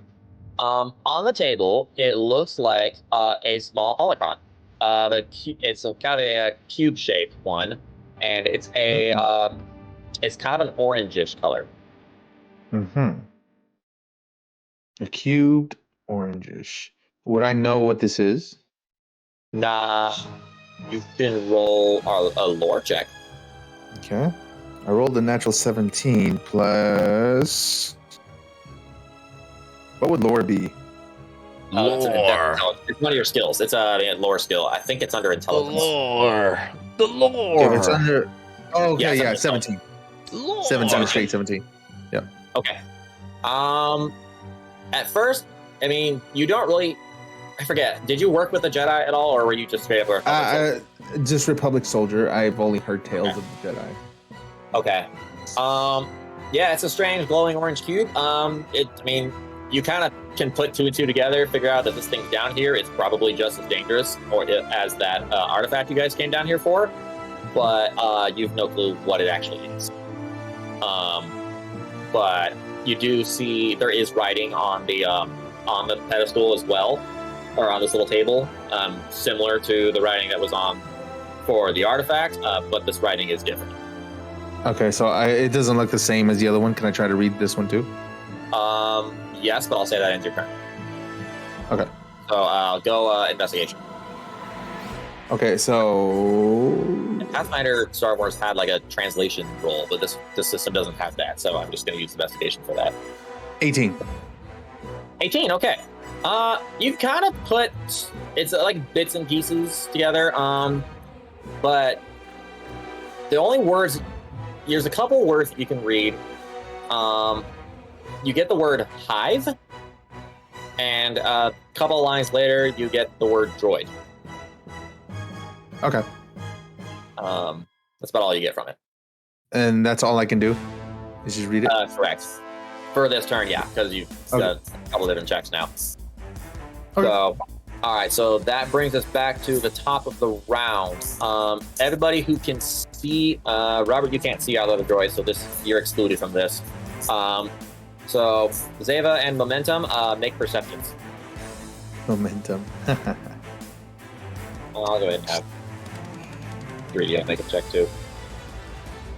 A: the table, it looks like a small holocron. It's kind of a cube-shaped one, and it's it's kind of an orangish color.
E: Mm-hmm. A cubed orangish. Would I know what this is?
A: Nah. You can roll a lore check.
E: Okay. I rolled a natural 17 plus. What would lore be?
C: Lore.
A: It's one of your skills. It's a lore skill. I think it's under intelligence.
C: The lore.
E: If it's under. Oh, okay, yeah, 17.
C: Lore.
E: 17 straight 17. Yeah.
A: Okay. At first, I mean, you don't really. I forget. Did you work with a Jedi at all, or were you just straight up a Republic soldier?
E: Just Republic soldier. I've only heard tales of the Jedi.
A: Okay. Yeah, it's a strange glowing orange cube. I mean, you kind of can put two and two together, figure out that this thing's down here is probably just as dangerous as that artifact you guys came down here for, but you've no clue what it actually is. But you do see there is writing on the pedestal as well, or on this little table, similar to the writing that was on for the artifact, but this writing is different.
E: Okay, so it doesn't look the same as the other one. Can I try to read this one too?
A: Yes, but I'll say that into your turn.
E: Okay.
A: So I'll go investigation.
E: Okay, so
A: Pathfinder Star Wars had like a translation roll, but this system doesn't have that, so I'm just going to use investigation for that.
E: 18.
A: 18, okay. You've kind of put it's like bits and pieces together, but the only words, there's a couple words that you can read. You get the word hive, and a couple of lines later, you get the word droid.
E: Okay.
A: That's about all you get from it.
E: And that's all I can do? Is just read it?
A: Correct. For this turn, yeah, because you've got a couple different checks now.
E: Okay.
A: So, all right, so that brings us back to the top of the round. Everybody who can see, Robert, you can't see out of the droid, so you're excluded from this. So Zeva and Momentum, make perceptions.
E: Momentum.
A: I'll go ahead and have 3D make a check too.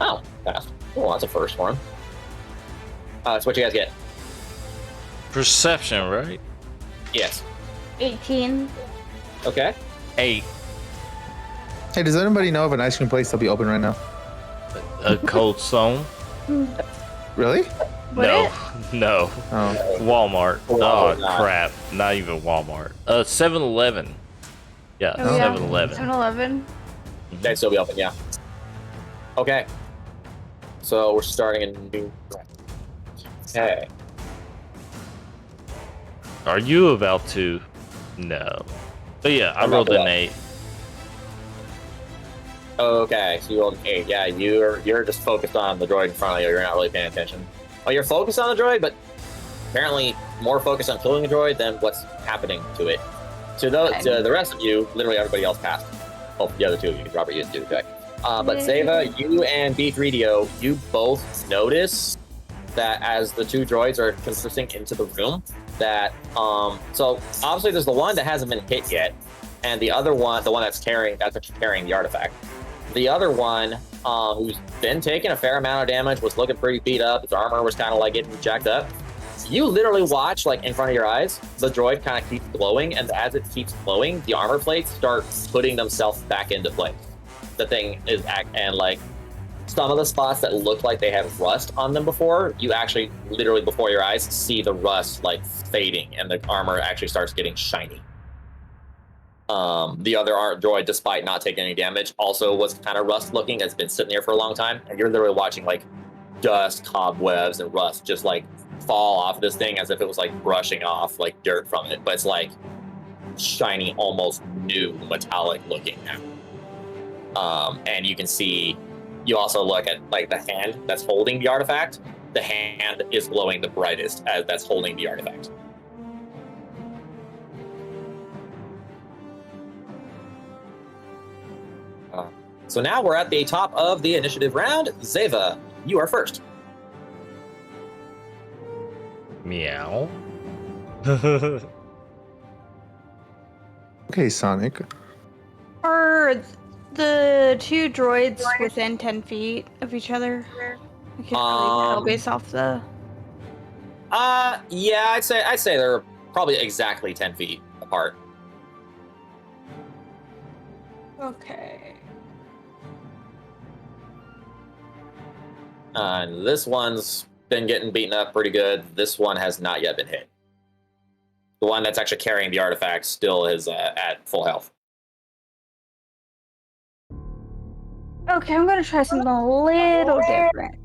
A: Oh, passed. Oh, that's a first one. That's what you guys get.
C: Perception, right?
A: Yes.
B: 18.
A: Okay.
C: 8.
E: Hey, does anybody know of an ice cream place that'll be open right now?
C: A Cold Stone?
E: Really?
C: No.
E: Oh.
C: Walmart.
A: Oh,
C: Oh, crap. Not even Walmart. 7-Eleven. Yeah,
B: Oh, yeah.
C: 7-Eleven.
B: 7-Eleven.
A: They'd still be open, yeah. Okay. So we're starting a new. Okay.
C: Are you about to? No. But yeah, I
A: I'm
C: rolled
A: about
C: an
A: to
C: 8.
A: Okay, so you rolled an 8. Yeah, you're just focused on the droid in front of you. You're not really paying attention. Well, you're focused on the droid, but apparently more focused on killing the droid than what's happening to it. To the rest of you, literally everybody else passed. Oh, the other two of you, Robert, you didn't do the check. But Zeva, you and B3DO, you both notice that as the two droids are conversing into the room, that so obviously there's the one that hasn't been hit yet, and the other one, the one that's carrying the artifact. The other one, who's been taking a fair amount of damage, was looking pretty beat up. His armor was kind of like getting jacked up. You literally watch, like in front of your eyes, the droid kind of keeps glowing, and as it keeps glowing, the armor plates start putting themselves back into place. The thing is, and like some of the spots that looked like they had rust on them before, you actually literally before your eyes see the rust like fading, and the armor actually starts getting shiny. The other droid, despite not taking any damage, also was kind of rust looking. Has been sitting there for a long time, and you're literally watching like dust, cobwebs, and rust just like fall off of this thing as if it was like brushing off like dirt from it, but it's like shiny, almost new, metallic looking now. And you can see, you also look at like the hand that's holding the artifact. The hand is glowing the brightest as that's holding the artifact. So now we're at the top of the initiative round. Zeva, you are first.
C: Meow.
E: Okay, Sonic.
B: Are the two droids within 10 feet of each other? I can't really tell based off the...
A: Yeah, I'd say they're probably exactly 10 feet apart.
B: Okay.
A: And this one's been getting beaten up pretty good. This one has not yet been hit. The one that's actually carrying the artifact still is at full health.
B: Okay, I'm gonna try something a little different.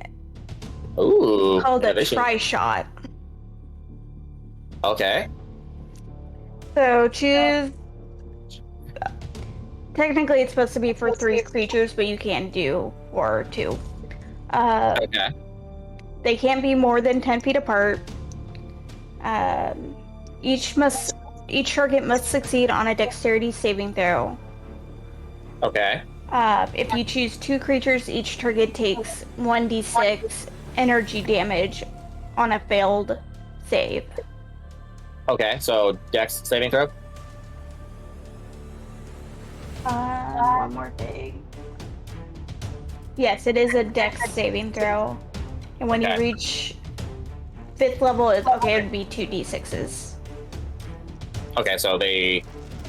A: Ooh.
B: Called a tri-shot.
A: Okay.
B: So choose... Technically it's supposed to be for 3 creatures, but you can do 4 or 2.
A: Okay.
B: They can't be more than 10 feet apart. Each target must succeed on a dexterity saving throw.
A: Okay.
B: If you choose 2 creatures, each target takes 1d6 energy damage on a failed save.
A: Okay, so Dex saving throw?
B: One more thing. Yes, it is a Dex saving throw. And when you reach 5th level, it would be 2d6s.
A: Okay, so they...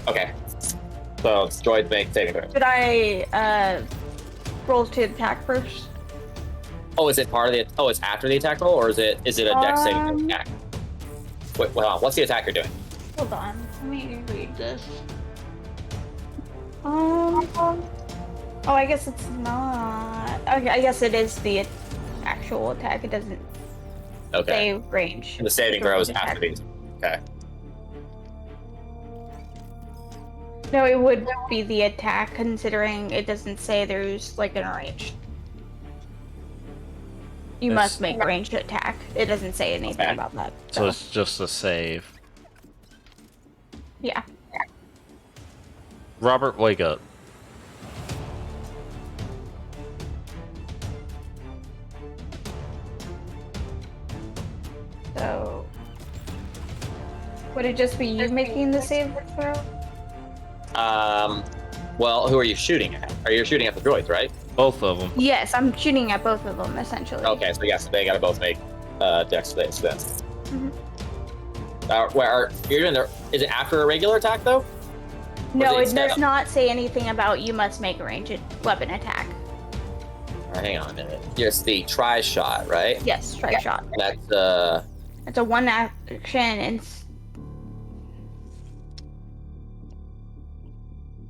A: Okay. So droids make saving throw.
B: Should I roll to attack first?
A: Oh, is it part of the... Oh, it's after the attack roll, or is it a Dex saving attack? Wait, hold on. What's the attack you're doing?
B: Hold on. Let me read this. Oh, I guess it's not. Okay, I guess it is the actual attack. It doesn't say range.
A: And the saving throw is after these. Okay.
B: No, it would be the attack, considering it doesn't say there's like an range. You must make a ranged attack. It doesn't say anything about that.
C: So it's just a save.
B: Yeah.
C: Robert, wake up.
B: So, would it just be you making the save throw?
A: Well, who are you shooting at? Are you shooting at the droids, right?
C: Both of them.
B: Yes, I'm shooting at both of them, essentially.
A: Okay, so yes, they gotta both make Dex saves then. You're doing is it after a regular attack though?
B: No, it does not say anything about you must make a ranged weapon attack.
A: hang on a minute. Just the try shot, right?
B: Yes, try shot.
A: That's
B: It's a one action and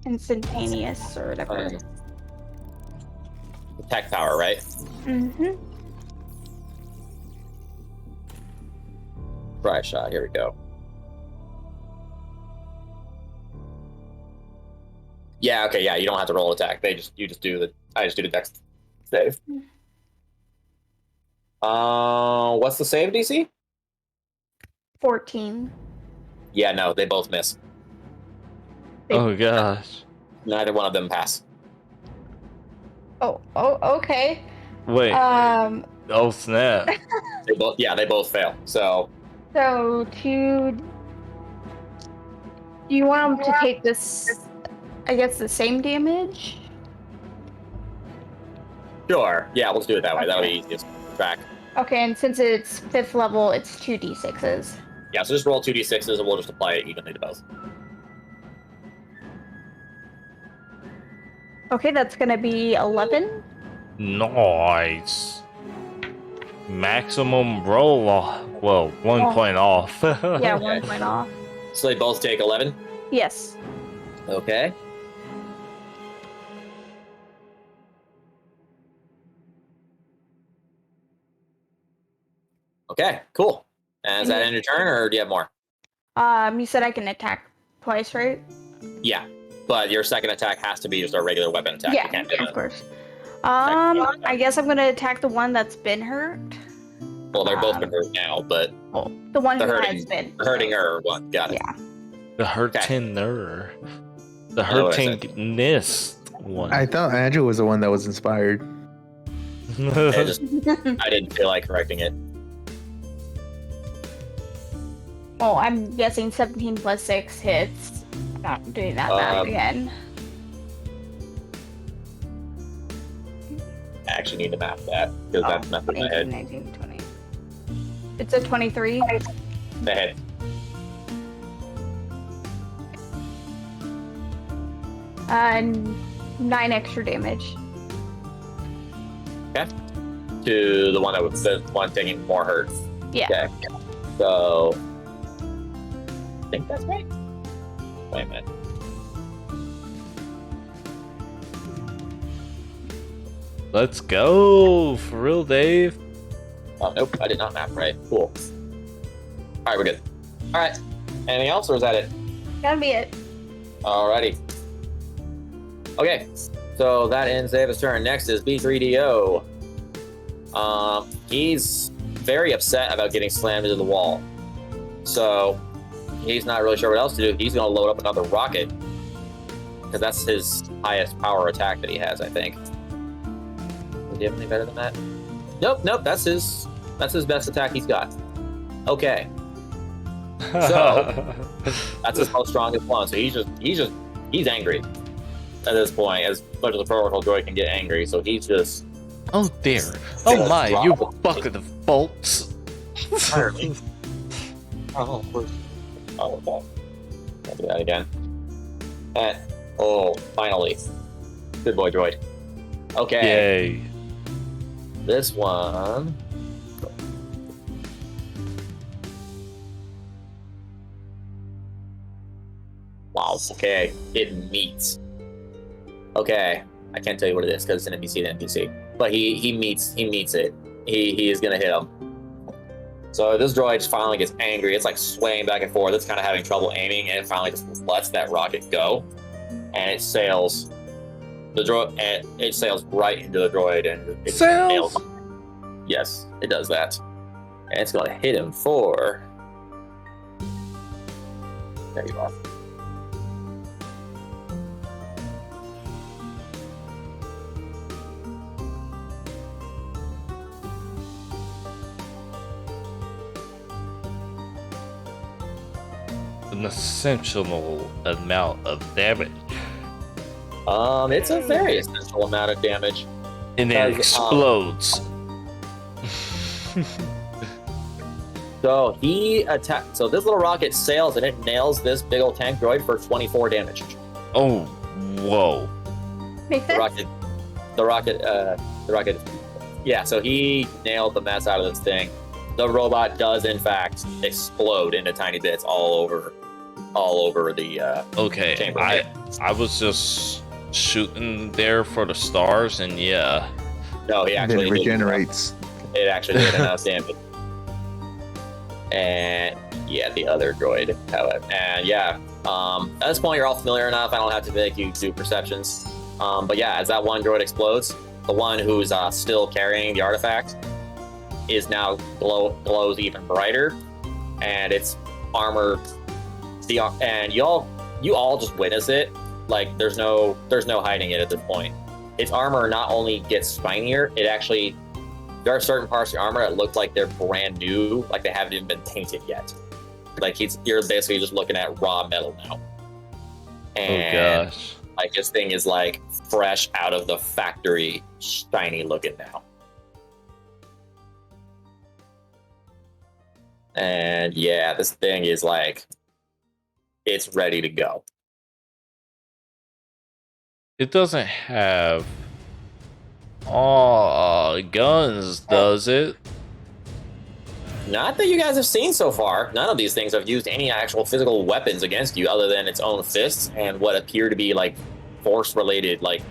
B: instantaneous or whatever.
A: attack power, right?
B: Mm-hmm.
A: Try shot. Here we go. Yeah. Okay. Yeah. You don't have to roll attack. I just do the dex save. What's the save DC?
B: 14.
A: Yeah. No, they both miss.
C: Oh gosh.
A: Neither one of them pass.
B: Oh, okay.
C: Wait. Oh snap.
A: They both fail. So
B: Do you want them to take this, I guess, the same damage?
A: sure. Yeah, let's do it that way. That'll be easiest to track.
B: Okay, and since it's 5th level, it's 2d6s.
A: Yeah, so just roll 2d6s and we'll just apply it evenly to both.
B: Okay, that's gonna be 11.
C: Nice. Maximum roll. Well, 1 point off.
B: Yeah, 1 point off.
A: So they both take 11?
B: Yes.
A: Okay. Okay, cool. And is that end your turn, or do you have more?
B: You said I can attack twice, right?
A: Yeah, but your second attack has to be just a regular weapon attack.
B: Yeah,
A: You can't do
B: of
A: it.
B: course. I guess I'm gonna attack the one that's been hurt.
A: Well, they're both been hurt now, but
B: Oh, the one
A: the
B: who
A: hurting,
B: has been
A: hurting her one. Got it.
B: Yeah.
C: The hurtinger. The
A: I know what I said.
C: hurtingness one.
E: I thought Andrew was the one that was inspired.
A: I didn't feel like correcting it.
B: Oh, I'm guessing 17 plus 6 hits. Not doing that bad again.
A: I actually need to map that because that's not in my
B: 18,
A: head.
B: 19, 20. It's a 23.
A: The head.
B: And 9 extra damage.
A: Okay. To the one that was the one taking more hurt.
B: Yeah.
A: Okay. So I think that's right. Wait a minute.
C: Let's go. For real, Dave.
A: Oh, nope, I did not map right. Cool. Alright, we're good. Alright. Anything else, or is that it?
B: Gotta be it.
A: Alrighty. Okay, so that ends David's turn. Next is B3DO. He's very upset about getting slammed into the wall. So he's not really sure what else to do. He's going to load up another rocket. Because that's his highest power attack that he has, I think. Do you have anything better than that? Nope, that's his best attack he's got. Okay. So that's his most strongest one. So he's angry at this point, as much as a protocol droid can get angry. So he's just
C: Oh dear. Oh my, you bucket of bolts.
A: entirely. Oh, of course. Oh, okay. I'll do that again. And finally, good boy, droid. Okay.
C: Yay.
A: This one. Wow. Okay. It meets. Okay. I can't tell you what it is because it's an NPC to NPC. But he meets it. He is gonna hit him. So this droid finally gets angry. It's like swaying back and forth. It's kind of having trouble aiming, and it finally just lets that rocket go, and it sails. It sails right into the droid, and it nails him. Yes, it does that, and it's gonna hit him for. There you are.
C: An essential amount of damage.
A: It's a very essential amount of damage.
C: And it explodes.
A: So he attacked. So this little rocket sails and it nails this big old tank droid for 24 damage.
C: Oh, whoa.
B: Make
A: The
B: sense?
A: rocket rocket. Yeah, so he nailed the mess out of this thing. The robot does in fact explode into tiny bits all over the
C: okay.
A: chamber.
C: I was just shooting there for the stars, and yeah.
A: No, he actually
E: then it regenerates.
A: It actually did enough damage. And yeah, the other droid, however, and yeah, at this point you're all familiar enough. I don't have to make you do perceptions. But yeah, as that one droid explodes, the one who's still carrying the artifact is now glows even brighter, and its armor. And you all just witness it. Like there's no hiding it at this point. Its armor not only gets spinier, it actually there are certain parts of the armor that look like they're brand new, like they haven't even been painted yet. Like you're basically just looking at raw metal now. And,
C: oh gosh!
A: Like this thing is like fresh out of the factory, shiny looking now. And yeah, this thing is like, it's ready to go.
C: It doesn't have guns, does it?
A: Not that you guys have seen so far. None of these things have used any actual physical weapons against you other than its own fists and what appear to be like force-related, like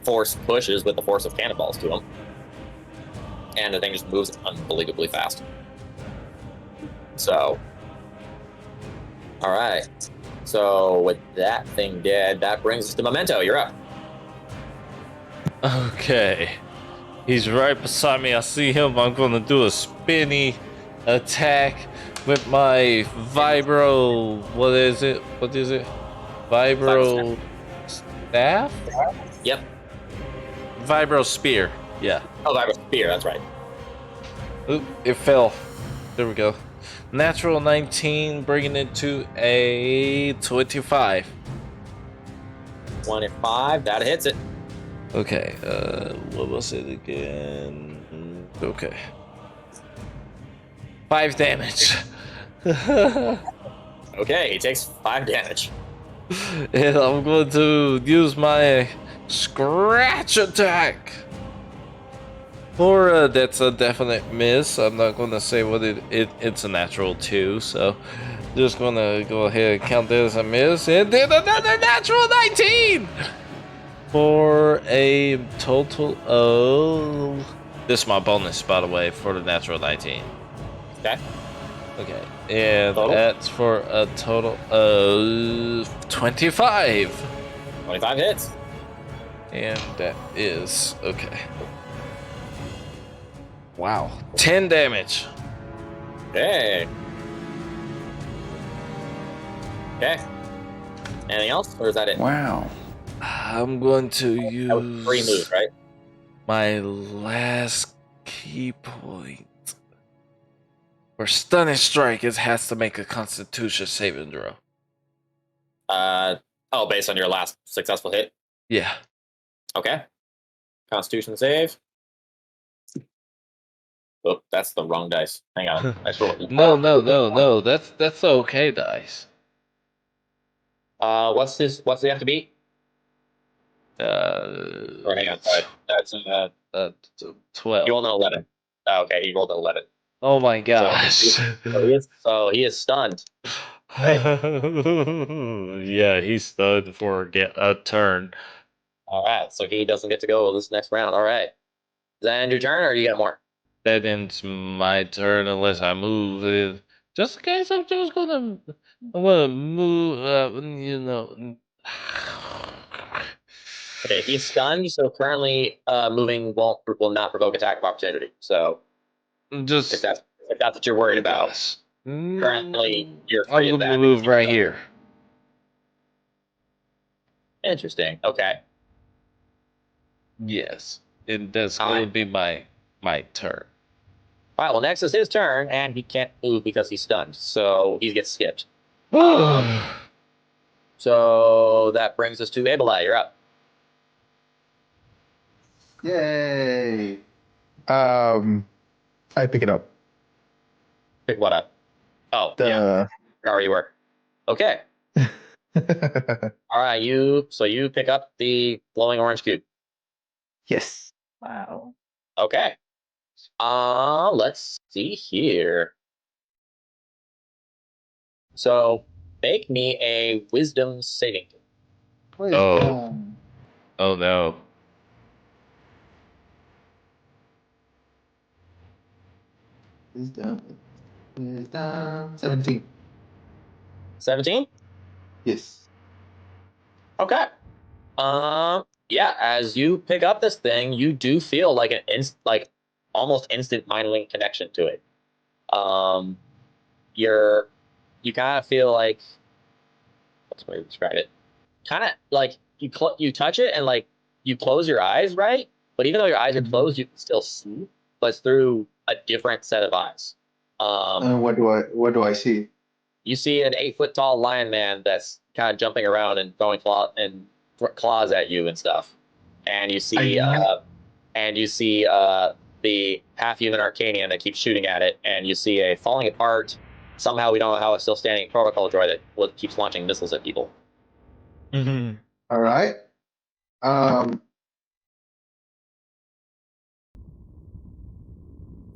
A: force pushes with the force of cannonballs to them. And the thing just moves unbelievably fast. So, all right. So with that thing dead, that brings us to Memento. You're up.
C: Okay. He's right beside me. I see him. I'm gonna do a spinny attack with my vibro. What is it? Vibro staff?
A: Yep.
C: Vibro spear. Yeah.
A: Oh, vibro spear. That's right.
C: Oop, it fell. There we go. Natural 19, bringing it to a 25.
A: 25. That hits it.
C: Okay, what was it again? Okay. 5 damage.
A: Okay, he takes 5 damage.
C: And I'm going to use my scratch attack. For that's a definite miss. I'm not going to say what it's a natural 2, so just going to go ahead and count that as a miss. And then another natural 19! For a total of... This is my bonus, by the way, for the natural 19.
A: Okay.
C: Okay, and
A: Total?
C: that's for a total of 25.
A: 25 hits.
C: And that is... Okay. Wow. 10 damage.
A: Okay. Okay. Anything else, or is that it?
E: Wow.
C: I'm going to use...
A: That was 3 moves, right?
C: my last key point. For stunning strike, it has to make a Constitution saving throw.
A: Oh, based on your last successful hit?
C: Yeah.
A: Okay. Constitution save. Oh, that's the wrong dice. Hang on.
C: No. That's okay, dice.
A: What's he have to beat? Or hang on, sorry. That's
C: 12.
A: he rolled an 11. Oh, okay, he rolled an 11.
C: Oh my gosh.
A: So he is stunned.
C: Yeah, he's stunned for a turn.
A: All right, so he doesn't get to go this next round. All right. Is that end your turn, or you got more?
C: That ends my turn unless I move. Just in case, I'm gonna move.
A: Okay, he's stunned, so currently moving will not provoke attack of opportunity. So
C: Just
A: if that's what you're worried about, currently you're free
C: I'm
A: of that.
C: gonna move right here.
A: Interesting. Okay.
C: Yes, it'll be my turn.
A: All right. Well, next is his turn, and he can't move because he's stunned, so he gets skipped. So that brings us to Abelai. You're up.
G: Yay!
E: I pick it up.
A: Pick what up? Oh,
E: The
A: yeah. Where you were. Okay. All right. You pick up the glowing orange cube.
E: Yes.
B: Wow.
A: Okay. Let's see here. So make me a wisdom saving throw.
C: Oh no.
E: Wisdom. 17.
A: 17?
E: Yes.
A: Okay. Yeah, as you pick up this thing, you do feel like like almost instant mind link connection to it. You kind of feel like, what's the way to describe it? Kind of like you touch it and like you close your eyes, right? But even though your eyes are closed, you can still see, but it's through a different set of eyes.
E: What do I see?
A: You see an 8 foot tall lion man that's kind of jumping around and throwing claws at you and stuff. And you see the half human Arcanian that keeps shooting at it, and you see a falling apart. Somehow we don't know how it's still standing protocol droid that keeps launching missiles at people.
C: Mm-hmm.
E: All right.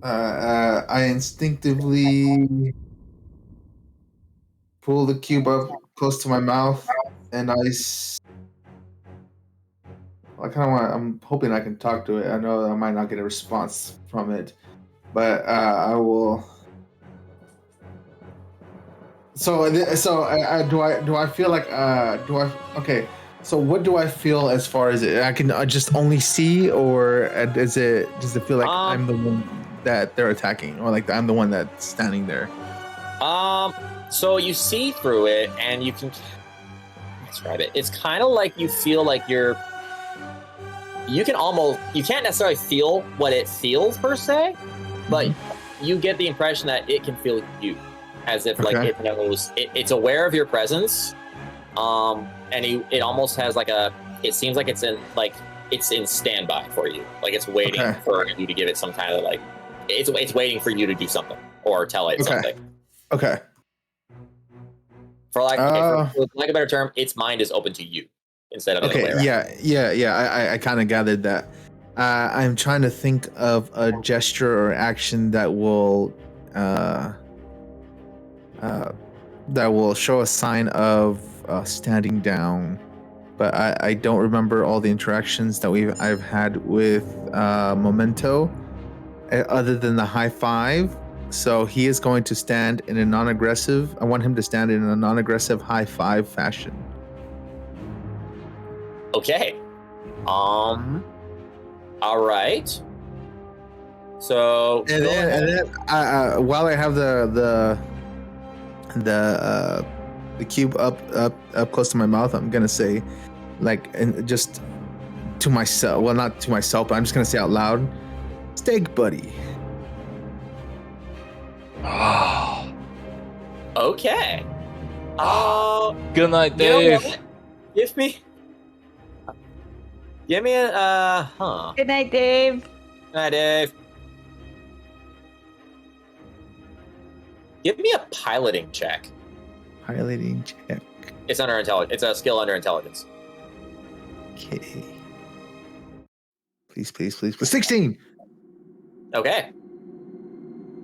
E: I instinctively pull the cube up close to my mouth, and I kind of want. I'm hoping I can talk to it. I know I might not get a response from it, but I will. So do I feel like okay? So what do I feel as far as it? I can just only see, or does it feel like I'm the one that they're attacking, or like I'm the one that's standing there?
A: So you see through it, and you can describe it. It's kind of like you feel like you can't necessarily feel what it feels per se, but you get the impression that it can feel you, as if like it knows it's aware of your presence. And it almost has like it seems like it's in standby for you, like it's waiting for you to give it some kind of like it's waiting for you to do something or tell it something.
E: Okay.
A: For lack of a better term, its mind is open to you instead of the other way around.
E: Yeah. I kind of gathered that. I'm trying to think of a gesture or action that will show a sign of standing down, but I don't remember all the interactions that I've had with Memento, other than the high five. So he is going to stand in a non-aggressive. I want him to stand in a non-aggressive high five fashion.
A: Okay. All right. So
E: and then while I have the cube up close to my mouth, I'm gonna say, like, and just to myself. Well, not to myself, but I'm just gonna say out loud, "Steak buddy."
C: Oh.
A: Okay.
C: Good night, Dave.
A: Give me a
B: Good night, Dave.
A: Good night, Dave. Give me a piloting check.
E: Piloting check.
A: It's under intelligence. It's a skill under intelligence.
E: Okay. Please. 16.
A: Okay.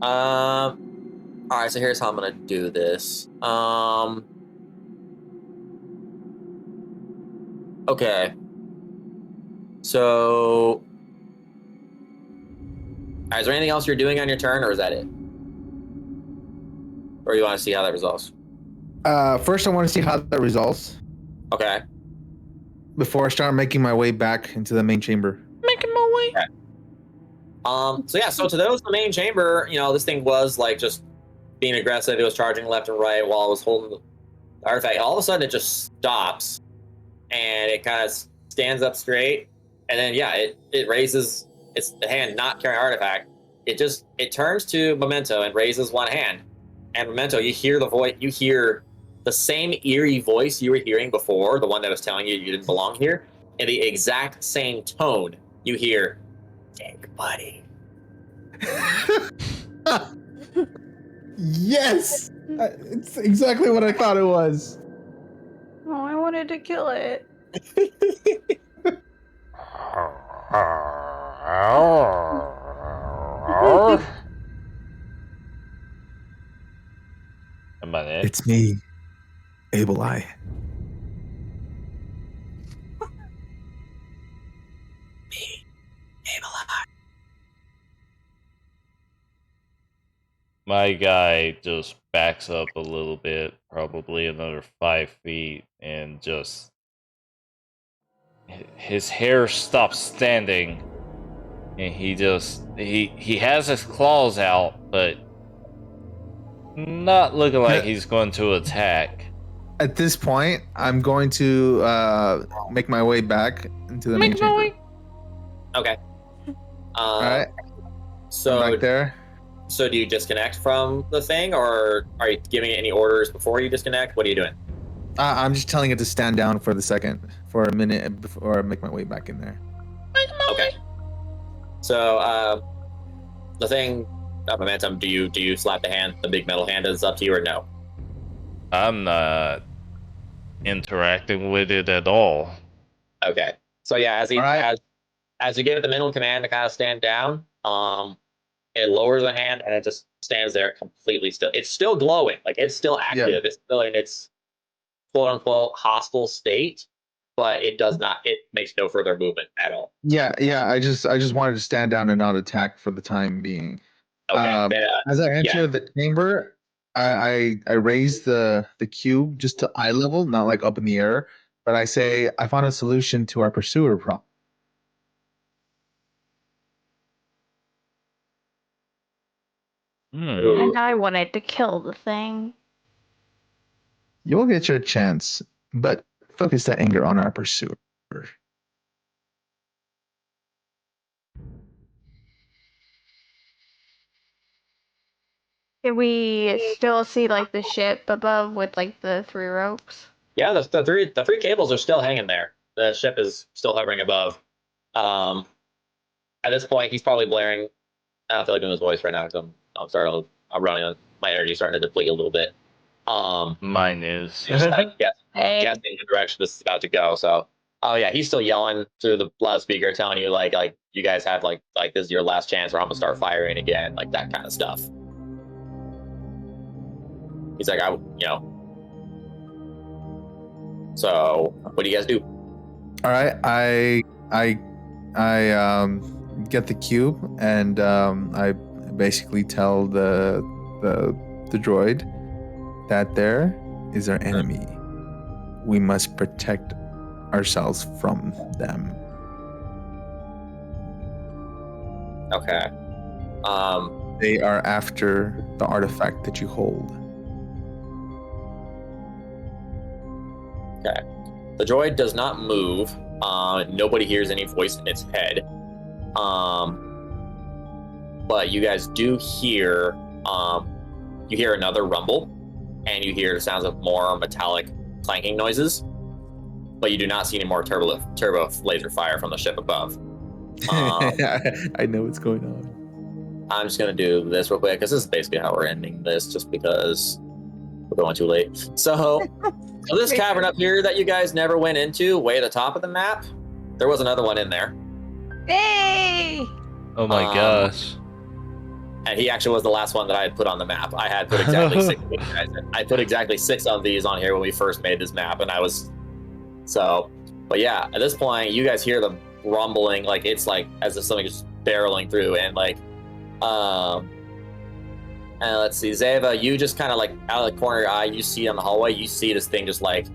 A: All right. So here's how I'm gonna do this. Okay. So, is there anything else you're doing on your turn, or is that it? Or you want to see how that resolves?
E: First, I want to see how that resolves.
A: Okay.
E: Before I start making my way back into the main chamber.
C: Making my way.
A: Okay. So to those in the main chamber, this thing was like just being aggressive. It was charging left and right while it was holding the artifact. All of a sudden, it just stops, and it kind of stands up straight, and then it raises its hand, not carrying artifact. It turns to Memento and raises one hand. And Memento, you hear the voice. You hear the same eerie voice you were hearing before, the one that was telling you didn't belong here, in the exact same tone. You hear, "Take buddy."
E: Yes, it's exactly what I thought it was.
B: Oh, I wanted to kill it.
E: It's me, Able Eye.
C: My guy just backs up a little bit, probably another 5 feet, and just his hair stops standing, and he has his claws out, but not looking like he's going to attack.
E: At this point, I'm going to make my way back into the main chamber.
A: Okay.
E: All right.
A: So
E: I'm back there.
A: So do you disconnect from the thing, or are you giving it any orders before you disconnect? What are you doing?
E: I'm just telling it to stand down for a minute before I make my way back in there.
A: Okay. So the thing, momentum. Do you slap the hand? The big metal hand is up to you, or no?
C: I'm not interacting with it at all.
A: Okay. So yeah, as you give it the minimum command to kind of stand down, it lowers the hand and it just stands there completely still. It's still glowing, like it's still active. Yeah. It's still in its quote unquote hostile state, but it does not. It makes no further movement at all.
E: Yeah. I just wanted to stand down and not attack for the time being.
A: Okay.
E: As I enter the chamber, I raise the cube just to eye level, not like up in the air, but I say I found a solution to our pursuer problem.
B: And I wanted to kill the thing.
E: You will get your chance, but focus that anger on our pursuer.
B: Can we still see like the ship above with like the 3 ropes?
A: Yeah, the three cables are still hanging there. The ship is still hovering above. At this point, he's probably blaring. I don't feel like doing his voice right now because I'm running on my energy starting to deplete a little bit.
C: Mine is.
A: Guessing the direction this is about to go. So, yeah, he's still yelling through the loudspeaker, telling you like you guys have like this is your last chance, or I'm gonna start firing again, like that kind of stuff. He's like, So, what do you guys do?
E: All right, I get the cube and I basically tell the droid that there is our enemy. We must protect ourselves from them.
A: Okay.
E: They are after the artifact that you hold.
A: Okay. The droid does not move. Nobody hears any voice in its head. But you guys do hear, you hear another rumble, and you hear the sounds of more metallic clanking noises, but you do not see any more turbo laser fire from the ship above.
E: I know what's going on.
A: I'm just going to do this real quick, because this is basically how we're ending this, just because we're going too late. So this cavern up here that you guys never went into, way at the top of the map, there was another one in there.
B: Hey!
C: Oh my gosh.
A: And he actually was the last one that I had put on the map. I had put exactly 6 of these guys in. I put exactly 6 of these on here when we first made this map, and but yeah, at this point, you guys hear them rumbling, like it's like as if something just barreling through, and like, and let's see, Zeva, you just kind of like out of the corner of your eye, you see on the hallway, you see this thing just like,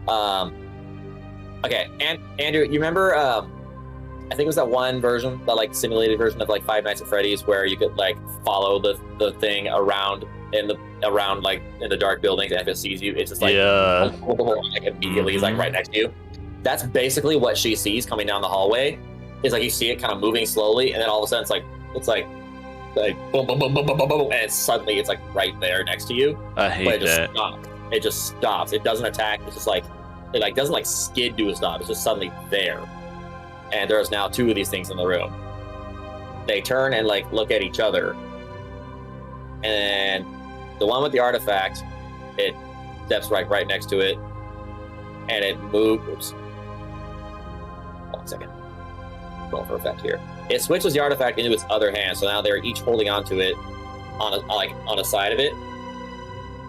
A: okay, and Andrew, you remember, I think it was that one version, that like simulated version of like Five Nights at Freddy's, where you could like follow the thing around in the dark buildings, and if it sees you, it's just like, like immediately is like right next to you. That's basically what she sees coming down the hallway. Is like you see it kind of moving slowly, and then all of a sudden it's like boom, boom, boom, boom, boom, boom, boom, and suddenly it's like right there next to you.
C: I hate that.
A: It just stops. It doesn't attack. It's just like it like doesn't like skid to a stop. It's just suddenly there. And there's now 2 of these things in the room. They turn and like look at each other. And the one with the artifact, it steps right next to it. And it moves. Hold on a second. Going for effect here. It switches the artifact into its other hand, so now they're each holding onto it on a side of it.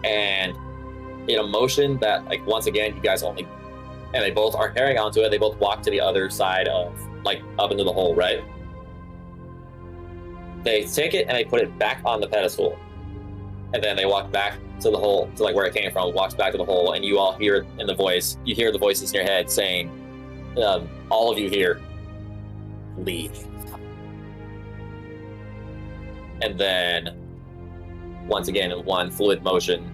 A: and in a motion that, like, once again, you guys only, and they both are carrying onto it. They both walk to the other side of, like, up into the hole, right? They take it and they put it back on the pedestal, and then they walk back to the hole, to like where it came from. Walks back to the hole, and you all hear in the voice. You hear the voices in your head saying, "All of you here, leave." And then, once again, in one fluid motion,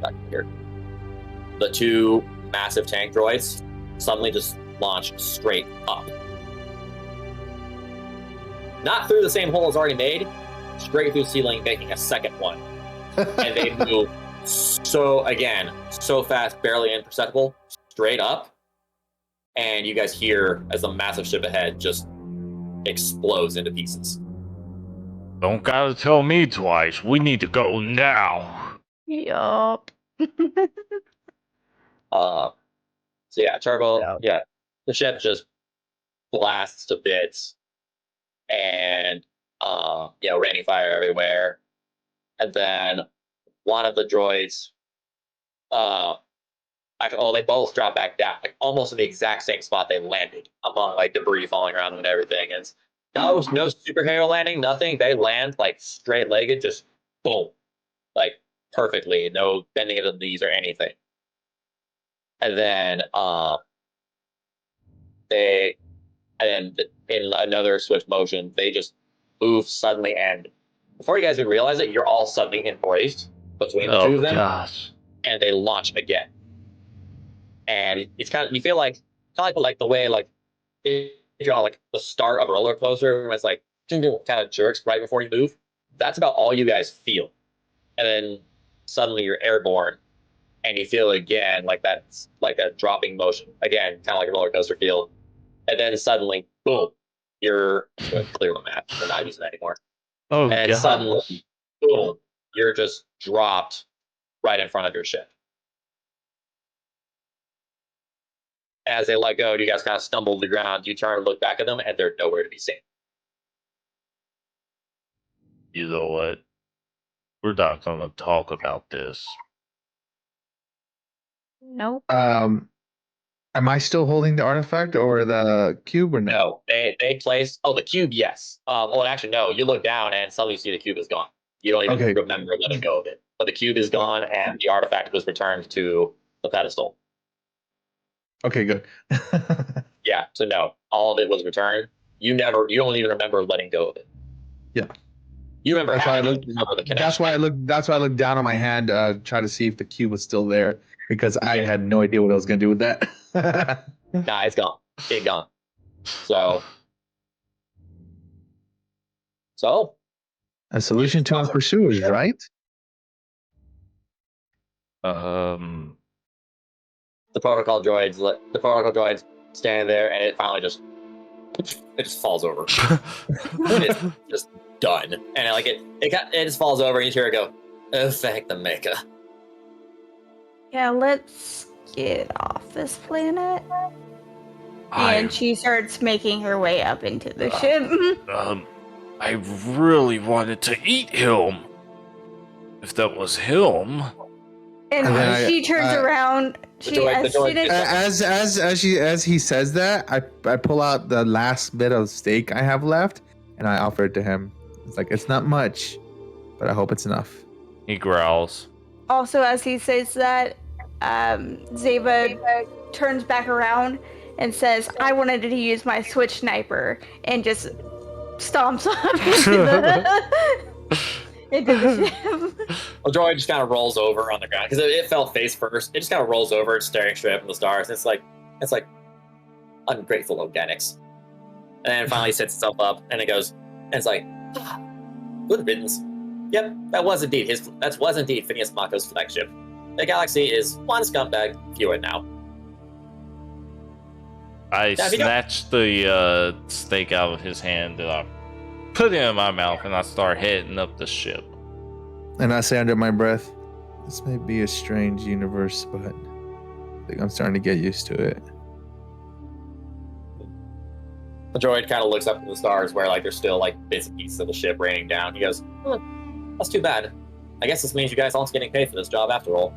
A: back here, the two massive tank droids suddenly just launch straight up. Not through the same hole as already made, straight through the ceiling, making a second one. And they move so fast, barely imperceptible, straight up. And you guys hear as the massive ship ahead just explodes into pieces.
C: Don't gotta tell me twice. We need to go now.
B: Yup.
A: So yeah, Turbo, the ship just blasts to bits, and raining fire everywhere. And then one of the droids, they both drop back down, like almost in the exact same spot they landed, among like debris falling around and everything. And no superhero landing, nothing. They land like straight legged, just boom, like perfectly, no bending of the knees or anything. And then in another swift motion, they just move suddenly, and before you guys even realize it, you're all suddenly embraced between the two of them.
C: Gosh.
A: And they launch again. And it's kind of, you feel like the way, like, if you're on like the start of a roller coaster, when it's like kind of jerks right before you move. That's about all you guys feel. And then suddenly you're airborne, and you feel again like that's like a dropping motion. Again, kind of like a roller coaster feel. And then suddenly, boom, you're going to clear the map. We're not using that anymore.
C: Oh,
A: and
C: God.
A: Suddenly, boom, you're just dropped right in front of your ship. As they let go, you guys kind of stumble to the ground. You turn and look back at them, and they're nowhere to be seen.
C: You know what? We're not going to talk about this.
B: Nope.
E: Am I still holding the artifact or the cube or no?
A: No, they placed. Oh, the cube, yes. Actually, no. You look down and suddenly you see the cube is gone. You don't even remember letting go of it. But the cube is gone, and the artifact was returned to the pedestal.
E: Okay, good.
A: Yeah. So no, all of it was returned. You don't even remember letting go of it.
E: Yeah.
A: You remember.
E: That's why I looked. That's why I looked down on my hand, try to see if the cube was still there, because I had no idea what I was gonna do with that.
A: Nah, it's gone. It's gone. So
E: a solution to our pursuers, right?
A: The protocol droids stand there, and it finally just falls over. It's just done, and like it just falls over, and you hear it go, "Oh, thank the maker."
B: Yeah, let's get off this planet. And she starts making her way up into the ship.
C: I really wanted to eat him. If that was him.
B: And she turns around.
E: As he says that, I pull out the last bit of steak I have left, and I offer it to him. It's like, it's not much, but I hope it's enough.
C: He growls.
B: Also, as he says that, Zeva turns back around and says, "I wanted to use my switch sniper," and just stomps off into the ship.
A: Well, droid just kind of rolls over on the ground because it fell face first. It just kind of rolls over, staring straight up at the stars. It's like ungrateful organics. And then it finally sits itself up, and it goes, and it's like, good riddance. Yep, that was indeed Phineas Mako's flagship. The galaxy is one scumbag fewer now.
C: I snatch the steak out of his hand, and I put it in my mouth, and I start heading up the ship.
E: And I say under my breath, this may be a strange universe, but I think I'm starting to get used to it.
A: The droid kind of looks up at the stars where like there's still like bits and pieces of the ship raining down. He goes, "That's too bad. I guess this means you guys aren't getting paid for this job after all.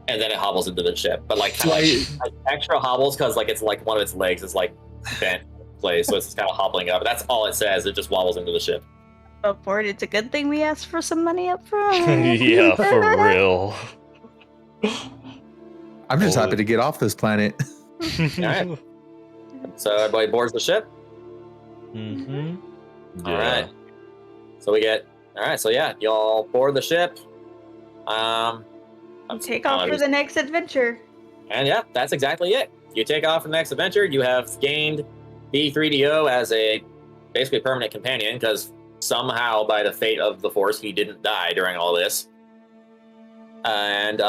A: And then it hobbles into the ship, but like, like extra hobbles because like it's like one of its legs is like bent in place, so it's just kind of hobbling up. That's all it says. It just wobbles into the ship.
B: Oh, Ford, it's a good thing we asked for some money up front.
C: Yeah, for real.
E: I'm just happy to get off this planet.
A: All right. So everybody boards the ship.
C: Mm-hmm. Yeah.
A: All right. So we get. All right. So yeah, y'all board the ship.
B: Take off for the next adventure.
A: And yeah, that's exactly it. You take off for the next adventure. You have gained B3DO as a basically permanent companion because somehow, by the fate of the Force, he didn't die during all this. And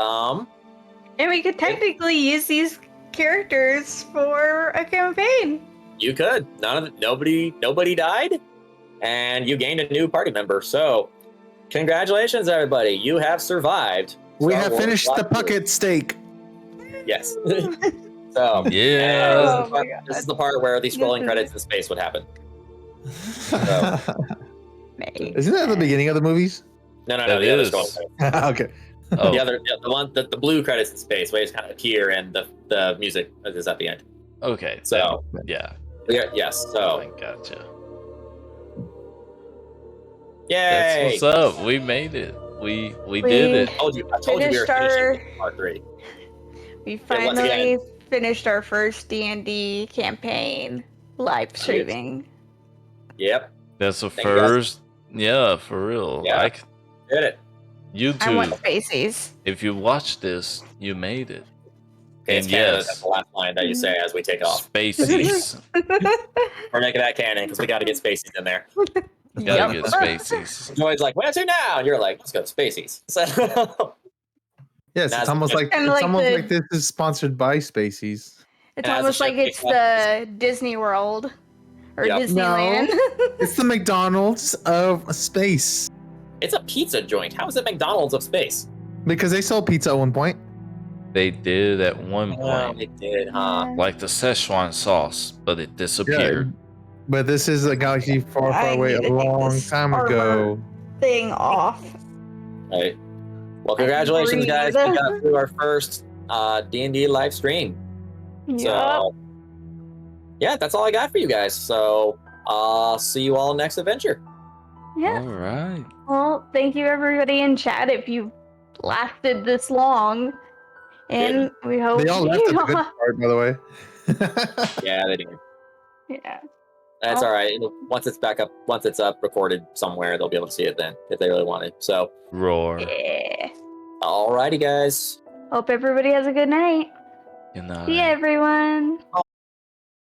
B: we could technically use these characters for a campaign.
A: You could. Nobody died, and you gained a new party member. So, congratulations, everybody! You have survived.
E: We have finished the bucket steak.
A: Yes. So
C: yeah,
A: this is the part where the scrolling credits in space would happen. So.
E: Isn't that the beginning of the movies?
A: No. The other scrolling credits.
E: Okay.
A: Oh. The blue credits in space, where they just kind of appear, and the music is at the end.
C: Okay.
A: So
C: yeah.
A: Yes. So
C: I gotcha.
A: Yay!
C: That's what's up. We made it. We did it.
A: I told you we were finishing part 3.
B: We finally finished our first D&D campaign live streaming.
A: Yep.
C: That's the first. Yeah, for real.
A: Yeah.
C: I
A: did it.
B: I want
C: YouTube.
B: Spacies.
C: If you watch this, you made it.
A: It's
C: And
A: canon.
C: yes,
A: That's the last line that you say as we take off.
C: Spacies.
A: We're making that canon because we got to get Spacies in there.
C: Gotta get Spacies.
A: Joy's like, where to now? And you're like, let's go to Spacies. So,
E: Yes, it's almost like this is sponsored by Spacies.
B: It's almost like it's the Disney World or Disneyland.
E: No, it's the McDonald's of space.
A: It's a pizza joint. How is it McDonald's of space?
E: Because they sold pizza at one point.
C: They did at one point.
A: They did, huh?
C: Like the Szechuan sauce, but it disappeared.
E: Yeah, but this is a galaxy far, far away, a long time ago.
B: Thing off.
A: Right. Well, congratulations, guys. We got through our first D&D live stream.
B: Yep.
A: So, yeah, that's all I got for you guys. So, see you all next adventure.
B: Yeah.
C: All right.
B: Well, thank you everybody in chat if you lasted this long. And we hope
E: they all left at the good part, by the way.
A: Yeah, they did.
B: Yeah.
A: That's all right. Once it's back up, once it's up recorded somewhere, they'll be able to see it then if they really want it. So,
C: Roar.
B: Yeah.
A: Alrighty, guys.
B: Hope everybody has a good night.
C: Good night.
B: See ya, everyone.